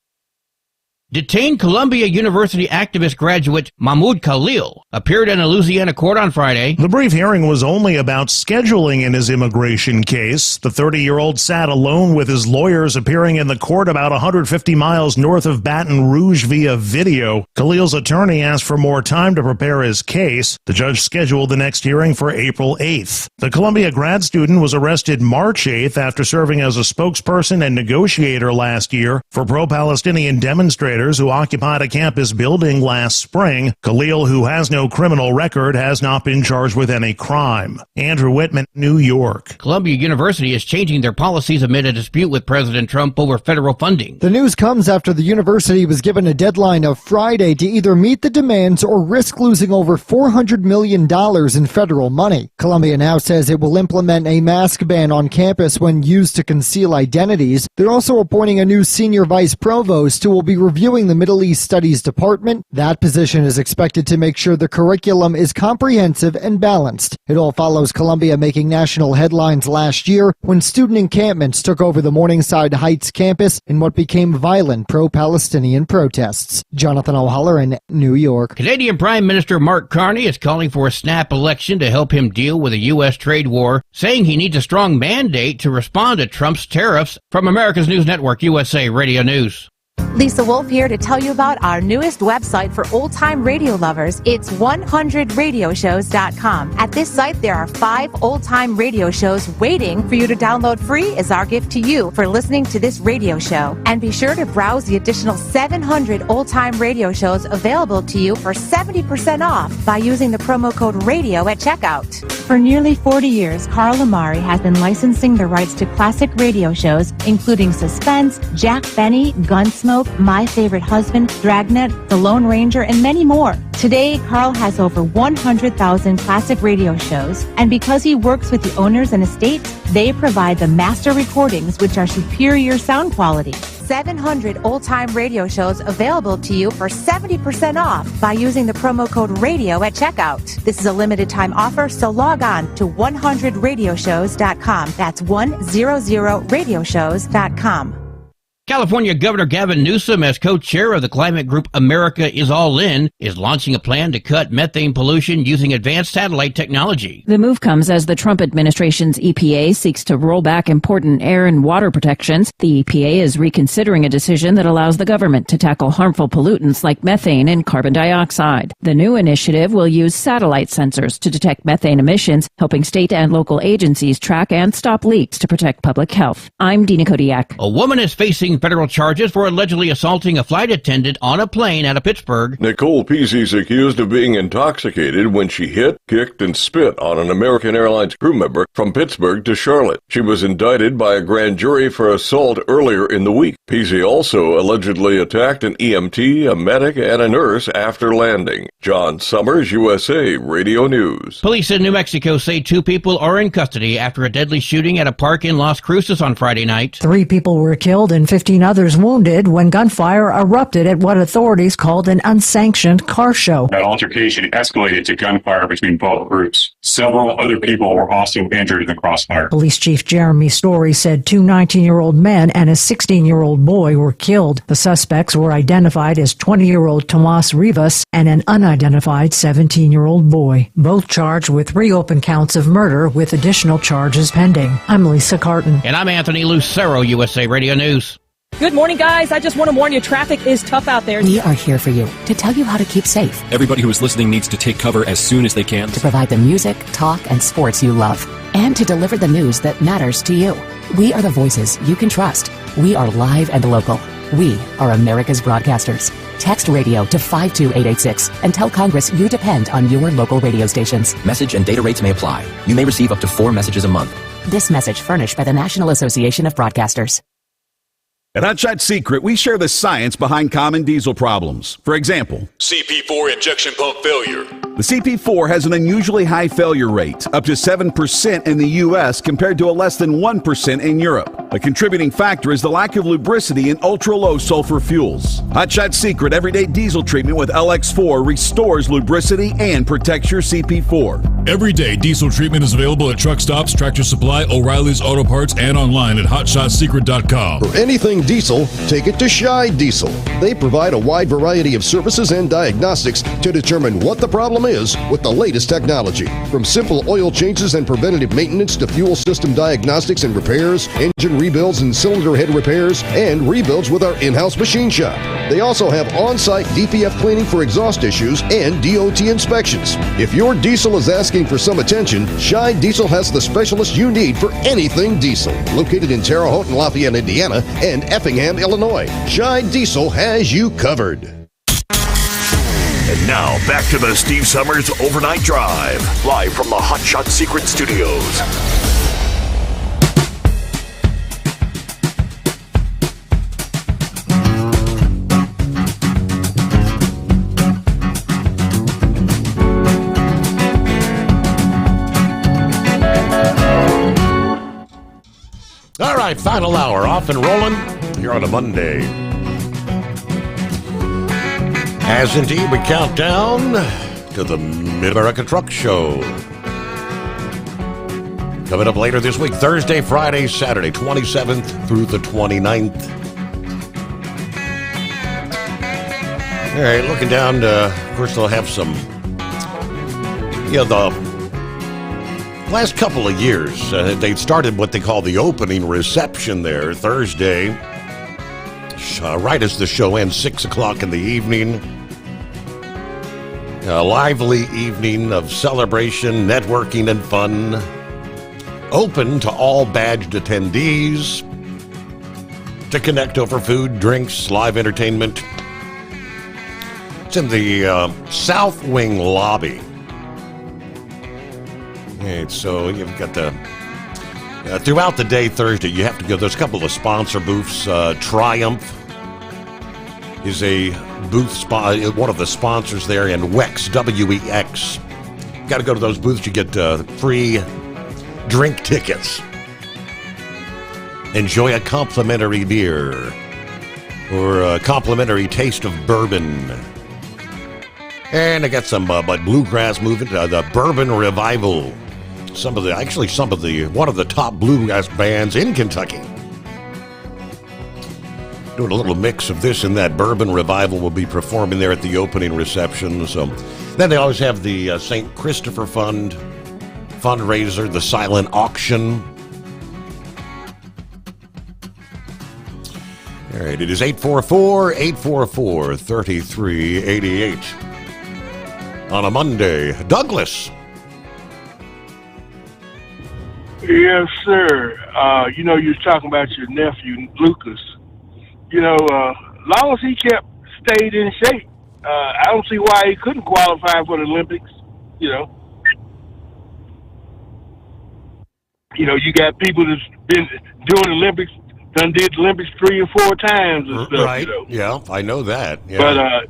Detained Columbia University activist graduate Mahmoud Khalil appeared in a Louisiana court on Friday. The brief hearing was only about scheduling in his immigration case. The 30-year-old sat alone with his lawyers, appearing in the court about 150 miles north of Baton Rouge via video. Khalil's attorney asked for more time to prepare his case. The judge scheduled the next hearing for April 8th. The Columbia grad student was arrested March 8th after serving as a spokesperson and negotiator last year for pro-Palestinian demonstrators who occupied a campus building last spring. Khalil, who has no criminal record, has not been charged with any crime. Andrew Whitman, New York. Columbia University is changing their policies amid a dispute with President Trump over federal funding. The news comes after the university was given a deadline of Friday to either meet the demands or risk losing over $400 million in federal money. Columbia now says it will implement a mask ban on campus when used to conceal identities. They're also appointing a new senior vice provost who will be reviewing the Middle East Studies Department. That position is expected to make sure the curriculum is comprehensive and balanced. It all follows Columbia making national headlines last year when student encampments took over the Morningside Heights campus in what became violent pro-Palestinian protests. Jonathan O'Halloran, New York. Canadian Prime Minister Mark Carney is calling for a snap election to help him deal with a U.S. trade war, saying he needs a strong mandate to respond to Trump's tariffs. From America's News Network, USA Radio News. Lisa Wolf here to tell you about our newest website for old-time radio lovers. It's 100radioshows.com. At this site, there are 5 old-time radio shows waiting for you to download free as our gift to you for listening to this radio show. And be sure to browse the additional 700 old-time radio shows available to you for 70% off by using the promo code RADIO at checkout. For nearly 40 years, Carl Amari has been licensing the rights to classic radio shows, including Suspense, Jack Benny, Gunsmoke, My Favorite Husband, Dragnet, The Lone Ranger, and many more. Today, Carl has over 100,000 classic radio shows, and because he works with the owners and estates, they provide the master recordings, which are superior sound quality. 700 old-time radio shows available to you for 70% off by using the promo code RADIO at checkout. This is a limited time offer, so log on to 100radioshows.com. That's 100radioshows.com. California Governor Gavin Newsom, as co-chair of the climate group America is All In, is launching a plan to cut methane pollution using advanced satellite technology. The move comes as the Trump administration's EPA seeks to roll back important air and water protections. The EPA is reconsidering a decision that allows the government to tackle harmful pollutants like methane and carbon dioxide. The new initiative will use satellite sensors to detect methane emissions, helping state and local agencies track and stop leaks to protect public health. I'm Dina Kodiak. A woman is facing federal charges for allegedly assaulting a flight attendant on a plane out of Pittsburgh. Nicole Peasy's accused of being intoxicated when she hit, kicked, and spit on an American Airlines crew member from Pittsburgh to Charlotte. She was indicted by a grand jury for assault earlier in the week. Peasy also allegedly attacked an EMT, a medic, and a nurse after landing. John Sommers, USA Radio News. Police in New Mexico say 2 people are in custody after a deadly shooting at a park in Las Cruces on Friday night. 3 people were killed and 15 others wounded when gunfire erupted at what authorities called an unsanctioned car show. That altercation escalated to gunfire between both groups. Several other people were also injured in the crossfire. Police Chief Jeremy Story said 2 19-year-old men and a 16-year-old boy were killed. The suspects were identified as 20-year-old Tomas Rivas and an unidentified 17-year-old boy, both charged with reopened counts of murder with additional charges pending. I'm Lisa Carton. And I'm Anthony Lucero, USA Radio News. Good morning, guys. I just want to warn you, traffic is tough out there. We are here for you to tell you how to keep safe. Everybody who is listening needs to take cover as soon as they can. To provide the music, talk, and sports you love. And to deliver the news that matters to you. We are the voices you can trust. We are live and local. We are America's broadcasters. Text radio to 52886 and tell Congress you depend on your local radio stations. Message and data rates may apply. You may receive up to 4 messages a month. This message furnished by the National Association of Broadcasters. At Hotshot Secret, we share the science behind common diesel problems. For example, CP4 injection pump failure. The CP4 has an unusually high failure rate, up to 7% in the U.S. compared to a less than 1% in Europe. A contributing factor is the lack of lubricity in ultra-low sulfur fuels. Hotshot Secret Everyday Diesel Treatment with LX4 restores lubricity and protects your CP4. Everyday diesel treatment is available at truck stops, Tractor Supply, O'Reilly's Auto Parts, and online at hotshotsecret.com. For anything diesel, take it to Shy Diesel. They provide a wide variety of services and diagnostics to determine what the problem is with the latest technology. From simple oil changes and preventative maintenance to fuel system diagnostics and repairs, engine rebuilds and cylinder head repairs, and rebuilds with our in-house machine shop. They also have on-site DPF cleaning for exhaust issues and DOT inspections. If your diesel is asking for some attention, Shy Diesel has the specialist you need for anything diesel. Located in Terre Haute and Lafayette, Indiana, and Effingham, Illinois, Shy Diesel has you covered. And now, back to the Steve Sommers Overnight Drive, live from the Hotshot Secret Studios. All right, final hour, off and rolling here on a Monday. As indeed, we count down to the Mid-America Truck Show. Coming up later this week, Thursday, Friday, Saturday, 27th through the 29th. All right, looking down, of course, they'll have some, the last couple of years, they started what they call the opening reception there Thursday, right as the show ends, 6 o'clock in the evening. A lively evening of celebration, networking, and fun. Open to all badged attendees to connect over food, drinks, live entertainment. It's in the South Wing lobby. Okay, so you've got the throughout the day Thursday, you have to go. There's a couple of sponsor booths. Triumph is a booth spot, one of the sponsors there, and WEX, W-E-X. Got to go to those booths. You get free drink tickets. Enjoy a complimentary beer. or a complimentary taste of bourbon. And I got some bluegrass movement, the Bourbon Revival. One of the top bluegrass bands in Kentucky. Doing a little mix of this and that. Bourbon Revival will be performing there at the opening reception. So then they always have the St. Christopher Fund fundraiser, the silent auction. All right, it is 844-844-3388 on a Monday. Douglas. Yes, sir. You know, you was talking about your nephew, Lucas. You know, as long as he stayed in shape, I don't see why he couldn't qualify for the Olympics, you know. You know, you got people that's been doing the Olympics, done did the Olympics 3 or 4 times and stuff, Right, you know. yeah, I know that. Yeah.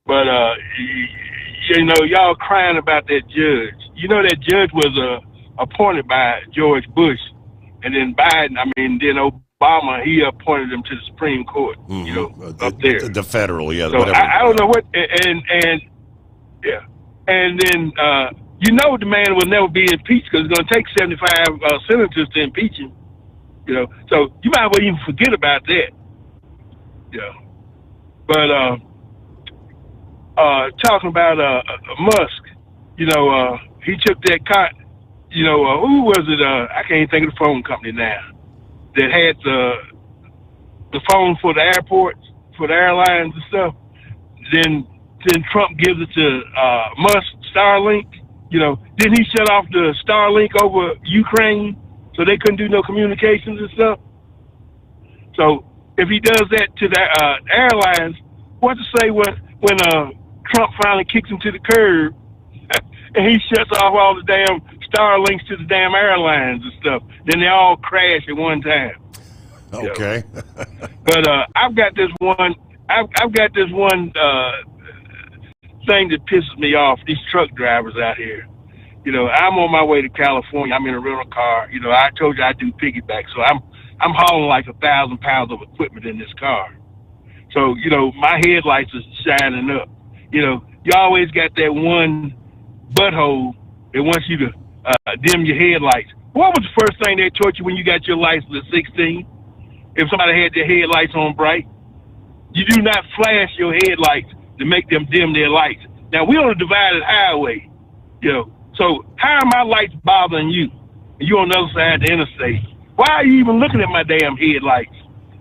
But you know, y'all crying about that judge. You know that judge was appointed by George Bush, and then then Obama, he appointed him to the Supreme Court. Mm-hmm. You know, up there, the federal, yeah. So whatever. I don't know what, and then you know the man will never be impeached because it's going to take 75 senators to impeach him. You know, so you might as well even forget about that. Yeah, but talking about Musk, you know, he took that car. You know, who was it? I can't even think of the phone company now that had the phone for the airports, for the airlines and stuff. Then Trump gives it to Musk, Starlink. You know, didn't he shut off the Starlink over Ukraine so they couldn't do no communications and stuff? So if he does that to the airlines, what to say when Trump finally kicks him to the curb and he shuts off all the damn Starlinks to the damn airlines and stuff? Then they all crash at one time. Okay. But I've got this one. I've got this one thing that pisses me off. These truck drivers out here. You know, I'm on my way to California. I'm in a rental car. You know, I told you I do piggyback, so I'm hauling like 1,000 pounds of equipment in this car. So you know, my headlights are shining up. You know, you always got that one butthole that wants you to dim your headlights. What was the first thing they taught you when you got your license at 16? If somebody had their headlights on bright, you do not flash your headlights to make them dim their lights. Now, we're on a divided highway, you know, so how are my lights bothering you? And you're on the other side of the interstate. Why are you even looking at my damn headlights?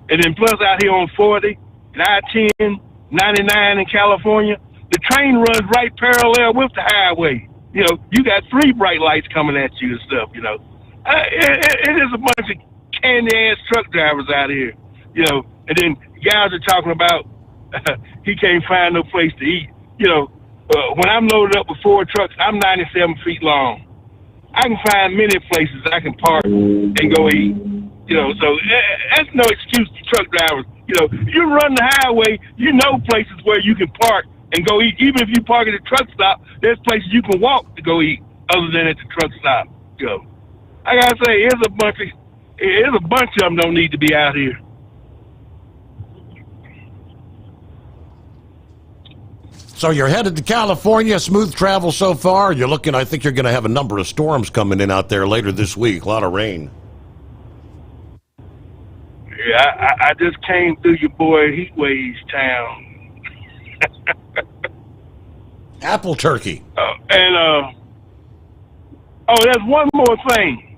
And then plus out here on 40, and I-10, 99 in California, the train runs right parallel with the highway. You know, you got 3 bright lights coming at you and stuff, you know. It is a bunch of candy-ass truck drivers out here, you know. And then guys are talking about he can't find no place to eat. You know, when I'm loaded up with 4 trucks, I'm 97 feet long. I can find many places I can park and go eat. You know, so that's no excuse to truck drivers. You know, you run the highway, you know places where you can park and go eat. Even if you park at a truck stop, there's places you can walk to go eat other than at the truck stop. You know, I gotta say, there's a bunch of them don't need to be out here. So you're headed to California, smooth travel so far. I think you're going to have a number of storms coming in out there later this week, a lot of rain. Yeah, I just came through your boy Heatwave's town. Apple turkey. There's one more thing.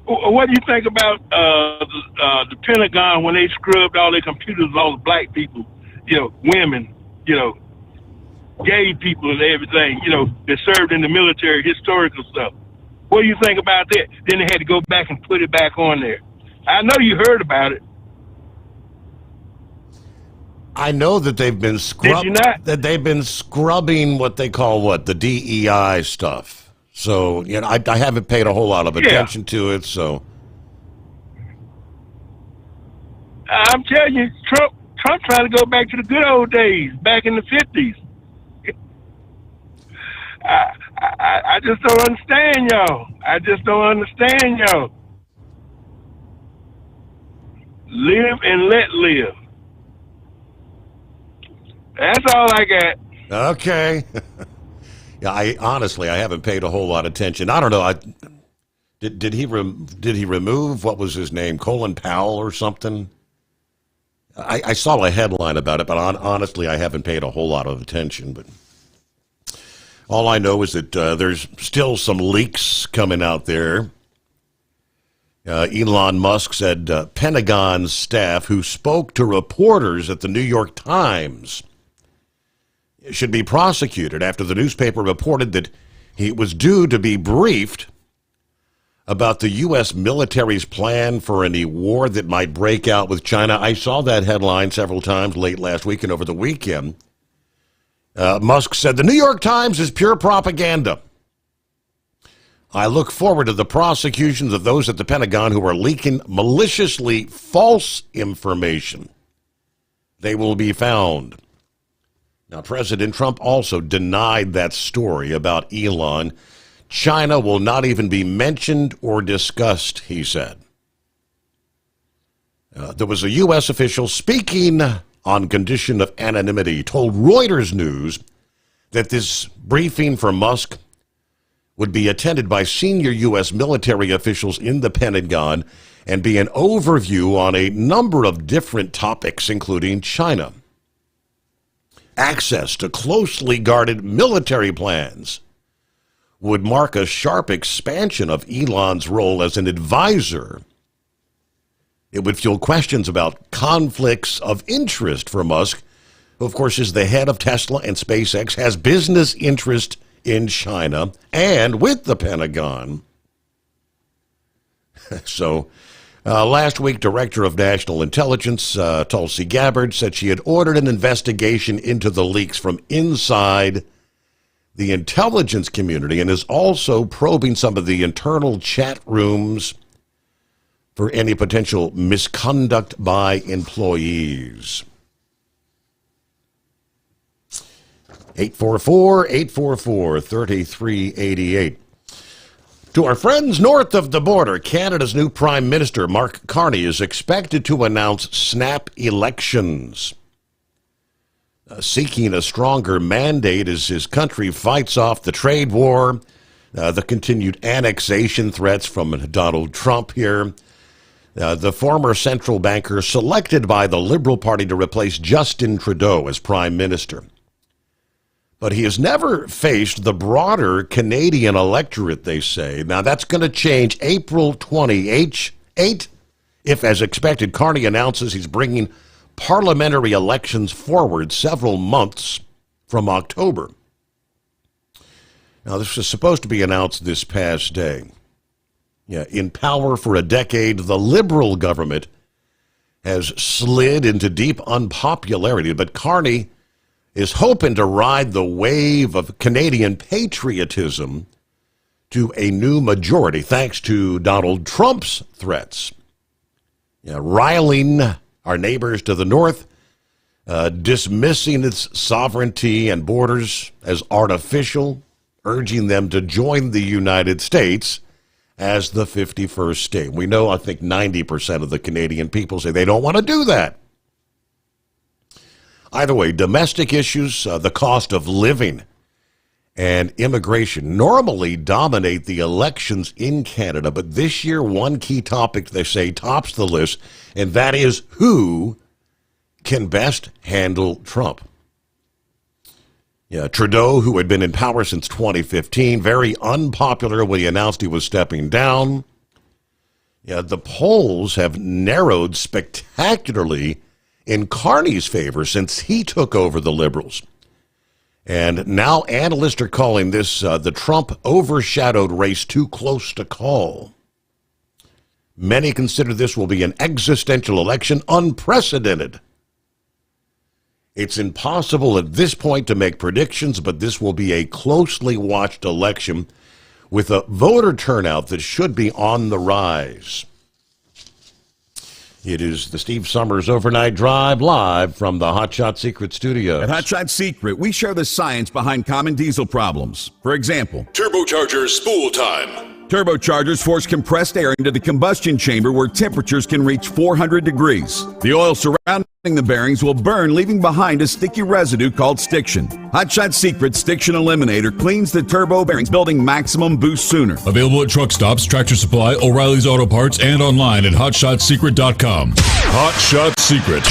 What do you think about the Pentagon when they scrubbed all their computers with all the black people, you know, women, you know, gay people and everything, you know, that served in the military, historical stuff? What do you think about that? Then they had to go back and put it back on there. I know you heard about it. I know that they've been scrubbing what they call the DEI stuff. So, you know, I haven't paid a whole lot of attention to it, so. I'm telling you, Trump trying to go back to the good old days, back in the 50s. I just don't understand y'all. I just don't understand y'all. Live and let live. That's all I got. Okay. Yeah, I honestly haven't paid a whole lot of attention. I don't know. Did he remove, what was his name, Colin Powell or something? I saw a headline about it, but honestly, I haven't paid a whole lot of attention. But all I know is that there's still some leaks coming out there. Elon Musk said Pentagon staff who spoke to reporters at the New York Times should be prosecuted after the newspaper reported that he was due to be briefed about the U.S. military's plan for any war that might break out with China. I saw that headline several times late last week and over the weekend. Musk said, the New York Times is pure propaganda. I look forward to the prosecutions of those at the Pentagon who are leaking maliciously false information. They will be found. Now, President Trump also denied that story about Elon. China will not even be mentioned or discussed, he said. There was a U.S. official speaking on condition of anonymity, told Reuters News that this briefing for Musk would be attended by senior U.S. military officials in the Pentagon and be an overview on a number of different topics, including China. Access to closely guarded military plans would mark a sharp expansion of Elon's role as an advisor. It would fuel questions about conflicts of interest for Musk, who, of course, is the head of Tesla and SpaceX, has business interest in China and with the Pentagon. So, last week, Director of National Intelligence, Tulsi Gabbard, said she had ordered an investigation into the leaks from inside the intelligence community and is also probing some of the internal chat rooms for any potential misconduct by employees. 844-844-3388. To our friends north of the border, Canada's new Prime Minister, Mark Carney, is expected to announce snap elections, seeking a stronger mandate as his country fights off the trade war, the continued annexation threats from Donald Trump here. The former central banker selected by the Liberal Party to replace Justin Trudeau as Prime Minister. But he has never faced the broader Canadian electorate, they say. Now, that's going to change April 28, if, as expected, Carney announces he's bringing parliamentary elections forward several months from October. Now, this was supposed to be announced this past day. In power for a decade, the Liberal government has slid into deep unpopularity, but Carney is hoping to ride the wave of Canadian patriotism to a new majority, thanks to Donald Trump's threats. Riling our neighbors to the north, dismissing its sovereignty and borders as artificial, urging them to join the United States as the 51st state. We know, I think 90% of the Canadian people say they don't want to do that. Either way, domestic issues, the cost of living, and immigration normally dominate the elections in Canada. But this year, one key topic, they say, tops the list, and that is who can best handle Trump. Trudeau, who had been in power since 2015, very unpopular when he announced he was stepping down. The polls have narrowed spectacularly in Carney's favor since he took over the Liberals. And now analysts are calling this the Trump overshadowed race too close to call. Many consider this will be an existential election, unprecedented. It's impossible at this point to make predictions, but this will be a closely watched election with a voter turnout that should be on the rise. It is the Steve Sommers Overnight Drive, live from the Hot Shot Secret Studios. At Hot Shot Secret, we share the science behind common diesel problems. For example, turbocharger spool time. Turbochargers force compressed air into the combustion chamber where temperatures can reach 400 degrees. The oil surrounding the bearings will burn, leaving behind a sticky residue called stiction. Hot Shot Secret Stiction Eliminator cleans the turbo bearings, building maximum boost sooner. Available at truck stops, Tractor Supply, O'Reilly's Auto Parts, and online at hotshotsecret.com. Hot Shot Secret,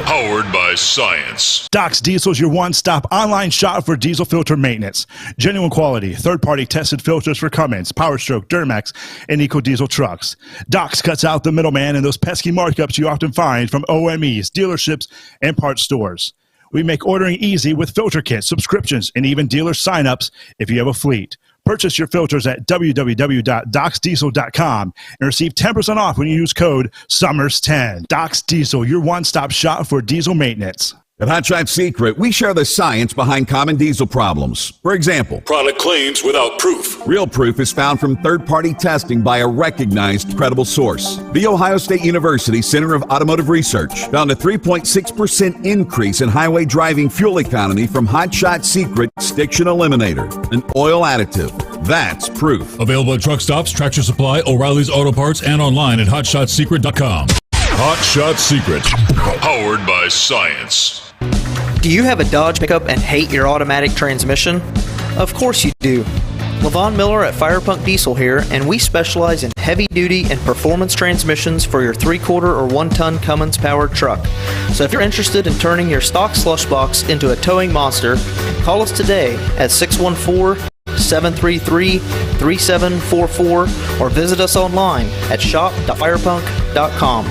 powered by science. Doc's Diesel's your one-stop online shop for diesel filter maintenance. Genuine quality, third-party tested filters for Cummins, Power Stroke, Duramax, and EcoDiesel trucks. Doc's cuts out the middleman and those pesky markups you often find from OMEs, dealerships, and parts stores. We make ordering easy with filter kits, subscriptions, and even dealer sign-ups if you have a fleet. Purchase your filters at www.docsdiesel.com and receive 10% off when you use code SOMMERS10. Doc's Diesel, your one-stop shop for diesel maintenance. At Hot Shot Secret, we share the science behind common diesel problems. For example, product claims without proof. Real proof is found from third-party testing by a recognized, credible source. The Ohio State University Center of Automotive Research found a 3.6% increase in highway driving fuel economy from Hot Shot Secret Stiction Eliminator, an oil additive. That's proof. Available at truck stops, Tractor Supply, O'Reilly's Auto Parts, and online at hotshotsecret.com. Hot Shot Secret, powered by science. Do you have a Dodge pickup and hate your automatic transmission? Of course you do. LaVon Miller at Firepunk Diesel here, and we specialize in heavy-duty and performance transmissions for your 3-quarter or 1-ton Cummins-powered truck. So if you're interested in turning your stock slush box into a towing monster, call us today at 614-733-3744 or visit us online at shop.firepunk.com.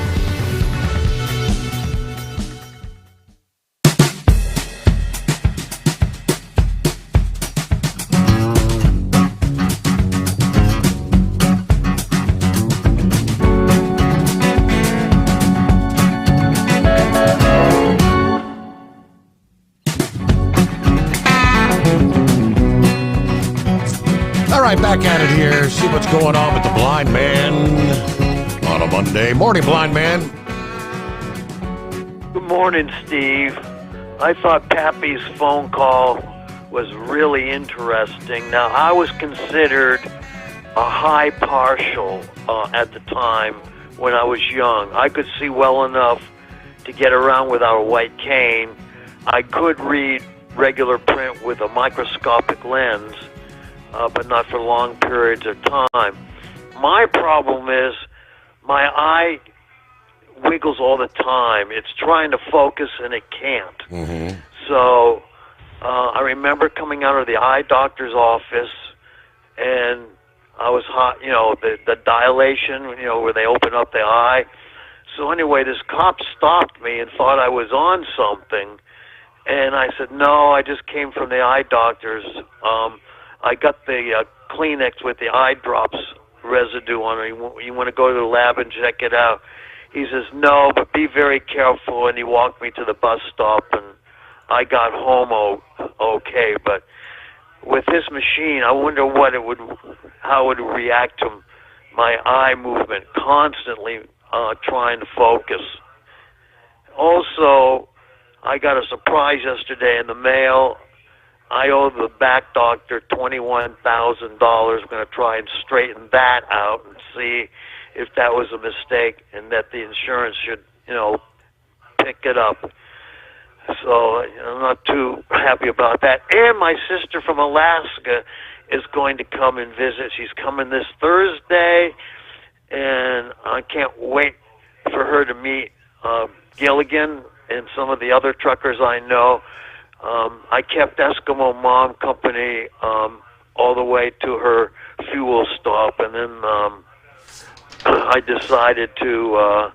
Back at it here. See what's going on with the blind man on a Monday. Morning, blind man. Good morning, Steve. I thought Pappy's phone call was really interesting. Now, I was considered a high partial at the time when I was young. I could see well enough to get around without a white cane. I could read regular print with a microscopic lens, but not for long periods of time. My problem is my eye wiggles all the time. It's trying to focus and it can't. Mm-hmm. So I remember coming out of the eye doctor's office, and I was hot, the dilation, where they open up the eye. So anyway, this cop stopped me and thought I was on something. And I said, no, I just came from the eye doctor's. I got the Kleenex with the eye drops residue on it. You want to go to the lab and check it out? He says, no, but be very careful. And he walked me to the bus stop, and I got home okay. But with this machine, I wonder how it would react to my eye movement, constantly trying to focus. Also, I got a surprise yesterday in the mail. I owe the back doctor $21,000. I'm going to try and straighten that out and see if that was a mistake and that the insurance should, pick it up. So I'm not too happy about that. And my sister from Alaska is going to come and visit. She's coming this Thursday, and I can't wait for her to meet Gilligan and some of the other truckers I know. I kept Eskimo Mom company all the way to her fuel stop, and then I decided to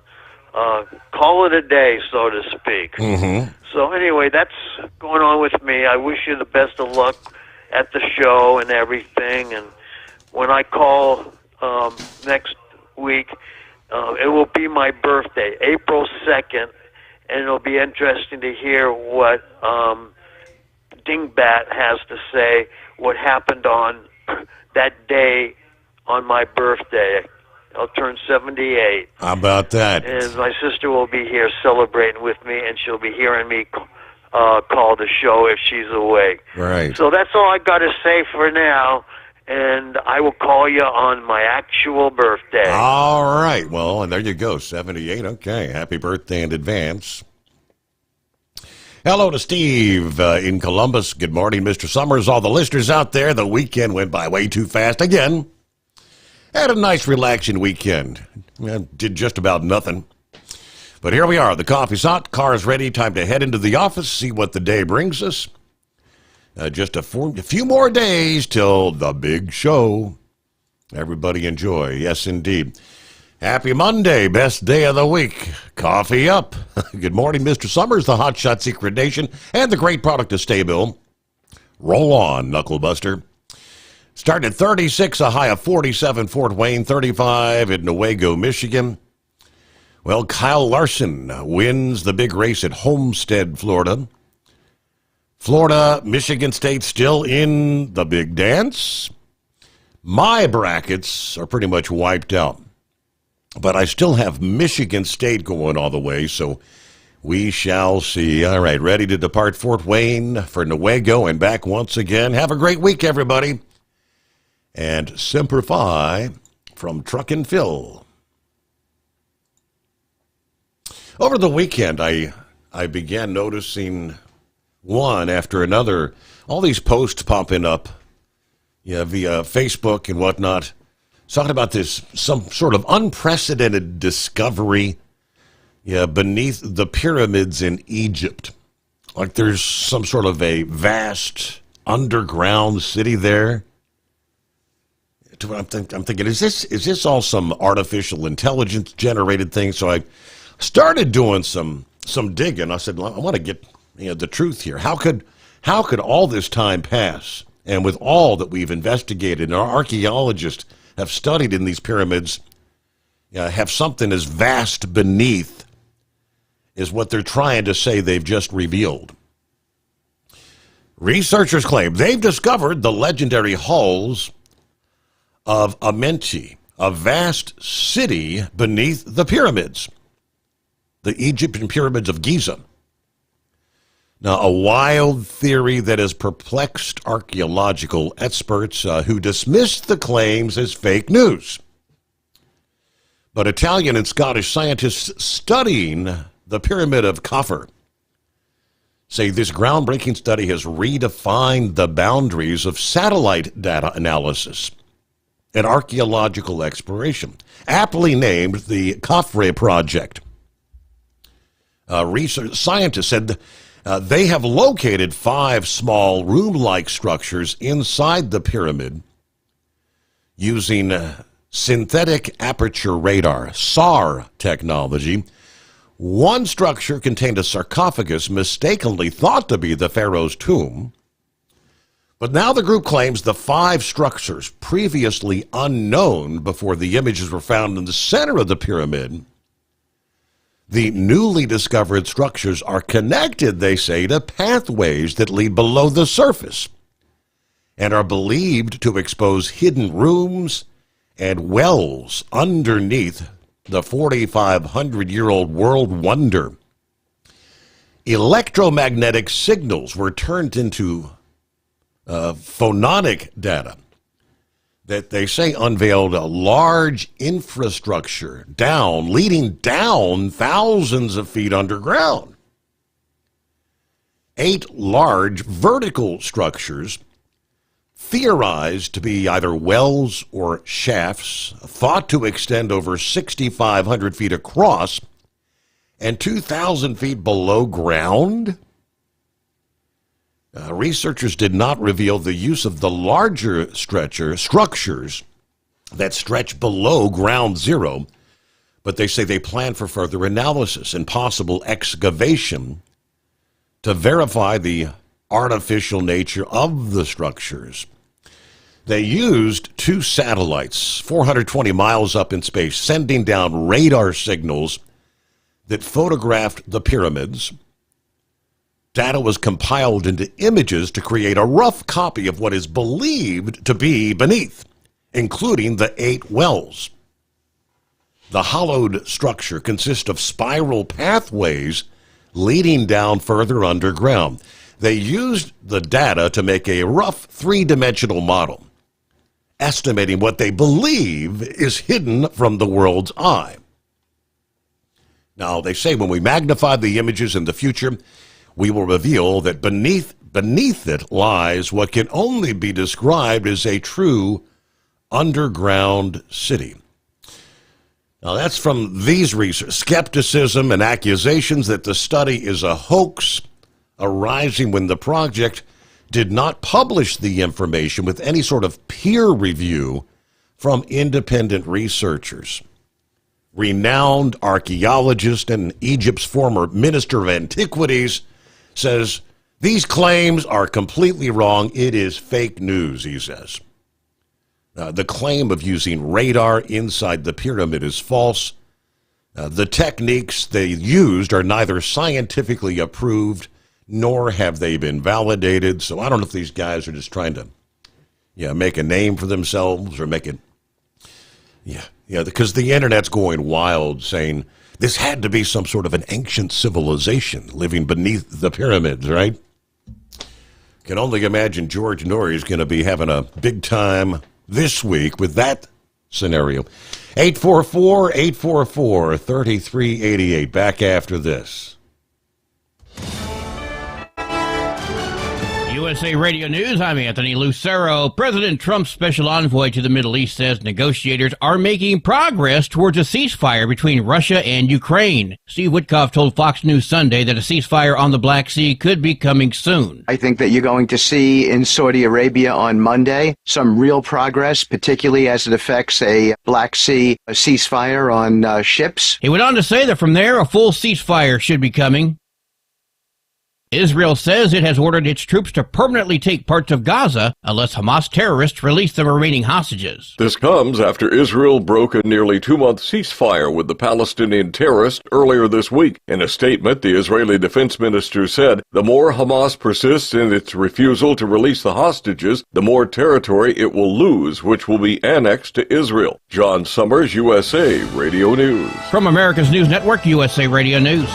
call it a day, so to speak. Mm-hmm. So anyway, that's going on with me. I wish you the best of luck at the show and everything. And when I call next week, it will be my birthday, April 2nd, and it'll be interesting to hear what Dingbat has to say, what happened on that day on my birthday. I'll turn 78. How about that? And my sister will be here celebrating with me, and she'll be hearing me call the show if she's awake. Right. So that's all I got to say for now. and I will call you on my actual birthday. All right. Well, and there you go, 78. Okay. Happy birthday in advance. Hello to Steve in Columbus. Good morning, Mr. Sommers. All the listeners out there, the weekend went by way too fast again. Had a nice, relaxing weekend. Did just about nothing. But here we are. The coffee's hot, car's ready. Time to head into the office, see what the day brings us. Just a few more days till the big show. Everybody enjoy. Yes, indeed. Happy Monday, best day of the week. Coffee up. Good morning, Mr. Sommers, the Hot Shot Secret Nation, and the great product of Staybill. Roll on, Knucklebuster. Starting at 36, a high of 47, Fort Wayne, 35 in Newaygo, Michigan. Well, Kyle Larson wins the big race at Homestead, Florida. Florida, Michigan State still in the big dance. My brackets are pretty much wiped out. But I still have Michigan State going all the way, so we shall see. All right, ready to depart Fort Wayne for Newaygo and back once again. Have a great week, everybody. And Semper Fi from Truck and Phil. Over the weekend, I began noticing one after another, all these posts popping up via Facebook and whatnot, talking about this, some sort of unprecedented discovery beneath the pyramids in Egypt. Like there's some sort of a vast underground city there. I'm thinking, is this all some artificial intelligence generated thing? So I started doing some digging. I said, well, I want to get the truth here. How could all this time pass? And with all that we've investigated, and our archaeologists have studied in these pyramids, have something as vast beneath is what they're trying to say they've just revealed. Researchers claim they've discovered the legendary hulls of Amenti, a vast city beneath the pyramids, the Egyptian pyramids of Giza. Now, a wild theory that has perplexed archaeological experts who dismissed the claims as fake news. But Italian and Scottish scientists studying the Pyramid of Khafre say this groundbreaking study has redefined the boundaries of satellite data analysis and archaeological exploration, aptly named the Khafre Project. Research scientists said they have located 5 small room-like structures inside the pyramid using synthetic aperture radar, SAR technology. One structure contained a sarcophagus mistakenly thought to be the pharaoh's tomb. But now the group claims the 5 structures previously unknown before the images were found in the center of the pyramid. The newly discovered structures are connected, they say, to pathways that lead below the surface and are believed to expose hidden rooms and wells underneath the 4,500-year-old world wonder. Electromagnetic signals were turned into phonic data that they say unveiled a large infrastructure leading down thousands of feet underground. 8 large vertical structures theorized to be either wells or shafts, thought to extend over 6,500 feet across and 2,000 feet below ground. Researchers did not reveal the use of the larger structures that stretch below ground zero, but they say they plan for further analysis and possible excavation to verify the artificial nature of the structures. They used 2 satellites 420 miles up in space, sending down radar signals that photographed the pyramids. Data was compiled into images to create a rough copy of what is believed to be beneath, including the 8 wells. The hollowed structure consists of spiral pathways leading down further underground. They used the data to make a rough 3-dimensional model. estimating what they believe is hidden from the world's eye. Now, they say when we magnify the images in the future, we will reveal that beneath it lies what can only be described as a true underground city. Now, that's from these research. Skepticism and accusations that the study is a hoax arising when the project did not publish the information with any sort of peer review from independent researchers. Renowned archaeologist and Egypt's former minister of antiquities says these claims are completely wrong. It is fake news, he says. The claim of using radar inside the pyramid is false. The techniques they used are neither scientifically approved nor have they been validated. So I don't know if these guys are just trying to make a name for themselves or make it. Yeah, because the internet's going wild saying this had to be some sort of an ancient civilization living beneath the pyramids, right? Can only imagine George Norrie's going to be having a big time this week with that scenario. 844-844-3388. Back after this. USA Radio News, I'm Anthony Lucero. President Trump's special envoy to the Middle East says negotiators are making progress towards a ceasefire between Russia and Ukraine. Steve Witkoff told Fox News Sunday that a ceasefire on the Black Sea could be coming soon. I think that you're going to see in Saudi Arabia on Monday some real progress, particularly as it affects a Black Sea ceasefire on ships. He went on to say that from there, a full ceasefire should be coming. Israel says it has ordered its troops to permanently take parts of Gaza unless Hamas terrorists release the remaining hostages. This comes after Israel broke a nearly 2-month ceasefire with the Palestinian terrorists earlier this week. In a statement, the Israeli defense minister said, the more Hamas persists in its refusal to release the hostages, the more territory it will lose, which will be annexed to Israel. John Sommers, USA Radio News. From America's News Network, USA Radio News.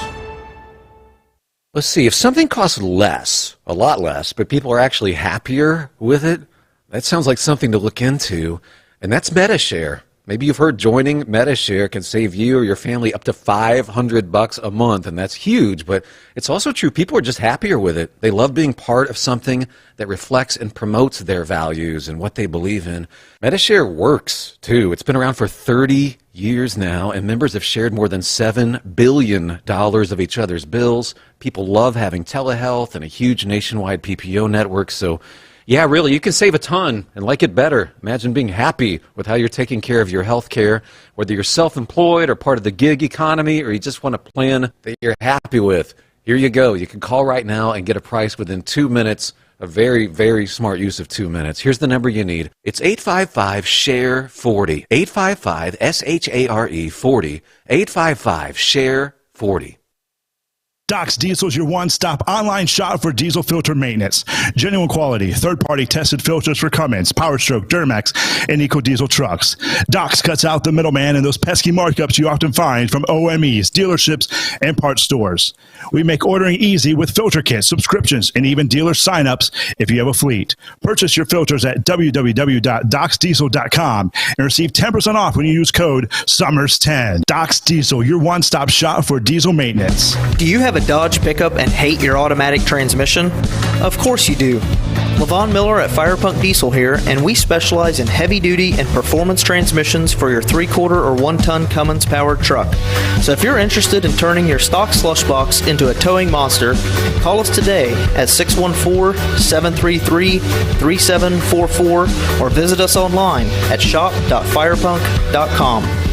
Let's see, if something costs less, a lot less, but people are actually happier with it, that sounds like something to look into, and that's MediShare. Maybe you've heard joining MediShare can save you or your family up to $500 a month, and that's huge, but it's also true. People are just happier with it. They love being part of something that reflects and promotes their values and what they believe in. MediShare works, too. It's been around for 30 years now, and members have shared more than $7 billion of each other's bills. People love having telehealth and a huge nationwide PPO network, so yeah, really, you can save a ton and like it better. Imagine being happy with how you're taking care of your health care, whether you're self-employed or part of the gig economy, or you just want a plan that you're happy with. Here you go. You can call right now and get a price within 2 minutes. A very, very smart use of 2 minutes. Here's the number you need. It's 855-SHARE-40. 855-SHARE-40. 855-SHARE-40. Doc's Diesel is your one-stop online shop for diesel filter maintenance. Genuine quality, third-party tested filters for Cummins, Power Stroke, Duramax, and EcoDiesel trucks. Doc's cuts out the middleman and those pesky markups you often find from OMEs, dealerships, and parts stores. We make ordering easy with filter kits, subscriptions, and even dealer sign-ups if you have a fleet. Purchase your filters at www.docsdiesel.com and receive 10% off when you use code SUMMERS10. Doc's Diesel, your one-stop shop for diesel maintenance. Do you have a Dodge pickup and hate your automatic transmission? Of course you do. Levon Miller at Firepunk Diesel here, and we specialize in heavy-duty and performance transmissions for your 3-quarter or 1-ton Cummins-powered truck. So if you're interested in turning your stock slush box into a towing monster, call us today at 614-733-3744 or visit us online at shop.firepunk.com.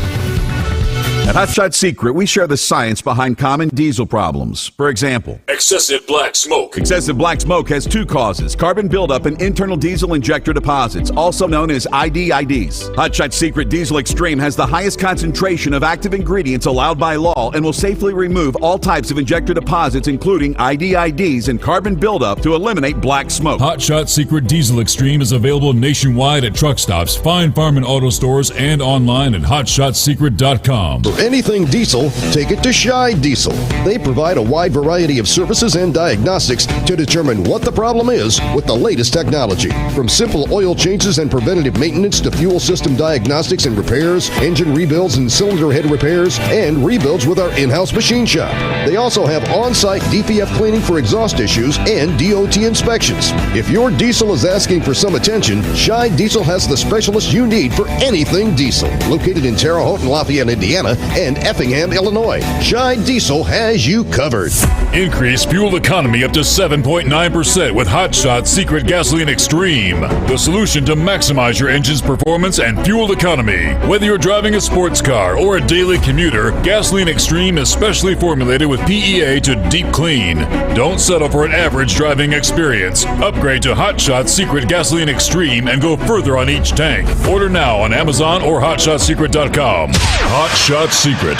At Hot Shot Secret, we share the science behind common diesel problems. For example, excessive black smoke. Excessive black smoke has 2 causes: carbon buildup and internal diesel injector deposits, also known as IDIDs. Hot Shot Secret Diesel Extreme has the highest concentration of active ingredients allowed by law and will safely remove all types of injector deposits, including IDIDs and carbon buildup, to eliminate black smoke. Hot Shot Secret Diesel Extreme is available nationwide at truck stops, Fine Farm and auto stores, and online at hotshotsecret.com. For anything diesel, take it to Scheid Diesel. They provide a wide variety of services and diagnostics to determine what the problem is with the latest technology. From simple oil changes and preventative maintenance to fuel system diagnostics and repairs, engine rebuilds and cylinder head repairs, and rebuilds with our in-house machine shop. They also have on-site DPF cleaning for exhaust issues and DOT inspections. If your diesel is asking for some attention, Scheid Diesel has the specialist you need for anything diesel. Located in Terre Haute and Lafayette, Indiana, and Effingham, Illinois, Scheid Diesel has you covered. Increase fuel economy up to 7.9% with Hot Shot Secret Gasoline Extreme. The solution to maximize your engine's performance and fuel economy. Whether you're driving a sports car or a daily commuter, Gasoline Extreme is specially formulated with PEA to deep clean. Don't settle for an average driving experience. Upgrade to Hot Shot Secret Gasoline Extreme and go further on each tank. Order now on Amazon or HotShotSecret.com. Hot Shot Secret.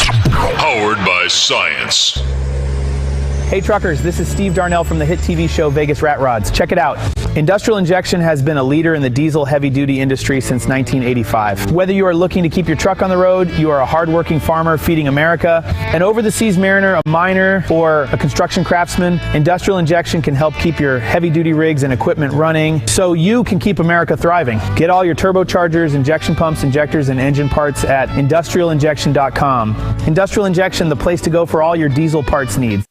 Powered by science. Hey truckers, this is Steve Darnell from the hit TV show Vegas Rat Rods. Check it out. Industrial Injection has been a leader in the diesel heavy-duty industry since 1985. Whether you are looking to keep your truck on the road, you are a hard-working farmer feeding America, an over-the-seas mariner, a miner, or a construction craftsman, Industrial Injection can help keep your heavy-duty rigs and equipment running so you can keep America thriving. Get all your turbochargers, injection pumps, injectors, and engine parts at industrialinjection.com. Industrial Injection, the place to go for all your diesel parts needs.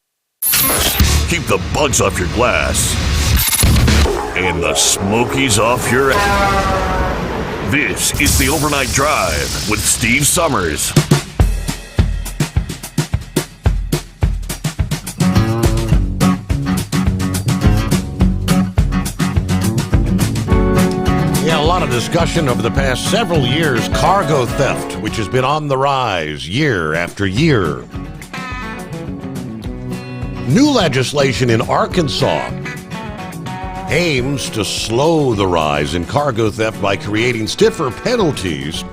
Keep the bugs off your glass and the smokies off your ass. This is the Overnight Drive with Steve Sommers. Yeah, a lot of discussion over the past several years. Cargo theft, which has been on the rise year after year. New legislation in Arkansas aims to slow the rise in cargo theft by creating stiffer penalties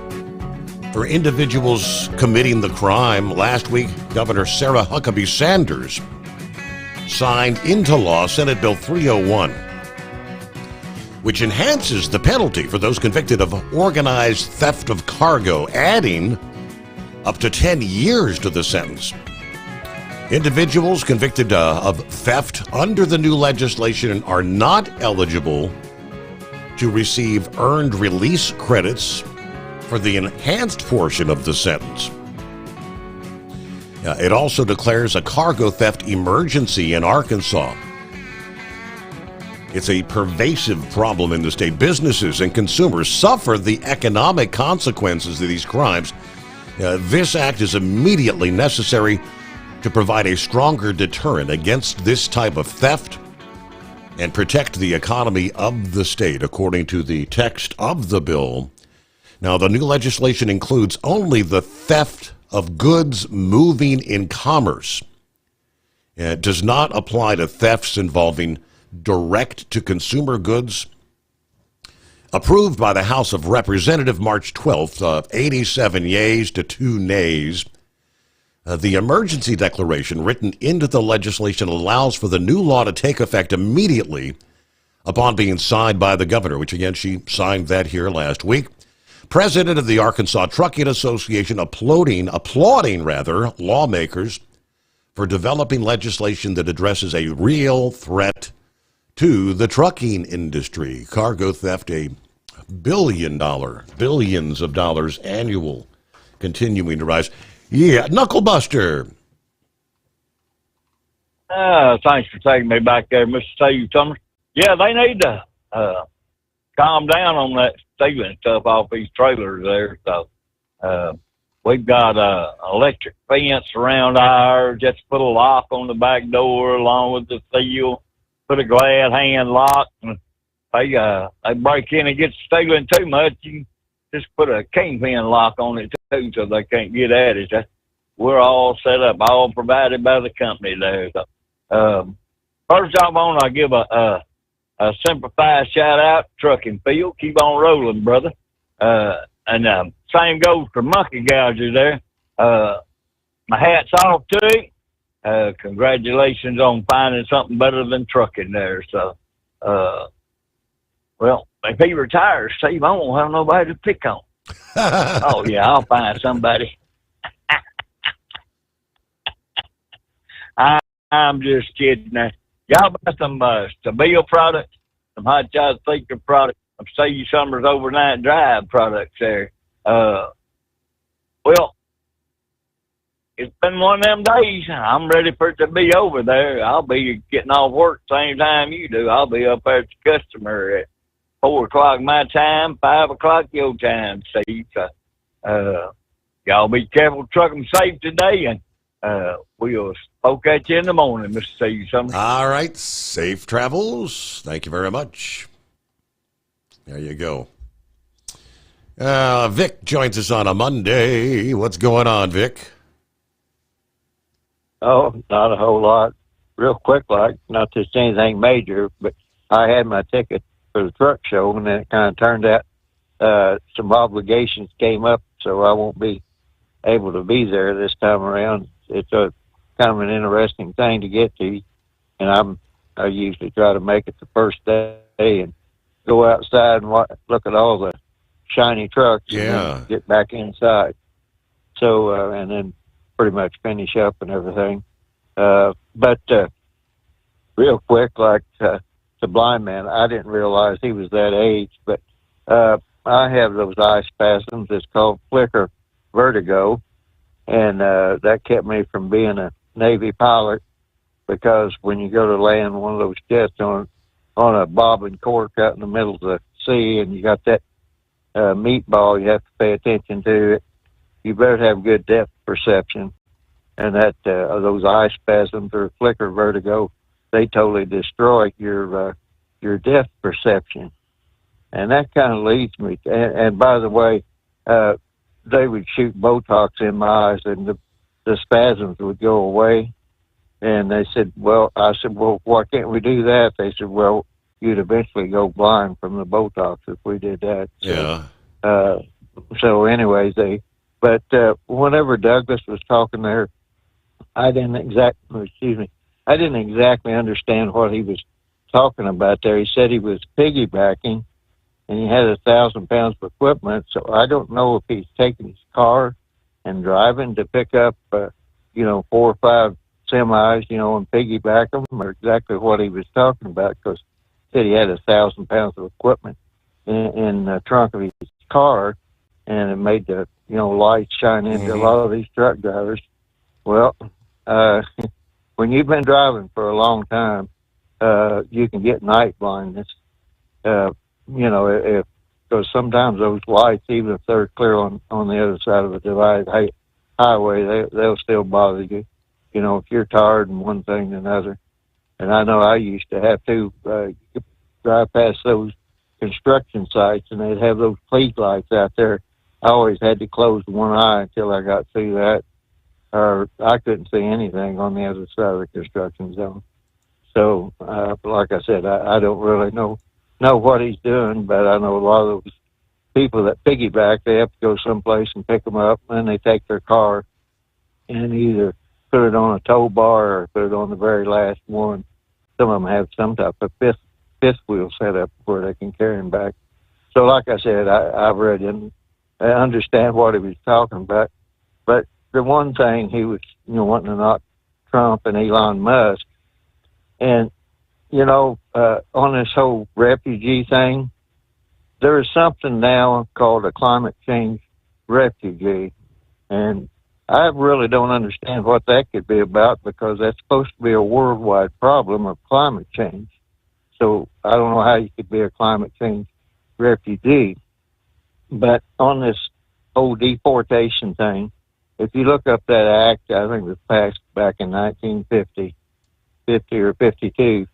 for individuals committing the crime. Last week, Governor Sarah Huckabee Sanders signed into law Senate Bill 301, which enhances the penalty for those convicted of organized theft of cargo, adding up to 10 years to the sentence. Individuals convicted of theft under the new legislation are not eligible to receive earned release credits for the enhanced portion of the sentence. It also declares a cargo theft emergency in Arkansas. It's a pervasive problem in the state. Businesses and consumers suffer the economic consequences of these crimes. This act is immediately necessary to provide a stronger deterrent against this type of theft and protect the economy of the state, according to the text of the bill. Now, the new legislation includes only the theft of goods moving in commerce. It does not apply to thefts involving direct-to-consumer goods. Approved by the House of Representatives March 12th, 87 yeas to 2 nays. The emergency declaration written into the legislation allows for the new law to take effect immediately upon being signed by the governor, which again, she signed that here last week. President of the Arkansas Trucking Association applauding lawmakers for developing legislation that addresses a real threat to the trucking industry. Cargo theft, $1 billion, billions of dollars annual, continuing to rise. Yeah, Knucklebuster. Thanks for taking me back there, Mr. Steve Sommers. Yeah, they need to calm down on that stealing stuff off these trailers there. So we've got electric fence around ours. Just put a lock on the back door along with the seal. Put a glad hand lock. And they break in and get stealing too much. You just put a kingpin lock on it too, so they can't get at it. We're all set up, all provided by the company there. So, first off, I want to give a simplified shout out to Trucking Field. Keep on rolling, brother. And same goes for Monkey Gouger there. My hat's off to you. Congratulations on finding something better than trucking there. So, well, if he retires, Steve, I won't have nobody to pick on. Oh, yeah, I'll find somebody. I'm just kidding. Now, y'all buy some meal products, some hot shot secret products, some Steve Sommers overnight drive products there. Well, it's been one of them days. I'm ready for it to be over there. I'll be getting off work same time you do. I'll be up there at the customer at 4 o'clock my time, 5 o'clock your time, Steve. Y'all be careful, trucking safe today, and we'll poke at you in the morning, Mr. Steve Summers. All right. Safe travels. Thank you very much. There you go. Vic joins us on a Monday. What's going on, Vic? Oh, not a whole lot. Real quick, like, not just anything major, but I had my ticket for the truck show, and then it kind of turned out some obligations came up, so I won't be able to be there this time around. It's a kind of an interesting thing to get to, and I usually try to make it the first day and go outside and look at all the shiny trucks and then get back inside. So, and then pretty much finish up and everything. But real quick, like the blind man, I didn't realize he was that age, but I have those eye spasms. It's called flicker vertigo, and that kept me from being a Navy pilot, because when you go to land one of those jets on a bobbing cork out in the middle of the sea, and you got that meatball you have to pay attention to it, you better have good depth perception. And that those eye spasms or flicker vertigo, they totally destroy your depth perception. And that kind of leads me to, and by the way, they would shoot Botox in my eyes and the spasms would go away. And they said, I said, why can't we do that? They said, well, you'd eventually go blind from the Botox if we did that. So, so anyways, but whenever Douglas was talking there, I didn't exactly understand what he was talking about there. He said he was piggybacking, and he had 1,000 pounds of equipment. So I don't know if he's taking his car and driving to pick up, 4 or 5 semis, and piggyback them, or exactly what he was talking about, because he said he had 1,000 pounds of equipment in the trunk of his car, and it made the, lights shine into a lot of these truck drivers. Well, when you've been driving for a long time, you can get night blindness. Because sometimes those lights, even if they're clear on the other side of the divided highway, they'll still bother you. If you're tired and one thing and another. And I know I used to have to drive past those construction sites, and they'd have those police lights out there. I always had to close one eye until I got through that, or I couldn't see anything on the other side of the construction zone. So, like I said, I don't really know what he's doing, but I know a lot of those people that piggyback, they have to go someplace and pick them up, and they take their car and either put it on a tow bar or put it on the very last one. Some of them have some type of fifth wheel set up where they can carry them back. So, like I said, I read and I understand what he was talking about. But the one thing he was, wanting to knock Trump and Elon Musk, and on this whole refugee thing, there is something now called a climate change refugee, and I really don't understand what that could be about, because that's supposed to be a worldwide problem of climate change. So I don't know how you could be a climate change refugee. But on this whole deportation thing, if you look up that act, I think it was passed back in 1950 or 52,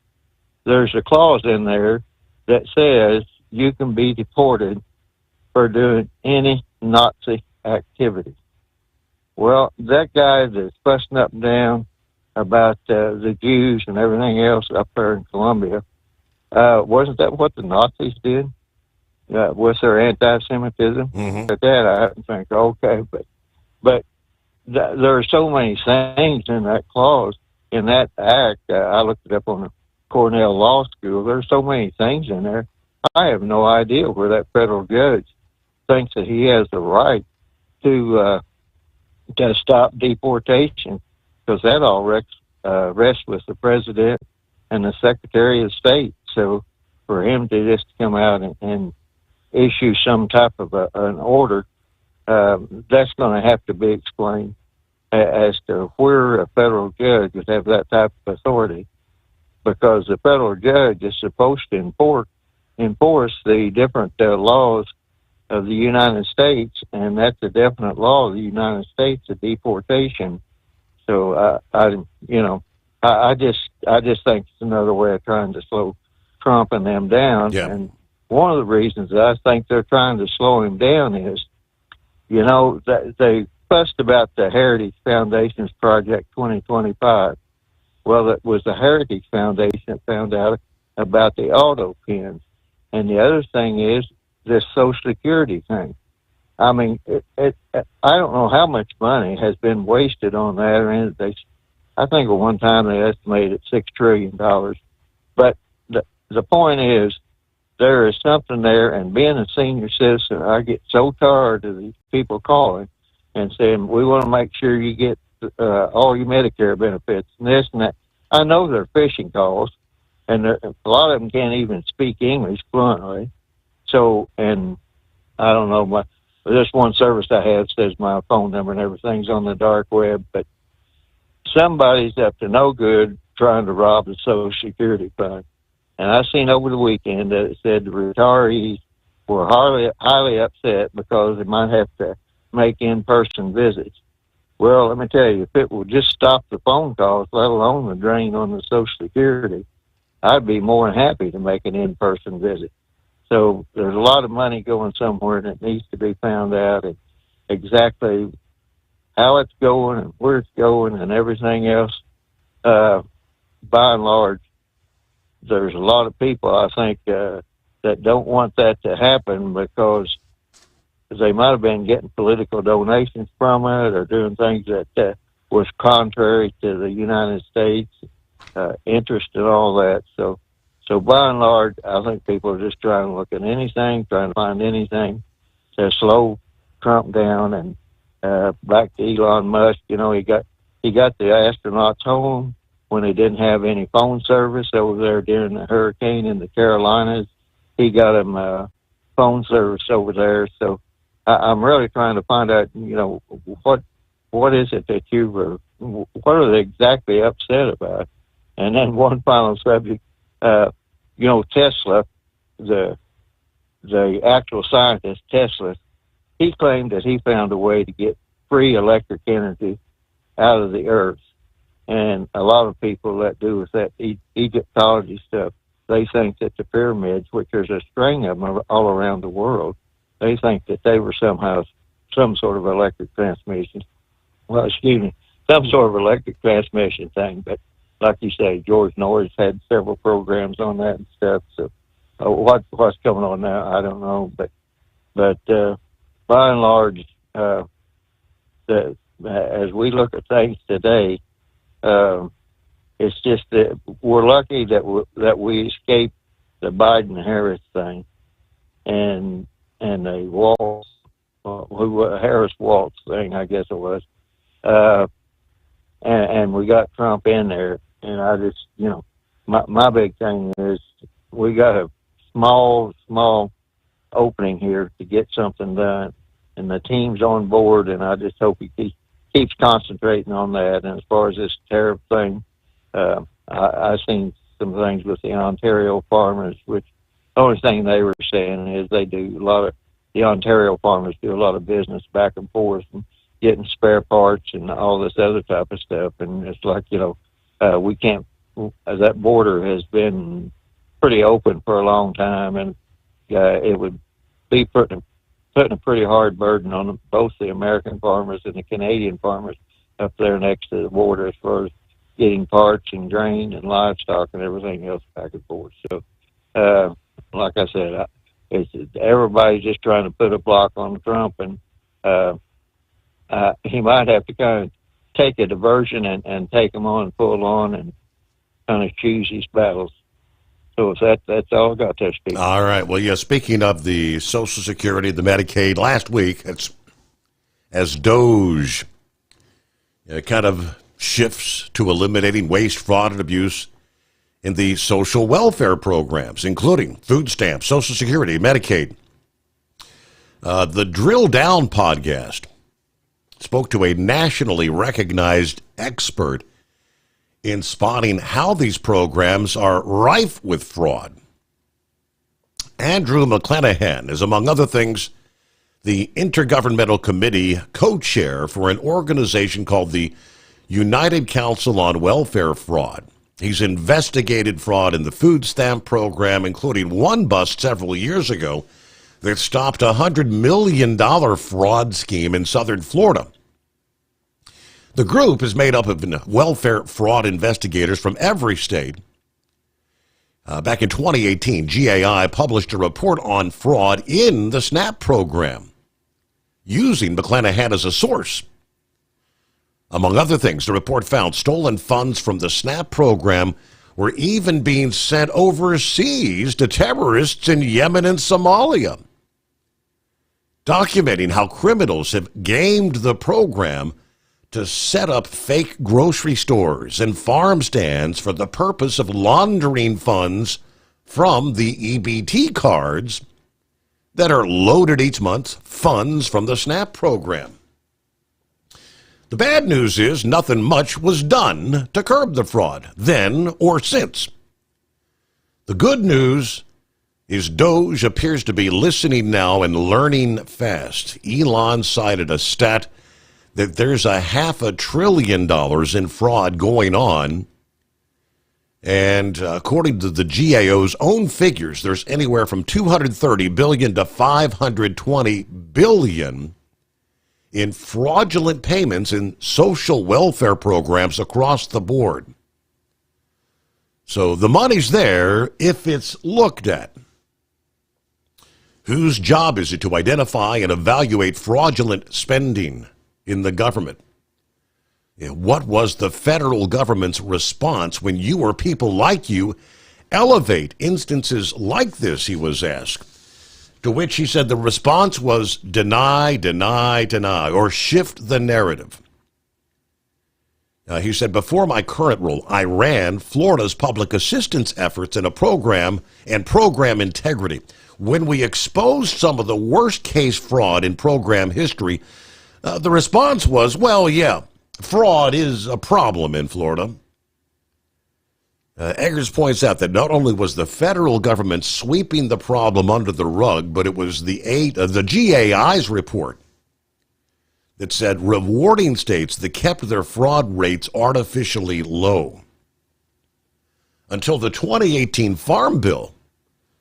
there's a clause in there that says you can be deported for doing any Nazi activity. Well, that guy that's fussing up and down about the Jews and everything else up there in Colombia, wasn't that what the Nazis did? Was there anti-Semitism? At that, I happen to think, okay, but there are so many things in that clause, in that act. I looked it up on the Cornell Law School. There's so many things in there. I have no idea where that federal judge thinks that he has the right to stop deportation, because that all rests with the president and the Secretary of State. So for him to just come out and issue some type of an order, that's going to have to be explained as to where a federal judge would have that type of authority, because the federal judge is supposed to enforce the different laws of the United States, and that's a definite law of the United States, of deportation. So I just think it's another way of trying to slow Trump and them down. Yeah. And one of the reasons that I think they're trying to slow him down is, they fussed about the Heritage Foundation's Project 2025. Well, it was the Heritage Foundation that found out about the auto pins. And the other thing is this Social Security thing. I mean, I don't know how much money has been wasted on that. And I think at one time they estimated $6 trillion. But the point is, there is something there, and being a senior citizen, I get so tired of these people calling and saying, we want to make sure you get all your Medicare benefits and this and that. I know they're phishing calls, and a lot of them can't even speak English fluently. So, and I don't know, this one service I have says my phone number and everything's on the dark web, but somebody's up to no good trying to rob the Social Security fund. And I seen over the weekend that it said the retirees were highly upset because they might have to make in-person visits. Well, let me tell you, if it would just stop the phone calls, let alone the drain on the Social Security, I'd be more than happy to make an in-person visit. So there's a lot of money going somewhere that needs to be found out, and exactly how it's going and where it's going and everything else. By and large, there's a lot of people, I think, that don't want that to happen because they might have been getting political donations from it or doing things that was contrary to the United States interest and all that. So by and large, I think people are just trying to look at anything, trying to find anything to slow Trump down. And back to Elon Musk, he got the astronauts home when they didn't have any phone service over there during the hurricane in the Carolinas. He got them phone service over there. So I'm really trying to find out, what is it that what are they exactly upset about? And then one final subject, Tesla, the actual scientist, Tesla, he claimed that he found a way to get free electric energy out of the earth. And a lot of people that do with that Egyptology stuff, they think that the pyramids, which there's a string of them all around the world, they think that they were somehow some sort of electric transmission. Well, some sort of electric transmission thing. But like you say, George Norris had several programs on that and stuff. So what's going on now, I don't know. But by and large, as we look at things today, it's just that we're lucky that we escaped the Biden-Harris thing and the Harris-Waltz thing, I guess it was. And we got Trump in there. And I just, my big thing is we got a small opening here to get something done. And the team's on board, and I just hope he keeps concentrating on that. And as far as this tariff thing, I've seen some things with the Ontario farmers, which the only thing they were saying is the Ontario farmers do a lot of business back and forth and getting spare parts and all this other type of stuff. And it's like, we can't, that border has been pretty open for a long time, and it would be putting a pretty hard burden on both the American farmers and the Canadian farmers up there next to the border as far as getting parts and grain and livestock and everything else back and forth. So, like I said, everybody's just trying to put a block on Trump, and he might have to kind of take a diversion and take them on full on and kind of choose his battles. So that's all I got there, Steve. All right. Well, yeah, speaking of the Social Security, the Medicaid, last week, as DOGE kind of shifts to eliminating waste, fraud, and abuse in the social welfare programs, including food stamps, Social Security, Medicaid. The Drill Down podcast spoke to a nationally recognized expert in spotting how these programs are rife with fraud. Andrew McClanahan is, among other things, the Intergovernmental Committee co-chair for an organization called the United Council on Welfare Fraud. He's investigated fraud in the food stamp program, including one bust several years ago that stopped a $100 million fraud scheme in southern Florida. The group is made up of welfare fraud investigators from every state. Back in 2018, GAI published a report on fraud in the SNAP program, using McClanahan as a source. Among other things, the report found stolen funds from the SNAP program were even being sent overseas to terrorists in Yemen and Somalia, documenting how criminals have gamed the program to set up fake grocery stores and farm stands for the purpose of laundering funds from the EBT cards that are loaded each month, funds from the SNAP program. The bad news is nothing much was done to curb the fraud, then or since. The good news is Doge appears to be listening now and learning fast. Elon cited a stat that there's $500 billion in fraud going on. And according to the GAO's own figures, there's anywhere from $230 billion to $520 billion in fraudulent payments in social welfare programs across the board. So the money's there if it's looked at. Whose job is it to identify and evaluate fraudulent spending in the government? What was the federal government's response when you or people like you elevate instances like this, he was asked. To which he said the response was deny, deny, deny, or shift the narrative. He said, before my current role, I ran Florida's public assistance efforts in a program and program integrity. When we exposed some of the worst case fraud in program history, the response was, well, yeah, fraud is a problem in Florida. Eggers points out that not only was the federal government sweeping the problem under the rug, but it was the GAI's report that said rewarding states that kept their fraud rates artificially low. Until the 2018 Farm Bill,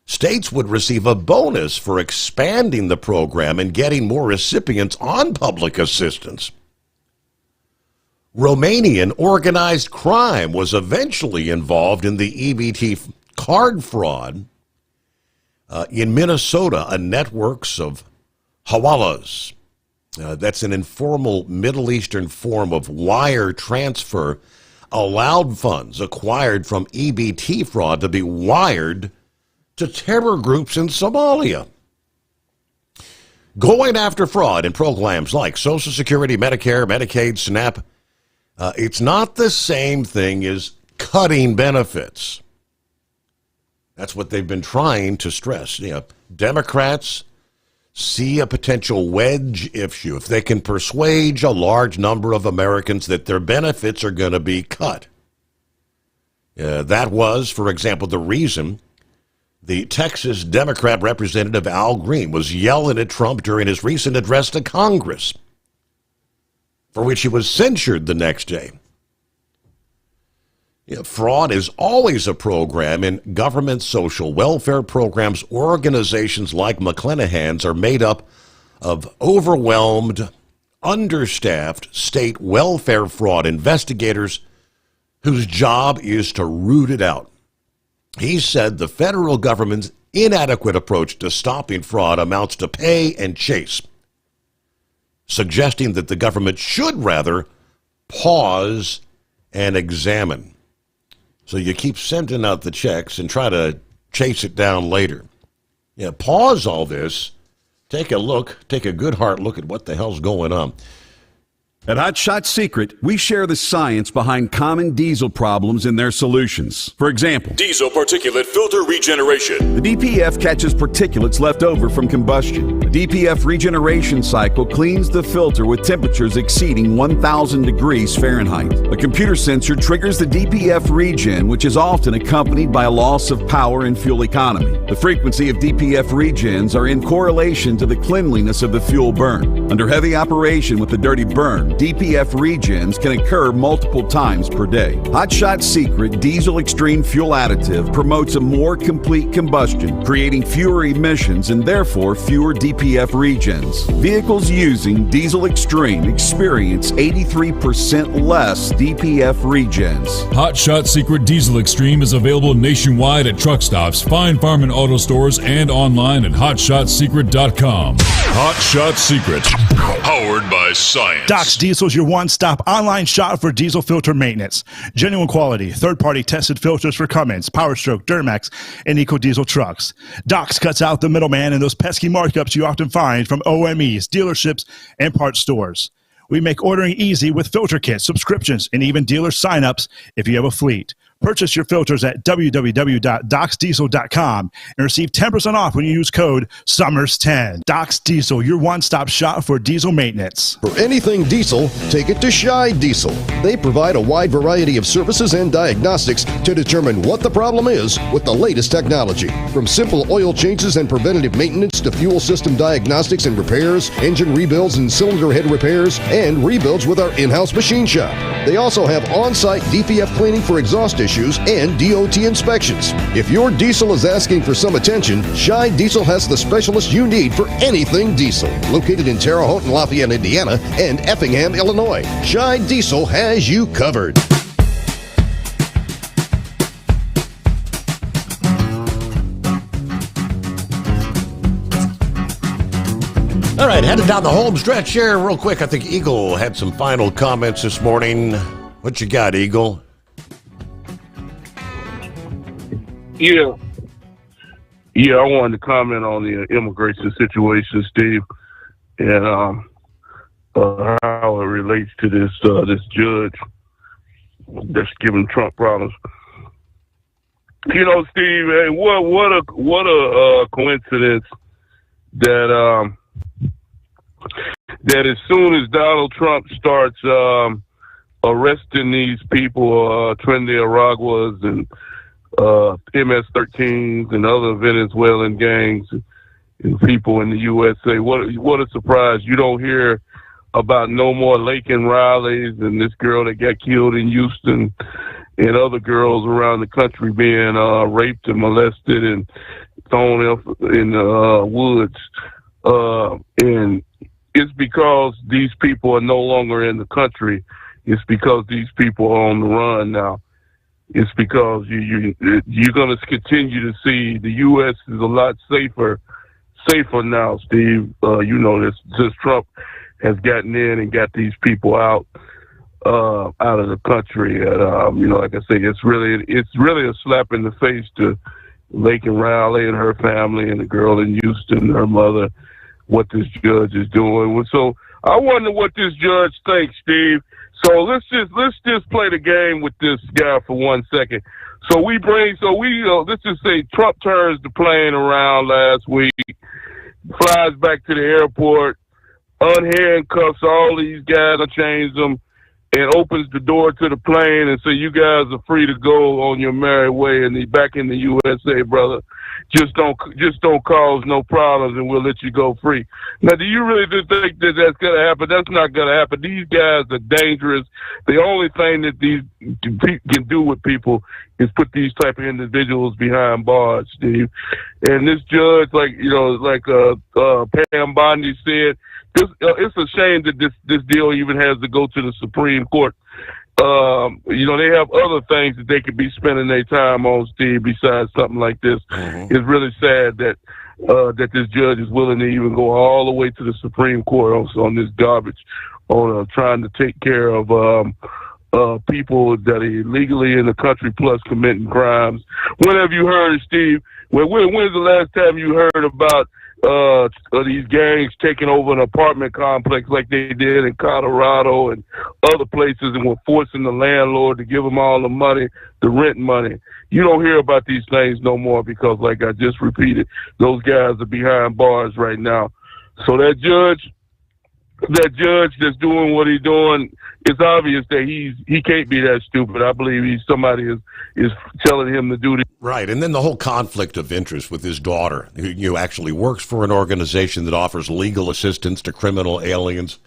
states would receive a bonus for expanding the program and getting more recipients on public assistance. Romanian organized crime was eventually involved in the EBT card fraud. In Minnesota, a network of hawalas, that's an informal Middle Eastern form of wire transfer, allowed funds acquired from EBT fraud to be wired to terror groups in Somalia. Going after fraud in programs like Social Security, Medicare, Medicaid, SNAP, it's not the same thing as cutting benefits. That's what they've been trying to stress. Democrats see a potential wedge issue if they can persuade a large number of Americans that their benefits are going to be cut. That was, for example, the reason the Texas Democrat Representative Al Green was yelling at Trump during his recent address to Congress, for which he was censured the next day. Fraud is always a program in government social welfare programs. Organizations like McClanahan's are made up of overwhelmed, understaffed state welfare fraud investigators whose job is to root it out. He said the federal government's inadequate approach to stopping fraud amounts to pay and chase, suggesting that the government should rather pause and examine. So you keep sending out the checks and try to chase it down later. Pause all this, take a good hard look at what the hell's going on. At Hot Shot Secret, we share the science behind common diesel problems and their solutions. For example, Diesel particulate filter regeneration. the DPF catches particulates left over from combustion. The DPF regeneration cycle cleans the filter with temperatures exceeding 1,000 degrees Fahrenheit. A computer sensor triggers the DPF regen, which is often accompanied by a loss of power and fuel economy. The frequency of DPF regens are in correlation to the cleanliness of the fuel burn. Under heavy operation with the dirty burn, DPF regens can occur multiple times per day. Hot Shot Secret Diesel Extreme Fuel Additive promotes a more complete combustion, creating fewer emissions and therefore fewer DPF regens. Vehicles using Diesel Extreme experience 83% less DPF regens. Hot Shot Secret Diesel Extreme is available nationwide at truck stops, fine farm and auto stores, and online at hotshotsecret.com. Hot Shot Secret, powered by science. Doc's Diesel is your one-stop online shop for diesel filter maintenance. Genuine quality, third-party tested filters for Cummins, Powerstroke, Duramax, and EcoDiesel trucks. Doc's cuts out the middleman and those pesky markups you often find from OMEs, dealerships, and parts stores. We make ordering easy with filter kits, subscriptions, and even dealer sign-ups if you have a fleet. Purchase your filters at www.docsdiesel.com and receive 10% off when you use code SOMMERS10. Doc's Diesel, your one-stop shop for diesel maintenance. For anything diesel, take it to Shy Diesel. They provide a wide variety of services and diagnostics to determine what the problem is with the latest technology. From simple oil changes and preventative maintenance to fuel system diagnostics and repairs, engine rebuilds and cylinder head repairs, and rebuilds with our in-house machine shop. They also have on-site DPF cleaning for exhaust issues and DOT inspections. If your diesel is asking for some attention, Shy Diesel has the specialist you need for anything diesel. Located in Terre Haute and Lafayette, Indiana, and Effingham, Illinois, Shy Diesel has you covered. All right, headed down the home stretch here real quick. I think Eagle had some final comments this morning. What you got, Eagle? Yeah, I wanted to comment on the immigration situation, Steve, and how it relates to this judge that's giving Trump problems. You know, Steve, hey, what a coincidence that as soon as Donald Trump starts arresting these people, Trinidad Araguas and MS-13s and other Venezuelan gangs and people in the USA. What a surprise. You don't hear about no more Laken Rileys and this girl that got killed in Houston and other girls around the country being raped and molested and thrown in the woods. And it's because these people are no longer in the country. It's because these people are on the run now. It's because you're going to continue to see the U.S. is a lot safer now, Steve. You know this. Since Trump has gotten in and got these people out of the country, and you know, like I say, it's really a slap in the face to Laken Riley and her family and the girl in Houston, her mother, what this judge is doing. So I wonder what this judge thinks, Steve. So let's just play the game with this guy for 1 second. Let's just say Trump turns the plane around last week, flies back to the airport, unhandcuffs all these guys, unchains them, and opens the door to the plane and say, "You guys are free to go on your merry way and back in the USA, brother. Just don't cause no problems, and we'll let you go free." Now, do you really think that that's going to happen? That's not going to happen. These guys are dangerous. The only thing that these can do with people is put these type of individuals behind bars, Steve. And this judge, Pam Bondi said, it's a shame that this deal even has to go to the Supreme Court. They have other things that they could be spending their time on, Steve, besides something like this. Mm-hmm. It's really sad that this judge is willing to even go all the way to the Supreme Court on this garbage, on trying to take care of people that are illegally in the country plus committing crimes. When have you heard, Steve? When's the last time you heard about these gangs taking over an apartment complex like they did in Colorado and other places, and were forcing the landlord to give them all the money, the rent money. You don't hear about these things no more because, like I just repeated, those guys are behind bars right now. So that judge that's doing what he's doing, it's obvious that he can't be that stupid. I believe somebody is telling him to do this. Right, and then the whole conflict of interest with his daughter, who actually works for an organization that offers legal assistance to criminal aliens.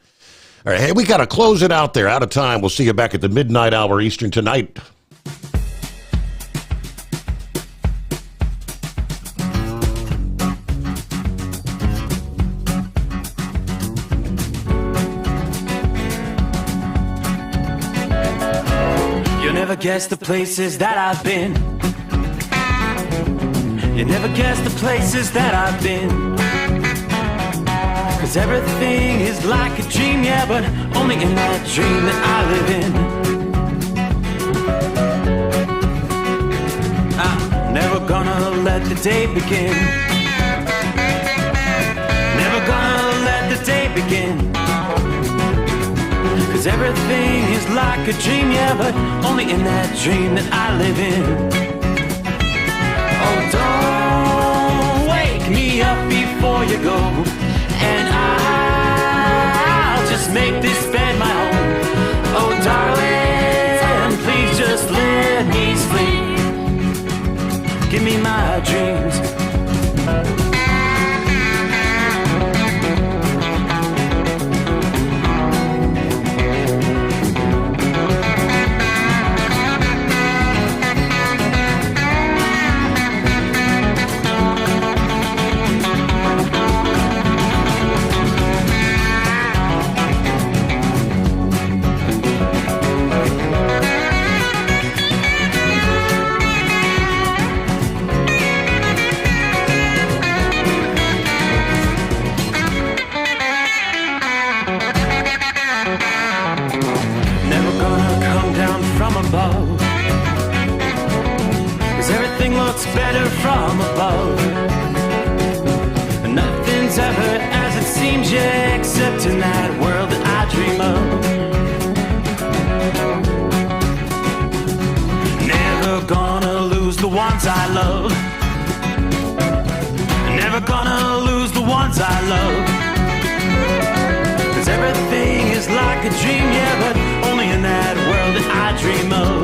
All right, hey, we got to close it out there. Out of time. We'll see you back at the midnight hour Eastern tonight. You'll never guess the places that I've been. You never guess the places that I've been. 'Cause everything is like a dream, yeah, but only in that dream that I live in. I'm never gonna let the day begin. Never gonna let the day begin. 'Cause everything is like a dream, yeah, but only in that dream that I live in. Oh, don't wake me up before you go, and I'll just make this bed my home. Oh, darling, please just let me sleep. Give me my dreams. Above, 'cause everything looks better from above. Nothing's ever as it seems, yeah, except in that world that I dream of. Never gonna lose the ones I love. Never gonna lose the ones I love. 'Cause everything is like a dream, yeah, but only in that world that I dream of.